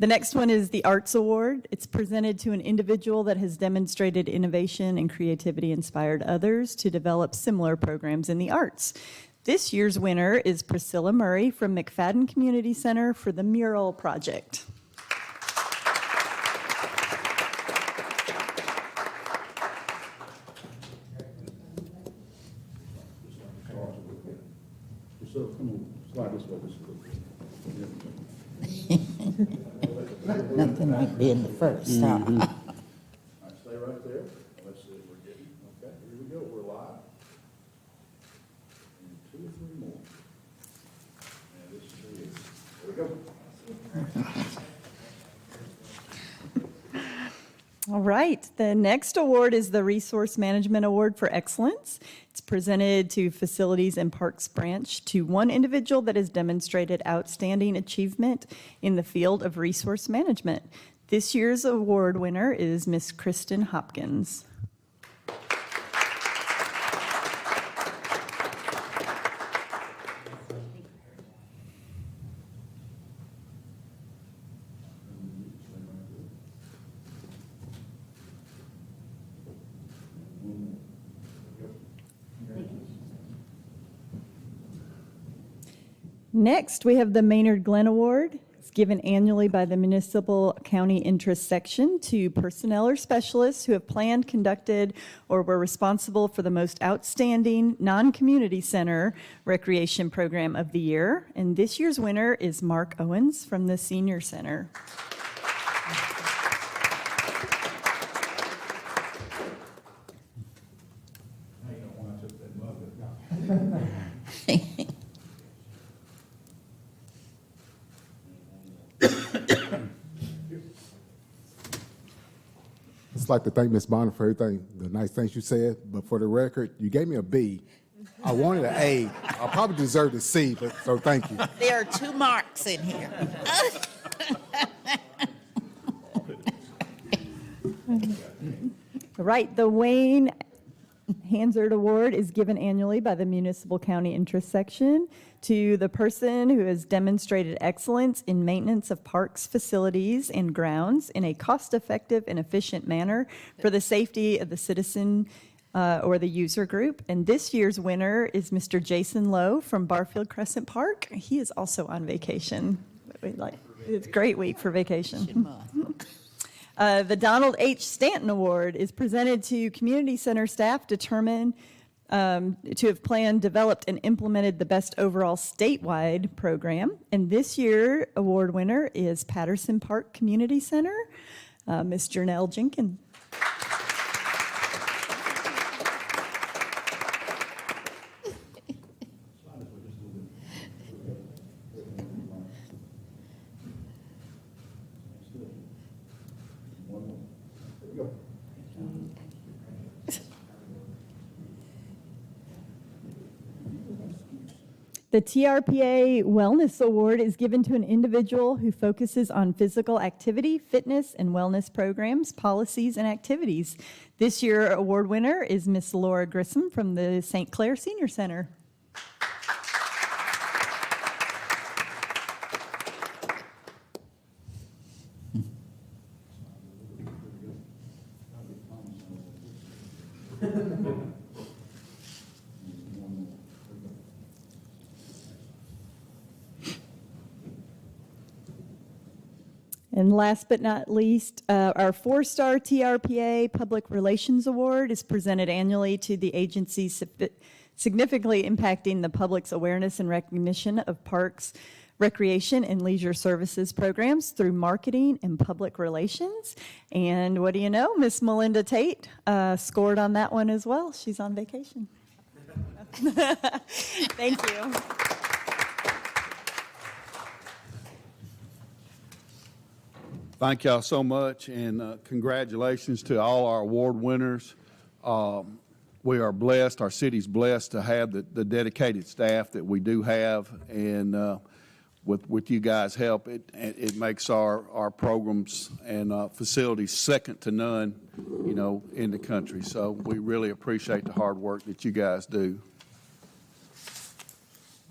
The next one is the Arts Award. It's presented to an individual that has demonstrated innovation and creativity, inspired others to develop similar programs in the arts. This year's winner is Priscilla Murray from McFadden Community Center for the Mural Project. Nothing like being the first, huh? Stay right there. Let's see if we're getting, okay, here we go, we're live. And 2 or 3 more. And this is 3. There we go. All right, the next award is the Resource Management Award for Excellence. It's presented to Facilities and Parks Branch to one individual that has demonstrated outstanding achievement in the field of resource management. This year's award winner is Miss Kristen Hopkins. Next, we have the Maynard Glenn Award. It's given annually by the Municipal County Interest Section to personnel or specialists who have planned, conducted, or were responsible for the most outstanding non-community center recreation program of the year. And this year's winner is Mark Owens from the Senior Center. just like to thank Ms. Bonner for everything, the nice things you said, but for the record, you gave me a B. I wanted an A. I probably deserved a C, but so thank you. There are 2 marks in here. Right, the Wayne Hansard Award is given annually by the Municipal County Interest Section to the person who has demonstrated excellence in maintenance of parks, facilities, and grounds in a cost-effective and efficient manner for the safety of the citizen or the user group. And this year's winner is Mr. Jason Lowe from Barfield Crescent Park. He is also on vacation. It's a great week for vacation. The Donald H. Stanton Award is presented to community center staff determined to have planned, developed, and implemented the best overall statewide program. And this year, award winner is Patterson Park Community Center, Ms. Jernell Jenkins. The TRPA Wellness Award is given to an individual who focuses on physical activity, fitness, and wellness programs, policies, and activities. This year, award winner is Miss Laura Grissom from the St. Clair Senior Center. And last but not least, our 4-star TRPA Public Relations Award is presented annually to the agencies significantly impacting the public's awareness and recognition of parks, recreation, and leisure services programs through marketing and public relations. And what do you know? Miss Melinda Tate scored on that one as well. She's on vacation. Thank you. Thank y'all so much, and congratulations to all our award winners. We are blessed, our city's blessed to have the dedicated staff that we do have, and with you guys' help, it makes our programs and facilities second to none, you know, in the country. So we really appreciate the hard work that you guys do.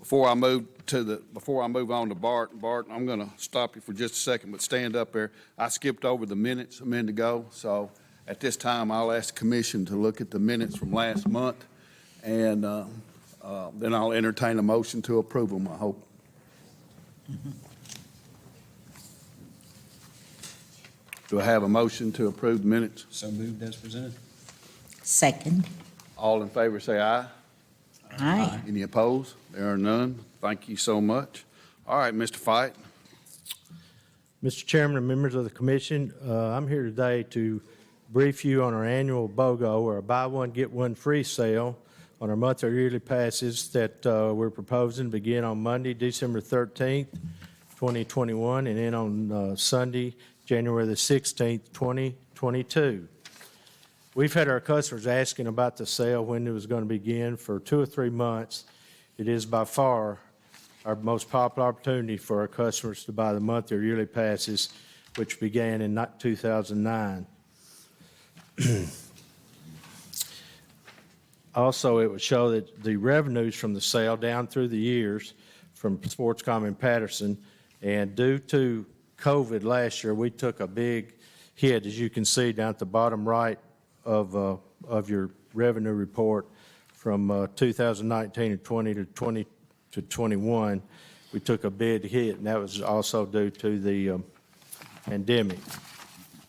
Before I move on to Bart, I'm going to stop you for just a second, but stand up there. I skipped over the minutes a minute ago, so at this time I'll ask the commission to look at the minutes from last month, and then I'll entertain a motion to approve them, I hope. Do I have a motion to approve the minutes? So moved as presented. Second. All in favor say aye. Aye. Any opposed? There are none. Thank you so much. All right, Mr. Fight. Mr. Chairman and members of the commission, I'm here today to brief you on our annual BOGO, or a buy one, get one free sale on our monthly or yearly passes that we're proposing to begin on Monday, December 13th, 2021, and then on Sunday, January the 16th, 2022. We've had our customers asking about the sale, when it was going to begin, for 2 or 3 months. It is by far our most popular opportunity for our customers to buy the monthly or yearly passes, which began in 2009. Also, it would show that the revenues from the sale down through the years from Sportscom and Patterson, and due to COVID last year, we took a big hit, as you can see down at the bottom right of your revenue report from 2019 to 20 to 20 to 21. We took a big hit, and that was also due to the pandemic.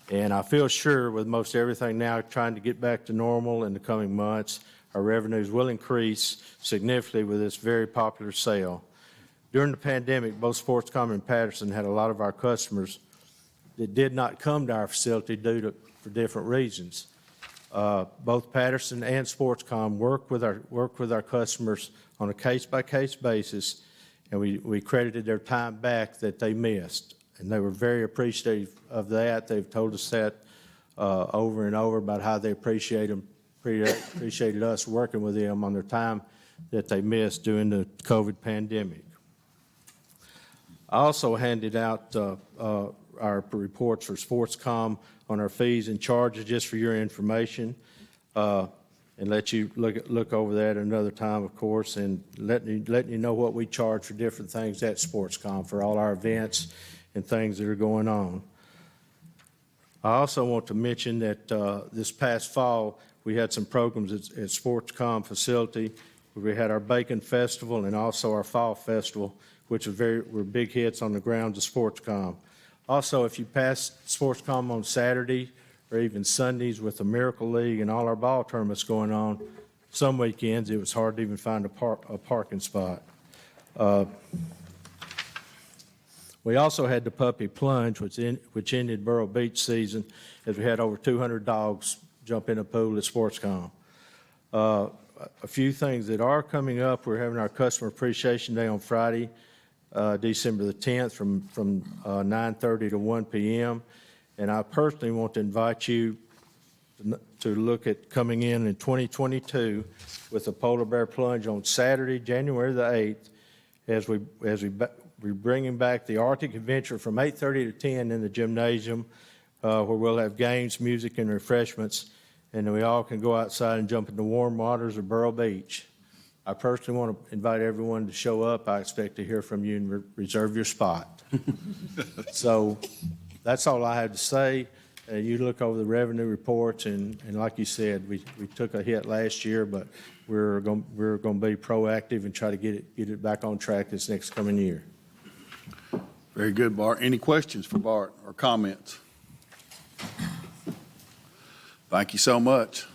And I feel sure with most everything now trying to get back to normal in the coming months, our revenues will increase significantly with this very popular sale. During the pandemic, both Sportscom and Patterson had a lot of our customers that did not come to our facility for different reasons. Both Patterson and Sportscom work with our customers on a case-by-case basis, and we credited their time back that they missed. And they were very appreciative of that. They've told us that over and over about how they appreciated us working with them on their time that they missed during the COVID pandemic. I also handed out our reports for Sportscom on our fees and charges, just for your information, and let you look over that another time, of course, and letting you know what we charge for different things at Sportscom for all our events and things that are going on. I also want to mention that this past fall, we had some programs at Sportscom facility. We had our Bacon Festival and also our Fall Festival, which were big hits on the grounds of Sportscom. Also, if you pass Sportscom on Saturday or even Sundays with the Miracle League and all our ball tournaments going on, some weekends it was hard to even find a parking spot. We also had the Puppy Plunge, which ended Burrow Beach season, as we had over 200 dogs jump in a pool at Sportscom. A few things that are coming up: we're having our Customer Appreciation Day on Friday, December the 10th, from 9:30 to 1 p.m. And I personally want to invite you to look at coming in 2022 with the Polar Bear Plunge on Saturday, January the 8th, as we're bringing back the Arctic Adventure from 8:30 to 10 in the gymnasium, where we'll have games, music, and refreshments, and then we all can go outside and jump in the warm waters of Burrow Beach. I personally want to invite everyone to show up. I expect to hear from you and reserve your spot. So that's all I have to say. You look over the revenue reports, and like you said, we took a hit last year, but we're going to be proactive and try to get it back on track this next coming year. Very good, Bart. Any questions for Bart or comments? Thank you so much.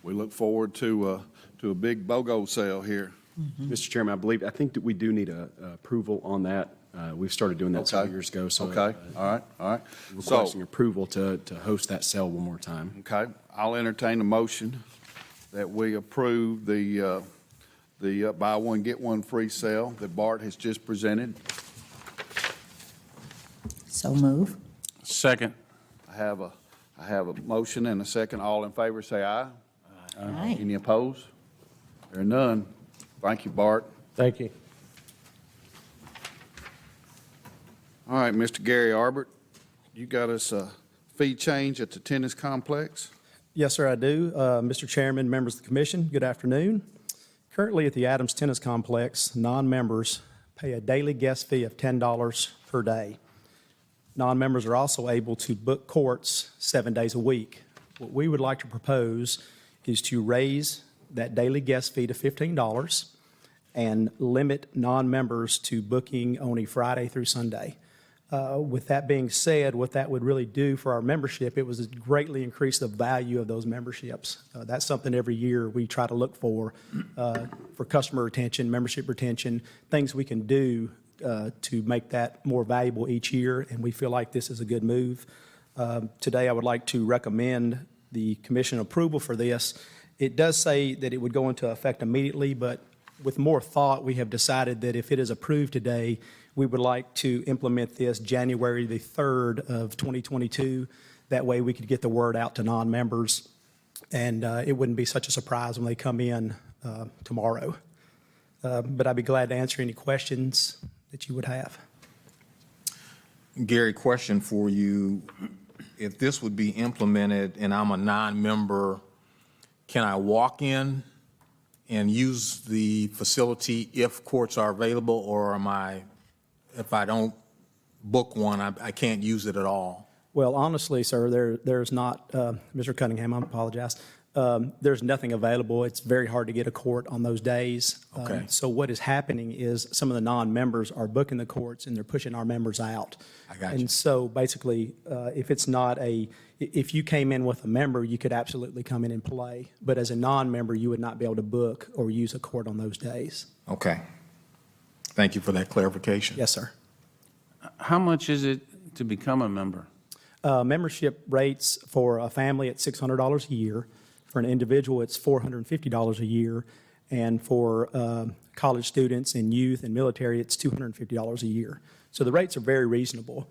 We look forward to a big BOGO sale here. Mr. Chairman, I think that we do need approval on that. We've started doing that several years ago. So, okay. All right. Requesting approval to host that sale one more time. Okay. I'll entertain a motion that we approve the buy one, get one free sale that Bart has just presented. So move. Second. I have a motion and a second. All in favor, say aye. Aye. Any opposed? There are none. Thank you, Bart. Thank you. All right, Mr. Gary Arbert, you got us a fee change at the tennis complex? Yes, sir, I do. Mr. Chairman, members of the commission, good afternoon. Currently at the Adams Tennis Complex, non-members pay a daily guest fee of $10 per day. Non-members are also able to book courts 7 days a week. What we would like to propose is to raise that daily guest fee to $15 and limit non-members to booking only Friday through Sunday. With that being said, what that would really do for our membership, it was greatly increase the value of those memberships. That's something every year we try to look for customer retention, membership retention, things we can do to make that more valuable each year, and we feel like this is a good move. Today, I would like to recommend the commission approval for this. It does say that it would go into effect immediately, but with more thought, we have decided that if it is approved today, we would like to implement this January the 3rd of 2022. That way we could get the word out to non-members, and it wouldn't be such a surprise when they come in tomorrow. But I'd be glad to answer any questions that you would have. Gary, question for you. If this would be implemented and I'm a non-member, can I walk in and use the facility if courts are available, or if I don't book one, I can't use it at all? Well, honestly, sir, there's not, Mr. Cunningham, I apologize. There's nothing available. It's very hard to get a court on those days. Okay. So what is happening is some of the non-members are booking the courts and they're pushing our members out. I got you. And so basically, if you came in with a member, you could absolutely come in and play. But as a non-member, you would not be able to book or use a court on those days. Okay. Thank you for that clarification. Yes, sir. How much is it to become a member? Membership rates for a family at $600 a year. For an individual, it's $450 a year. And for college students and youth and military, it's $250 a year. So the rates are very reasonable.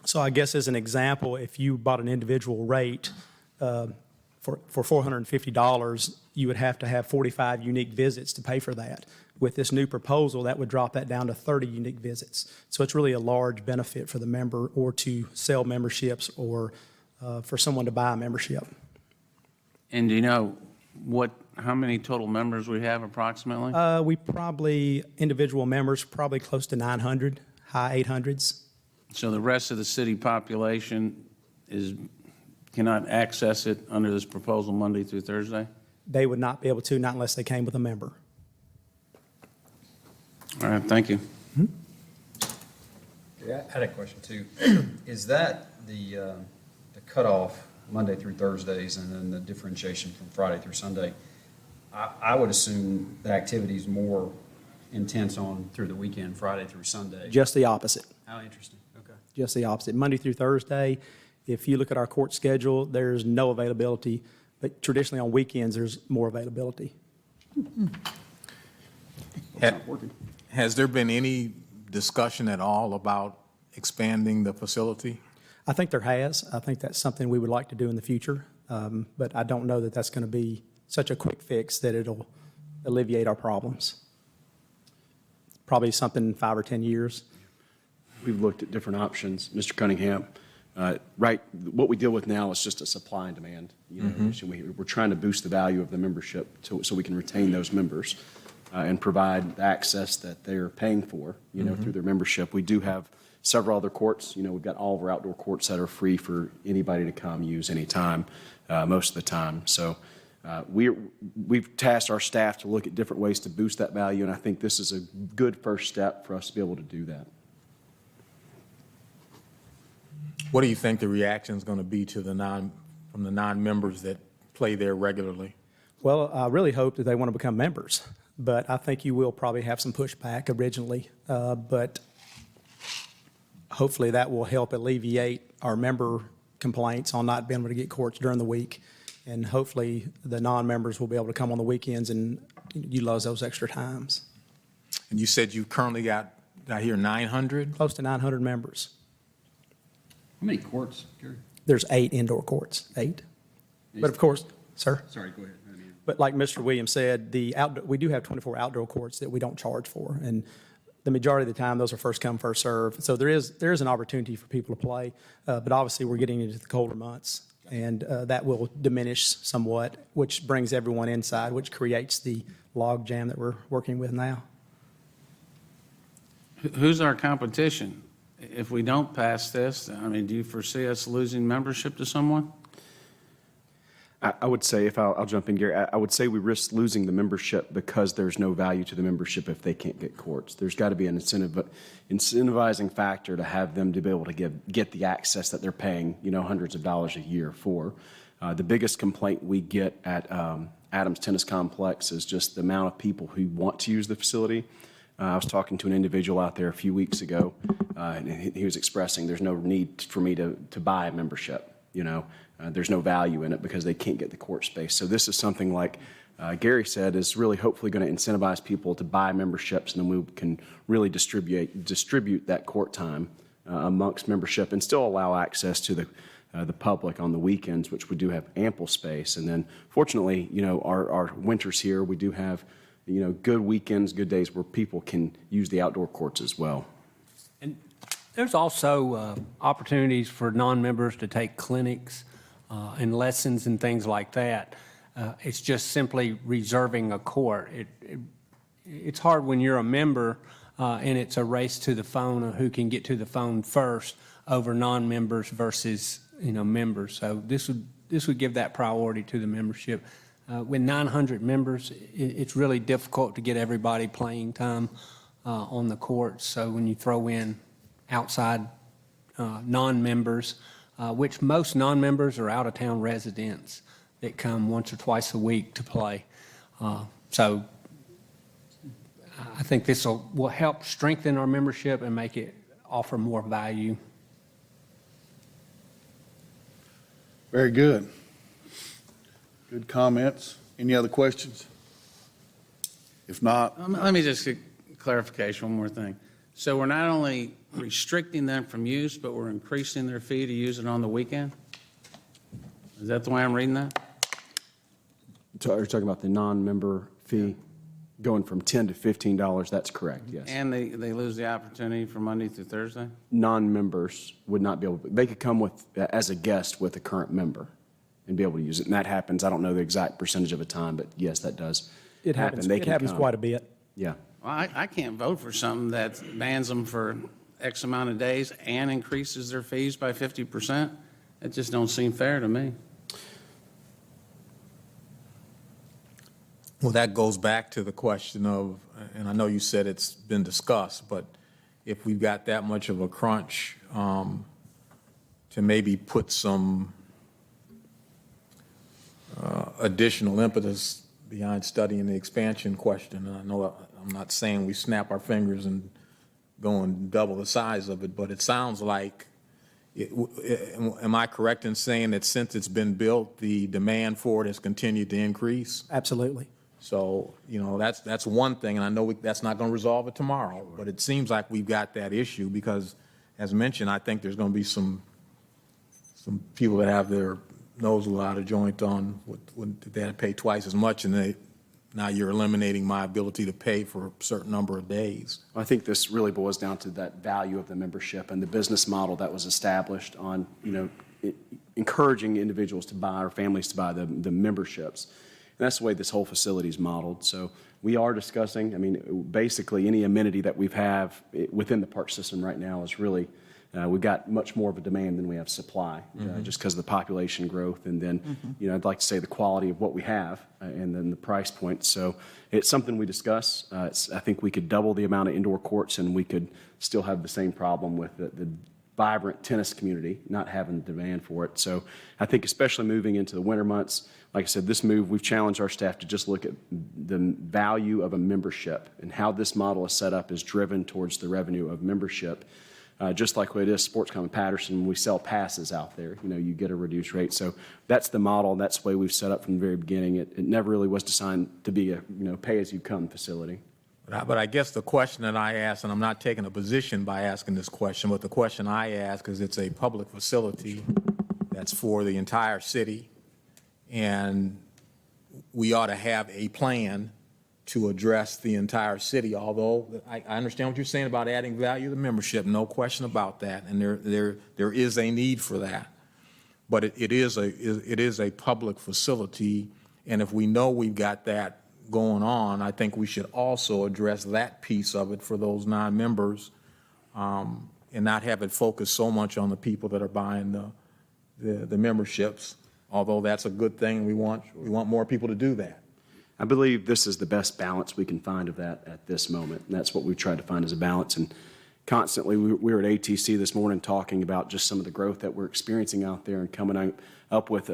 So I guess as an example, if you bought an individual rate for $450, you would have to have 45 unique visits to pay for that. With this new proposal, that would drop that down to 30 unique visits. So it's really a large benefit for the member or to sell memberships or for someone to buy a membership. And do you know how many total members we have approximately? We probably, individual members, probably close to 900, high 800s. So the rest of the city population cannot access it under this proposal Monday through Thursday? They would not be able to, not unless they came with a member. All right, thank you. Yeah, I had a question too. Is that the cutoff Monday through Thursdays and then the differentiation from Friday through Sunday? I would assume the activity is more intense on through the weekend, Friday through Sunday. Just the opposite. How interesting. Okay. Just the opposite. Monday through Thursday, if you look at our court schedule, there's no availability, but traditionally on weekends, there's more availability. Has there been any discussion at all about expanding the facility? I think there has. I think that's something we would like to do in the future, but I don't know that that's going to be such a quick fix that it'll alleviate our problems. Probably something in 5 or 10 years. We've looked at different options, Mr. Cunningham. Right, what we deal with now is just a supply and demand. We're trying to boost the value of the membership so we can retain those members and provide the access that they're paying for, through their membership. We do have several other courts. We've got all of our outdoor courts that are free for anybody to come use anytime, most of the time. So we've tasked our staff to look at different ways to boost that value, and I think this is a good first step for us to be able to do that. What do you think the reaction is going to be to from the non-members that play there regularly? Well, I really hope that they want to become members, but I think you will probably have some pushback originally, but hopefully that will help alleviate our member complaints on not being able to get courts during the week, and hopefully the non-members will be able to come on the weekends and utilize those extra times. And you said you currently got, I hear 900? Close to 900 members. How many courts, Gary? There's 8 indoor courts, 8. But of course, sir? Sorry, go ahead. But like Mr. Williams said, we do have 24 outdoor courts that we don't charge for. And the majority of the time, those are first come, first serve. So there is an opportunity for people to play. But obviously, we're getting into the colder months. And that will diminish somewhat, which brings everyone inside, which creates the log jam that we're working with now. Who's our competition? If we don't pass this, do you foresee us losing membership to someone? I would say, I'll jump in, Gary, I would say we risk losing the membership because there's no value to the membership if they can't get courts. There's got to be an incentivizing factor to have them to be able to get the access that they're paying, hundreds of dollars a year for. The biggest complaint we get at Adams Tennis Complex is just the amount of people who want to use the facility. I was talking to an individual out there a few weeks ago, and he was expressing there's no need for me to buy a membership. There's no value in it because they can't get the court space. So this is something like Gary said is really hopefully going to incentivize people to buy memberships, and then we can really distribute that court time amongst membership and still allow access to the public on the weekends, which we do have ample space. And then fortunately, our winters here, we do have good weekends, good days where people can use the outdoor courts as well. And there's also opportunities for non-members to take clinics and lessons and things like that. It's just simply reserving a court. It's hard when you're a member and it's a race to the phone of who can get to the phone first over non-members versus members. So this would give that priority to the membership. With 900 members, it's really difficult to get everybody playing time on the court. So when you throw in outside non-members, which most non-members are out-of-town residents that come once or twice a week to play. So I think this will help strengthen our membership and make it offer more value. Very good. Good comments. Any other questions? If not, Let me just get clarification, one more thing. So we're not only restricting them from use, but we're increasing their fee to use it on the weekend? Is that the way I'm reading that? Are you talking about the non-member fee going from $10 to $15? That's correct, yes. And they lose the opportunity for Monday through Thursday? Non-members would not be able, they could come with, as a guest with a current member and be able to use it. And that happens, I don't know the exact percentage of the time, but yes, that does It happen. happens, They it can happens come. quite a bit. Yeah. Well, I can't vote for something that bans them for X amount of days and increases their fees by 50%. It just don't seem fair to me. Well, that goes back to the question of, and I know you said it's been discussed, but if we've got that much of a crunch, to maybe put some additional impetus behind studying the expansion question. And I know I'm not saying we snap our fingers and go and double the size of it, but it sounds like, am I correct in saying that since it's been built, the demand for it has continued to increase? Absolutely. So, you know, that's one thing, and I know that's not going to resolve it tomorrow, but it seems like we've got that issue because, as mentioned, I think there's going to be some people that have their nose a little out of joint on what they had to pay twice as much, and now you're eliminating my ability to pay for a certain number of days. I think this really boils down to that value of the membership and the business model that was established on, encouraging individuals to buy or families to buy the memberships. And that's the way this whole facility is modeled. So we are discussing, basically any amenity that we have within the park system right now is really, we've got much more of a demand than we have supply, just because of the population growth. And then, I'd like to say the quality of what we have and then the price point. So it's something we discuss. I think we could double the amount of indoor courts and we could still have the same problem with the vibrant tennis community, not having the demand for it. So I think especially moving into the winter months, like I said, this move, we've challenged our staff to just look at the value of a membership and how this model is set up is driven towards the revenue of membership. Just like what it is Sports Common Patterson, when we sell passes out there, you get a reduced rate. So that's the model, and that's the way we've set up from the very beginning. It never really was designed to be a pay-as-you-come facility. But I guess the question that I ask, and I'm not taking a position by asking this question, but the question I ask is it's a public facility that's for the entire city, and we ought to have a plan to address the entire city, although I understand what you're saying about adding value to membership, no question about that, and there is a need for that. But it is a public facility, and if we know we've got that going on, I think we should also address that piece of it for those non-members, and not have it focus so much on the people that are buying the memberships. Although that's a good thing, we want more people to do that. I believe this is the best balance we can find of that at this moment, and that's what we've tried to find as a balance. And constantly, we were at ATC this morning talking about just some of the growth that we're experiencing out there and coming up with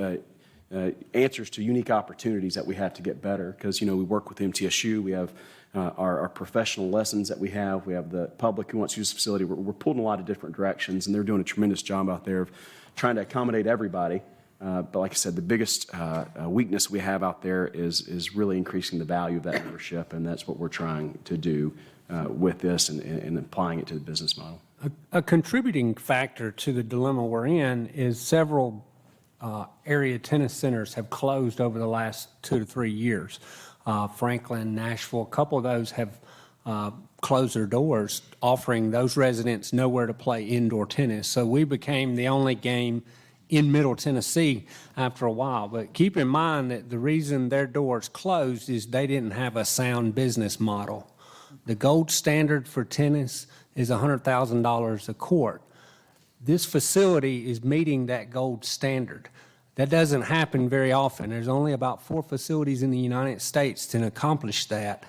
answers to unique opportunities that we have to get better. Because, we work with MTSU, we have our professional lessons that we have the public who wants to use the facility. We're pulled in a lot of different directions, and they're doing a tremendous job out there of trying to accommodate everybody. But like I said, the biggest weakness we have out there is really increasing the value of that membership, and that's what we're trying to do with this and applying it to the business model. A contributing factor to the dilemma we're in is several area tennis centers have closed over the last 2 to 3 years. Franklin, Nashville, a couple of those have closed their doors, offering those residents nowhere to play indoor tennis. So we became the only game in Middle Tennessee after a while. But keep in mind that the reason their doors closed is they didn't have a sound business model. The gold standard for tennis is $100,000 a court. This facility is meeting that gold standard. That doesn't happen very often. There's only about 4 facilities in the United States to accomplish that,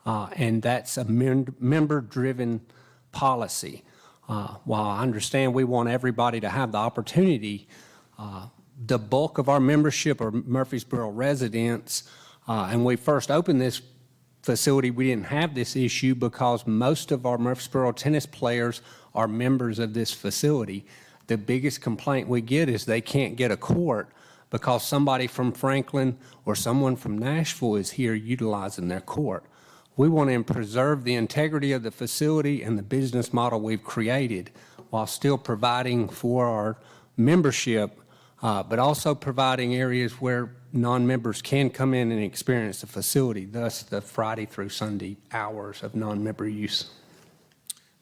and that's a member-driven policy. While I understand we want everybody to have the opportunity, the bulk of our membership are Murfreesboro residents, and we first opened this facility, we didn't have this issue because most of our Murfreesboro tennis players are members of this facility. The biggest complaint we get is they can't get a court because somebody from Franklin or someone from Nashville is here utilizing their court. We want to preserve the integrity of the facility and the business model we've created while still providing for our membership, but also providing areas where non-members can come in and experience the facility, thus the Friday through Sunday hours of non-member use.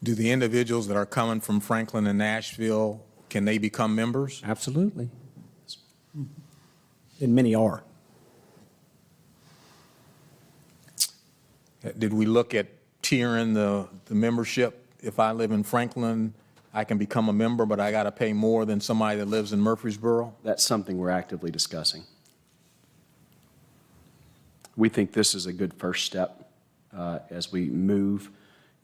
Do the individuals that are coming from Franklin and Nashville, can they become members? Absolutely. And many are. Did we look at tiering the membership? If I live in Franklin, I can become a member, but I got to pay more than somebody that lives in Murfreesboro? That's something we're actively discussing. We think this is a good first step as we move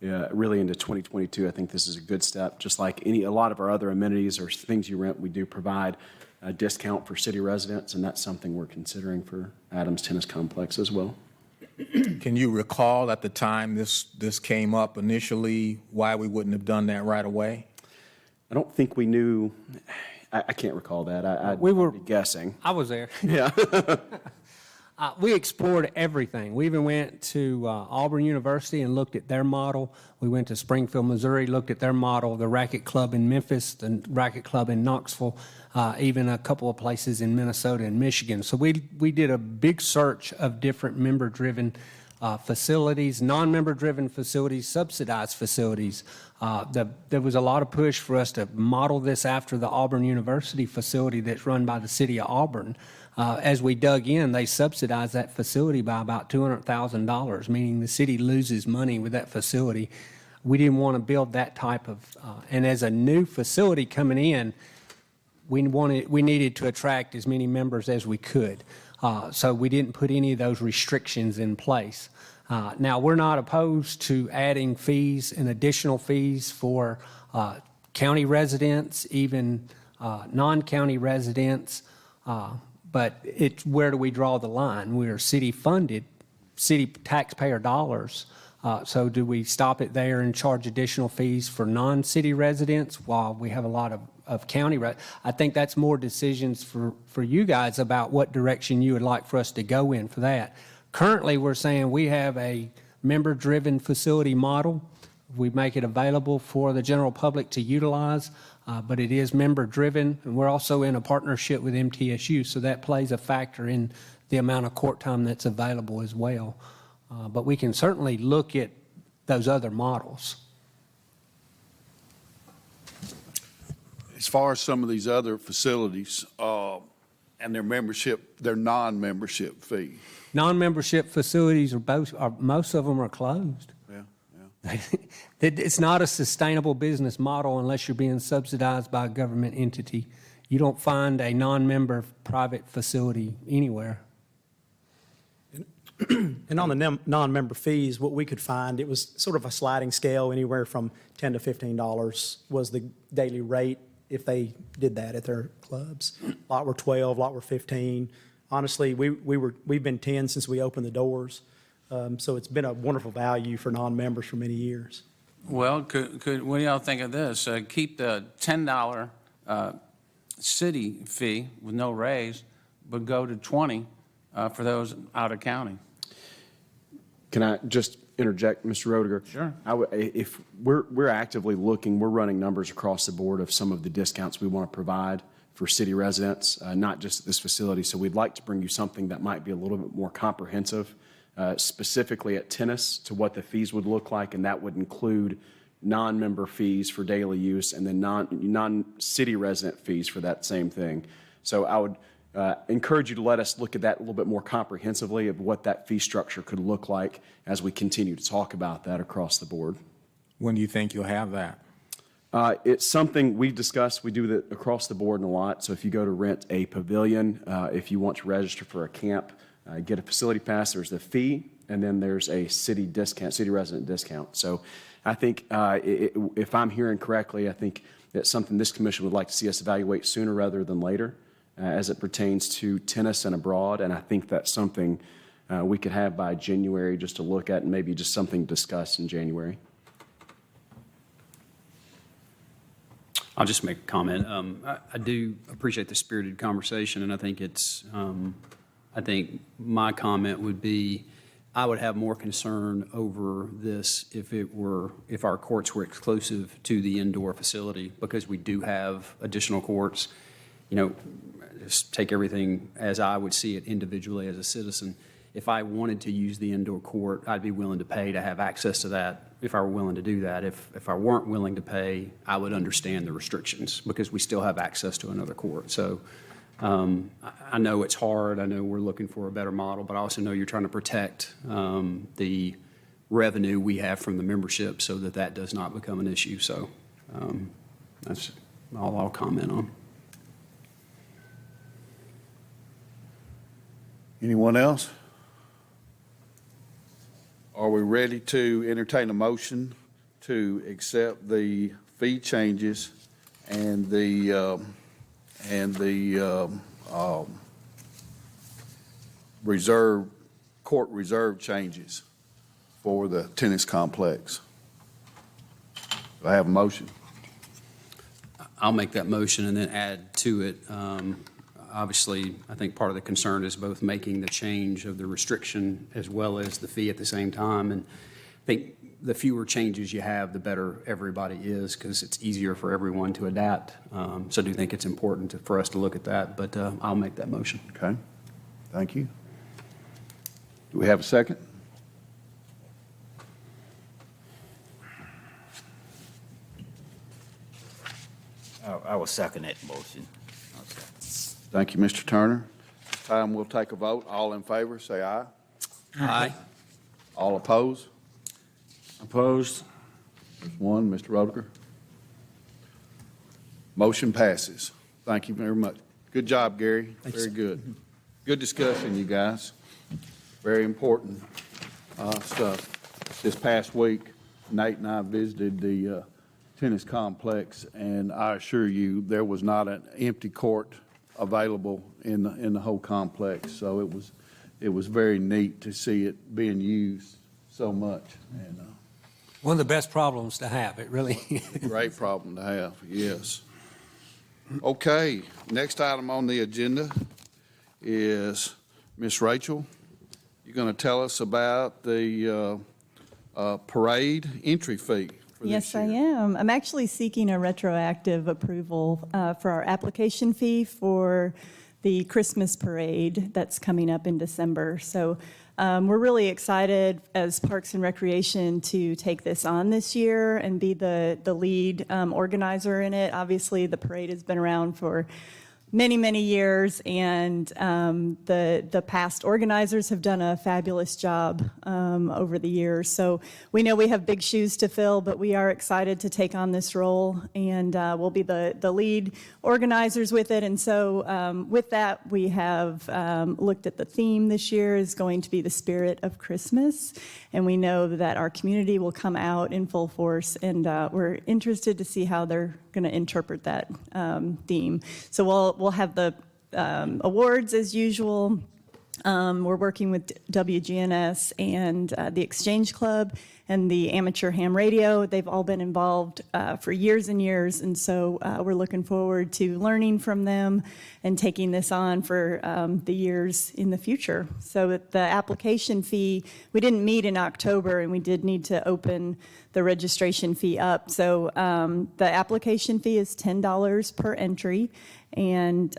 really into 2022. I think this is a good step. Just like a lot of our other amenities or things you rent, we do provide a discount for city residents, and that's something we're considering for Adams Tennis Complex as well. Can you recall at the time this came up initially, why we wouldn't have done that right away? I don't think we knew. I can't recall that. We were be guessing. I was there. Yeah. We explored everything. We even went to Auburn University and looked at their model. We went to Springfield, Missouri, looked at their model, the Racket Club in Memphis, the Racket Club in Knoxville, even a couple of places in Minnesota and Michigan. So we did a big search of different member-driven facilities, non-member-driven facilities, subsidized facilities. There was a lot of push for us to model this after the Auburn University facility that's run by the city of Auburn. As we dug in, they subsidized that facility by about $200,000, meaning the city loses money with that facility. We didn't want to build that type of, and as a new facility coming in, we needed to attract as many members as we could. So we didn't put any of those restrictions in place. Now, we're not opposed to adding fees and additional fees for county residents, even non-county residents. But it's where do we draw the line? We're city-funded, city taxpayer dollars. So do we stop it there and charge additional fees for non-city residents while we have a lot of county residents? I think that's more decisions for you guys about what direction you would like for us to go in for that. Currently, we're saying we have a member-driven facility model. We make it available for the general public to utilize. But it is member-driven, and we're also in a partnership with MTSU, so that plays a factor in the amount of court time that's available as well. But we can certainly look at those other models. As far as some of these other facilities and their non-membership fee. Non-membership facilities most of them are closed. It's not a sustainable business model unless you're being subsidized by a government entity. You don't find a non-member private facility anywhere. And on the non-member fees, what we could find, it was sort of a sliding scale, anywhere from $10 to $15 was the daily rate if they did that at their clubs. A lot were 12, a lot were 15. Honestly, we've been 10 since we opened the doors. So it's been a wonderful value for non-members for many years. Well, what do y'all think of this? Keep the $10 city fee with no raise, but go to $20 for those out of county. Can I just interject, Mr. Roediger? Sure. If we're actively looking, we're running numbers across the board of some of the discounts we want to provide for city residents, not just at this facility. So we'd like to bring you something that might be a little bit more comprehensive. Specifically at tennis, to what the fees would look like, and that would include non-member fees for daily use and then non-city resident fees for that same thing. So I would encourage you to let us look at that a little bit more comprehensively of what that fee structure could look like as we continue to talk about that across the board. When do you think you'll have that? It's something we've discussed. We do that across the board in a lot. So if you go to rent a pavilion, if you want to register for a camp, get a facility pass, there's the fee, and then there's a city resident discount. So I think if I'm hearing correctly, I think that's something this commission would like to see us evaluate sooner rather than later as it pertains to tennis and abroad. And I think that's something we could have by January just to look at, and maybe just something discussed in January. I'll just make a comment. I do appreciate the spirited conversation, and I think it's I think my comment would be I would have more concern over this if our courts were exclusive to the indoor facility, because we do have additional courts. You know, just take everything as I would see it individually as a citizen. If I wanted to use the indoor court, I'd be willing to pay to have access to that if I were willing to do that. If I weren't willing to pay, I would understand the restrictions, because we still have access to another court. So I know it's hard. I know we're looking for a better model, but I also know you're trying to protect the revenue we have from the membership so that that does not become an issue. So that's all I'll comment on. Anyone else? Are we ready to entertain a motion to accept the fee changes and the court reserve changes for the tennis complex? Do I have a motion? I'll make that motion and then add to it. Obviously, I think part of the concern is both making the change of the restriction as well as the fee at the same time. And I think the fewer changes you have, the better everybody is, because it's easier for everyone to adapt. So I do think it's important for us to look at that, but I'll make that motion. Okay, thank you. Do we have a second? I will second that motion. Thank you, Mr. Turner. This time we'll take a vote. All in favor, say aye. Aye. All opposed? Opposed? There's one, Mr. Roediger. Motion passes. Thank you very much. Good job, Gary. Very good. Good discussion, you guys. Very important stuff. This past week, Nate and I visited the tennis complex, and I assure you, there was not an empty court available in the whole complex. So it was very neat to see it being used so much. And One of the best problems to have, it really. great problem to have, yes. Okay, next item on the agenda is Miss Rachel. You're going to tell us about the parade entry fee. Yes, I am. I'm actually seeking a retroactive approval for our application fee for the Christmas parade that's coming up in December. So we're really excited as Parks and Recreation to take this on this year and be the lead organizer in it. Obviously, the parade has been around for many, many years, and the past organizers have done a fabulous job over the years. So we know we have big shoes to fill, but we are excited to take on this role, and we'll be the lead organizers with it. And so with that, we have looked at the theme this year is going to be the spirit of Christmas, and we know that our community will come out in full force, and we're interested to see how they're going to interpret that theme. So we'll have the awards as usual. We're working with WGNS and the Exchange Club and the Amateur Ham Radio. They've all been involved for years and years, and so we're looking forward to learning from them and taking this on for the years in the future. So the application fee, we didn't meet in October, and we did need to open the registration fee up. So the application fee is $10 per entry, and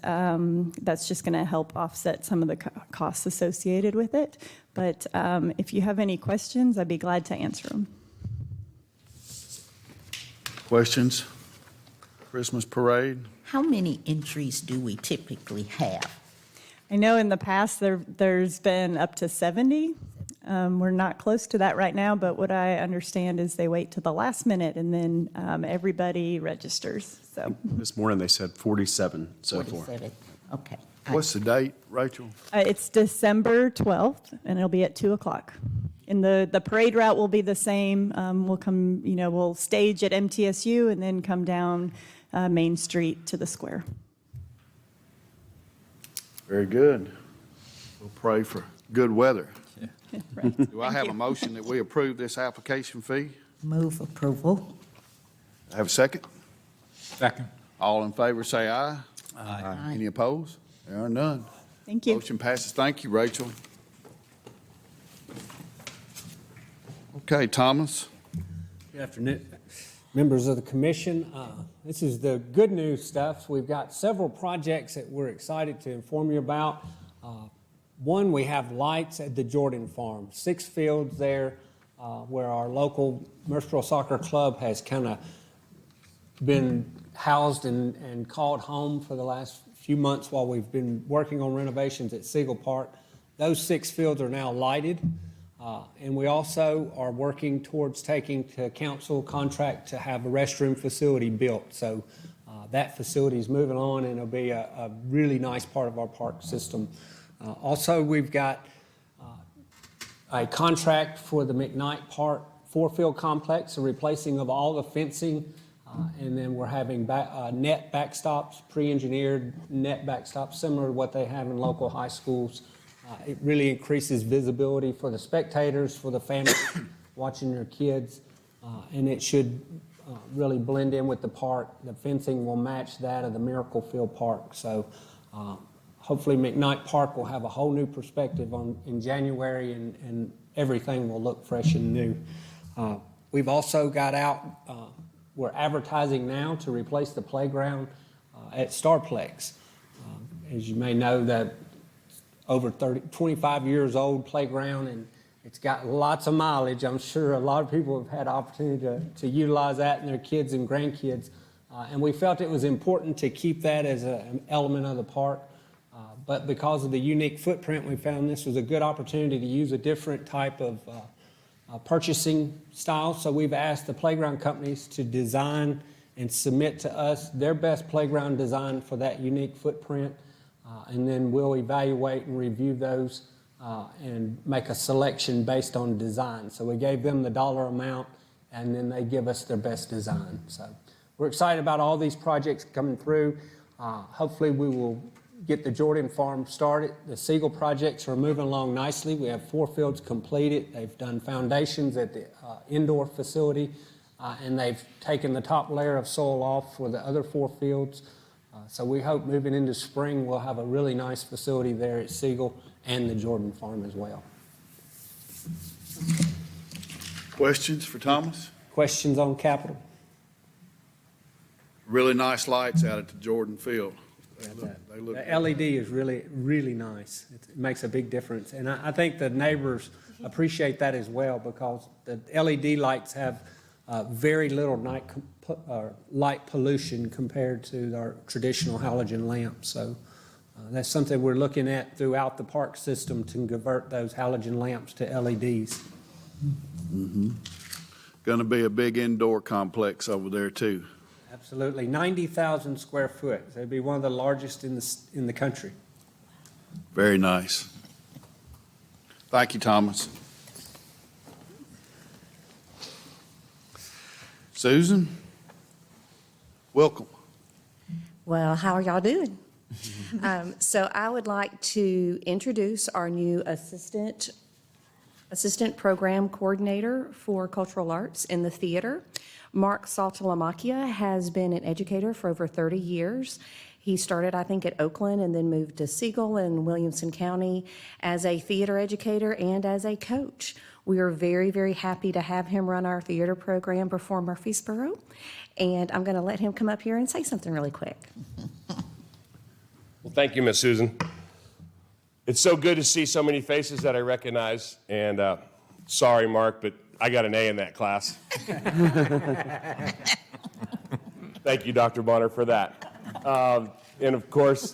that's just going to help offset some of the costs associated with it. But if you have any questions, I'd be glad to answer them. Questions? Christmas parade? How many entries do we typically have? I know in the past there's been up to 70. We're not close to that right now, but what I understand is they wait to the last minute and then everybody registers. So This morning they said 47 so far. 47. Okay. What's the date, Rachel? it's December 12th, and it'll be at 2 o'clock. And the parade route will be the same. We'll stage at MTSU and then come down Main Street to the square. Very good. We'll pray for good weather. Right. Do I have a motion that we approve this application fee? Move approval. Have a second? Second. All in favor, say aye. Aye. Any opposed? There are none. Thank you. Motion passes. Thank you, Rachel. Okay, Thomas. Good afternoon, members of the commission. This is the good news stuff. We've got several projects that we're excited to inform you about. One, we have lights at the Jordan Farm, 6 fields there where our local Murfreesboro Soccer Club has kind of been housed and called home for the last few months while we've been working on renovations at Siegel Park. Those 6 fields are now lighted. And we also are working towards taking to council contract to have a restroom facility built. So that facility is moving on, and it'll be a really nice part of our park system. Also, we've got a contract for the McKnight Park 4-field complex, a replacing of all the fencing, and then we're having net backstops, pre-engineered net backstops, similar to what they have in local high schools. It really increases visibility for the spectators, for the families watching their kids, and it should really blend in with the park. The fencing will match that of the Miracle Field Park. So hopefully McKnight Park will have a whole new perspective in January, and everything will look fresh and new. We've also got out, we're advertising now to replace the playground at Starplex. As you may know, that over 25 years old playground, and it's got lots of mileage. I'm sure a lot of people have had opportunity to utilize that in their kids and grandkids. And we felt it was important to keep that as an element of the park. But because of the unique footprint, we found this was a good opportunity to use a different type of purchasing style. So we've asked the playground companies to design and submit to us their best playground design for that unique footprint. And then we'll evaluate and review those and make a selection based on design. So we gave them the dollar amount, and then they give us their best design. So we're excited about all these projects coming through. Hopefully we will get the Jordan Farm started. The Siegel projects are moving along nicely. We have 4 fields completed. They've done foundations at the indoor facility, and they've taken the top layer of soil off for the other 4 fields. So we hope moving into spring, we'll have a really nice facility there at Siegel and the Jordan Farm as well. Questions for Thomas? Questions on capital? Really nice lights out at the Jordan Field. They look The LED is really, really nice. It makes a big difference. And I think the neighbors appreciate that as well, because the LED lights have very little light pollution compared to our traditional halogen lamps. So that's something we're looking at throughout the park system, to convert those halogen lamps to LEDs. Mm-hmm. Going to be a big indoor complex over there too. Absolutely, 90,000 square foot. So it'd be one of the largest in the country. Very nice. Thank you, Thomas. Susan, welcome. Well, how are y'all doing? So I would like to introduce our new assistant program coordinator for cultural arts in the theater. Mark Saltalamacchia has been an educator for over 30 years. He started, I think, at Oakland and then moved to Siegel and Williamson County as a theater educator and as a coach. We are very, very happy to have him run our theater program before Murfreesboro. And I'm going to let him come up here and say something really quick. Well, thank you, Miss Susan. It's so good to see so many faces that I recognize. And sorry, Mark, but I got an A in that class. Thank you, Dr. Bonner, for that. And of course,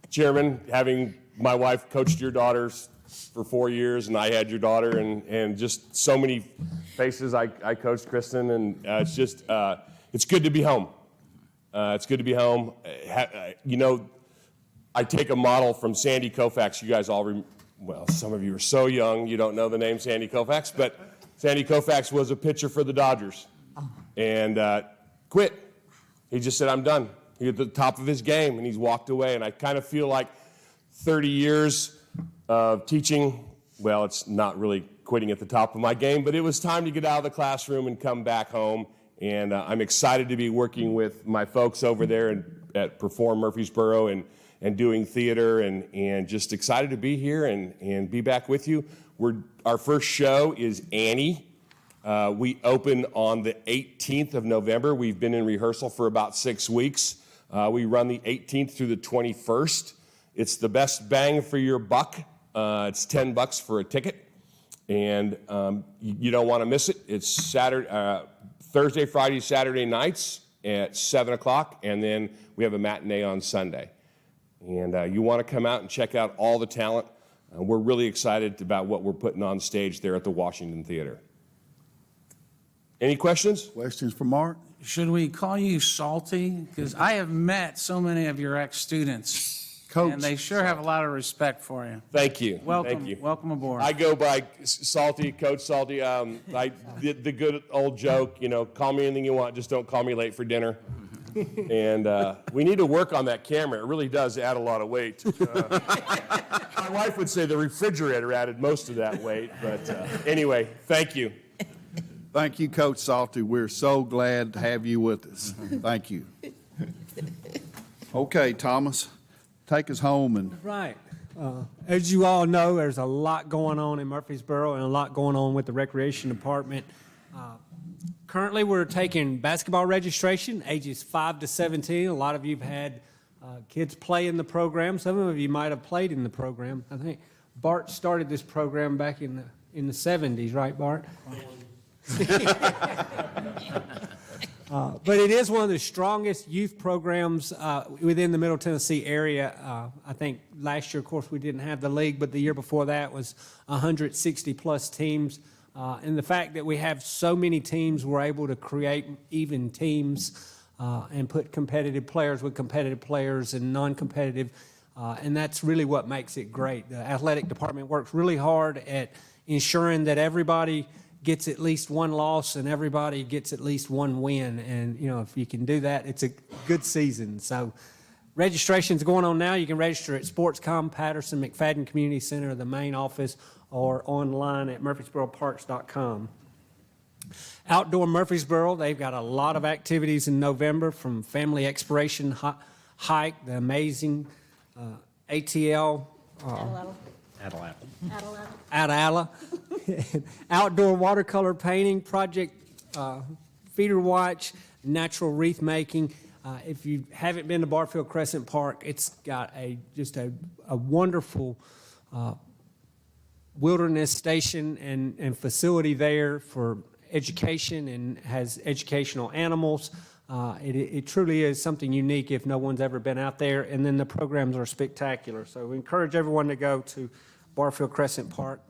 Chairman, having my wife coached your daughters for 4 years, and I had your daughter, and just so many faces I coached, Kristen, and it's just, it's good to be home. It's good to be home. You know, I take a model from Sandy Koufax. You guys all, well, some of you are so young, you don't know the name Sandy Koufax, but Sandy Koufax was a pitcher for the Dodgers and quit. He just said, I'm done. He's at the top of his game, and he's walked away. And I kind of feel like 30 years of teaching, well, it's not really quitting at the top of my game, but it was time to get out of the classroom and come back home. And I'm excited to be working with my folks over there at Perform Murfreesboro and doing theater, and just excited to be here and be back with you. Our first show is Annie. We open on the 18th of November. We've been in rehearsal for about 6 weeks. We run the 18th through the 21st. It's the best bang for your buck. It's $10 for a ticket, and you don't want to miss it. It's Thursday, Friday, Saturday nights at 7 o'clock, and then we have a matinee on Sunday. And you want to come out and check out all the talent. We're really excited about what we're putting on stage there at the Washington Theater. Any questions? Questions for Mark? Should we call you Salty? Because I have met so many of your ex-students. Coach And they sure have a lot of respect for you. Thank you. Welcome, Thank you. welcome aboard. I go by Salty, Coach Salty. I did the good old joke, call me anything you want, just don't call me late for dinner. And we need to work on that camera. It really does add a lot of weight. My wife would say the refrigerator added most of that weight. But anyway, thank you. Thank you, Coach Salty. We're so glad to have you with us. Thank you. Okay, Thomas, take us home. And Right. As you all know, there's a lot going on in Murfreesboro and a lot going on with the Recreation Department. Currently, we're taking basketball registration, ages 5 to 17. A lot of you have had kids play in the program. Some of you might have played in the program. I think Bart started this program back in the 70s, right, Bart? But it is one of the strongest youth programs within the Middle Tennessee area. I think last year, of course, we didn't have the league, but the year before that was 160-plus teams. And the fact that we have so many teams, we're able to create even teams and put competitive players with competitive players and non-competitive. And that's really what makes it great. The athletic department works really hard at ensuring that everybody gets at least one loss and everybody gets at least one win. And, if you can do that, it's a good season. So registration's going on now. You can register at SportsCom Patterson McFadden Community Center, the main office, or online at murfreesboroparks.com. Outdoor Murfreesboro, they've got a lot of activities in November, from family exploration hike, the amazing ATL. Adala. Outdoor watercolor painting, project feeder watch, natural wreath making. If you haven't been to Barfield Crescent Park, it's got just a wonderful wilderness station and facility there for education, and has educational animals. It truly is something unique if no one's ever been out there, and then the programs are spectacular. So we encourage everyone to go to Barfield Crescent Park.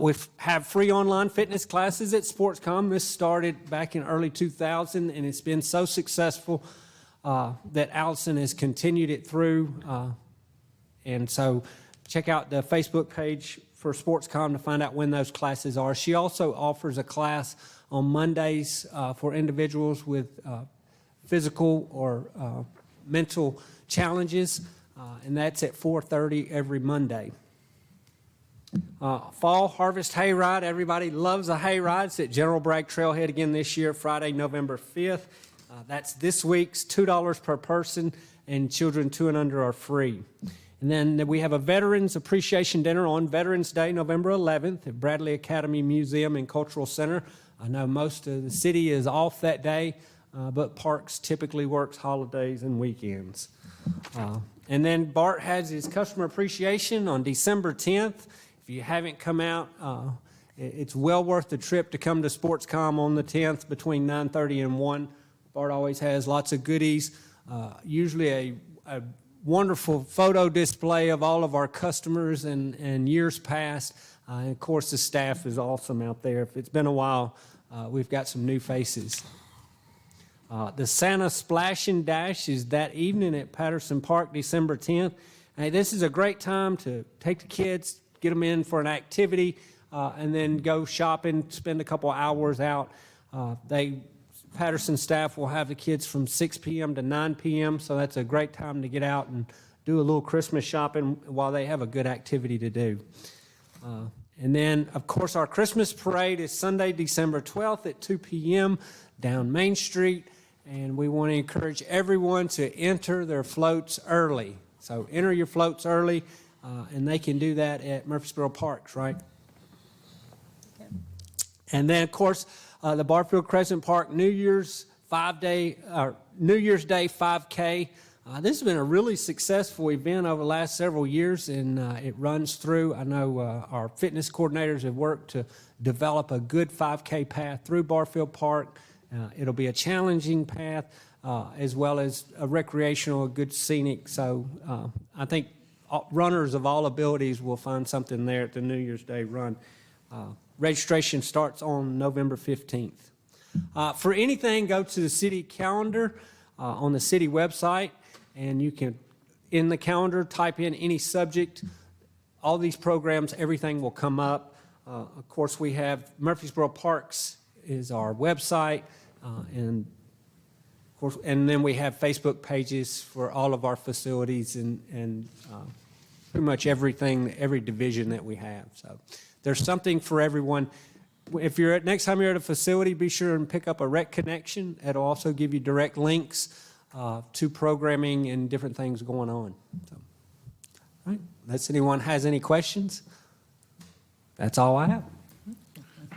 We have free online fitness classes at SportsCom. This started back in early 2000, and it's been so successful that Allison has continued it through. And so check out the Facebook page for SportsCom to find out when those classes are. She also offers a class on Mondays for individuals with physical or mental challenges, and that's at 4:30 every Monday. Fall Harvest Hayride. Everybody loves a hayride. It's at General Bragg Trailhead again this year, Friday, November 5th. That's this week's $2 per person, and children 2 and under are free. And then we have a Veterans Appreciation Dinner on Veterans Day, November 11th, at Bradley Academy Museum and Cultural Center. I know most of the city is off that day, but Parks typically works holidays and weekends. And then Bart has his Customer Appreciation on December 10th. If you haven't come out, it's well worth the trip to come to SportsCom on the 10th between 9:30 and 1. Bart always has lots of goodies, usually a wonderful photo display of all of our customers and years past. And of course, the staff is awesome out there. If it's been a while, we've got some new faces. The Santa Splash and Dash is that evening at Patterson Park, December 10th. Hey, this is a great time to take the kids, get them in for an activity, and then go shopping, spend a couple hours out. Patterson staff will have the kids from 6 p.m. to 9 p.m., so that's a great time to get out and do a little Christmas shopping while they have a good activity to do. And then, of course, our Christmas parade is Sunday, December 12th at 2 p.m. down Main Street, and we want to encourage everyone to enter their floats early. So enter your floats early, and they can do that at Murfreesboro Parks, right? And then, of course, the Barfield Crescent Park New Year's Day 5K. This has been a really successful event over the last several years, and it runs through. I know our fitness coordinators have worked to develop a good 5K path through Barfield Park. It'll be a challenging path as well as a recreational, a good scenic. So I think runners of all abilities will find something there at the New Year's Day run. Registration starts on November 15th. For anything, go to the city calendar on the city website, and you can, in the calendar, type in any subject. All these programs, everything will come up. Of course, we have Murfreesboro Parks is our website, and of course, and then we have Facebook pages for all of our facilities and pretty much everything, every division that we have. So there's something for everyone. If you're next time you're at a facility, be sure and pick up a Rec Connection. It'll also give you direct links to programming and different things going on. So, all right, unless anyone has any questions, that's all I have.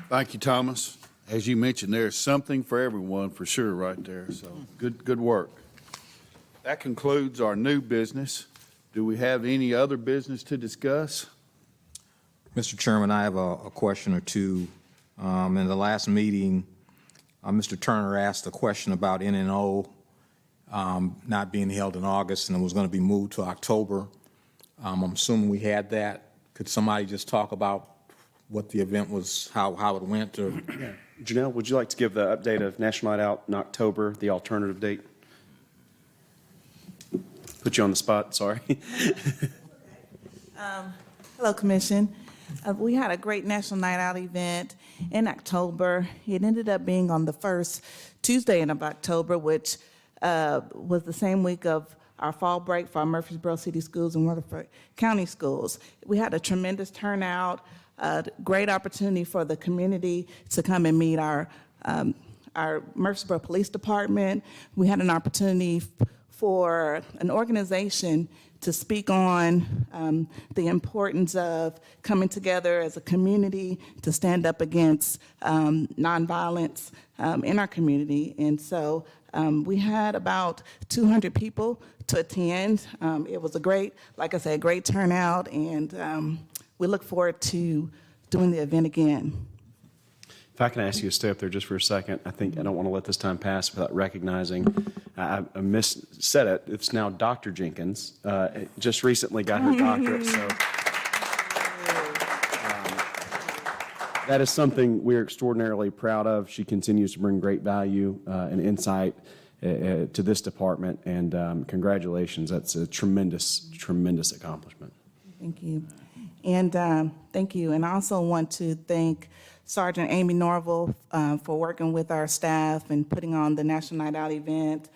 Thank you, Thomas. As you mentioned, there's something for everyone for sure right there. So good work. That concludes our new business. Do we have any other business to discuss? Mr. Chairman, I have a question or two. In the last meeting, Mr. Turner asked a question about NNO not being held in August and it was going to be moved to October. I'm assuming we had that. Could somebody just talk about what the event was, how it went? Or Yeah. Janelle, would you like to give the update of National Night Out in October, the alternative date? Put you on the spot, sorry. Hello, Commission. We had a great National Night Out event in October. It ended up being on the first Tuesday of October, which was the same week of our fall break for our Murfreesboro City Schools and Rutherford County Schools. We had a tremendous turnout, a great opportunity for the community to come and meet our Murfreesboro Police Department. We had an opportunity for an organization to speak on the importance of coming together as a community to stand up against nonviolence in our community. And so we had about 200 people to attend. It was a great, like I said, great turnout, and we look forward to doing the event again. If I can ask you to stay up there just for a second, I don't want to let this time pass without recognizing, I said it, it's now Dr. Jenkins, just recently got her doctorate, so. That is something we're extraordinarily proud of. She continues to bring great value and insight to this department, and congratulations, that's a tremendous, tremendous accomplishment. Thank you. And thank you. And I also want to thank Sergeant Amy Norville for working with our staff and putting on the National Night Out event.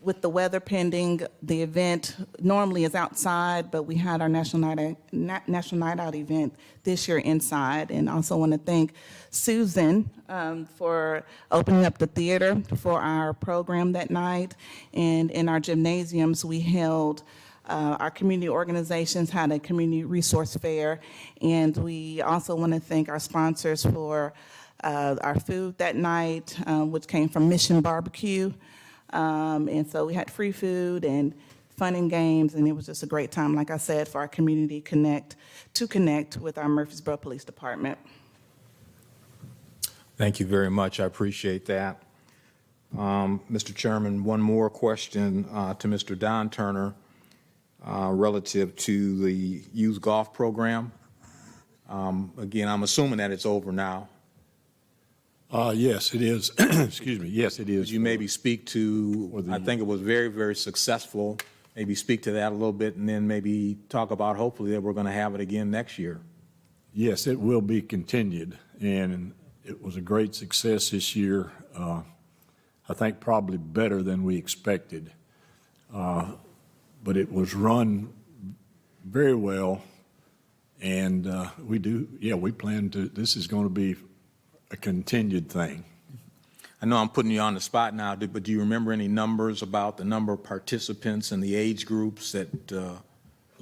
With the weather pending, the event normally is outside, but we had our National Night Out event this year inside. And I also want to thank Susan for opening up the theater for our program that night. And in our gymnasiums, we held our community organizations had a community resource fair, and we also want to thank our sponsors for our food that night, which came from Mission Barbecue. And so we had free food and fun and games, and it was just a great time, like I said, for our community to connect with our Murfreesboro Police Department. Thank you very much. I appreciate that. Mr. Chairman, one more question to Mr. Don Turner relative to the youth golf program. Again, I'm assuming that it's over now. Yes, it is. Excuse me. Yes, it is. Could you maybe speak to, I think it was very, very successful. Maybe speak to that a little bit, and then maybe talk about hopefully that we're going to have it again next year. Yes, it will be continued, and it was a great success this year. I think probably better than we expected. But it was run very well, and we plan to, this is going to be a continued thing. I know I'm putting you on the spot now, but do you remember any numbers about the number of participants and the age groups that?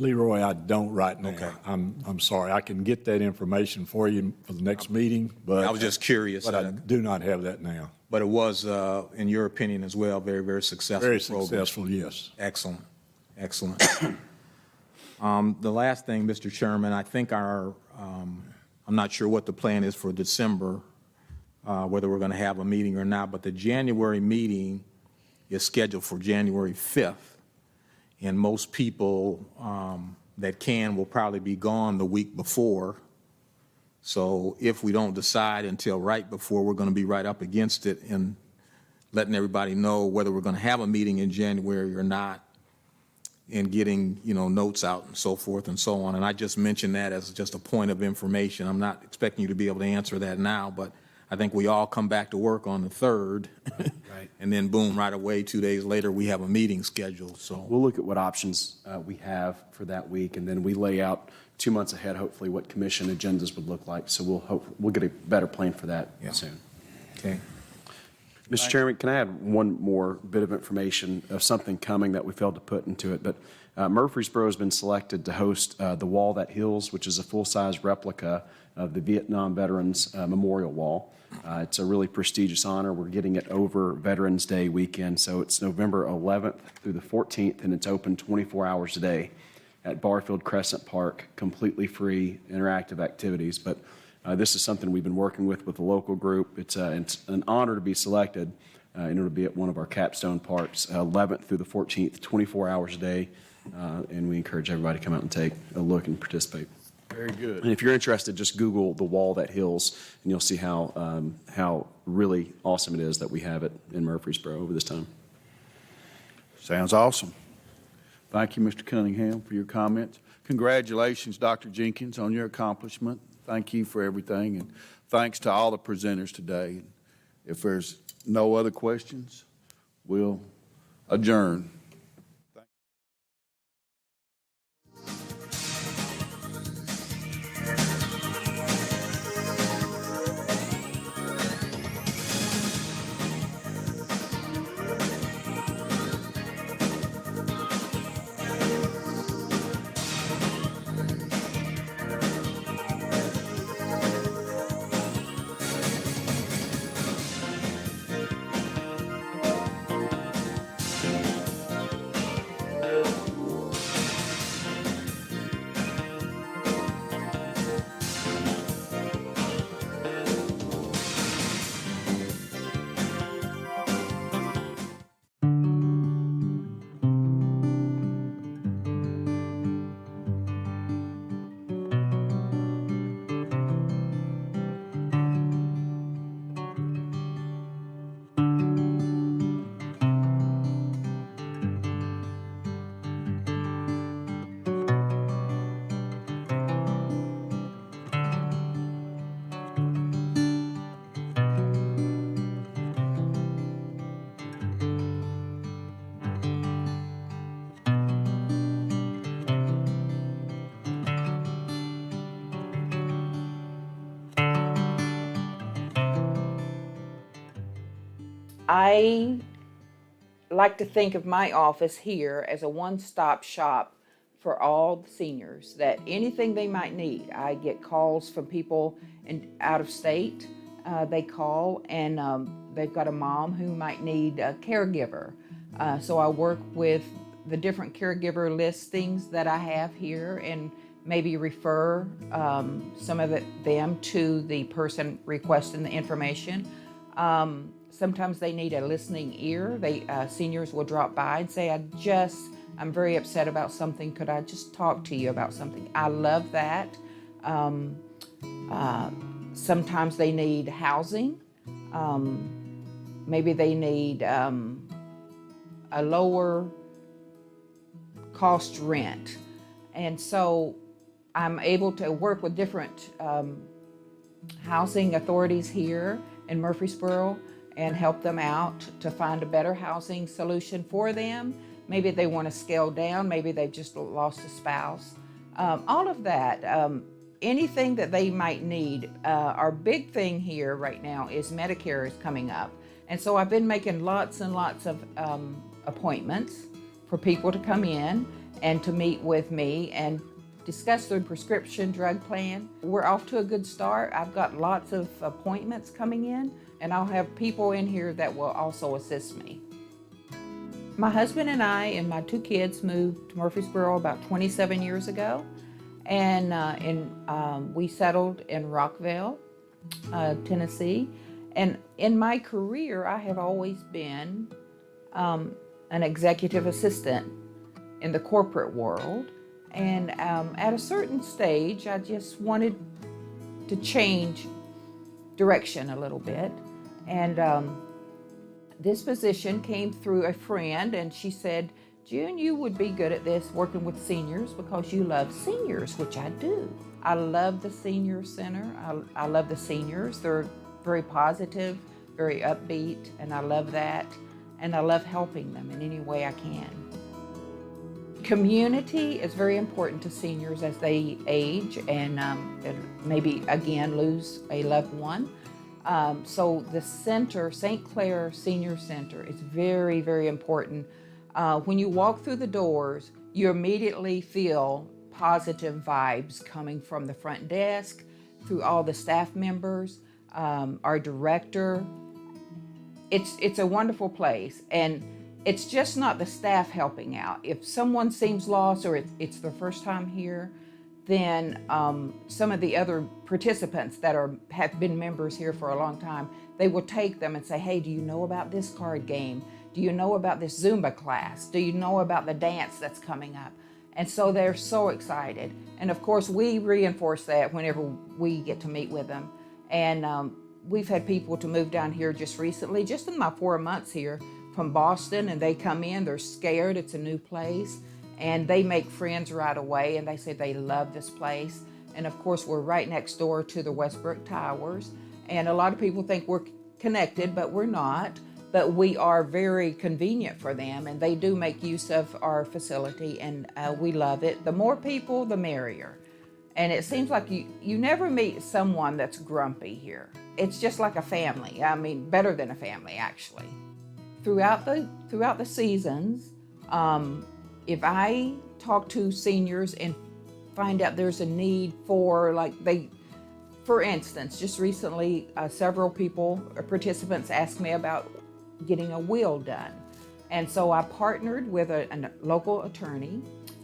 Leroy, I don't right now. Okay. I'm sorry. I can get that information for you for the next meeting, but. I was just curious. But I do not have that now. But it was, in your opinion as well, very, very successful Very program. successful, yes. Excellent, excellent. The last thing, Mr. Chairman, I think I'm not sure what the plan is for December, whether we're going to have a meeting or not, but the January meeting is scheduled for January 5th. And most people that can will probably be gone the week before. So if we don't decide until right before, we're going to be right up against it and letting everybody know whether we're going to have a meeting in January or not, and getting, notes out and so forth and so on. And I just mentioned that as just a point of information. I'm not expecting you to be able to answer that now, but I think we all come back to work on the 3rd. Right. And then boom, right away, 2 days later, we have a meeting scheduled, so. We'll look at what options we have for that week, and then we lay out 2 months ahead, hopefully, what commission agendas would look like. So we'll get a better plan for that soon. Okay. Mr. Chairman, can I add one more bit of information of something coming that we failed to put into it? But Murfreesboro has been selected to host the Wall That Heals, which is a full-size replica of the Vietnam Veterans Memorial Wall. It's a really prestigious honor. We're getting it over Veterans Day weekend, so it's November 11th through the 14th, and it's open 24 hours a day at Barfield Crescent Park, completely free, interactive activities. But this is something we've been working with the local group. It's an honor to be selected, and it'll be at one of our capstone parks, 11th through the 14th, 24 hours a day, and we encourage everybody to come out and take a look and participate. Very good. And if you're interested, just Google The Wall That Heals, and you'll see how really awesome it is that we have it in Murfreesboro over this time. Sounds awesome. Thank you, Mr. Cunningham, for your comments. Congratulations, Dr. Jenkins, on your accomplishment. Thank you for everything, and thanks to all the presenters today. If there's no other questions, we'll adjourn. I like to think of my office here as a one-stop shop for all the seniors, that anything they might need. I get calls from people out of state. They call and they've got a mom who might need a caregiver. So I work with the different caregiver listings that I have here and maybe refer some of them to the person requesting the information. Sometimes they need a listening ear. Seniors will drop by and say, I'm very upset about something. Could I just talk to you about something? I love that. Sometimes they need housing. Maybe they need a lower cost rent. And so I'm able to work with different housing authorities here in Murfreesboro and help them out to find a better housing solution for them. Maybe they want to scale down, maybe they've just lost a spouse. All of that, anything that they might need. Our big thing here right now is Medicare is coming up. And so I've been making lots and lots of appointments for people to come in and to meet with me and discuss their prescription drug plan. We're off to a good start. I've got lots of appointments coming in, and I'll have people in here that will also assist me. My husband and I and my 2 kids moved to Murfreesboro about 27 years ago, and we settled in Rockville, Tennessee. And in my career, I have always been an executive assistant in the corporate world. And at a certain stage, I just wanted to change direction a little bit. And this position came through a friend, and she said, June, you would be good at this, working with seniors, because you love seniors, which I do. I love the senior center. I love the seniors. They're very positive, very upbeat, and I love that. And I love helping them in any way I can. Community is very important to seniors as they age and maybe again lose a loved one. So the center, St. Clair Senior Center, is very, very important. When you walk through the doors, you immediately feel positive vibes coming from the front desk, through all the staff members, our director. It's a wonderful place, and it's just not the staff helping out. If someone seems lost or it's their first time here, then some of the other participants that have been members here for a long time, they will take them and say, hey, do you know about this card game? Do you know about this Zumba class? Do you know about the dance that's coming up? And so they're so excited. And of course, we reinforce that whenever we get to meet with them. And we've had people to move down here just recently, just in my 4 months here, from Boston, and they come in, they're scared, it's a new place, and they make friends right away, and they say they love this place. And of course, we're right next door to the Westbrook Towers, and a lot of people think we're connected, but we're not. But we are very convenient for them, and they do make use of our facility, and we love it. The more people, the merrier. And it seems like you never meet someone that's grumpy here. It's just like a family. I mean, better than a family, actually. Throughout the seasons, if I talk to seniors and find out there's a need for, for instance, just recently, several participants asked me about getting a will done. And so I partnered with a local attorney,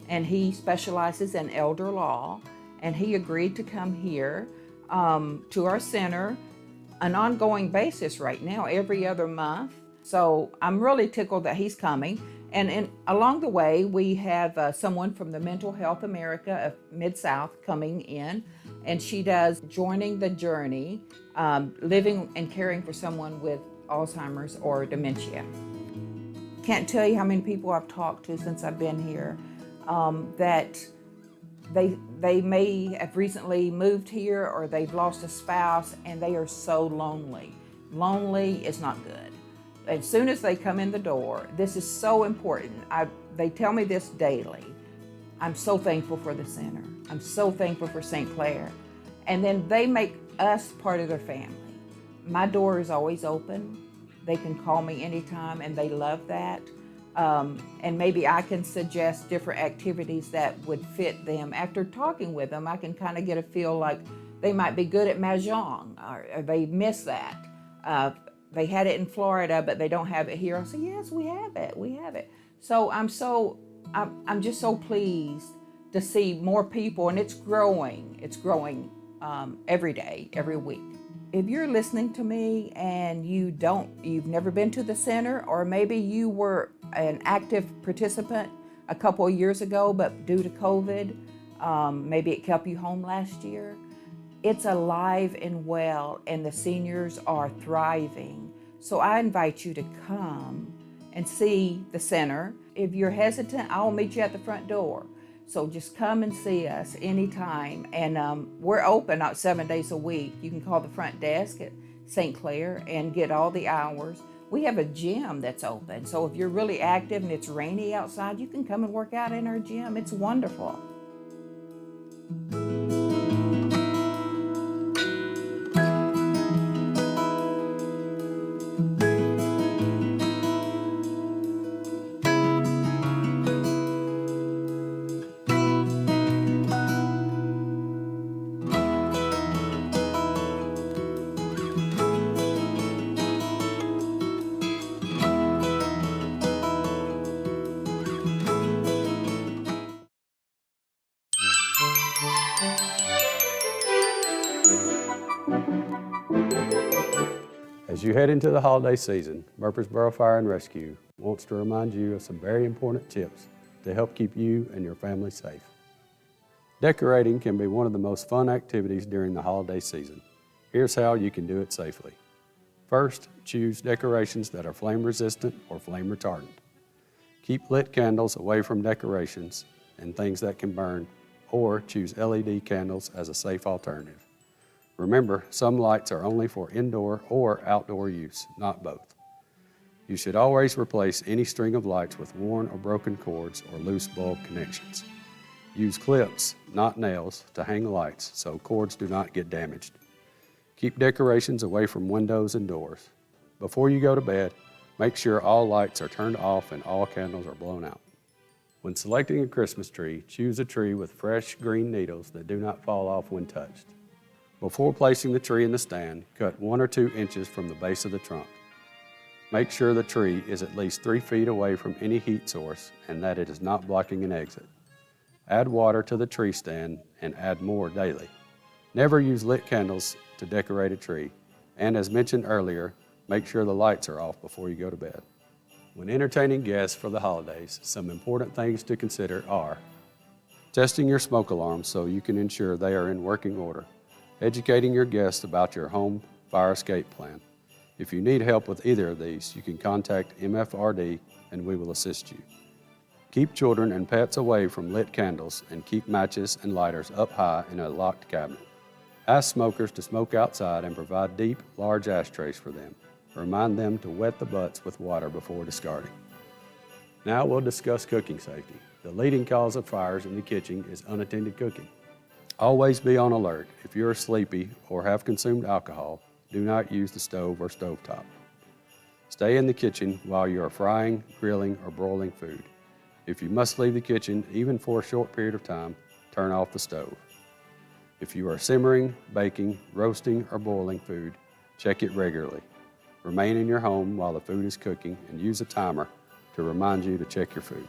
and he specializes in elder law, and he agreed to come here to our center an ongoing basis right now, every other month. So I'm really tickled that he's coming. And along the way, we have someone from the Mental Health America of Mid-South coming in, and she does Joining the Journey, living and caring for someone with Alzheimer's or dementia. Can't tell you how many people I've talked to since I've been here that they may have recently moved here, or they've lost a spouse, and they are so lonely. Lonely is not good. As soon as they come in the door, this is so important. They tell me this daily. I'm so thankful for the center. I'm so thankful for St. Clair. And then they make us part of their family. My door is always open. They can call me anytime, and they love that. And maybe I can suggest different activities that would fit them. After talking with them, I can kind of get a feel like they might be good at Mahjong, or they miss that. They had it in Florida, but they don't have it here. I say, yes, we have it. So I'm just so pleased to see more people, and it's growing. It's growing every day, every week. If you're listening to me and you've never been to the center, or maybe you were an active participant a couple of years ago, but due to COVID, maybe it kept you home last year. It's alive and well, and the seniors are thriving. So I invite you to come and see the center. If you're hesitant, I'll meet you at the front door. So just come and see us anytime. And we're open 7 days a week. You can call the front desk at St. Clair and get all the hours. We have a gym that's open. So if you're really active and it's rainy outside, you can come and work out in our gym. It's wonderful. As you head into the holiday season, Murfreesboro Fire and Rescue wants to remind you of some very important tips to help keep you and your family safe. Decorating can be one of the most fun activities during the holiday season. Here's how you can do it safely. First, choose decorations that are flame resistant or flame retardant. Keep lit candles away from decorations and things that can burn, or choose LED candles as a safe alternative. Remember, some lights are only for indoor or outdoor use, not both. You should always replace any string of lights with worn or broken cords or loose bulb connections. Use clips, not nails, to hang lights so cords do not get damaged. Keep decorations away from windows and doors. Before you go to bed, make sure all lights are turned off and all candles are blown out. When selecting a Christmas tree, choose a tree with fresh green needles that do not fall off when touched. Before placing the tree in the stand, cut 1 or 2 inches from the base of the trunk. Make sure the tree is at least 3 feet away from any heat source and that it is not blocking an exit. Add water to the tree stand and add more daily. Never use lit candles to decorate a tree, and as mentioned earlier, make sure the lights are off before you go to bed. When entertaining guests for the holidays, some important things to consider are testing your smoke alarms so you can ensure they are in working order, educating your guests about your home fire escape plan. If you need help with either of these, you can contact MFRD and we will assist you. Keep children and pets away from lit candles and keep matches and lighters up high in a locked cabinet. Ask smokers to smoke outside and provide deep, large ashtrays for them. Remind them to wet the butts with water before discarding. Now we'll discuss cooking safety. The leading cause of fires in the kitchen is unattended cooking. Always be on alert. If you are sleepy or have consumed alcohol, do not use the stove or stovetop. Stay in the kitchen while you are frying, grilling, or broiling food. If you must leave the kitchen, even for a short period of time, turn off the stove. If you are simmering, baking, roasting, or boiling food, check it regularly. Remain in your home while the food is cooking and use a timer to remind you to check your food.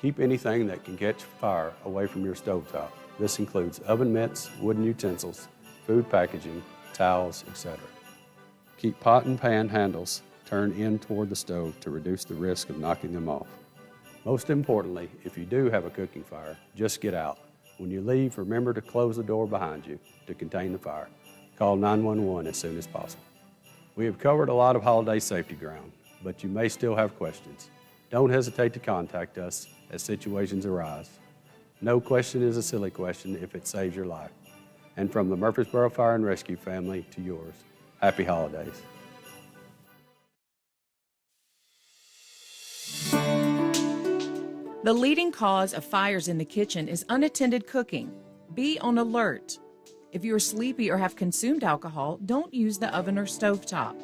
Keep anything that can catch fire away from your stovetop. This includes oven mitts, wooden utensils, food packaging, towels, etc. Keep pot and pan handles turned in toward the stove to reduce the risk of knocking them off. Most importantly, if you do have a cooking fire, just get out. When you leave, remember to close the door behind you to contain the fire. Call 911 as soon as possible. We have covered a lot of holiday safety ground, but you may still have questions. Don't hesitate to contact us as situations arise. No question is a silly question if it saves your life. And from the Murfreesboro Fire and Rescue family to yours, happy holidays. The leading cause of fires in the kitchen is unattended cooking. Be on alert. If you are sleepy or have consumed alcohol, don't use the oven or stovetop.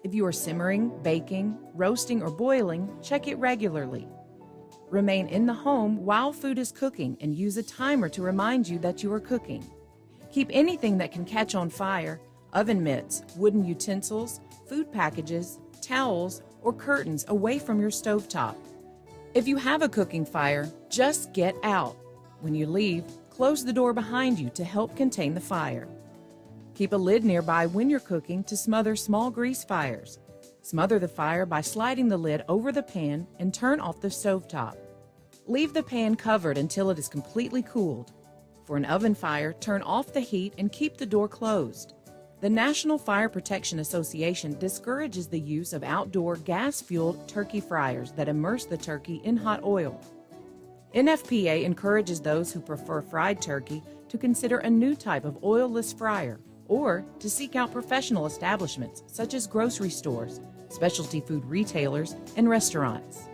If you are simmering, baking, roasting, or boiling, check it regularly. Remain in the home while food is cooking and use a timer to remind you that you are cooking. Keep anything that can catch on fire, oven mitts, wooden utensils, food packages, towels, or curtains away from your stovetop. If you have a cooking fire, just get out. When you leave, close the door behind you to help contain the fire. Keep a lid nearby when you're cooking to smother small grease fires. Smother the fire by sliding the lid over the pan and turn off the stovetop. Leave the pan covered until it is completely cooled. For an oven fire, turn off the heat and keep the door closed. The National Fire Protection Association discourages the use of outdoor gas-fueled turkey fryers that immerse the turkey in hot oil. NFPA encourages those who prefer fried turkey to consider a new type of oil-less fryer or to seek out professional establishments such as grocery stores, specialty food retailers, and restaurants.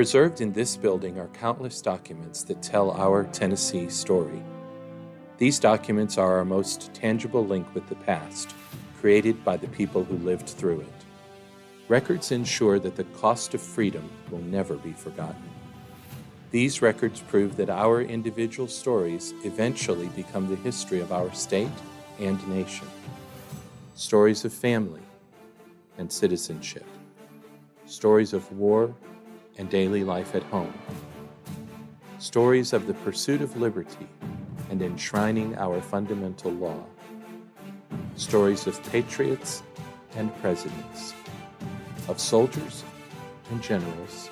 Preserved in this building are countless documents that tell our Tennessee story. These documents are our most tangible link with the past, created by the people who lived through it. Records ensure that the cost of freedom will never be forgotten. These records prove that our individual stories eventually become the history of our state and nation. Stories of family and citizenship. Stories of war and daily life at home. Stories of the pursuit of liberty and enshrining our fundamental law. Stories of patriots and presidents, of soldiers and generals,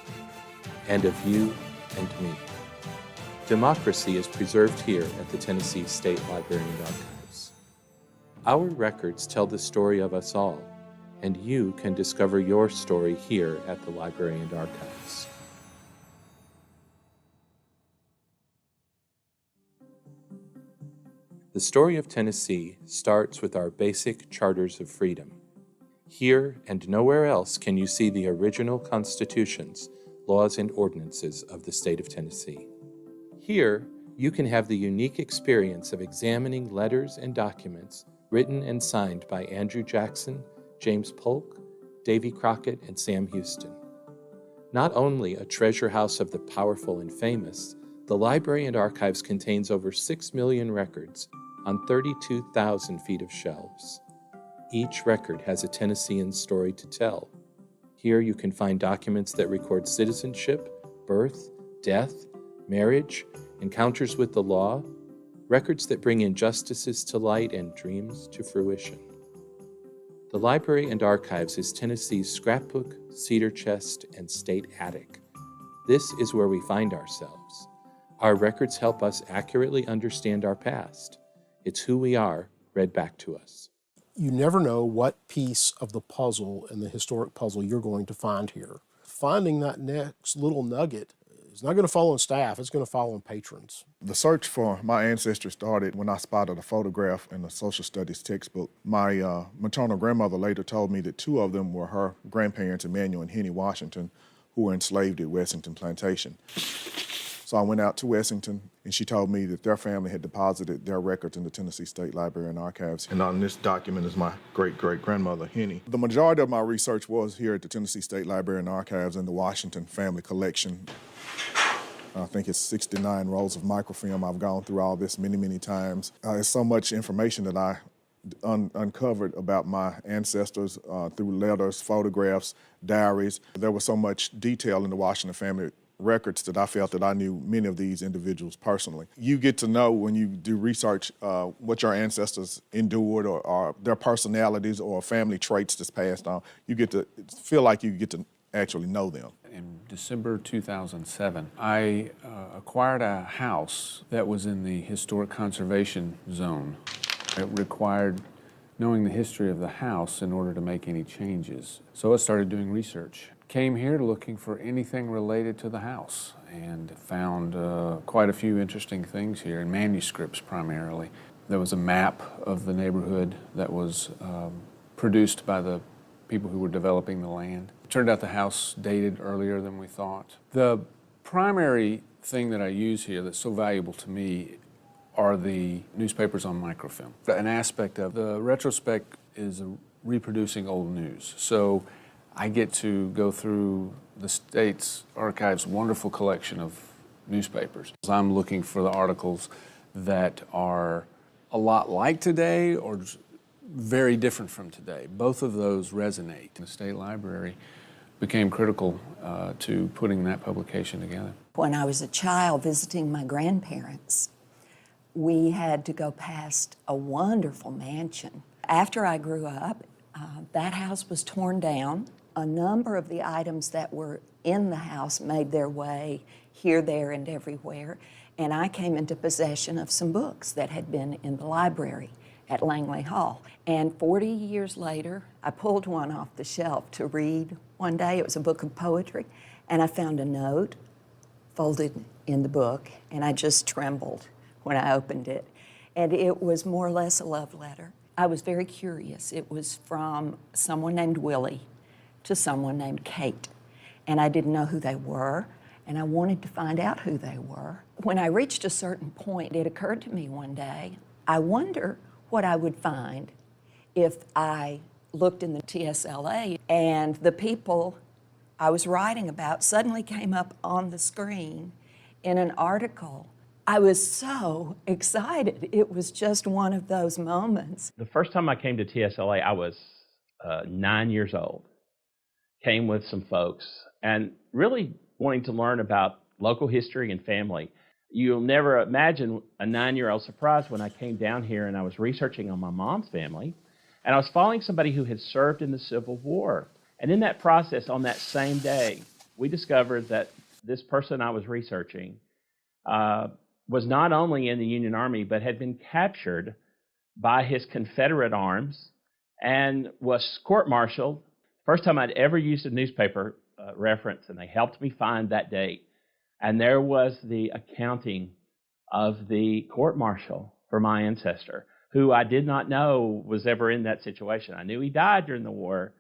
and of you and me. Democracy is preserved here at the Tennessee State Library and Archives. Our records tell the story of us all, and you can discover your story here at the Library and Archives. The story of Tennessee starts with our basic charters of freedom. Here and nowhere else can you see the original constitutions, laws, and ordinances of the state of Tennessee. Here, you can have the unique experience of examining letters and documents written and signed by Andrew Jackson, James Polk, Davy Crockett, and Sam Houston. Not only a treasure house of the powerful and famous, the Library and Archives contains over 6 million records on 32,000 feet of shelves. Each record has a Tennessean story to tell. Here you can find documents that record citizenship, birth, death, marriage, encounters with the law, records that bring injustices to light and dreams to fruition. The Library and Archives is Tennessee's scrapbook, cedar chest, and state attic. This is where we find ourselves. Our records help us accurately understand our past. It's who we are, read back to us. You never know what piece of the puzzle in the historic puzzle you're going to find here. Finding that next little nugget is not going to fall on staff, it's going to fall on patrons. The search for my ancestry started when I spotted a photograph in a social studies textbook. My maternal grandmother later told me that 2 of them were her grandparents, Emmanuel and Henny Washington, who were enslaved at Wessington Plantation. So I went out to Wessington, and she told me that their family had deposited their records in the Tennessee State Library and Archives. And on this document is my great-great-grandmother, Henny. The majority of my research was here at the Tennessee State Library and Archives in the Washington family collection. I think it's 69 rolls of microfilm. I've gone through all this many, many times. There's so much information that I uncovered about my ancestors through letters, photographs, diaries. There was so much detail in the Washington family records that I felt that I knew many of these individuals personally. You get to know when you do research what your ancestors endured or their personalities or family traits that's passed on. You get to feel like you get to actually know them. In December 2007, I acquired a house that was in the historic conservation zone. It required knowing the history of the house in order to make any changes. So I started doing research. Came here looking for anything related to the house and found quite a few interesting things here, in manuscripts primarily. There was a map of the neighborhood that was produced by the people who were developing the land. It turned out the house dated earlier than we thought. The primary thing that I use here that's so valuable to me are the newspapers on microfilm. An aspect of the retrospect is reproducing old news. So I get to go through the state's archives' wonderful collection of newspapers. I'm looking for the articles that are a lot like today or very different from today. Both of those resonate. The State Library became critical to putting that publication together. When I was a child visiting my grandparents, we had to go past a wonderful mansion. After I grew up, that house was torn down. A number of the items that were in the house made their way here, there, and everywhere, and I came into possession of some books that had been in the library at Langley Hall. And 40 years later, I pulled one off the shelf to read one day. It was a book of poetry, and I found a note folded in the book, and I just trembled when I opened it. And it was more or less a love letter. I was very curious. It was from someone named Willie to someone named Kate. And I didn't know who they were. and I wanted to find out who they were. When I reached a certain point, it occurred to me one day, I wonder what I would find if I looked in the TSLA and the people I was writing about suddenly came up on the screen in an article. I was so excited. It was just one of those moments. The first time I came to TSLA, I was 9 years old. Came with some folks and really wanting to learn about local history and family. You'll never imagine a 9-year-old surprise when I came down here and I was researching on my mom's family, and I was following somebody who had served in the Civil War. And in that process, on that same day, we discovered that this person I was researching was not only in the Union Army, but had been captured by his Confederate arms and was court-martialed. First time I'd ever used a newspaper reference, and they helped me find that date. And there was the accounting of the court-martial for my ancestor, who I did not know was ever in that situation. I knew he died during the war.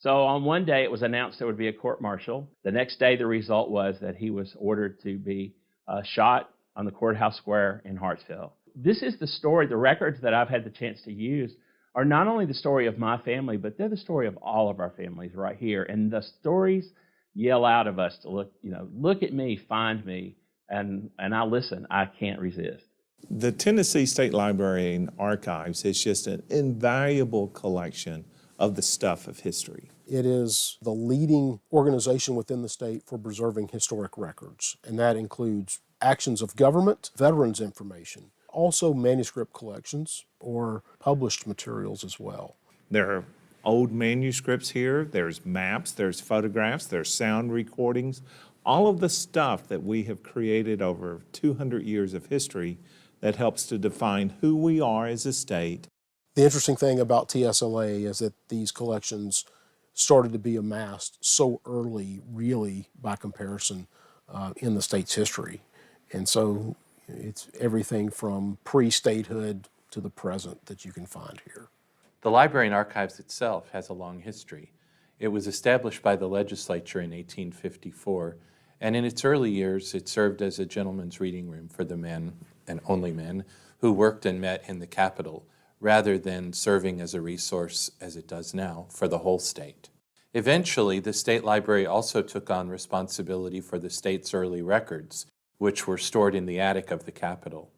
So on one day, it was announced there would be a court-martial. The next day, the result was that he was ordered to be shot on the courthouse square in Hartsville. This is the story, the records that I've had the chance to use are not only the story of my family, but they're the story of all of our families right here. And the stories yell out of us to look at me, find me, and I listen. I can't resist. The Tennessee State Library and Archives is just an invaluable collection of the stuff of history. It is the leading organization within the state for preserving historic records, and that includes actions of government, veterans information, also manuscript collections or published materials as well. There are old manuscripts here, there's maps, there's photographs, there's sound recordings, all of the stuff that we have created over 200 years of history that helps to define who we are as a state. The interesting thing about TSLA is that these collections started to be amassed so early, really, by comparison, in the state's history. And so it's everything from pre-statehood to the present that you can find here. The Library and Archives itself has a long history. It was established by the legislature in 1854, and in its early years, it served as a gentleman's reading room for the men, and only men, who worked and met in the Capitol, rather than serving as a resource, as it does now, for the whole state. Eventually, the State Library also took on responsibility for the state's early records, which were stored in the attic of the Capitol.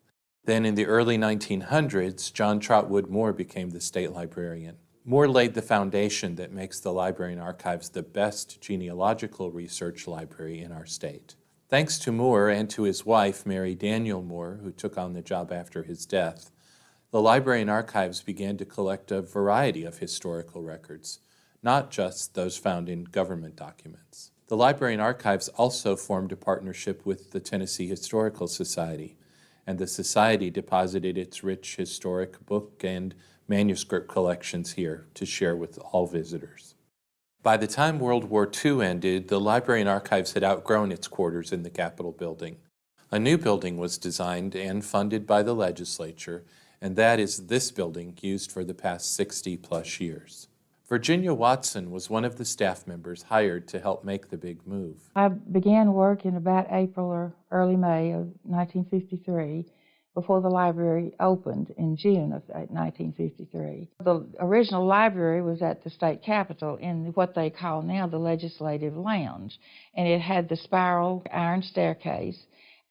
Then in the early 1900s, John Trotwood Moore became the state librarian. Moore laid the foundation that makes the Library and Archives the best genealogical research library in our state. Thanks to Moore and to his wife, Mary Daniel Moore, who took on the job after his death, the Library and Archives began to collect a variety of historical records, not just those found in government documents. The Library and Archives also formed a partnership with the Tennessee Historical Society, and the Society deposited its rich historic book and manuscript collections here to share with all visitors. By the time World War II ended, the Library and Archives had outgrown its quarters in the Capitol building. A new building was designed and funded by the legislature, and that is this building used for the past 60-plus years. Virginia Watson was one of the staff members hired to help make the big move. I began work in about April or early May of 1953 before the library opened in June of 1953. The original library was at the state capitol in what they call now the Legislative Lounge, and it had the spiral iron staircase,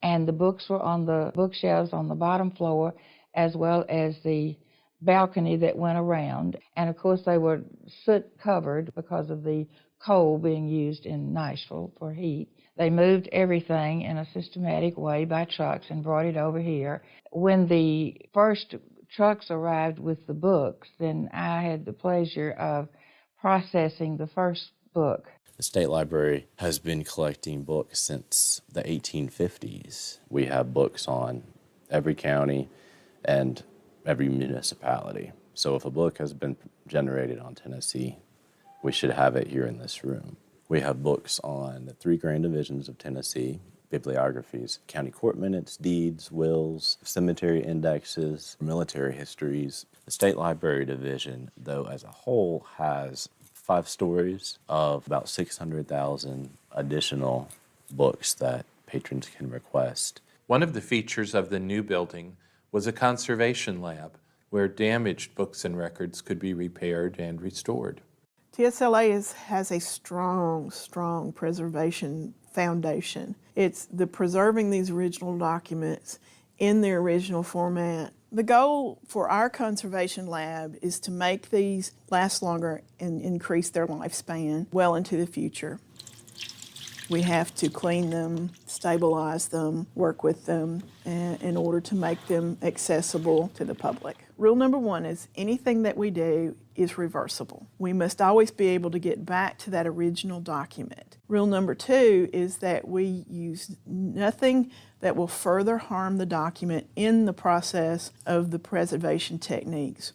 and the books were on the bookshelves on the bottom floor, as well as the balcony that went around. And of course they were soot covered because of the coal being used in Nashville for heat. They moved everything in a systematic way by trucks and brought it over here. When the first trucks arrived with the books, then I had the pleasure of processing the first book. The State Library has been collecting books since the 1850s. We have books on every county and every municipality. So if a book has been generated on Tennessee, we should have it here in this room. We have books on the 3 grand divisions of Tennessee, bibliographies, county court minutes, deeds, wills, cemetery indexes, military histories. The State Library Division, though, as a whole, has 5 stories of about 600,000 additional books that patrons can request. One of the features of the new building was a conservation lab where damaged books and records could be repaired and restored. TSLA has a strong preservation foundation. It's the preserving these original documents in their original format. The goal for our conservation lab is to make these last longer and increase their lifespan well into the future. We have to clean them, stabilize them, work with them in order to make them accessible to the public. Rule number one is anything that we do is reversible. We must always be able to get back to that original document. Rule number two is that we use nothing that will further harm the document in the process of the preservation techniques.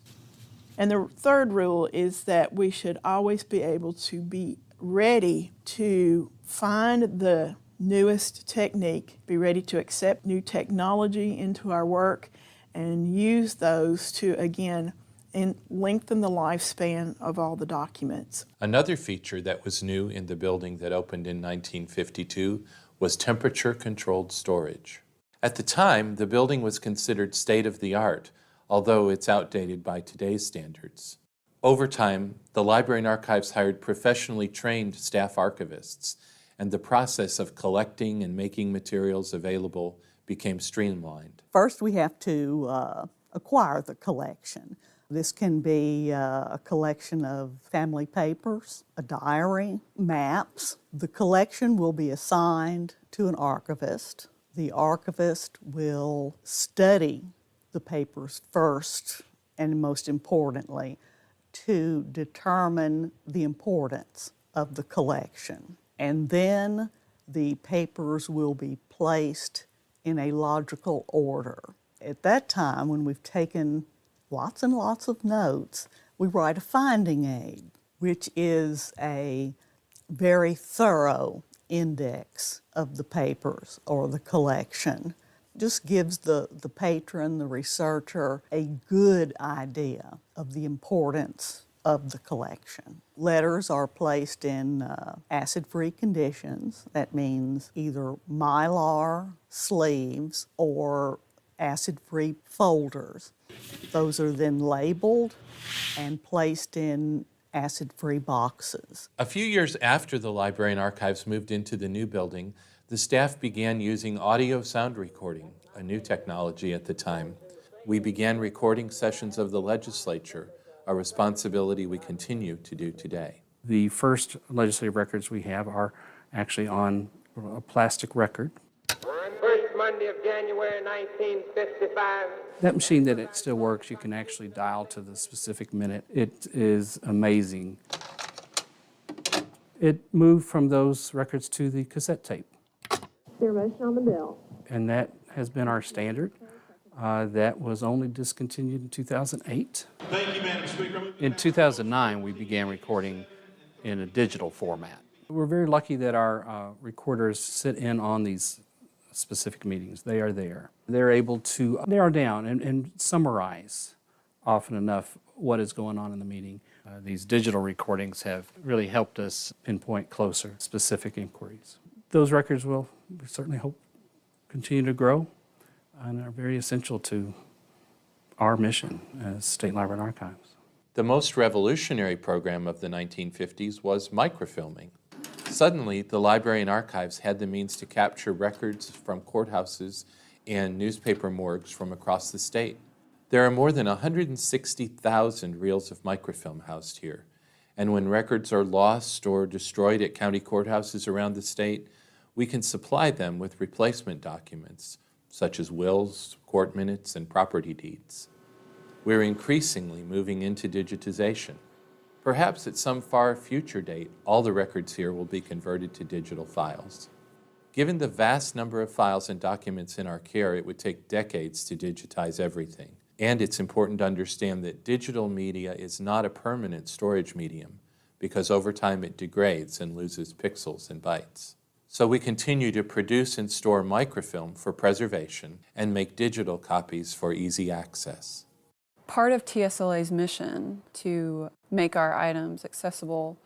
And the third rule is that we should always be able to be ready to find the newest technique, be ready to accept new technology into our work, and use those to, again, lengthen the lifespan of all the documents. Another feature that was new in the building that opened in 1952 was temperature-controlled storage. At the time, the building was considered state-of-the-art, although it's outdated by today's standards. Over time, the Library and Archives hired professionally trained staff archivists, and the process of collecting and making materials available became streamlined. First, we have to acquire the collection. This can be a collection of family papers, a diary, maps. The collection will be assigned to an archivist. The archivist will study the papers first, and most importantly, to determine the importance of the collection. And then the papers will be placed in a logical order. At that time, when we've taken lots and lots of notes, we write a finding aid, which is a very thorough index of the papers or the collection. Just gives the patron, the researcher, a good idea of the importance of the collection. Letters are placed in acid-free conditions. That means either Mylar sleeves or acid-free folders. Those are then labeled and placed in acid-free boxes. A few years after the Library and Archives moved into the new building, the staff began using audio sound recording, a new technology at the time. We began recording sessions of the legislature, a responsibility we continue to do today. The first legislative records we have are actually on a plastic record. First Monday of January 1955. That machine, that it still works, you can actually dial to the specific minute. It is amazing. It moved from those records to the cassette tape. Your motion on the bill. And that has been our standard. That was only discontinued in 2008. Thank you, Madam Speaker. In 2009, we began recording in a digital format. We're very lucky that our recorders sit in on these specific meetings. They are there. They're able to narrow down and summarize often enough what is going on in the meeting. These digital recordings have really helped us pinpoint closer specific inquiries. Those records will, we certainly hope, continue to grow and are very essential to our mission as State Library and Archives. The most revolutionary program of the 1950s was microfilming. Suddenly, the Library and Archives had the means to capture records from courthouses and newspaper morgues from across the state. There are more than 160,000 reels of microfilm housed here, and when records are lost or destroyed at county courthouses around the state, we can supply them with replacement documents, such as wills, court minutes, and property deeds. We're increasingly moving into digitization. Perhaps at some far future date, all the records here will be converted to digital files. Given the vast number of files and documents in our care, it would take decades to digitize everything. And it's important to understand that digital media is not a permanent storage medium, because over time it degrades and loses pixels and bytes. So we continue to produce and store microfilm for preservation and make digital copies for easy access. Part of TSLA's mission to make our items accessible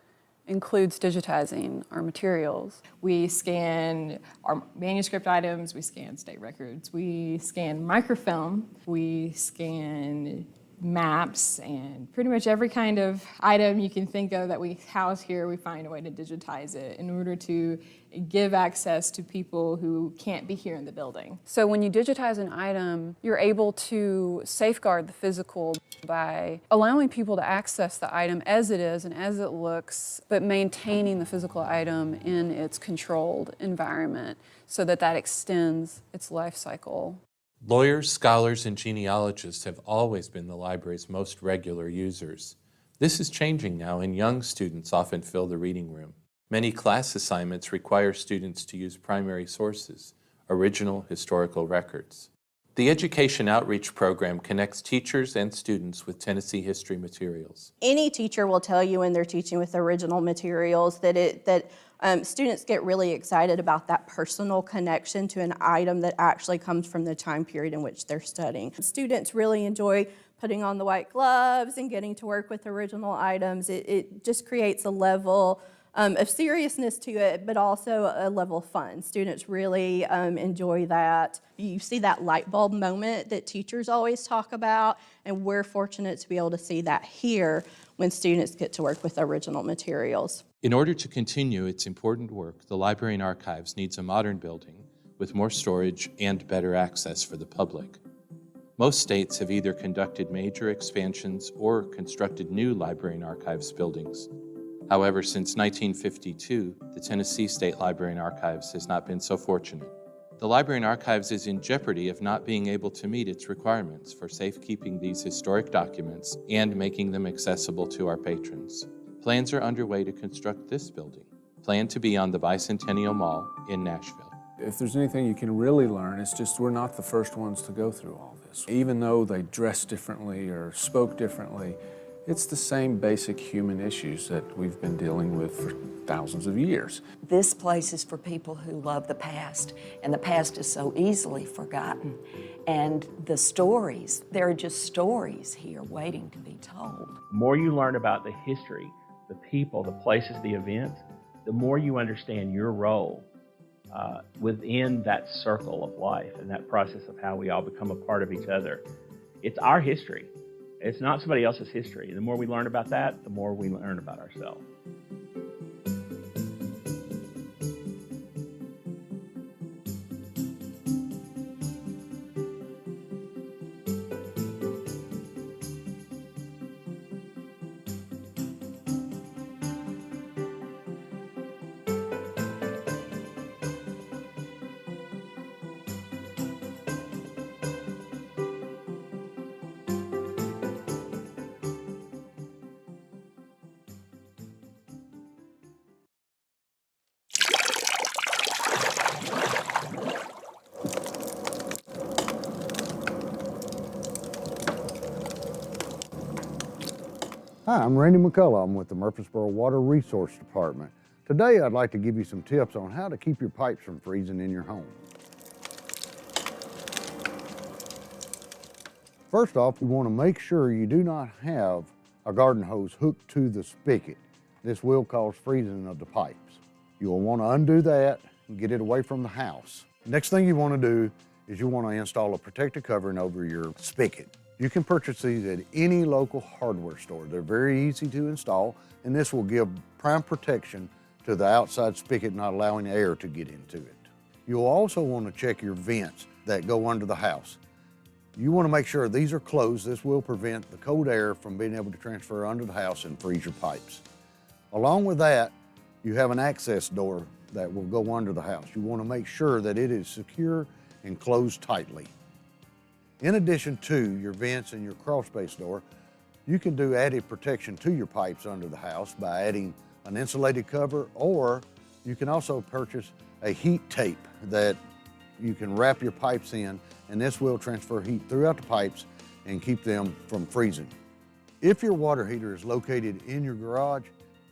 includes digitizing our materials. We scan our manuscript items, we scan state records, we scan microfilm, we scan maps, and pretty much every kind of item you can think of that we house here, we find a way to digitize it in order to give access to people who can't be here in the building. So when you digitize an item, you're able to safeguard the physical by allowing people to access the item as it is and as it looks, but maintaining the physical item in its controlled environment so that that extends its life cycle. Lawyers, scholars, and genealogists have always been the library's most regular users. This is changing now, and young students often fill the reading room. Many class assignments require students to use primary sources, original historical records. The Education Outreach Program connects teachers and students with Tennessee history materials. Any teacher will tell you when they're teaching with original materials that students get really excited about that personal connection to an item that actually comes from the time period in which they're studying. Students really enjoy putting on the white gloves and getting to work with original items. It just creates a level of seriousness to it, but also a level of fun. Students really enjoy that. You see that light bulb moment that teachers always talk about, and we're fortunate to be able to see that here when students get to work with original materials. In order to continue its important work, the Library and Archives needs a modern building with more storage and better access for the public. Most states have either conducted major expansions or constructed new Library and Archives buildings. However, since 1952, the Tennessee State Library and Archives has not been so fortunate. The Library and Archives is in jeopardy of not being able to meet its requirements for safekeeping these historic documents and making them accessible to our patrons. Plans are underway to construct this building, planned to be on the Bicentennial Mall in Nashville. If there's anything you can really learn, it's just we're not the first ones to go through all this. Even though they dressed differently or spoke differently, it's the same basic human issues that we've been dealing with for thousands of years. This place is for people who love the past, and the past is so easily forgotten. And the stories, there are just stories here waiting to be told. The more you learn about the history, the people, the places, the events, the more you understand your role within that circle of life and that process of how we all become a part of each other. It's our history. It's not somebody else's history. The more we learn about that, the more we learn about ourselves. Hi, I'm Randy McCullough. I'm with the Murfreesboro Water Resource Department. Today I'd like to give you some tips on how to keep your pipes from freezing in your home. First off, you want to make sure you do not have a garden hose hooked to the spigot. This will cause freezing of the pipes. You'll want to undo that and get it away from the house. Next thing you want to do is you want to install a protective covering over your spigot. You can purchase these at any local hardware store. They're very easy to install, and this will give prime protection to the outside spigot, not allowing air to get into it. You'll also want to check your vents that go under the house. You want to make sure these are closed. This will prevent the cold air from being able to transfer under the house and freeze your pipes. Along with that, you have an access door that will go under the house. You want to make sure that it is secure and closed tightly. In addition to your vents and your crawl space door, you can do added protection to your pipes under the house by adding an insulated cover, or you can also purchase a heat tape that you can wrap your pipes in, and this will transfer heat throughout the pipes and keep them from freezing. If your water heater is located in your garage,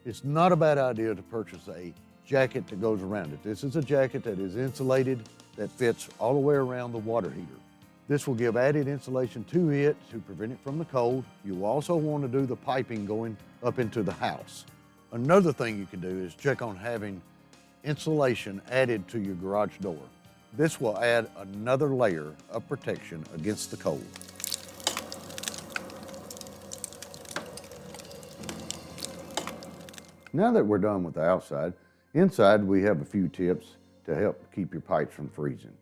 it's not a bad idea to purchase a jacket that goes around it. This is a jacket that is insulated, that fits all the way around the water heater. This will give added insulation to it to prevent it from the cold. You also want to do the piping going up into the house. Another thing you can do is check on having insulation added to your garage door. This will add another layer of protection against the cold. Now that we're done with the outside, inside we have a few tips to help keep your pipes from freezing.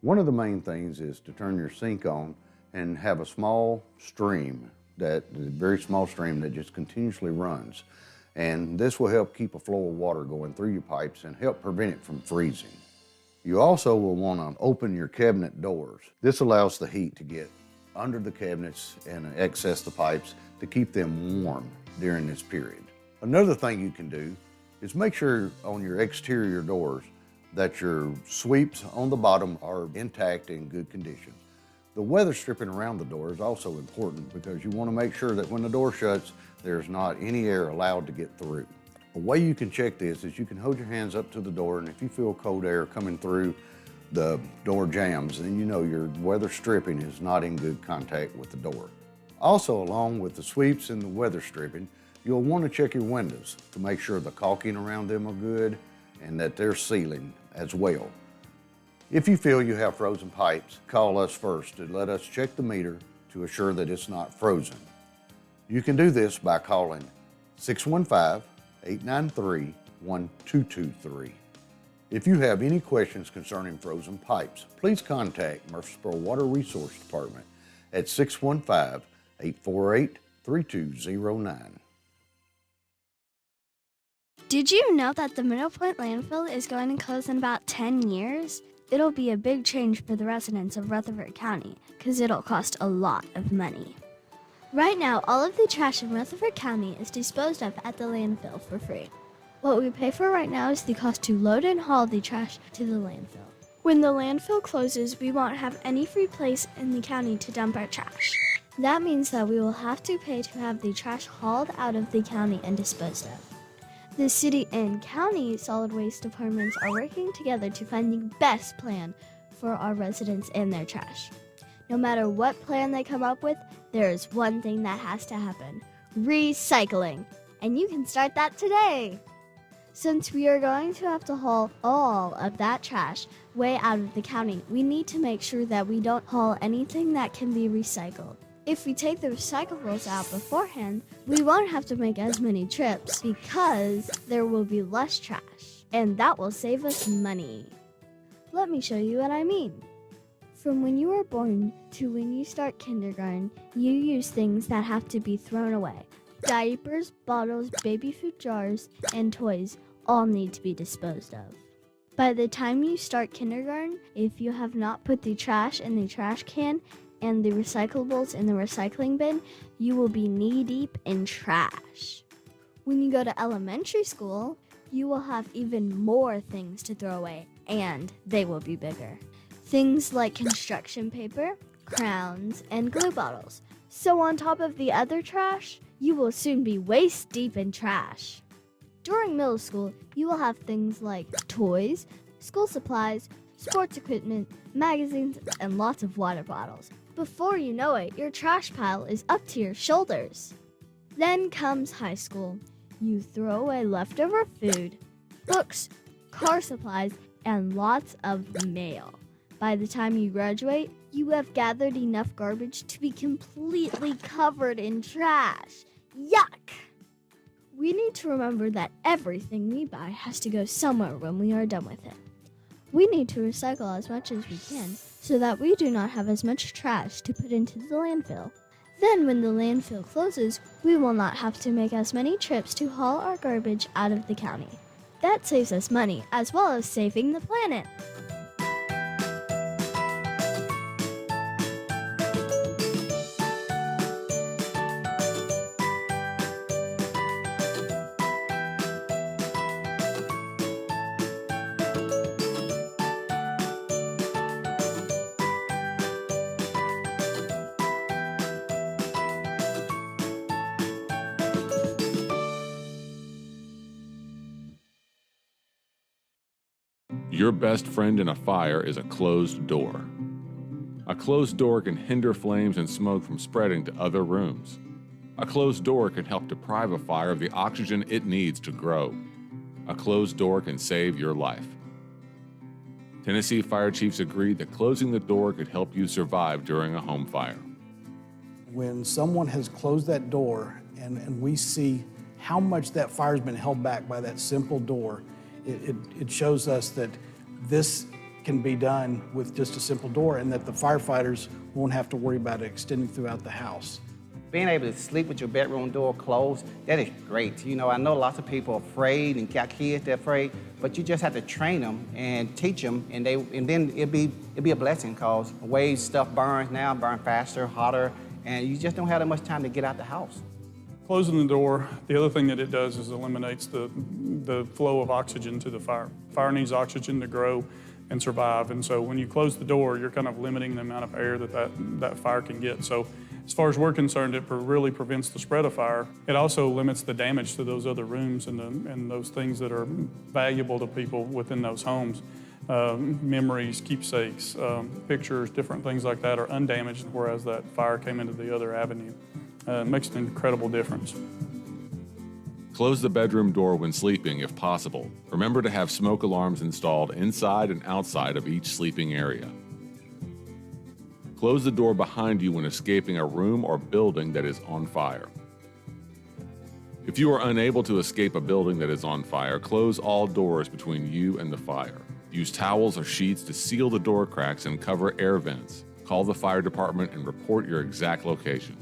One of the main things is to turn your sink on and have a small stream, a very small stream that just continuously runs. And this will help keep a flow of water going through your pipes and help prevent it from freezing. You also will want to open your cabinet doors. This allows the heat to get under the cabinets and access the pipes to keep them warm during this period. Another thing you can do is make sure on your exterior doors that your sweeps on the bottom are intact and in good condition. The weather stripping around the door is also important because you want to make sure that when the door shuts, there's not any air allowed to get through. A way you can check this is you can hold your hands up to the door, and if you feel cold air coming through the door jambs, then you know your weather stripping is not in good contact with the door. Also, along with the sweeps and the weather stripping, you'll want to check your windows to make sure the caulking around them are good and that they're sealing as well. If you feel you have frozen pipes, call us first to let us check the meter to assure that it's not frozen. You can do this by calling 615-893-1223. If you have any questions concerning frozen pipes, please contact Murfreesboro Water Resource Department at 615-848-3209. Did you know that the Middle Point landfill is going to close in about 10 years? It'll be a big change for the residents of Rutherford County because it'll cost a lot of money. Right now, all of the trash in Rutherford County is disposed of at the landfill for free. What we pay for right now is the cost to load and haul the trash to the landfill. When the landfill closes, we won't have any free place in the county to dump our trash. That means that we will have to pay to have the trash hauled out of the county and disposed of. The city and county solid waste departments are working together to find the best plan for our residents and their trash. No matter what plan they come up with, there is one thing that has to happen: recycling. And you can start that today. Since we are going to have to haul all of that trash way out of the county, we need to make sure that we don't haul anything that can be recycled. If we take the recyclables out beforehand, we won't have to make as many trips because there will be less trash, and that will save us money. Let me show you what I mean. From when you are born to when you start kindergarten, you use things that have to be thrown away. Diapers, bottles, baby food jars, and toys all need to be disposed of. By the time you start kindergarten, if you have not put the trash in the trash can and the recyclables in the recycling bin, you will be knee-deep in trash. When you go to elementary school, you will have even more things to throw away, and they will be bigger. Things like construction paper, crowns, and glue bottles. So on top of the other trash, you will soon be waist-deep in trash. During middle school, you will have things like toys, school supplies, sports equipment, magazines, and lots of water bottles. Before you know it, your trash pile is up to your shoulders. Then comes high school. You throw away leftover food, books, car supplies, and lots of mail. By the time you graduate, you have gathered enough garbage to be completely covered in trash. Yuck! We need to remember that everything we buy has to go somewhere when we are done with it. We need to recycle as much as we can so that we do not have as much trash to put into the landfill. Then when the landfill closes, we will not have to make as many trips to haul our garbage out of the county. That saves us money as well as saving the planet. Your best friend in a fire is a closed door. A closed door can hinder flames and smoke from spreading to other rooms. A closed door can help deprive a fire of the oxygen it needs to grow. A closed door can save your life. Tennessee fire chiefs agreed that closing the door could help you survive during a home fire. When someone has closed that door and we see how much that fire's been held back by that simple door, it shows us that this can be done with just a simple door and that the firefighters won't have to worry about it extending throughout the house. Being able to sleep with your bedroom door closed, that is great. You know, I know lots of people are afraid and got kids that are afraid, but you just have to train them and teach them, and then it'll be a blessing, because the way stuff burns now, burn faster, hotter, and you just don't have that much time to get out the house. Closing the door, the other thing that it does is eliminates the flow of oxygen to the fire. Fire needs oxygen to grow and survive, and so when you close the door, you're kind of limiting the amount of air that fire can get. So as far as we're concerned, it really prevents the spread of fire. It also limits the damage to those other rooms and those things that are valuable to people within those homes. Memories, keepsakes, pictures, different things like that are undamaged, whereas that fire came into the other avenue. It makes an incredible difference. Close the bedroom door when sleeping if possible. Remember to have smoke alarms installed inside and outside of each sleeping area. Close the door behind you when escaping a room or building that is on fire. If you are unable to escape a building that is on fire, close all doors between you and the fire. Use towels or sheets to seal the door cracks and cover air vents. Call the fire department and report your exact location.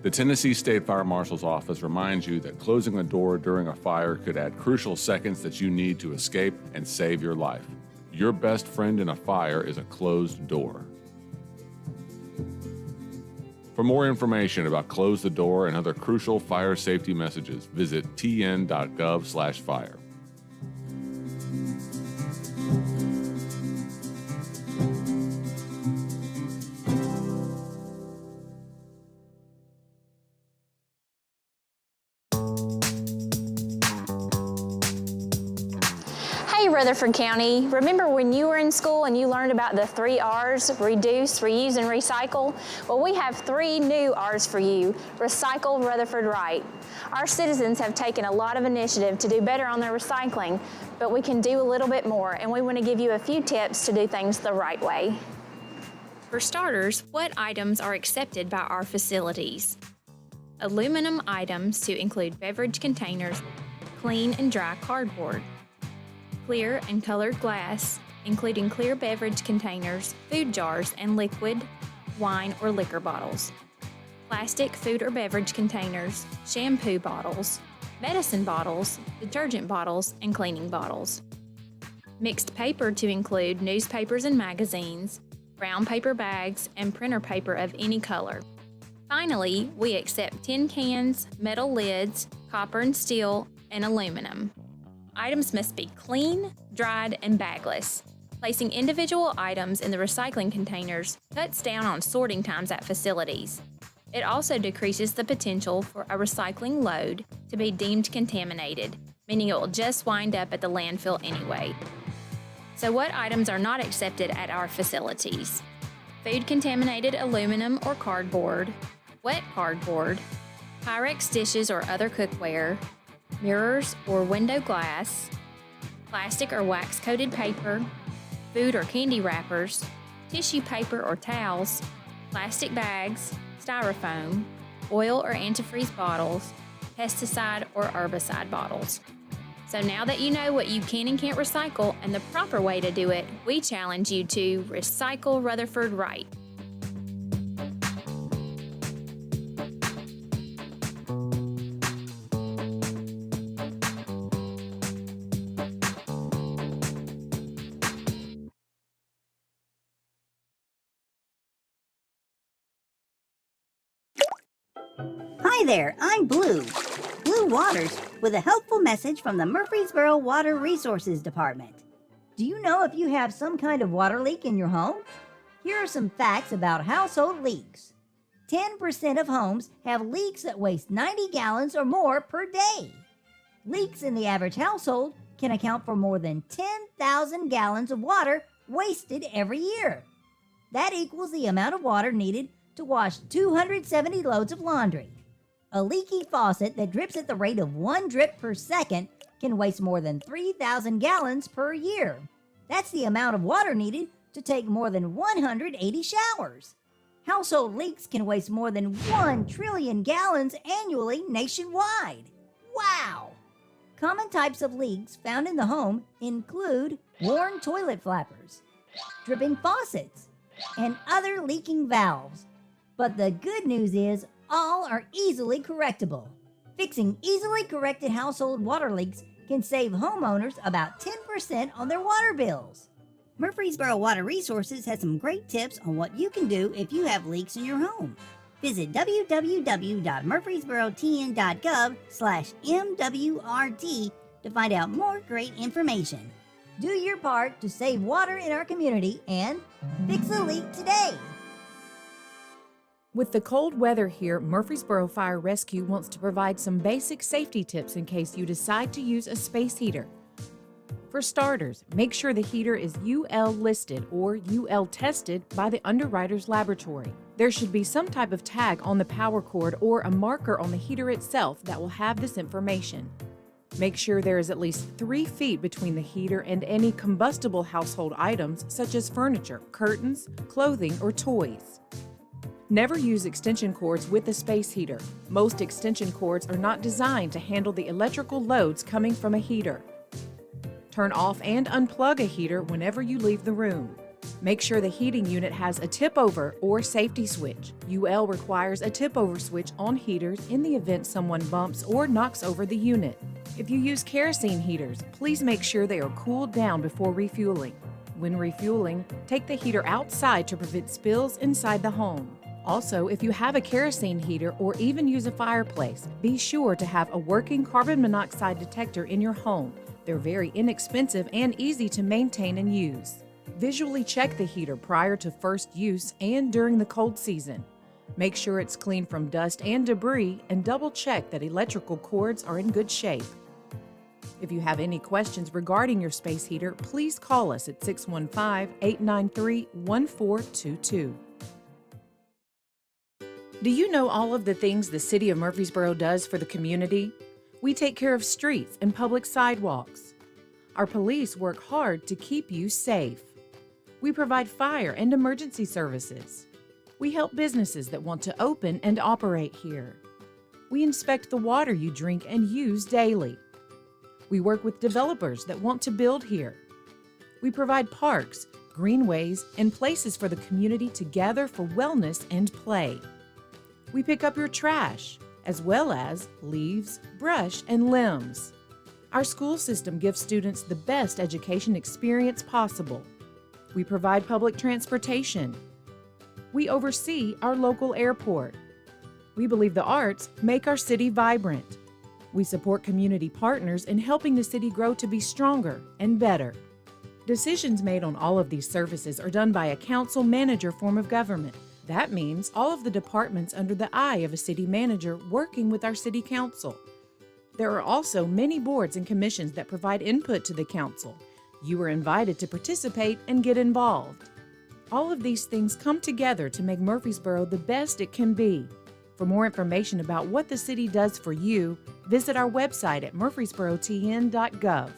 The Tennessee State Fire Marshal's Office reminds you that closing a door during a fire could add crucial seconds that you need to escape and save your life. Your best friend in a fire is a closed door. For more information about Close the Door and other crucial fire safety messages, visit tn.gov/fire. Hey Rutherford County, remember when you were in school and you learned about the 3 R's, reduce, reuse, and recycle? Well, we have 3 new R's for you. Recycle Rutherford Right. Our citizens have taken a lot of initiative to do better on their recycling, but we can do a little bit more, and we want to give you a few tips to do things the right way. For starters, what items are accepted by our facilities? Aluminum items to include beverage containers, clean and dry cardboard, clear and colored glass, including clear beverage containers, food jars, and liquid, wine, or liquor bottles, plastic food or beverage containers, shampoo bottles, medicine bottles, detergent bottles, and cleaning bottles. Mixed paper to include newspapers and magazines, brown paper bags, and printer paper of any color. Finally, we accept tin cans, metal lids, copper and steel, and aluminum. Items must be clean, dried, and bagless. Placing individual items in the recycling containers cuts down on sorting times at facilities. It also decreases the potential for a recycling load to be deemed contaminated, meaning it will just wind up at the landfill anyway. So what items are not accepted at our facilities? Food-contaminated aluminum or cardboard, wet cardboard, Pyrex dishes or other cookware, mirrors or window glass, plastic or wax-coated paper, food or candy wrappers, tissue paper or towels, plastic bags, styrofoam, oil or antifreeze bottles, pesticide or herbicide bottles. So now that you know what you can and can't recycle and the proper way to do it, we challenge you to recycle Rutherford right. Hi there, I'm Blue Waters, with a helpful message from the Murfreesboro Water Resources Department. Do you know if you have some kind of water leak in your home? Here are some facts about household leaks. 10% of homes have leaks that waste 90 gallons or more per day. Leaks in the average household can account for more than 10,000 gallons of water wasted every year. That equals the amount of water needed to wash 270 loads of laundry. A leaky faucet that drips at the rate of 1 drip per second can waste more than 3,000 gallons per year. That's the amount of water needed to take more than 180 showers. Household leaks can waste more than 1 trillion gallons annually nationwide. Wow! Common types of leaks found in the home include worn toilet flappers, dripping faucets, and other leaking valves. But the good news is all are easily correctable. Fixing easily corrected household water leaks can save homeowners about 10% on their water bills. Murfreesboro Water Resources has some great tips on what you can do if you have leaks in your home. Visit www.murfreesborotn.gov/MWRT to find out more great information. Do your part to save water in our community and fix a leak today. With the cold weather here, Murfreesboro Fire Rescue wants to provide some basic safety tips in case you decide to use a space heater. For starters, make sure the heater is UL listed or UL tested by the Underwriters Laboratory. There should be some type of tag on the power cord or a marker on the heater itself that will have this information. Make sure there is at least 3 feet between the heater and any combustible household items such as furniture, curtains, clothing, or toys. Never use extension cords with a space heater. Most extension cords are not designed to handle the electrical loads coming from a heater. Turn off and unplug a heater whenever you leave the room. Make sure the heating unit has a tip-over or safety switch. UL requires a tip-over switch on heaters in the event someone bumps or knocks over the unit. If you use kerosene heaters, please make sure they are cooled down before refueling. When refueling, take the heater outside to prevent spills inside the home. Also, if you have a kerosene heater or even use a fireplace, be sure to have a working carbon monoxide detector in your home. They're very inexpensive and easy to maintain and use. Visually check the heater prior to first use and during the cold season. Make sure it's clean from dust and debris and double check that electrical cords are in good shape. If you have any questions regarding your space heater, please call us at 615-893-1422. Do you know all of the things the City of Murfreesboro does for the community? We take care of streets and public sidewalks. Our police work hard to keep you safe. We provide fire and emergency services. We help businesses that want to open and operate here. We inspect the water you drink and use daily. We work with developers that want to build here. We provide parks, greenways, and places for the community to gather for wellness and play. We pick up your trash, as well as leaves, brush, and limbs. Our school system gives students the best education experience possible. We provide public transportation. We oversee our local airport. We believe the arts make our city vibrant. We support community partners in helping the city grow to be stronger and better. Decisions made on all of these services are done by a council manager form of government. That means all of the departments under the eye of a city manager working with our city council. There are also many boards and commissions that provide input to the council. You are invited to participate and get involved. All of these things come together to make Murfreesboro the best it can be. For more information about what the city does for you, visit our website at murfreesborotn.gov.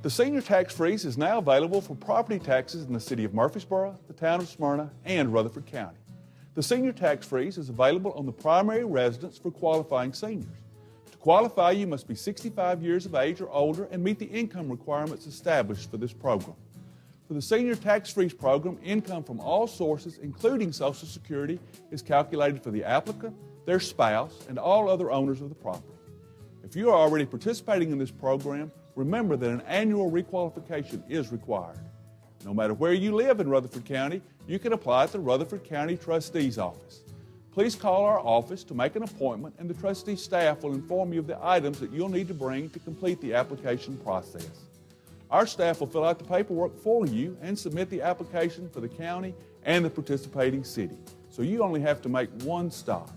The senior tax freeze is now available for property taxes in the city of Murfreesboro, the town of Smyrna, and Rutherford County. The senior tax freeze is available on the primary residence for qualifying seniors. To qualify, you must be 65 years of age or older and meet the income requirements established for this program. For the senior tax freeze program, income from all sources, including Social Security, is calculated for the applicant, their spouse, and all other owners of the property. If you are already participating in this program, remember that an annual requalification is required. No matter where you live in Rutherford County, you can apply at the Rutherford County Trustee's Office. Please call our office to make an appointment, and the trustee staff will inform you of the items that you'll need to bring to complete the application process. Our staff will fill out the paperwork for you and submit the application for the county and the participating city, so you only have to make one stop.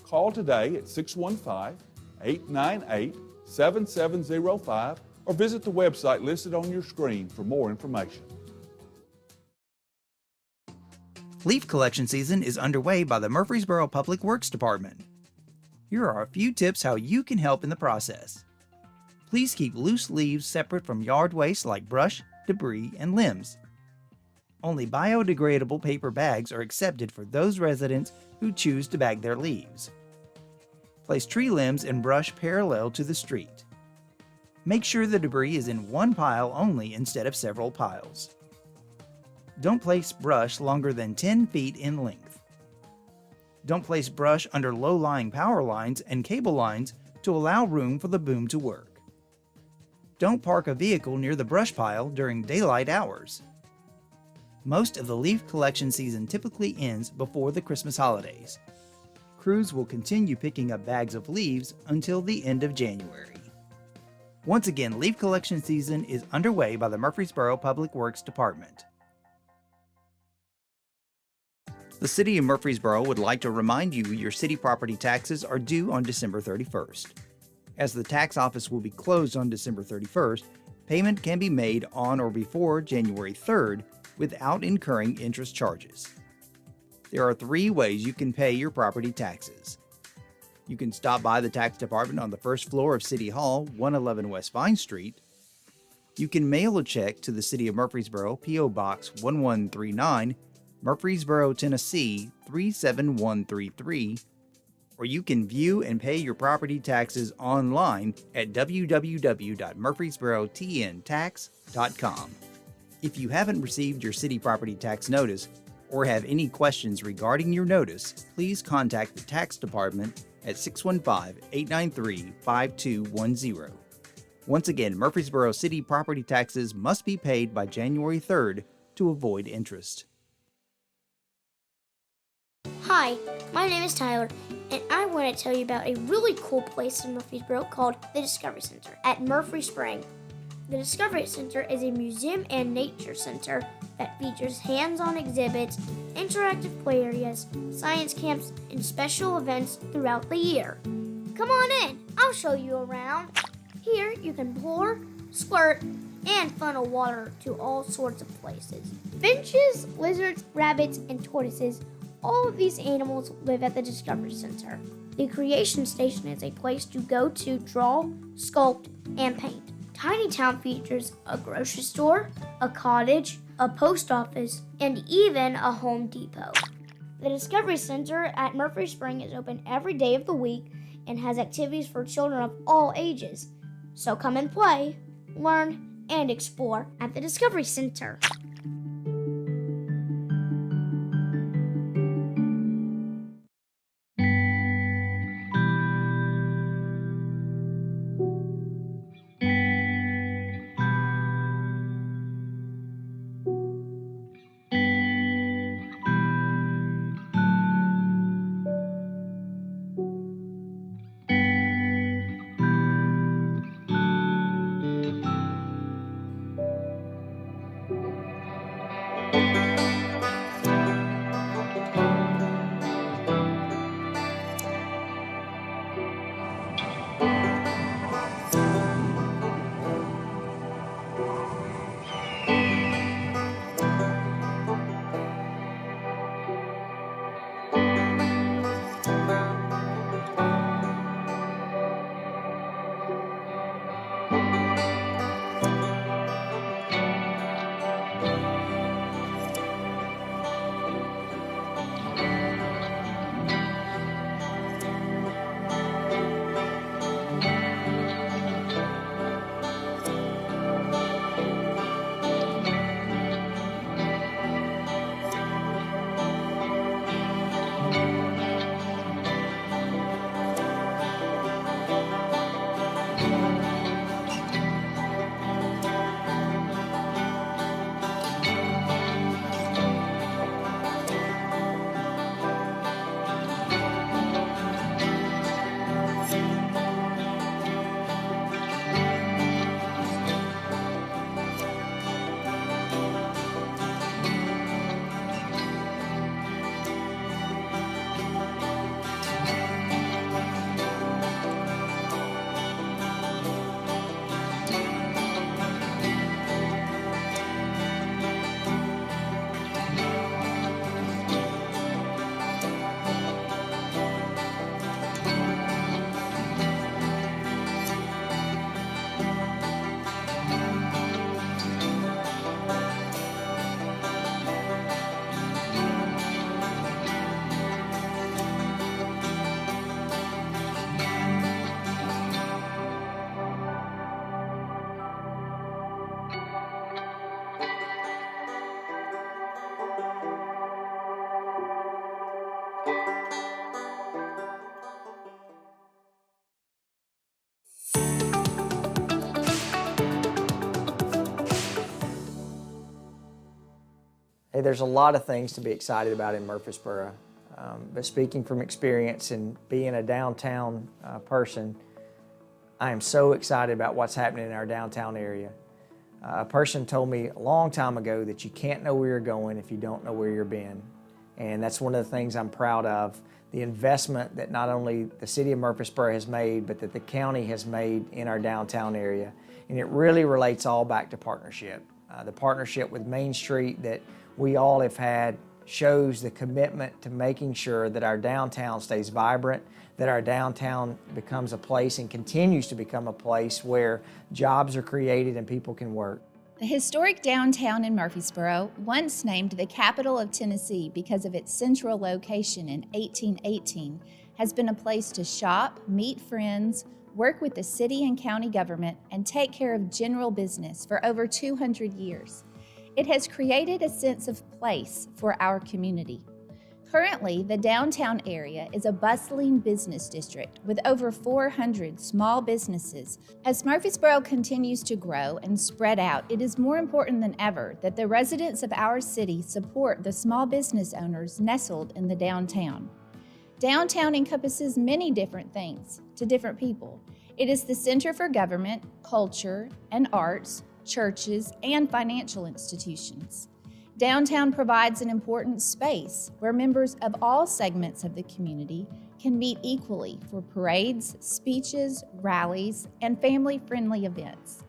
Call today at 615-898-7705 or visit the website listed on your screen for more information. Leaf collection season is underway by the Murfreesboro Public Works Department. Here are a few tips how you can help in the process. Please keep loose leaves separate from yard waste like brush, debris, and limbs. Only biodegradable paper bags are accepted for those residents who choose to bag their leaves. Place tree limbs and brush parallel to the street. Make sure the debris is in one pile only instead of several piles. Don't place brush longer than 10 feet in length. Don't place brush under low-lying power lines and cable lines to allow room for the boom to work. Don't park a vehicle near the brush pile during daylight hours. Most of the leaf collection season typically ends before the Christmas holidays. Crews will continue picking up bags of leaves until the end of January. Once again, leaf collection season is underway by the Murfreesboro Public Works Department. The City of Murfreesboro would like to remind you your city property taxes are due on December 31st. As the tax office will be closed on December 31st, payment can be made on or before January 3rd without incurring interest charges. There are 3 ways you can pay your property taxes. You can stop by the tax department on the first floor of City Hall, 111 West Vine Street. You can mail a check to the City of Murfreesboro, P.O. Box 1139, Murfreesboro, Tennessee 37133, or you can view and pay your property taxes online at www.murfreesborotntax.com. If you haven't received your city property tax notice or have any questions regarding your notice, please contact the tax department at 615-893-5210. Once again, Murfreesboro city property taxes must be paid by January 3rd to avoid interest. Hi, my name is Tyler, and I want to tell you about a really cool place in Murfreesboro called the Discovery Center at Murfree Spring. The Discovery Center is a museum and nature center that features hands-on exhibits, interactive play areas, science camps, and special events throughout the year. Come on in, I'll show you around. Here you can pour, squirt, and funnel water to all sorts of places. Finches, lizards, rabbits, and tortoises, all of these animals live at the Discovery Center. The Creation Station is a place to go to draw, sculpt, and paint. Tiny Town features a grocery store, a cottage, a post office, and even a Home Depot. The Discovery Center at Murfree Spring is open every day of the week and has activities for children of all ages. So come and play, learn, and explore at the Discovery Center. Hey, there's a lot of things to be excited about in Murfreesboro, but speaking from experience and being a downtown person, I am so excited about what's happening in our downtown area. A person told me a long time ago that you can't know where you're going if you don't know where you've been. And that's one of the things I'm proud of, the investment that not only the city of Murfreesboro has made, but that the county has made in our downtown area. And it really relates all back to partnership. The partnership with Main Street that we all have had shows the commitment to making sure that our downtown stays vibrant, that our downtown becomes a place and continues to become a place where jobs are created and people can work. The historic downtown in Murfreesboro, once named the capital of Tennessee because of its central location in 1818, has been a place to shop, meet friends, work with the city and county government, and take care of general business for over 200 years. It has created a sense of place for our community. Currently, the downtown area is a bustling business district with over 400 small businesses. As Murfreesboro continues to grow and spread out, it is more important than ever that the residents of our city support the small business owners nestled in the downtown. Downtown encompasses many different things to different people. It is the center for government, culture, and arts, churches, and financial institutions. Downtown provides an important space where members of all segments of the community can meet equally for parades, speeches, rallies, and family-friendly events.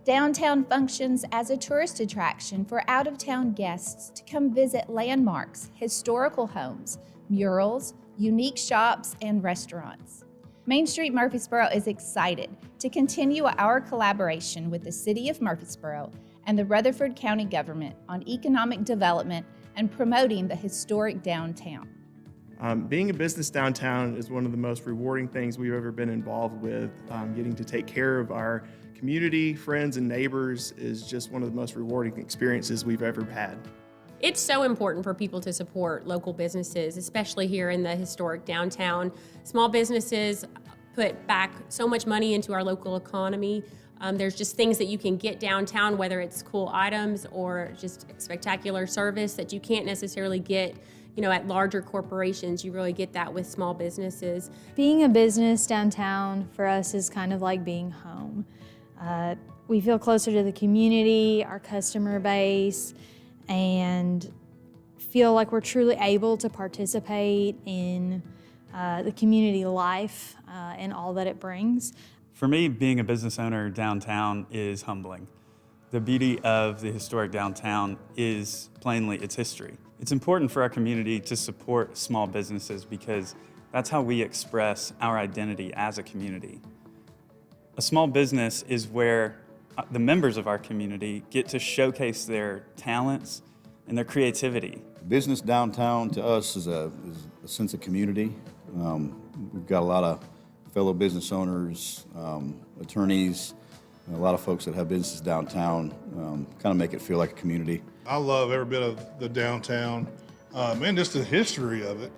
Downtown functions as a tourist attraction for out-of-town guests to come visit landmarks, historical homes, murals, unique shops, and restaurants. Main Street Murfreesboro is excited to continue our collaboration with the City of Murfreesboro and the Rutherford County government on economic development and promoting the historic downtown. Being a business downtown is one of the most rewarding things we've ever been involved with. Getting to take care of our community, friends, and neighbors is just one of the most rewarding experiences we've ever had. It's so important for people to support local businesses, especially here in the historic downtown. Small businesses put back so much money into our local economy. There's just things that you can get downtown, whether it's cool items or just spectacular service that you can't necessarily get, at larger corporations. You really get that with small businesses. Being a business downtown for us is kind of like being home. We feel closer to the community, our customer base, and feel like we're truly able to participate in the community life and all that it brings. For me, being a business owner downtown is humbling. The beauty of the historic downtown is plainly its history. It's important for our community to support small businesses because that's how we express our identity as a community. A small business is where the members of our community get to showcase their talents and their creativity. Business downtown to us is a sense of community. We've got a lot of fellow business owners, attorneys, a lot of folks that have businesses downtown, kind of make it feel like a community. I love every bit of the downtown and just the history of it,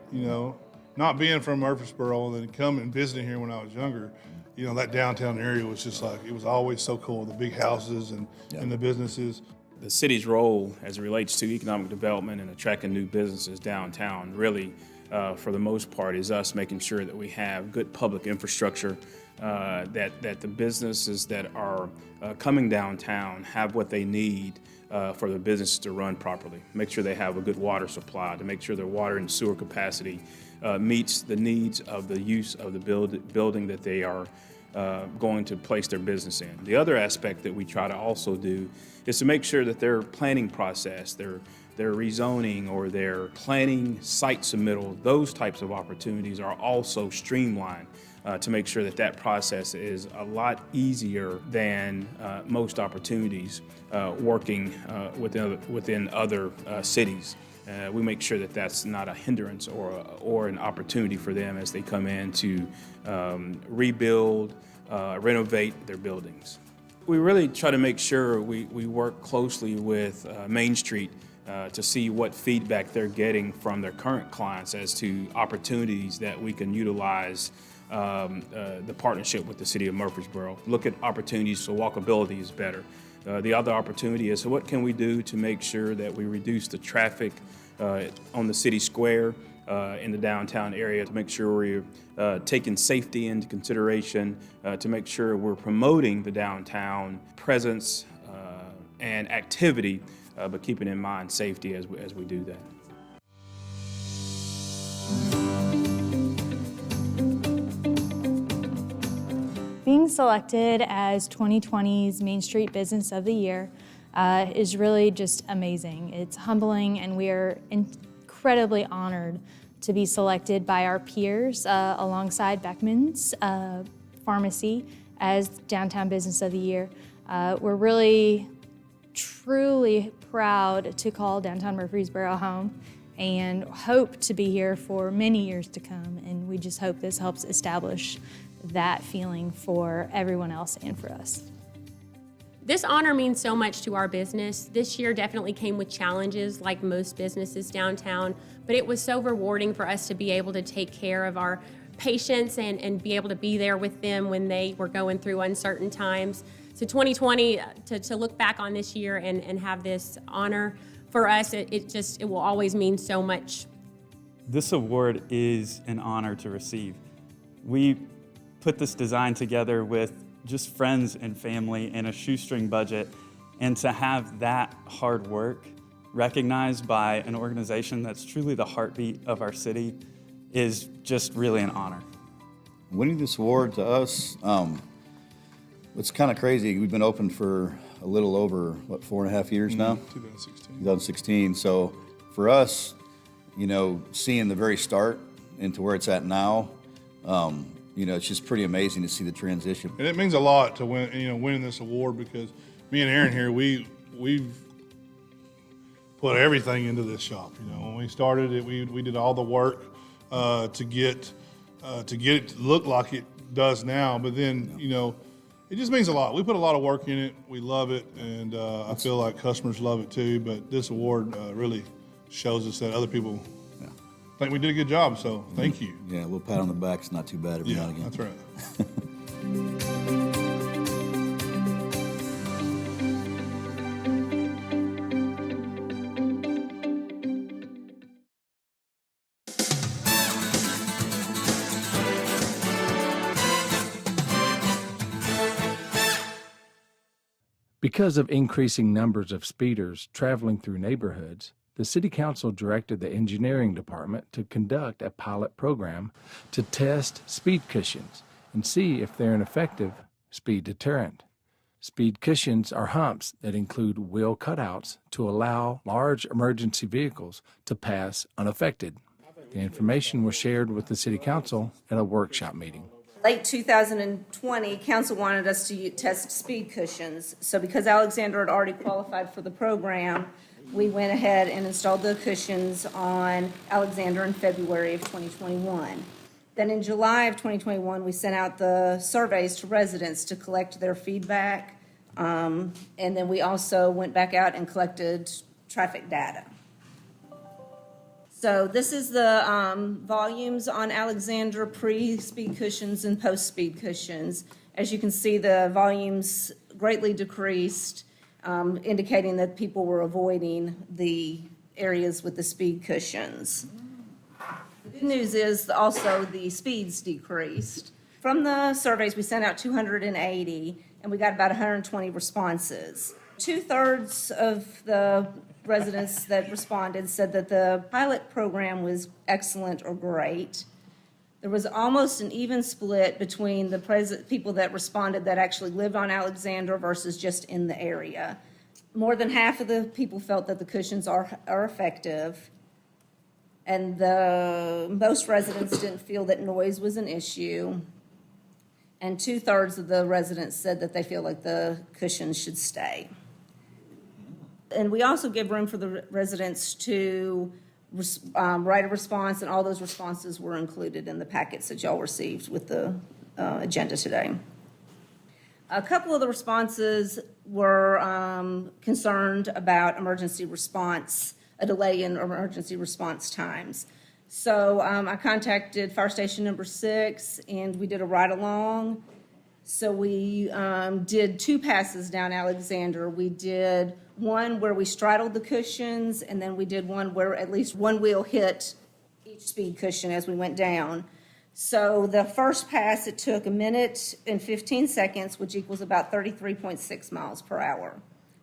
not being from Murfreesboro and then coming and visiting here when I was younger. That downtown area was just like, it was always so cool, the big houses and the businesses. The city's role as it relates to economic development and attracting new businesses downtown really, for the most part, is us making sure that we have good public infrastructure, that the businesses that are coming downtown have what they need for their business to run properly. Make sure they have a good water supply, to make sure their water and sewer capacity meets the needs of the use of the building that they are going to place their business in. The other aspect that we try to also do is to make sure that their planning process, their rezoning or their planning site submittal, those types of opportunities are also streamlined to make sure that that process is a lot easier than most opportunities working within other cities. We make sure that that's not a hindrance or an opportunity for them as they come in to rebuild, renovate their buildings. We really try to make sure we work closely with Main Street to see what feedback they're getting from their current clients as to opportunities that we can utilize the partnership with the City of Murfreesboro. Look at opportunities so walkability is better. The other opportunity is, so what can we do to make sure that we reduce the traffic on the city square in the downtown area, to make sure we're taking safety into consideration, to make sure we're promoting the downtown presence and activity, but keeping in mind safety as we do that. Being selected as 2020's Main Street Business of the Year is really just amazing. It's humbling, and we are incredibly honored to be selected by our peers alongside Beckman's Pharmacy as Downtown Business of the Year. We're really, truly proud to call downtown Murfreesboro home and hope to be here for many years to come. And we just hope this helps establish that feeling for everyone else and for us. This honor means so much to our business. This year definitely came with challenges like most businesses downtown, but it was so rewarding for us to be able to take care of our patients and be able to be there with them when they were going through uncertain times. So 2020, to look back on this year and have this honor for us, it will always mean so much. This award is an honor to receive. We put this design together with just friends and family and a shoestring budget, and to have that hard work recognized by an organization that's truly the heartbeat of our city is just really an honor. Winning this award to us, it's kind of crazy. We've been open for a little over, 4.5 years now? 2016. So for us, seeing the very start into where it's at now, it's just pretty amazing to see the transition. And it means a lot to winning this award, because me and Aaron here, we've put everything into this shop. When we started it, we did all the work to get it to look like it does now. But then, it just means a lot. We put a lot of work in it. We love it, and I feel like customers love it too. But this award really shows us that other people think we did a good job, so thank you. Yeah, a little pat on the back is not too bad every now and again. That's right. Because of increasing numbers of speeders traveling through neighborhoods, the City Council directed the Engineering Department to conduct a pilot program to test speed cushions and see if they're an effective speed deterrent. Speed cushions are humps that include wheel cutouts to allow large emergency vehicles to pass unaffected. The information was shared with the City Council at a workshop meeting. Late 2020, Council wanted us to test speed cushions. So because Alexander had already qualified for the program, we went ahead and installed the cushions on Alexander in February of 2021. Then in July of 2021, we sent out the surveys to residents to collect their feedback. And then we also went back out and collected traffic data. So this is the volumes on Alexander pre-speed cushions and post-speed cushions. As you can see, the volumes greatly decreased, indicating that people were avoiding the areas with the speed cushions. The good news is also the speeds decreased. From the surveys, we sent out 280, and we got about 120 responses. 2/3 of the residents that responded said that the pilot program was excellent or great. There was almost an even split between the people that responded that actually lived on Alexander versus just in the area. More than half of the people felt that the cushions are effective, and most residents didn't feel that noise was an issue. And 2/3 of the residents said that they feel like the cushions should stay. And we also give room for the residents to write a response, and all those responses were included in the packets that y'all received with the agenda today. A couple of the responses were concerned about emergency response, a delay in emergency response times. So I contacted Fire Station number 6, and we did a ride-along. So we did 2 passes down Alexander. We did one where we straddled the cushions, and then we did one where at least one wheel hit each speed cushion as we went down. So the first pass, it took 1 minute and 15 seconds, which equals about 33.6 miles per hour.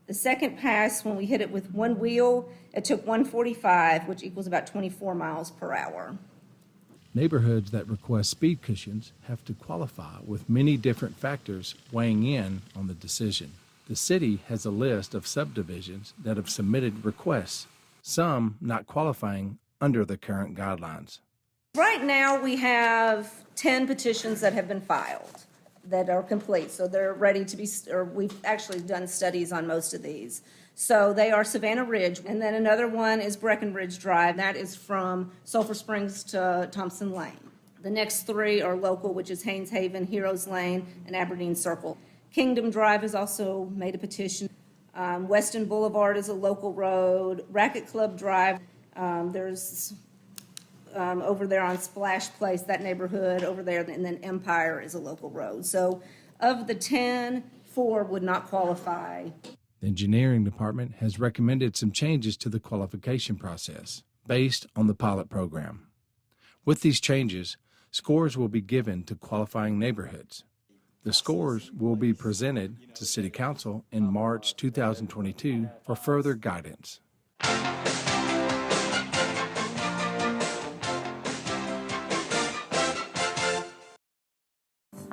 The second pass, when we hit it with one wheel, it took 145, which equals about 24 miles per hour. Neighborhoods that request speed cushions have to qualify with many different factors weighing in on the decision. The city has a list of subdivisions that have submitted requests, some not qualifying under the current guidelines. Right now, we have 10 petitions that have been filed that are complete. So they're ready to be, or we've actually done studies on most of these. So they are Savannah Ridge, and then another one is Breckenridge Drive. That is from Sulphur Springs to Thompson Lane. The next 3 are local, which is Haynes Haven, Heroes Lane, and Aberdeen Circle. Kingdom Drive has also made a petition. Weston Boulevard is a local road. Racket Club Drive, there's over there on Splash Place, that neighborhood over there, and then Empire is a local road. So of the 10, 4 would not qualify. The engineering department has recommended some changes to the qualification process based on the pilot program. With these changes, scores will be given to qualifying neighborhoods. The scores will be presented to City Council in March 2022 for further guidance.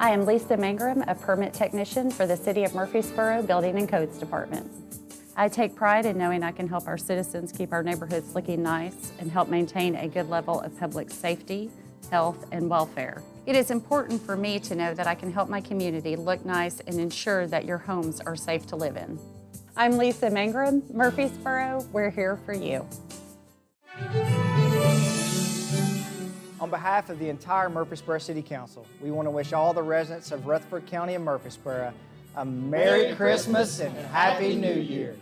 I am Lisa Mangrum, a permit technician for the City of Murfreesboro Building and Codes Department. I take pride in knowing I can help our citizens keep our neighborhoods looking nice and help maintain a good level of public safety, health, and welfare. It is important for me to know that I can help my community look nice and ensure that your homes are safe to live in. I'm Lisa Mangrum, Murfreesboro. We're here for you. On behalf of the entire Murfreesboro City Council, we want to wish all the residents of Rutherford County and Murfreesboro a Merry Christmas and Happy New Year.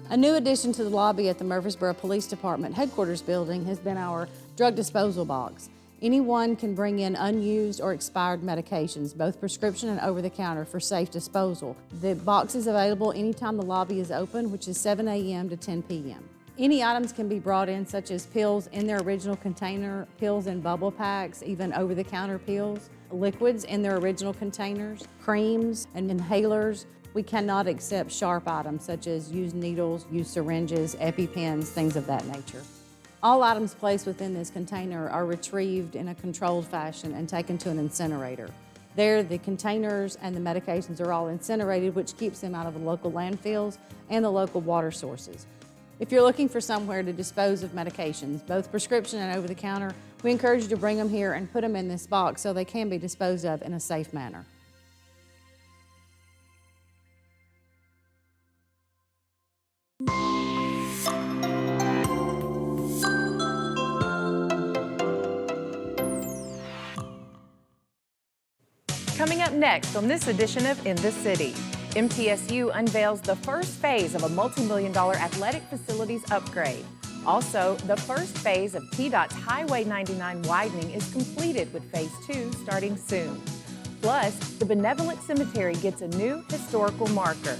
A new addition to the lobby at the Murfreesboro Police Department headquarters building has been our drug disposal box. Anyone can bring in unused or expired medications, both prescription and over-the-counter, for safe disposal. The box is available anytime the lobby is open, which is 7 a.m. to 10 p.m. Any items can be brought in, such as pills in their original container, pills in bubble packs, even over-the-counter pills, liquids in their original containers, creams and inhalers. We cannot accept sharp items such as used needles, used syringes, EpiPens, things of that nature. All items placed within this container are retrieved in a controlled fashion and taken to an incinerator. There, the containers and the medications are all incinerated, which keeps them out of the local landfills and the local water sources. If you're looking for somewhere to dispose of medications, both prescription and over-the-counter, we encourage you to bring them here and put them in this box so they can be disposed of in a safe manner. Coming up next on this edition of In the City, MTSU unveils the first phase of a multi-million-dollar athletic facilities upgrade. Also, the first phase of TDOT's Highway 99 widening is completed, with Phase 2 starting soon. Plus, the Benevolent Cemetery gets a new historical marker.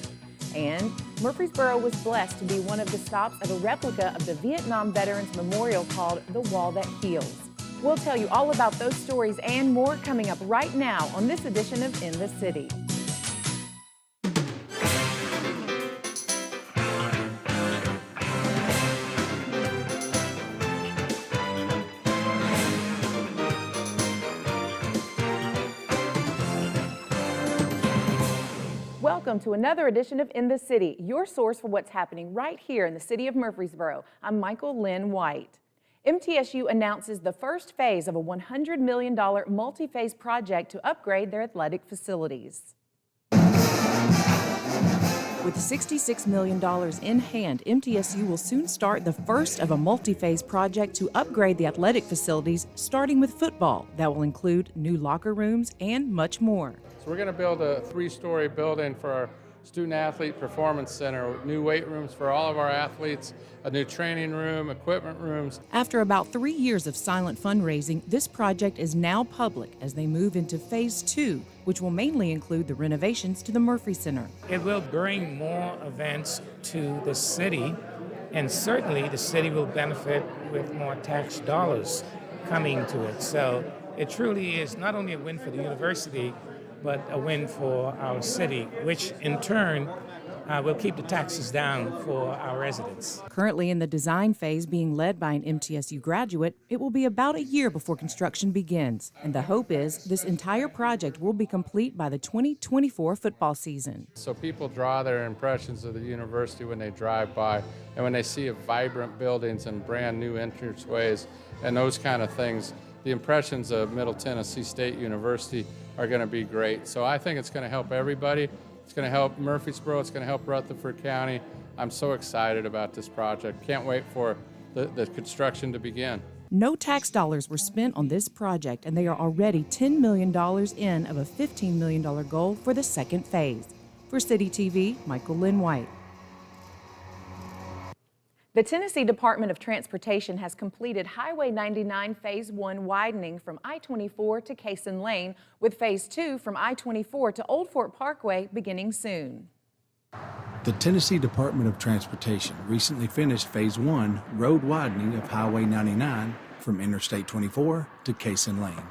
And Murfreesboro was blessed to be one of the stops of a replica of the Vietnam Veterans Memorial called The Wall That Heals. We'll tell you all about those stories and more coming up right now on this edition of In the City. Welcome to another edition of In the City, your source for what's happening right here in the city of Murfreesboro. I'm Michael Lynn White. MTSU announces the first phase of a $100 million multi-phase project to upgrade their athletic facilities. With $66 million in hand, MTSU will soon start the first of a multi-phase project to upgrade the athletic facilities, starting with football. That will include new locker rooms and much more. So we're going to build a 3-story building for student-athlete performance center, new weight rooms for all of our athletes, a new training room, equipment rooms. After about 3 years of silent fundraising, this project is now public as they move into Phase 2, which will mainly include the renovations to the Murphy Center. It will bring more events to the city, and certainly the city will benefit with more tax dollars coming to it. So it truly is not only a win for the university, but a win for our city, which in turn will keep the taxes down for our residents. Currently in the design phase being led by an MTSU graduate, it will be about a year before construction begins. And the hope is this entire project will be complete by the 2024 football season. So people draw their impressions of the university when they drive by and when they see vibrant buildings and brand new entranceways and those kind of things. The impressions of Middle Tennessee State University are going to be great. So I think it's going to help everybody. It's going to help Murfreesboro. It's going to help Rutherford County. I'm so excited about this project. Can't wait for the construction to begin. No tax dollars were spent on this project, and they are already $10 million in of a $15 million goal for the second phase. For City TV, Michael Lynn White. The Tennessee Department of Transportation has completed Highway 99 Phase 1 widening from I-24 to Cason Lane, with Phase 2 from I-24 to Old Fort Parkway beginning soon. The Tennessee Department of Transportation recently finished Phase 1 road widening of Highway 99 from Interstate 24 to Cason Lane.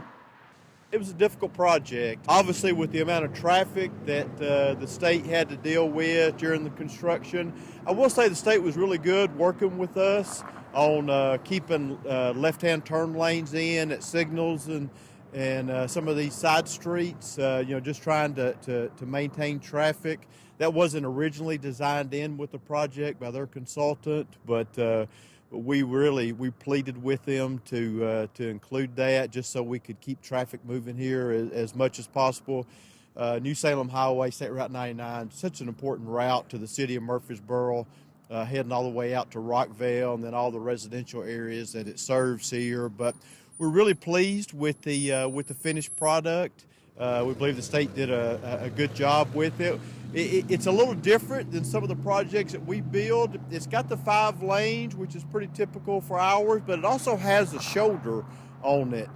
It was a difficult project, obviously with the amount of traffic that the state had to deal with during the construction. I will say the state was really good working with us on keeping left-hand turn lanes in at signals and some of these side streets, just trying to maintain traffic. That wasn't originally designed in with the project by their consultant, but we pleaded with them to include that just so we could keep traffic moving here as much as possible. New Salem Highway, State Route 99, such an important route to the city of Murfreesboro, heading all the way out to Rockville and then all the residential areas that it serves here. But we're really pleased with the finished product. We believe the state did a good job with it. It's a little different than some of the projects that we build. It's got the 5 lanes, which is pretty typical for ours, but it also has a shoulder on it,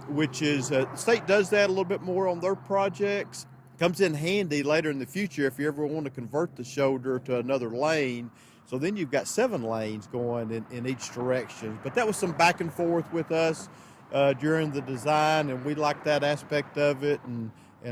which is, the state does that a little bit more on their projects. Comes in handy later in the future if you ever want to convert the shoulder to another lane. So then you've got 7 lanes going in each direction. But that was some back and forth with us during the design, and we liked that aspect of it, and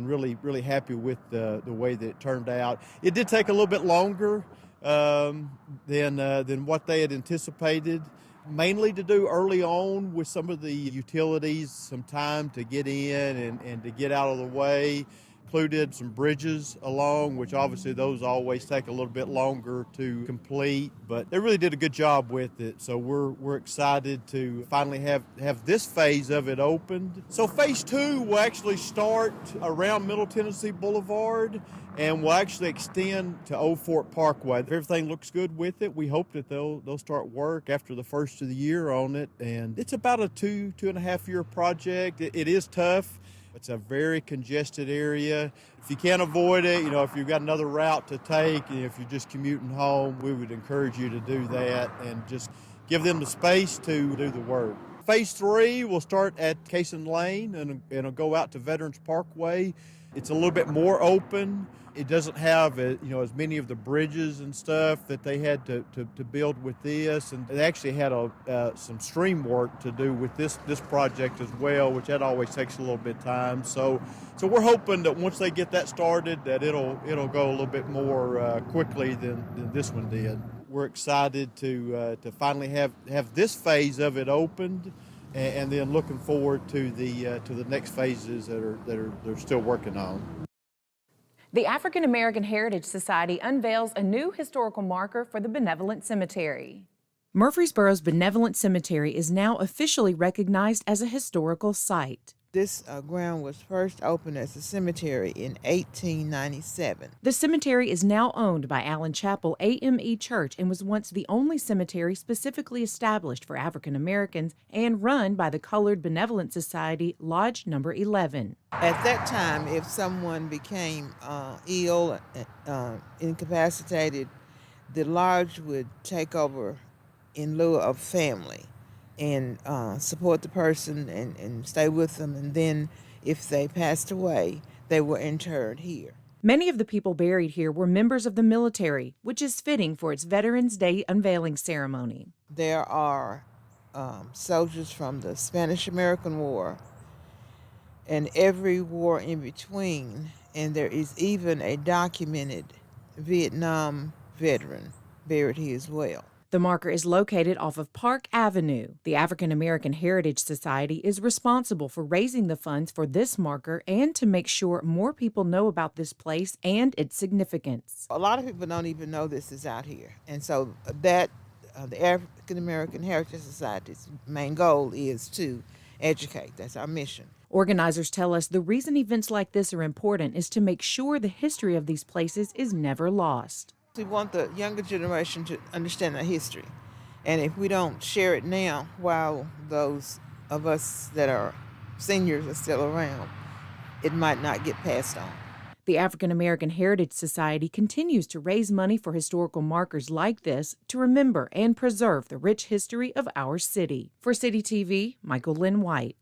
really happy with the way that it turned out. It did take a little bit longer than what they had anticipated, mainly to do early on with some of the utilities, some time to get in and to get out of the way. Included some bridges along, which obviously those always take a little bit longer to complete, but they really did a good job with it. So we're excited to finally have this phase of it opened. So Phase 2 will actually start around Middle Tennessee Boulevard and will actually extend to Old Fort Parkway. If everything looks good with it, we hope that they'll start work after the first of the year on it. And it's about a 2.5 year project. It is tough. It's a very congested area. If you can't avoid it, if you've got another route to take, if you're just commuting home, we would encourage you to do that and just give them the space to do the work. Phase 3 will start at Cason Lane and it'll go out to Veterans Parkway. It's a little bit more open. It doesn't have as many of the bridges and stuff that they had to build with this, and they actually had some stream work to do with this project as well, which that always takes a little bit of time. So we're hoping that once they get that started, that it'll go a little bit more quickly than this one did. We're excited to finally have this phase of it opened, and then looking forward to the next phases that they're still working on. The African American Heritage Society unveils a new historical marker for the Benevolent Cemetery. Murfreesboro's Benevolent Cemetery is now officially recognized as a historical site. This ground was first opened as a cemetery in 1897. The cemetery is now owned by Allen Chapel AME Church and was once the only cemetery specifically established for African Americans and run by the Colored Benevolent Society, Lodge Number 11. At that time, if someone became ill, incapacitated, the lodge would take over in lieu of family and support the person and stay with them. And then if they passed away, they were interred here. Many of the people buried here were members of the military, which is fitting for its Veterans Day unveiling ceremony. There are soldiers from the Spanish-American War and every war in between, and there is even a documented Vietnam veteran buried here as well. The marker is located off of Park Avenue. The African American Heritage Society is responsible for raising the funds for this marker and to make sure more people know about this place and its significance. A lot of people don't even know this is out here. And so that the African American Heritage Society's main goal is to educate. That's our mission. Organizers tell us the reason events like this are important is to make sure the history of these places is never lost. We want the younger generation to understand our history. And if we don't share it now, while those of us that are seniors are still around, it might not get passed on. The African American Heritage Society continues to raise money for historical markers like this to remember and preserve the rich history of our city. For CityTV, Michael Lynn White.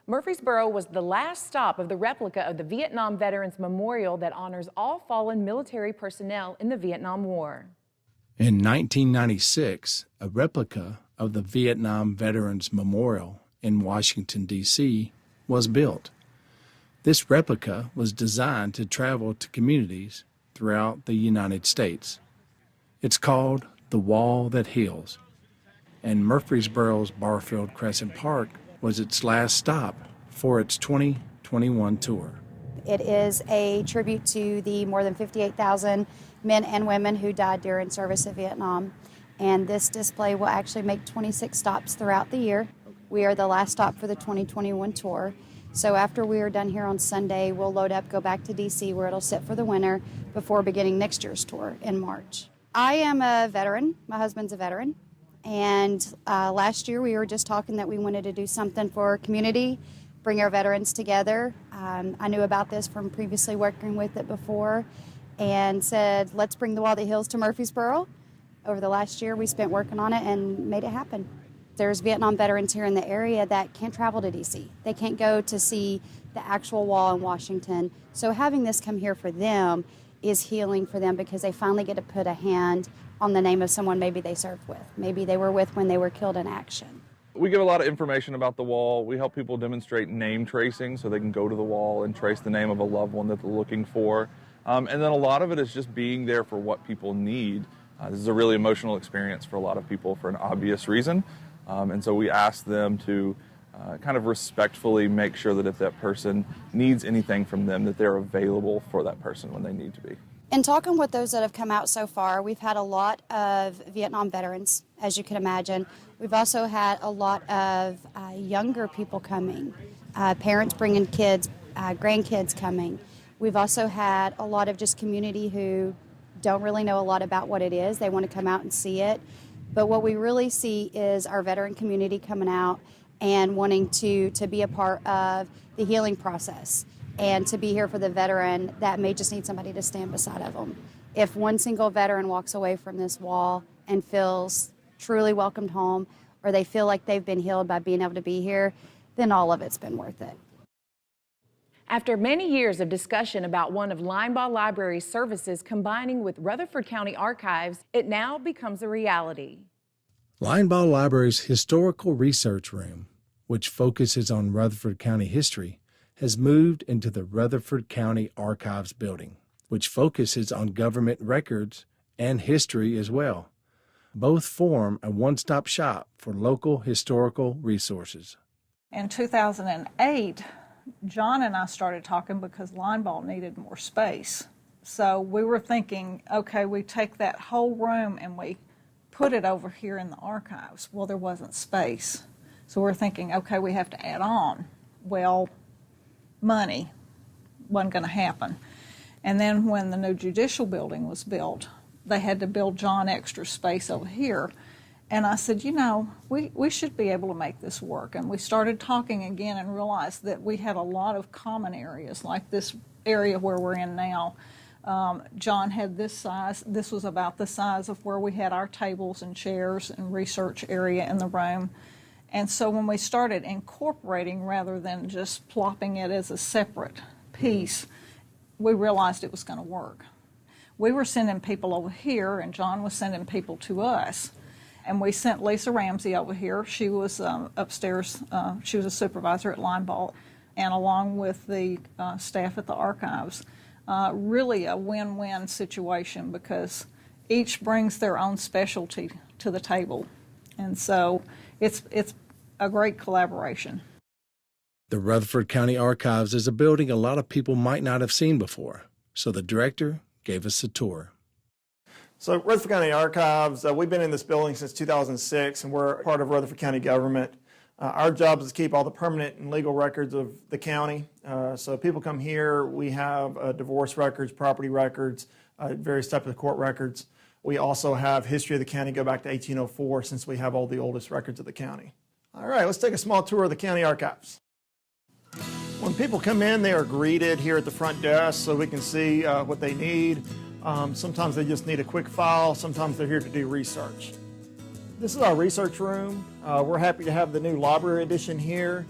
Murfreesboro was the last stop of the replica of the Vietnam Veterans Memorial that honors all fallen military personnel in the Vietnam War. In 1996, a replica of the Vietnam Veterans Memorial in Washington, D.C. was built. This replica was designed to travel to communities throughout the United States. It's called The Wall That Heals, and Murfreesboro's Barfield Crescent Park was its last stop for its 2021 tour. It is a tribute to the more than 58,000 men and women who died during service in Vietnam. And this display will actually make 26 stops throughout the year. We are the last stop for the 2021 tour. So after we are done here on Sunday, we'll load up, go back to DC where it'll sit for the winter before beginning next year's tour in March. I am a veteran. My husband's a veteran. And last year we were just talking that we wanted to do something for our community, bring our veterans together. I knew about this from previously working with it before and said, let's bring the Wall That Heals to Murfreesboro. Over the last year we spent working on it and made it happen. There's Vietnam veterans here in the area that can't travel to DC. They can't go to see the actual wall in Washington. So having this come here for them is healing for them because they finally get to put a hand on the name of someone maybe they served with, maybe they were with when they were killed in action. We give a lot of information about the wall. We help people demonstrate name tracing so they can go to the wall and trace the name of a loved one that they're looking for. And then a lot of it is just being there for what people need. This is a really emotional experience for a lot of people for an obvious reason. And so we ask them to kind of respectfully make sure that if that person needs anything from them, that they're available for that person when they need to be. In talking with those that have come out so far, we've had a lot of Vietnam veterans, as you can imagine. We've also had a lot of younger people coming, parents bringing kids, grandkids coming. We've also had a lot of just community who don't really know a lot about what it is. They want to come out and see it. But what we really see is our veteran community coming out and wanting to be a part of the healing process and to be here for the veteran that may just need somebody to stand beside of them. If one single veteran walks away from this wall and feels truly welcomed home, or they feel like they've been healed by being able to be here, then all of it's been worth it. After many years of discussion about one of Linebaugh Library's services combining with Rutherford County Archives, it now becomes a reality. Linebaugh Library's Historical Research Room, which focuses on Rutherford County history, has moved into the Rutherford County Archives building, which focuses on government records and history as well. Both form a one-stop shop for local historical resources. In 2008, John and I started talking because Linebaugh needed more space. So we were thinking, okay, we take that whole room and we put it over here in the archives. Well, there wasn't space. So we're thinking, okay, we have to add on. well, money wasn't going to happen. And then when the new judicial building was built, they had to build John extra space over here. And I said, you know, we should be able to make this work. And we started talking again and realized that we had a lot of common areas, like this area where we're in now. John had this size. This was about the size of where we had our tables and chairs and research area in the room. And so when we started incorporating rather than just plopping it as a separate piece, we realized it was going to work. We were sending people over here, and John was sending people to us. And we sent Lisa Ramsey over here. She was upstairs. She was a supervisor at Lineball, and along with the staff at the archives. Really a win-win situation because each brings their own specialty to the table. And so it's a great collaboration. The Rutherford County Archives is a building a lot of people might not have seen before, so the director gave us a tour. So Rutherford County Archives, we've been in this building since 2006, and we're part of Rutherford County government. Our job is to keep all the permanent and legal records of the county. So people come here, we have divorce records, property records, various types of court records. We also have history of the county go back to 1804 since we have all the oldest records of the county. All right, let's take a small tour of the county archives. When people come in, they are greeted here at the front desk so we can see what they need. Sometimes they just need a quick file. Sometimes they're here to do research. This is our research room. We're happy to have the new library edition here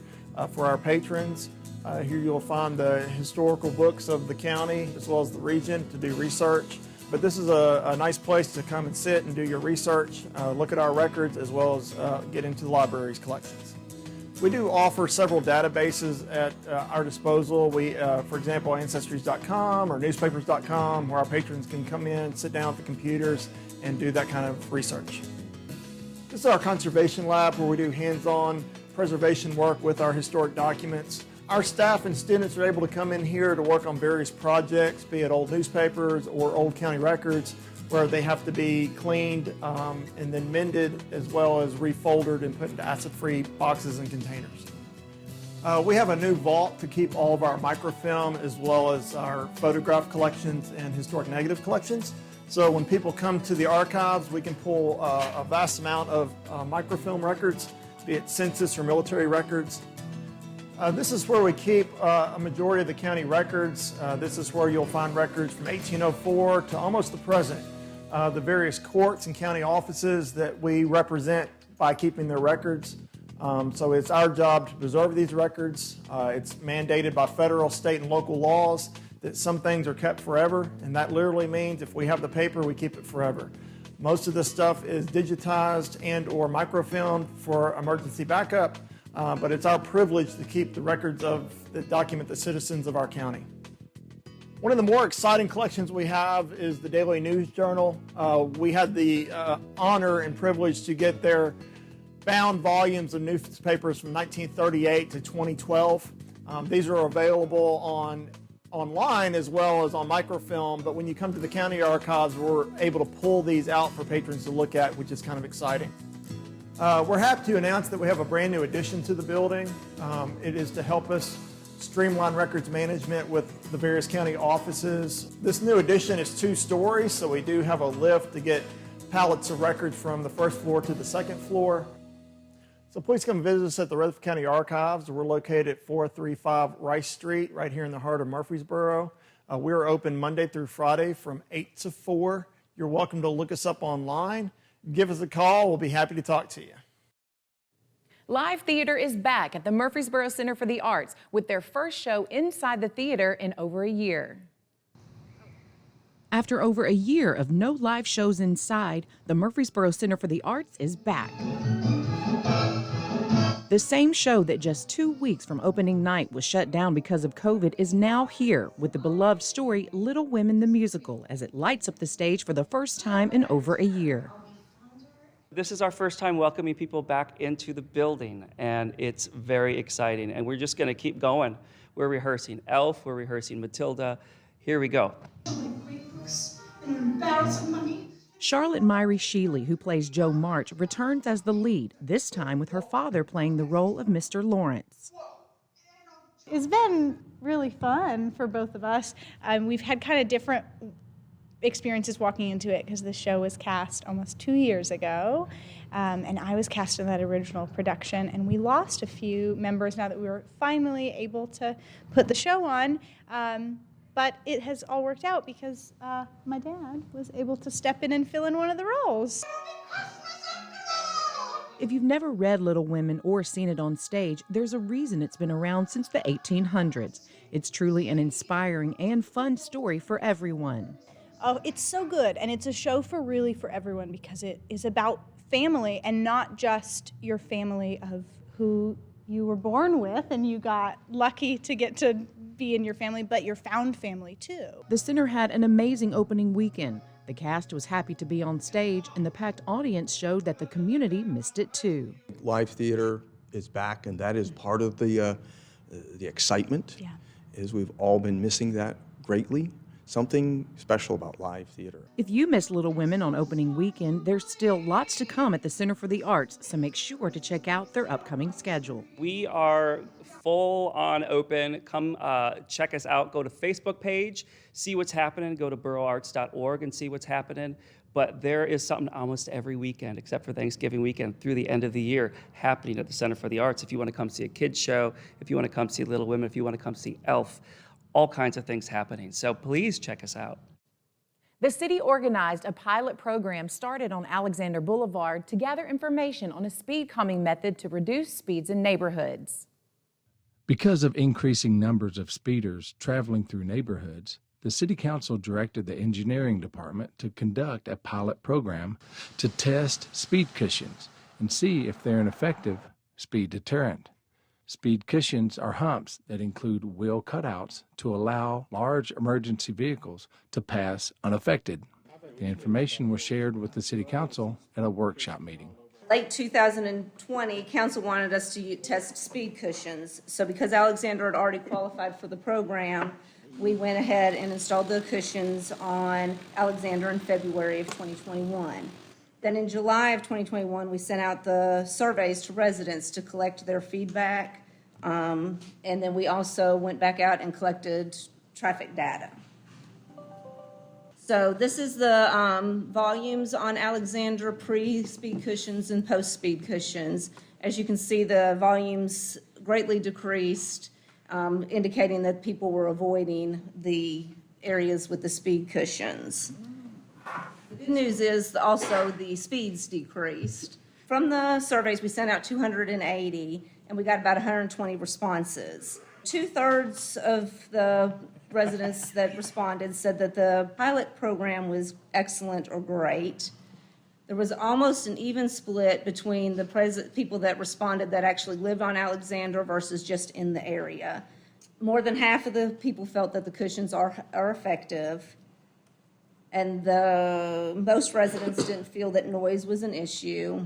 for our patrons. Here you'll find the historical books of the county as well as the region to do research. But this is a nice place to come and sit and do your research, look at our records, as well as get into the library's collections. We do offer several databases at our disposal. We, for example, Ancestries.com or newspapers.com, where our patrons can come in, sit down at the computers, and do that kind of research. This is our conservation lab where we do hands-on preservation work with our historic documents. Our staff and students are able to come in here to work on various projects, be it old newspapers or old county records, where they have to be cleaned and then mended, as well as refolded and put into acid-free boxes and containers. We have a new vault to keep all of our microfilm as well as our photograph collections and historic negative collections. So when people come to the archives, we can pull a vast amount of microfilm records, be it census or military records. This is where we keep a majority of the county records. This is where you'll find records from 1804 to almost the present. The various courts and county offices that we represent by keeping their records. So it's our job to preserve these records. It's mandated by federal, state, and local laws that some things are kept forever, and that literally means if we have the paper, we keep it forever. Most of this stuff is digitized and or microfilmed for emergency backup, but it's our privilege to keep the records of that document the citizens of our county. One of the more exciting collections we have is the Daily News Journal. We had the honor and privilege to get their bound volumes of newspapers from 1938 to 2012. These are available online as well as on microfilm, but when you come to the county archives, we're able to pull these out for patrons to look at, which is kind of exciting. We're happy to announce that we have a brand new addition to the building. It is to help us streamline records management with the various county offices. This new addition is 2 stories, so we do have a lift to get pallets of records from the first floor to the second floor. So please come visit us at the Rutherford County Archives. We're located at 435 Rice Street, right here in the heart of Murfreesboro. We're open Monday through Friday from 8 to 4. You're welcome to look us up online. Give us a call. We'll be happy to talk to you. Live theater is back at the Murfreesboro Center for the Arts with their first show inside the theater in over a year. After over a year of no live shows inside, the Murfreesboro Center for the Arts is back. The same show that just 2 weeks from opening night was shut down because of COVID is now here with the beloved story Little Women the Musical as it lights up the stage for the first time in over a year. This is our first time welcoming people back into the building, and it's very exciting, and we're just going to keep going. We're rehearsing Elf, we're rehearsing Matilda. Here we go. Charlotte Myrie Sheely, who plays Jo March, returns as the lead, this time with her father playing the role of Mr. Lawrence. It's been really fun for both of us. We've had kind of different experiences walking into it because the show was cast almost 2 years ago, and I was cast in that original production, and we lost a few members now that we were finally able to put the show on. But it has all worked out because my dad was able to step in and fill in one of the roles. If you've never read Little Women or seen it on stage, there's a reason it's been around since the 1800s. It's truly an inspiring and fun story for everyone. Oh, it's so good, and it's a show for everyone because it is about family and not just your family of who you were born with and you got lucky to get to be in your family, but your found family too. The center had an amazing opening weekend. The cast was happy to be on stage, and the packed audience showed that the community missed it too. Live theater is back, and that is part of the excitement. Yeah. Is we've all been missing that greatly. Something special about live theater. If you missed Little Women on opening weekend, there's still lots to come at the Center for the Arts, so make sure to check out their upcoming schedule. We are full on open. Come check us out. Go to Facebook page, see what's happening. Go to borougharts.org and see what's happening. But there is something almost every weekend, except for Thanksgiving weekend, through the end of the year, happening at the Center for the Arts. If you want to come see a kids show, if you want to come see Little Women, if you want to come see Elf, all kinds of things happening. So please check us out. The city organized a pilot program started on Alexander Boulevard to gather information on a speed calming method to reduce speeds in neighborhoods. Because of increasing numbers of speeders traveling through neighborhoods, the City Council directed the Engineering Department to conduct a pilot program to test speed cushions and see if they're an effective speed deterrent. Speed cushions are humps that include wheel cutouts to allow large emergency vehicles to pass unaffected. The information was shared with the City Council at a workshop meeting. Late 2020, council wanted us to test speed cushions. So because Alexander had already qualified for the program, we went ahead and installed the cushions on Alexander in February of 2021. Then in July of 2021, we sent out the surveys to residents to collect their feedback. And then we also went back out and collected traffic data. So this is the volumes on Alexander pre-speed cushions and post-speed cushions. As you can see, the volumes greatly decreased, indicating that people were avoiding the areas with the speed cushions. The good news is also the speeds decreased. From the surveys, we sent out 280, and we got about 120 responses. 2/3 of the residents that responded said that the pilot program was excellent or great. There was almost an even split between the people that responded that actually lived on Alexander versus just in the area. More than half of the people felt that the cushions are effective. And most residents didn't feel that noise was an issue.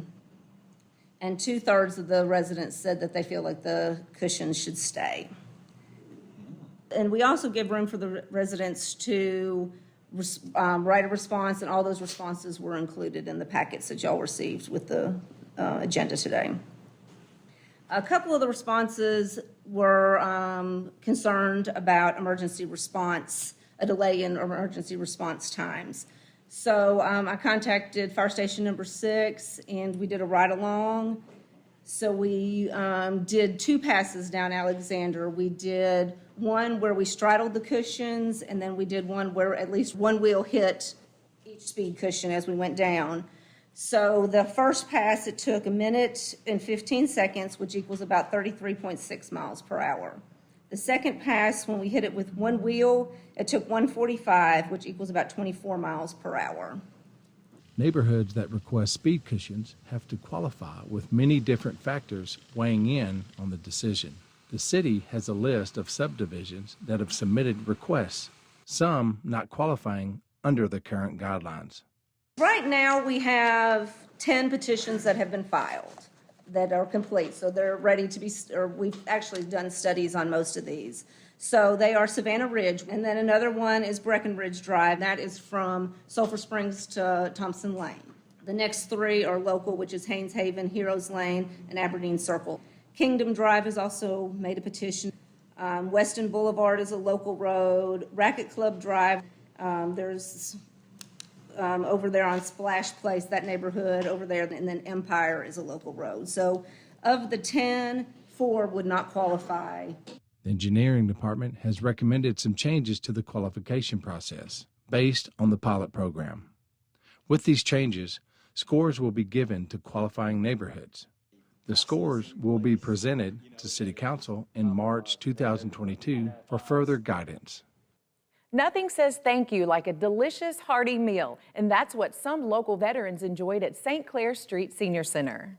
And 2/3 of the residents said that they feel like the cushions should stay. And we also give room for the residents to write a response, and all those responses were included in the packets that y'all received with the agenda today. A couple of the responses were concerned about emergency response, a delay in emergency response times. So I contacted Fire Station number 6, and we did a ride-along. So we did 2 passes down Alexander. We did one where we straddled the cushions, and then we did one where at least one wheel hit each speed cushion as we went down. So the first pass, it took 1 minute and 15 seconds, which equals about 33.6 miles per hour. The second pass, when we hit it with one wheel, it took 145, which equals about 24 miles per hour. Neighborhoods that request speed cushions have to qualify with many different factors weighing in on the decision. The city has a list of subdivisions that have submitted requests, some not qualifying under the current guidelines. Right now, we have 10 petitions that have been filed that are complete. So they're ready to be, or we've actually done studies on most of these. So they are Savannah Ridge, and then another one is Breckenridge Drive. That is from Sulphur Springs to Thompson Lane. The next 3 are local, which is Haynes Haven, Heroes Lane, and Aberdeen Circle. Kingdom Drive has also made a petition. Weston Boulevard is a local road. Racket Club Drive, there's over there on Splash Place, that neighborhood over there, and then Empire is a local road. So of the 10, 4 would not qualify. The engineering department has recommended some changes to the qualification process based on the pilot program. With these changes, scores will be given to qualifying neighborhoods. The scores will be presented to City Council in March 2022 for further guidance. Nothing says thank you like a delicious, hearty meal, and that's what some local veterans enjoyed at St. Clair Street Senior Center.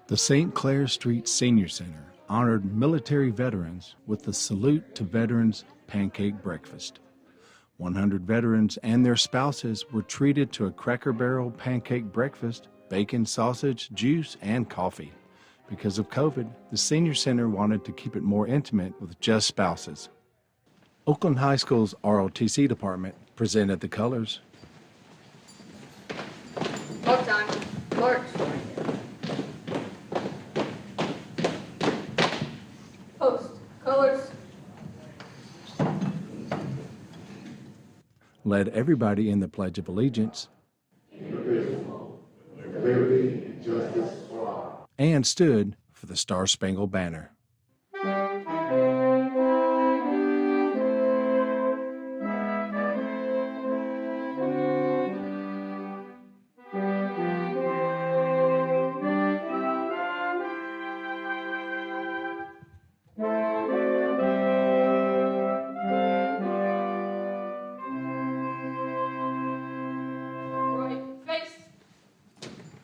The St. Clair Street Senior Center honored military veterans with the Salute to Veterans Pancake Breakfast. 100 veterans and their spouses were treated to a Cracker Barrel pancake breakfast, bacon, sausage, juice, and coffee. Because of COVID, the Senior Center wanted to keep it more intimate with just spouses. Oakland High School's ROTC department presented the colors. Hold time. March. Post. Colors. Led everybody in the Pledge of Allegiance, Liberty and justice for all. And stood for the Star-Spangled Banner.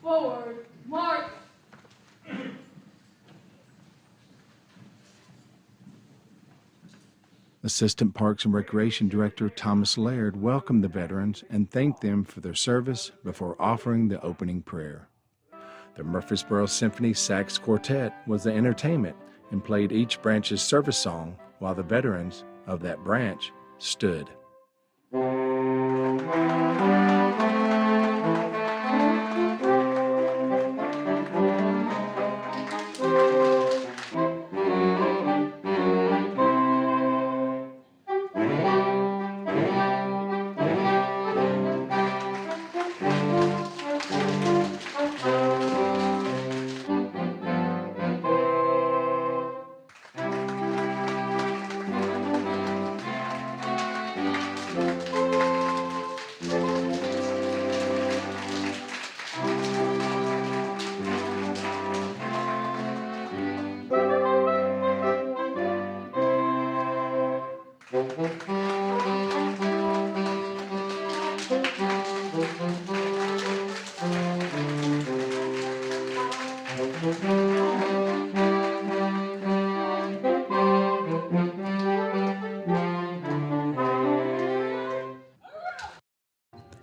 Forward, march. Assistant Parks and Recreation Director Thomas Laird welcomed the veterans and thanked them for their service before offering the opening prayer. The Murfreesboro Symphony Sax Quartet was the entertainment and played each branch's service song while the veterans of that branch stood.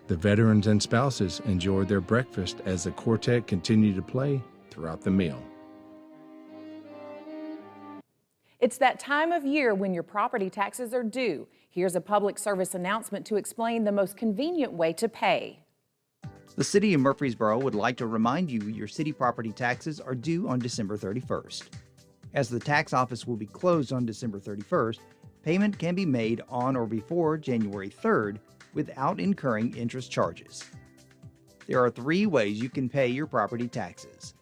The veterans and spouses enjoyed their breakfast as the quartet continued to play throughout the meal. It's that time of year when your property taxes are due. Here's a public service announcement to explain the most convenient way to pay. The City of Murfreesboro would like to remind you your city property taxes are due on December 31st. As the tax office will be closed on December 31st, payment can be made on or before January 3rd without incurring interest charges. There are 3 ways you can pay your property taxes.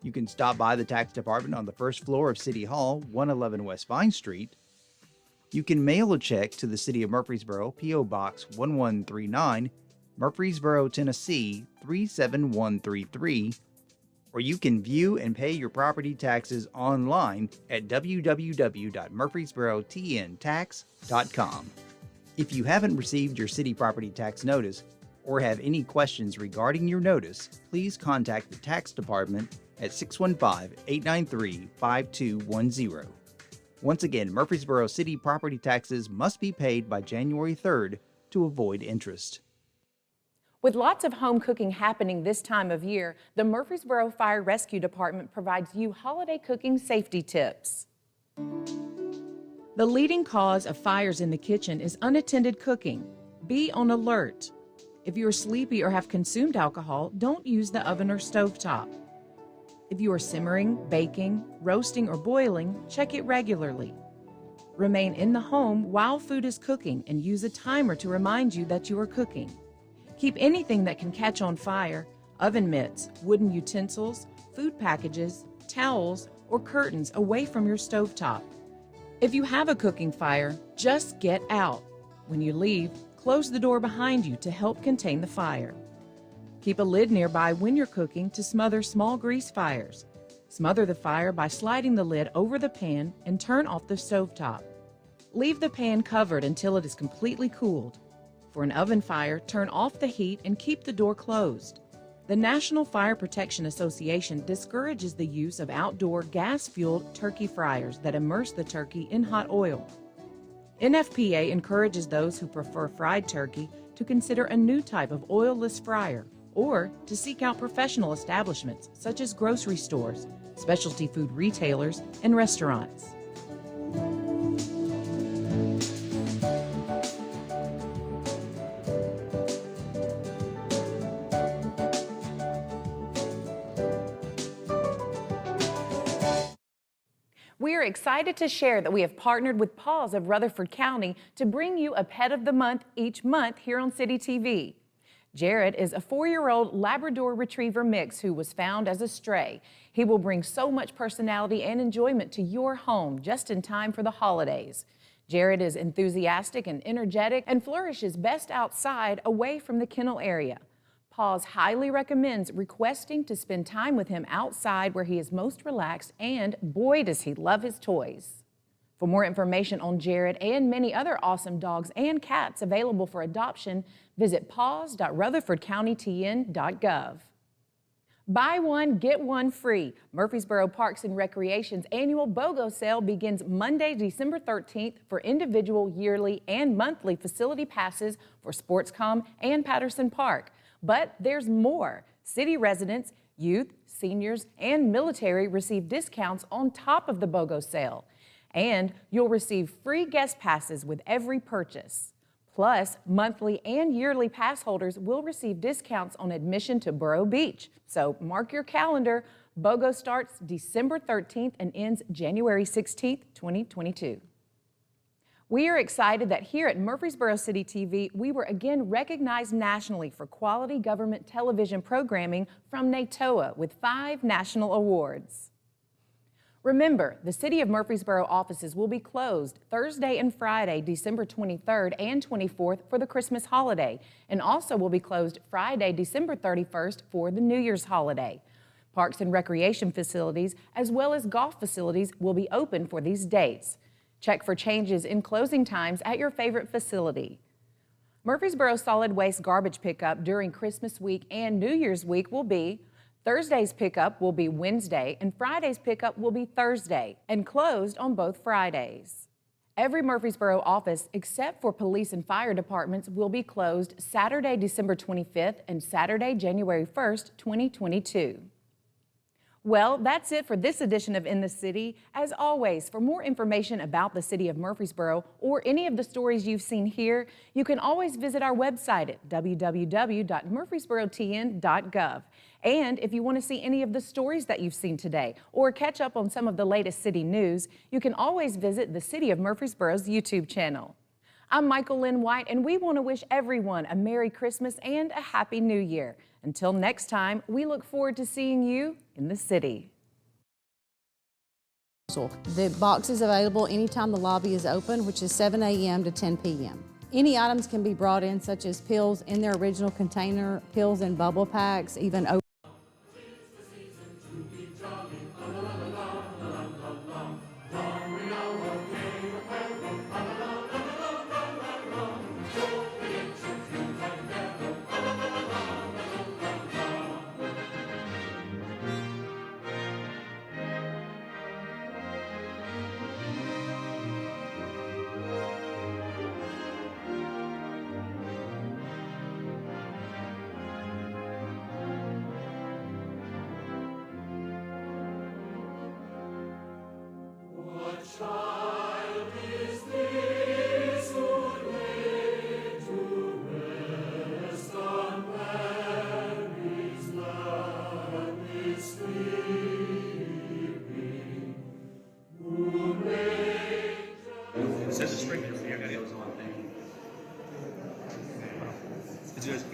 You can stop by the tax department on the first floor of City Hall, 111 West Vine Street. You can mail a check to the City of Murfreesboro, P.O. Box 1139, Murfreesboro, Tennessee 37133, or you can view and pay your property taxes online at www.murfreesborotntax.com. If you haven't received your city property tax notice or have any questions regarding your notice, please contact the tax department at 615-893-5210. Once again, Murfreesboro city property taxes must be paid by January 3rd to avoid interest. With lots of home cooking happening this time of year, the Murfreesboro Fire Rescue Department provides you holiday cooking safety tips. The leading cause of fires in the kitchen is unattended cooking. Be on alert. If you are sleepy or have consumed alcohol, don't use the oven or stovetop. If you are simmering, baking, roasting, or boiling, check it regularly. Remain in the home while food is cooking and use a timer to remind you that you are cooking. Keep anything that can catch on fire, oven mitts, wooden utensils, food packages, towels, or curtains away from your stovetop. If you have a cooking fire, just get out. When you leave, close the door behind you to help contain the fire. Keep a lid nearby when you're cooking to smother small grease fires. Smother the fire by sliding the lid over the pan and turn off the stovetop. Leave the pan covered until it is completely cooled. For an oven fire, turn off the heat and keep the door closed. The National Fire Protection Association discourages the use of outdoor gas-fueled turkey fryers that immerse the turkey in hot oil. NFPA encourages those who prefer fried turkey to consider a new type of oilless fryer or to seek out professional establishments such as grocery stores, specialty food retailers, and restaurants. We are excited to share that we have partnered with Paws of Rutherford County to bring you a Pet of the Month each month here on City TV. Jared is a 4-year-old Labrador Retriever mix who was found as a stray. He will bring so much personality and enjoyment to your home just in time for the holidays. Jared is enthusiastic and energetic and flourishes best outside away from the kennel area. Paws highly recommends requesting to spend time with him outside where he is most relaxed, and boy does he love his toys. For more information on Jared and many other awesome dogs and cats available for adoption, visit paws.rutherfordcountytn.gov. Buy one, get one free. Murfreesboro Parks and Recreation's annual BOGO sale begins Monday, December 13th for individual, yearly, and monthly facility passes for Sportscom and Patterson Park. But there's more. City residents, youth, seniors, and military receive discounts on top of the BOGO sale. And you'll receive free guest passes with every purchase. Plus, monthly and yearly pass holders will receive discounts on admission to Borough Beach. So mark your calendar. BOGO starts December 13th and ends January 16th, 2022. We are excited that here at Murfreesboro City TV, we were again recognized nationally for quality government television programming from NATOA with 5 national awards. Remember, the City of Murfreesboro offices will be closed Thursday and Friday, December 23rd and 24th for the Christmas holiday, and also will be closed Friday, December 31st for the New Year's holiday. Parks and recreation facilities, as well as golf facilities, will be open for these dates. Check for changes in closing times at your favorite facility. Murfreesboro solid waste garbage pickup during Christmas week and New Year's week will be Thursday's pickup will be Wednesday and Friday's pickup will be Thursday and closed on both Fridays. Every Murfreesboro office except for police and fire departments will be closed Saturday, December 25th and Saturday, January 1st, 2022. Well, that's it for this edition of In the City. As always, for more information about the City of Murfreesboro or any of the stories you've seen here, you can always visit our website at www.murfreesborotn.gov. And if you want to see any of the stories that you've seen today or catch up on some of the latest city news, you can always visit the City of Murfreesboro's YouTube channel. I'm Michael Lynn White, and we want to wish everyone a Merry Christmas and a Happy New Year. Until next time, we look forward to seeing you in the city. The box is available anytime the lobby is open, which is 7 a.m. to 10 p.m. Any items can be brought in, such as pills in their original container, pills in bubble packs, even open.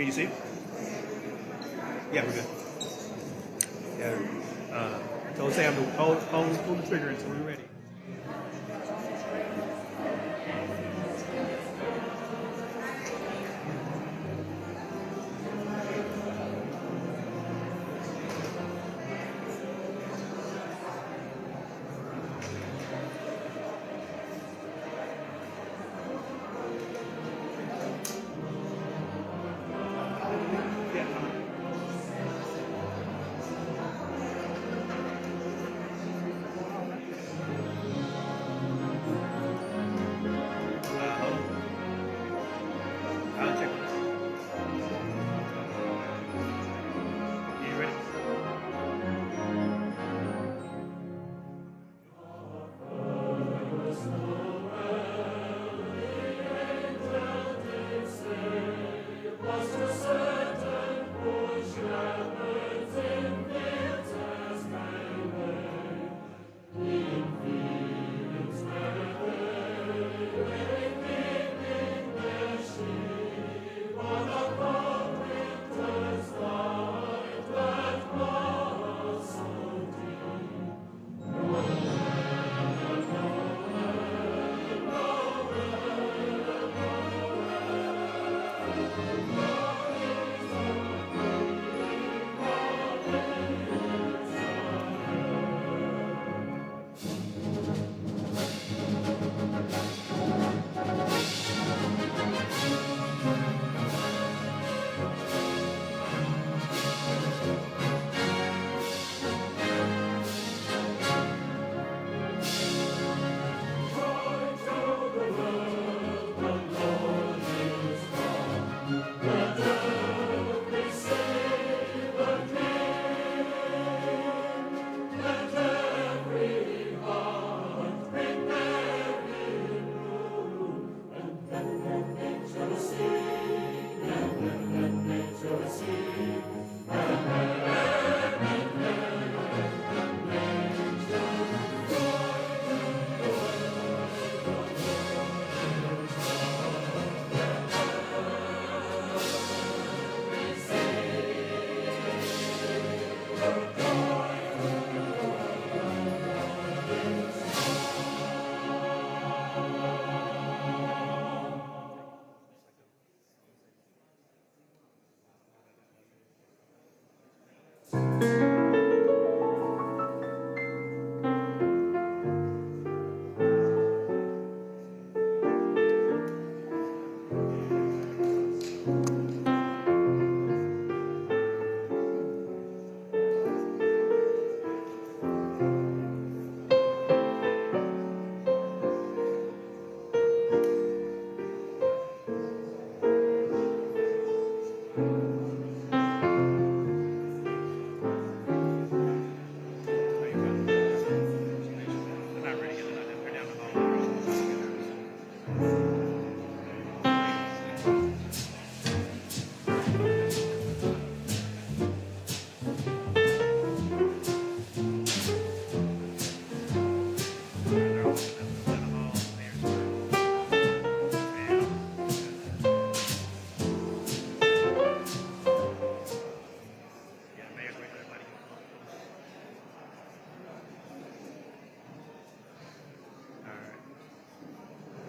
Can you see? Yeah, we're good. Yeah. So Sam, hold the trigger until we're ready.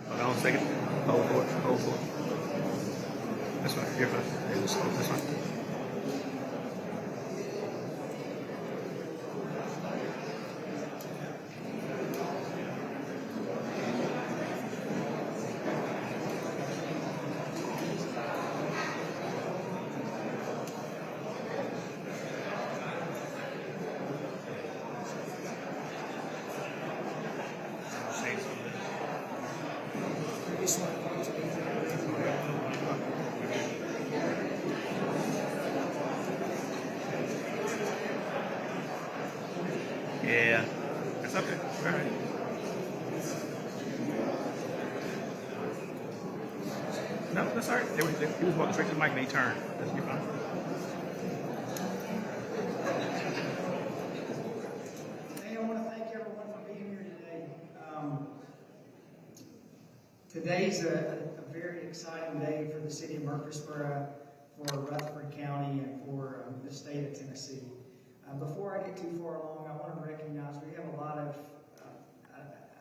Hold on a second. Hold for it. Hold for it. That's fine. You're fine. That's fine. Yeah, that's okay. All right. No, that's all right. He was walking straight to the mic and he turned. That's you're fine. Hey, I want to thank everyone for being here today. Today's a very exciting day for the city of Murfreesboro. for Rutherford County and for the state of Tennessee. Before I get too far along, I want to recognize we have a lot of,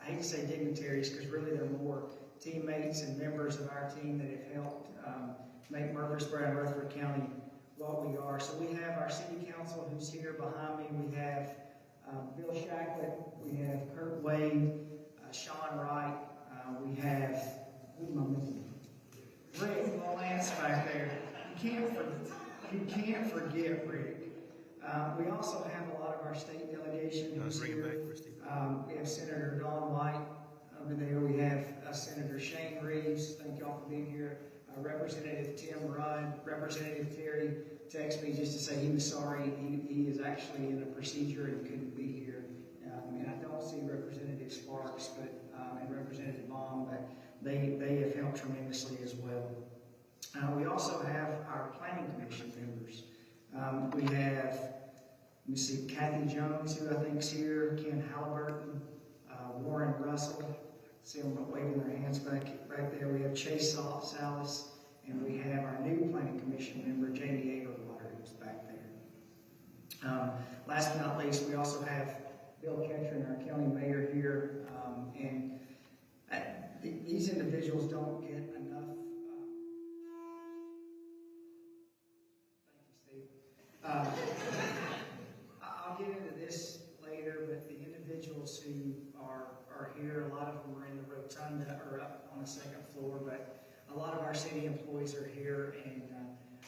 I hate to say dignitaries, because really they're more teammates and members of our team that have helped make Murfreesboro and Rutherford County what we are. So we have our city council who's here behind me. We have Bill Shacklet, we have Kurt Wade, Sean Wright, we have, who am I missing? Rick Lance back there. You can't forget Rick. We also have a lot of our state delegation who's here. We have Senator Dawn White over there. We have Senator Shane Reeves. Thank y'all for being here. Representative Tim Rudd. Representative Terry texted me just to say he was sorry. He is actually in a procedure and couldn't be here. And I don't see Representative Sparks and Representative Baum, but they have helped tremendously as well. We also have our Planning Commission members. We have, let me see, Kathy Jones, who I think is here, Ken Halliburton, Warren Russell, see them waving their hands back there. We have Chase Salas, and we have our new Planning Commission member, Jamie Agerwater, who's back there. Last but not least, we also have Bill Ketchern, our county mayor here, and these individuals don't get enough. Thank you, Steve. I'll get into this later, but the individuals who are here, a lot of them are in the rotunda or up on the second floor, but a lot of our city employees are here, and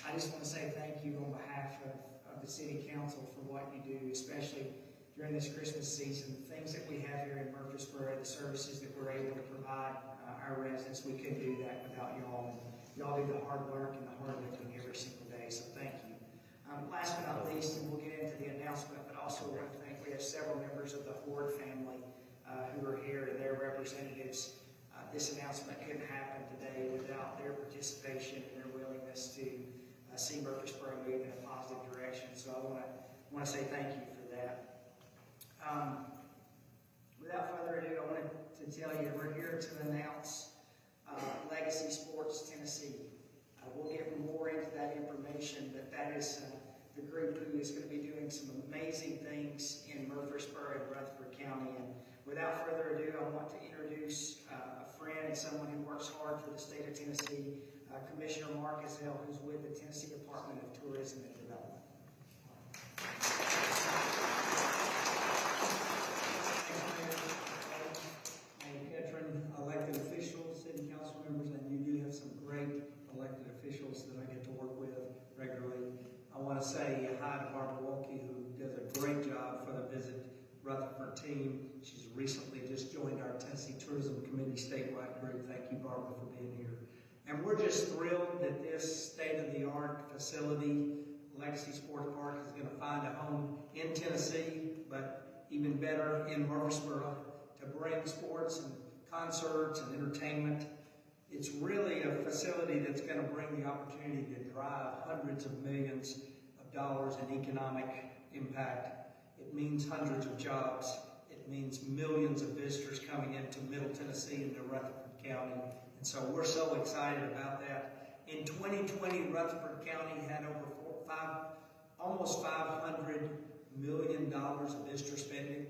I just want to say thank you on behalf of the city council for what you do, especially during this Christmas season. The things that we have here in Murfreesboro, the services that we're able to provide our residents, we couldn't do that without y'all. Y'all do the hard work and the hard lifting every single day, so thank you. Last but not least, and we'll get into the announcement, but also I want to thank, we have several members of the Horde family who are here and their representatives. This announcement couldn't happen today without their participation and their willingness to see Murfreesboro move in a positive direction. So I want to say thank you for that. Without further ado, I wanted to tell you we're here to announce Legacy Sports Tennessee. We'll get more into that information, but that is the group who is going to be doing some amazing things in Murfreesboro and Rutherford County. And without further ado, I want to introduce a friend and someone who works hard for the state of Tennessee, Commissioner Mark Ezell, who's with the Tennessee Department of Tourism and Development. Elected officials, city council members, and you do have some great elected officials that I get to work with regularly. I want to say hi to Barbara Wilkie, who does a great job for the Visit Rutherford team. She's recently just joined our Tennessee Tourism Committee statewide group. Thank you, Barbara, for being here. And we're just thrilled that this state-of-the-art facility, Legacy Sports Park, is going to find a home in Tennessee, but even better in Murfreesboro, to bring sports and concerts and entertainment. It's really a facility that's going to bring the opportunity to drive hundreds of millions of dollars in economic impact. It means hundreds of jobs. It means millions of visitors coming into Middle Tennessee and to Rutherford County. And so we're so excited about that. In 2020, Rutherford County had almost $500 million of visitor spending,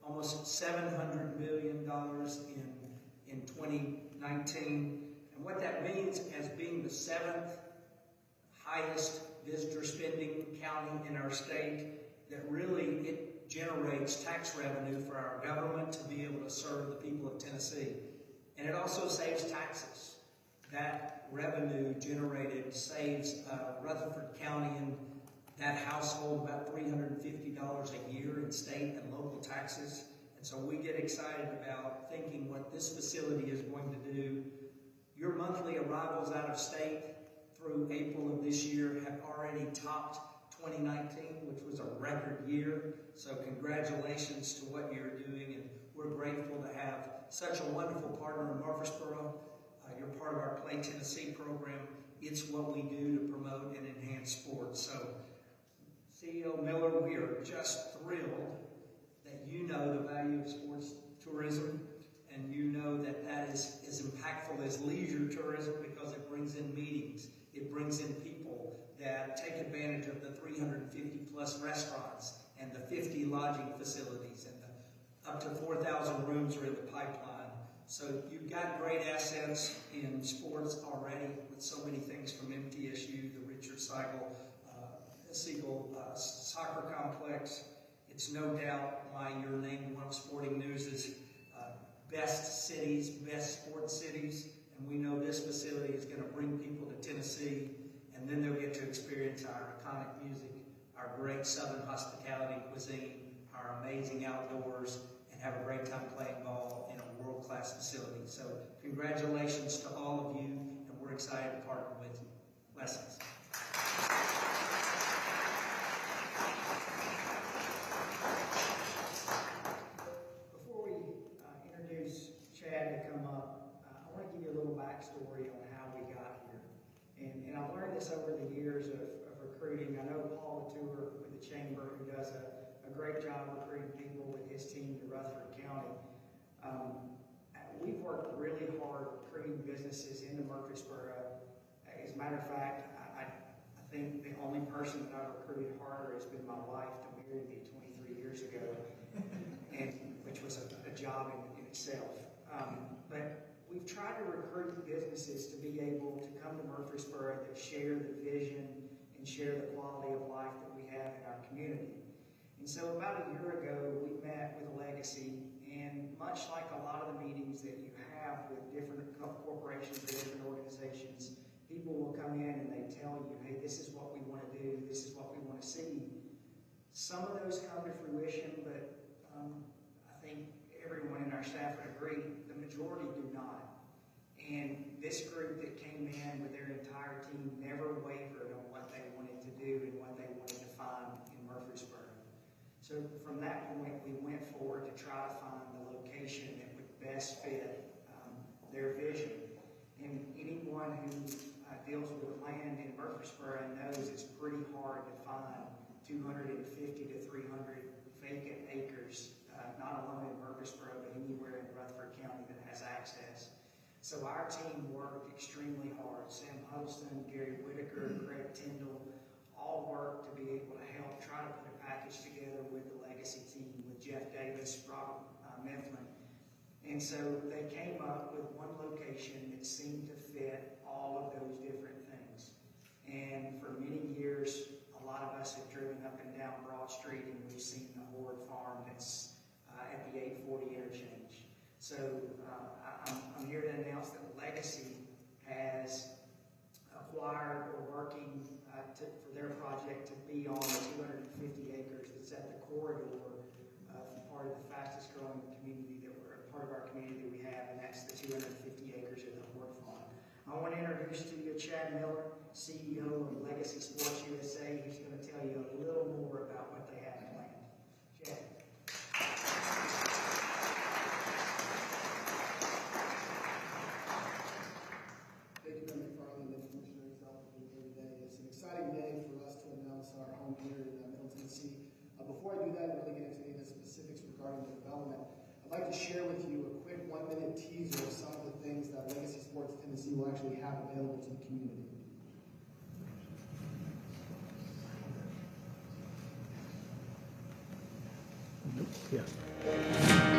almost $700 million in 2019. And what that means as being the 7th highest visitor spending county in our state, that really it generates tax revenue for our government to be able to serve the people of Tennessee. And it also saves taxes. That revenue generated saves Rutherford County and that household about $350 a year in state and local taxes. And so we get excited about thinking what this facility is going to do. Your monthly arrivals out of state through April of this year have already topped 2019, which was a record year. So congratulations to what you're doing, and we're grateful to have such a wonderful partner in Murfreesboro. You're part of our Play Tennessee program. It's what we do to promote and enhance sports. So CEO Miller, we are just thrilled that you know the value of sports tourism, and you know that that is as impactful as leisure tourism because it brings in meetings, it brings in people, that take advantage of the 350 plus restaurants and the 50 lodging facilities and the up to 4,000 rooms are in the pipeline. So you've got great assets in sports already with so many things from MTSU, the Richard Siegel soccer complex. It's no doubt why you're named one of Sporting News' best cities, best sports cities. And we know this facility is going to bring people to Tennessee, and then they'll get to experience our iconic music, our great Southern hospitality cuisine, our amazing outdoors, and have a great time playing ball in a world-class facility. So congratulations to all of you, and we're excited to partner with you. Blessings. Before we introduce Chad to come up, I want to give you a little backstory on how we got here. And I've learned this over the years of recruiting. I know Paul Latour with the Chamber, who does a great job recruiting people with his team to Rutherford County. We've worked really hard recruiting businesses into Murfreesboro. As a matter of fact, I think the only person that I've recruited harder has been my wife to marry me 23 years ago, and which was a job in itself. But we've tried to recruit businesses to be able to come to Murfreesboro that share the vision and share the quality of life that we have in our community. And so about a year ago, we met with Legacy, and much like a lot of the meetings that you have with different corporations or different organizations, people will come in and they tell you, hey, this is what we want to do, this is what we want to see. Some of those come to fruition, but I think everyone in our staff would agree, the majority do not. And this group that came in with their entire team never wavered on what they wanted to do and what they wanted to find in Murfreesboro. So from that point, we went forward to try to find the location that would best fit their vision. And anyone who deals with land in Murfreesboro knows it's pretty hard to find 250 to 300 vacant acres, not alone in Murfreesboro, but anywhere in Rutherford County that has access. So our team worked extremely hard. Sam Huddleston, Gary Whitaker, Craig Tyndall, all worked to be able to help try to put a package together with the Legacy team, with Jeff Davis, Robert Mifflin. And so they came up with one location that seemed to fit all of those different things. And for many years, a lot of us have driven up and down Broad Street and we've seen the Horde Farm that's at the 840 interchange. So I'm here to announce that Legacy has acquired or working for their project to be on the 250 acres that's at the corridor of part of the fastest growing community that we're part of our community that we have, and that's the 250 acres of the Horde Farm. I want to introduce to you Chad Miller, CEO of Legacy Sports USA. He's going to tell you a little more about what they have planned. Chad. Thank you, Member Farley, and Commissioner South for being here today. It's an exciting day for us to announce our home here in Middle Tennessee. Before I do that and really get into any of the specifics regarding the development, I'd like to share with you a quick 1-minute teaser of some of the things that Legacy Sports Tennessee will actually have available to the community. Yeah.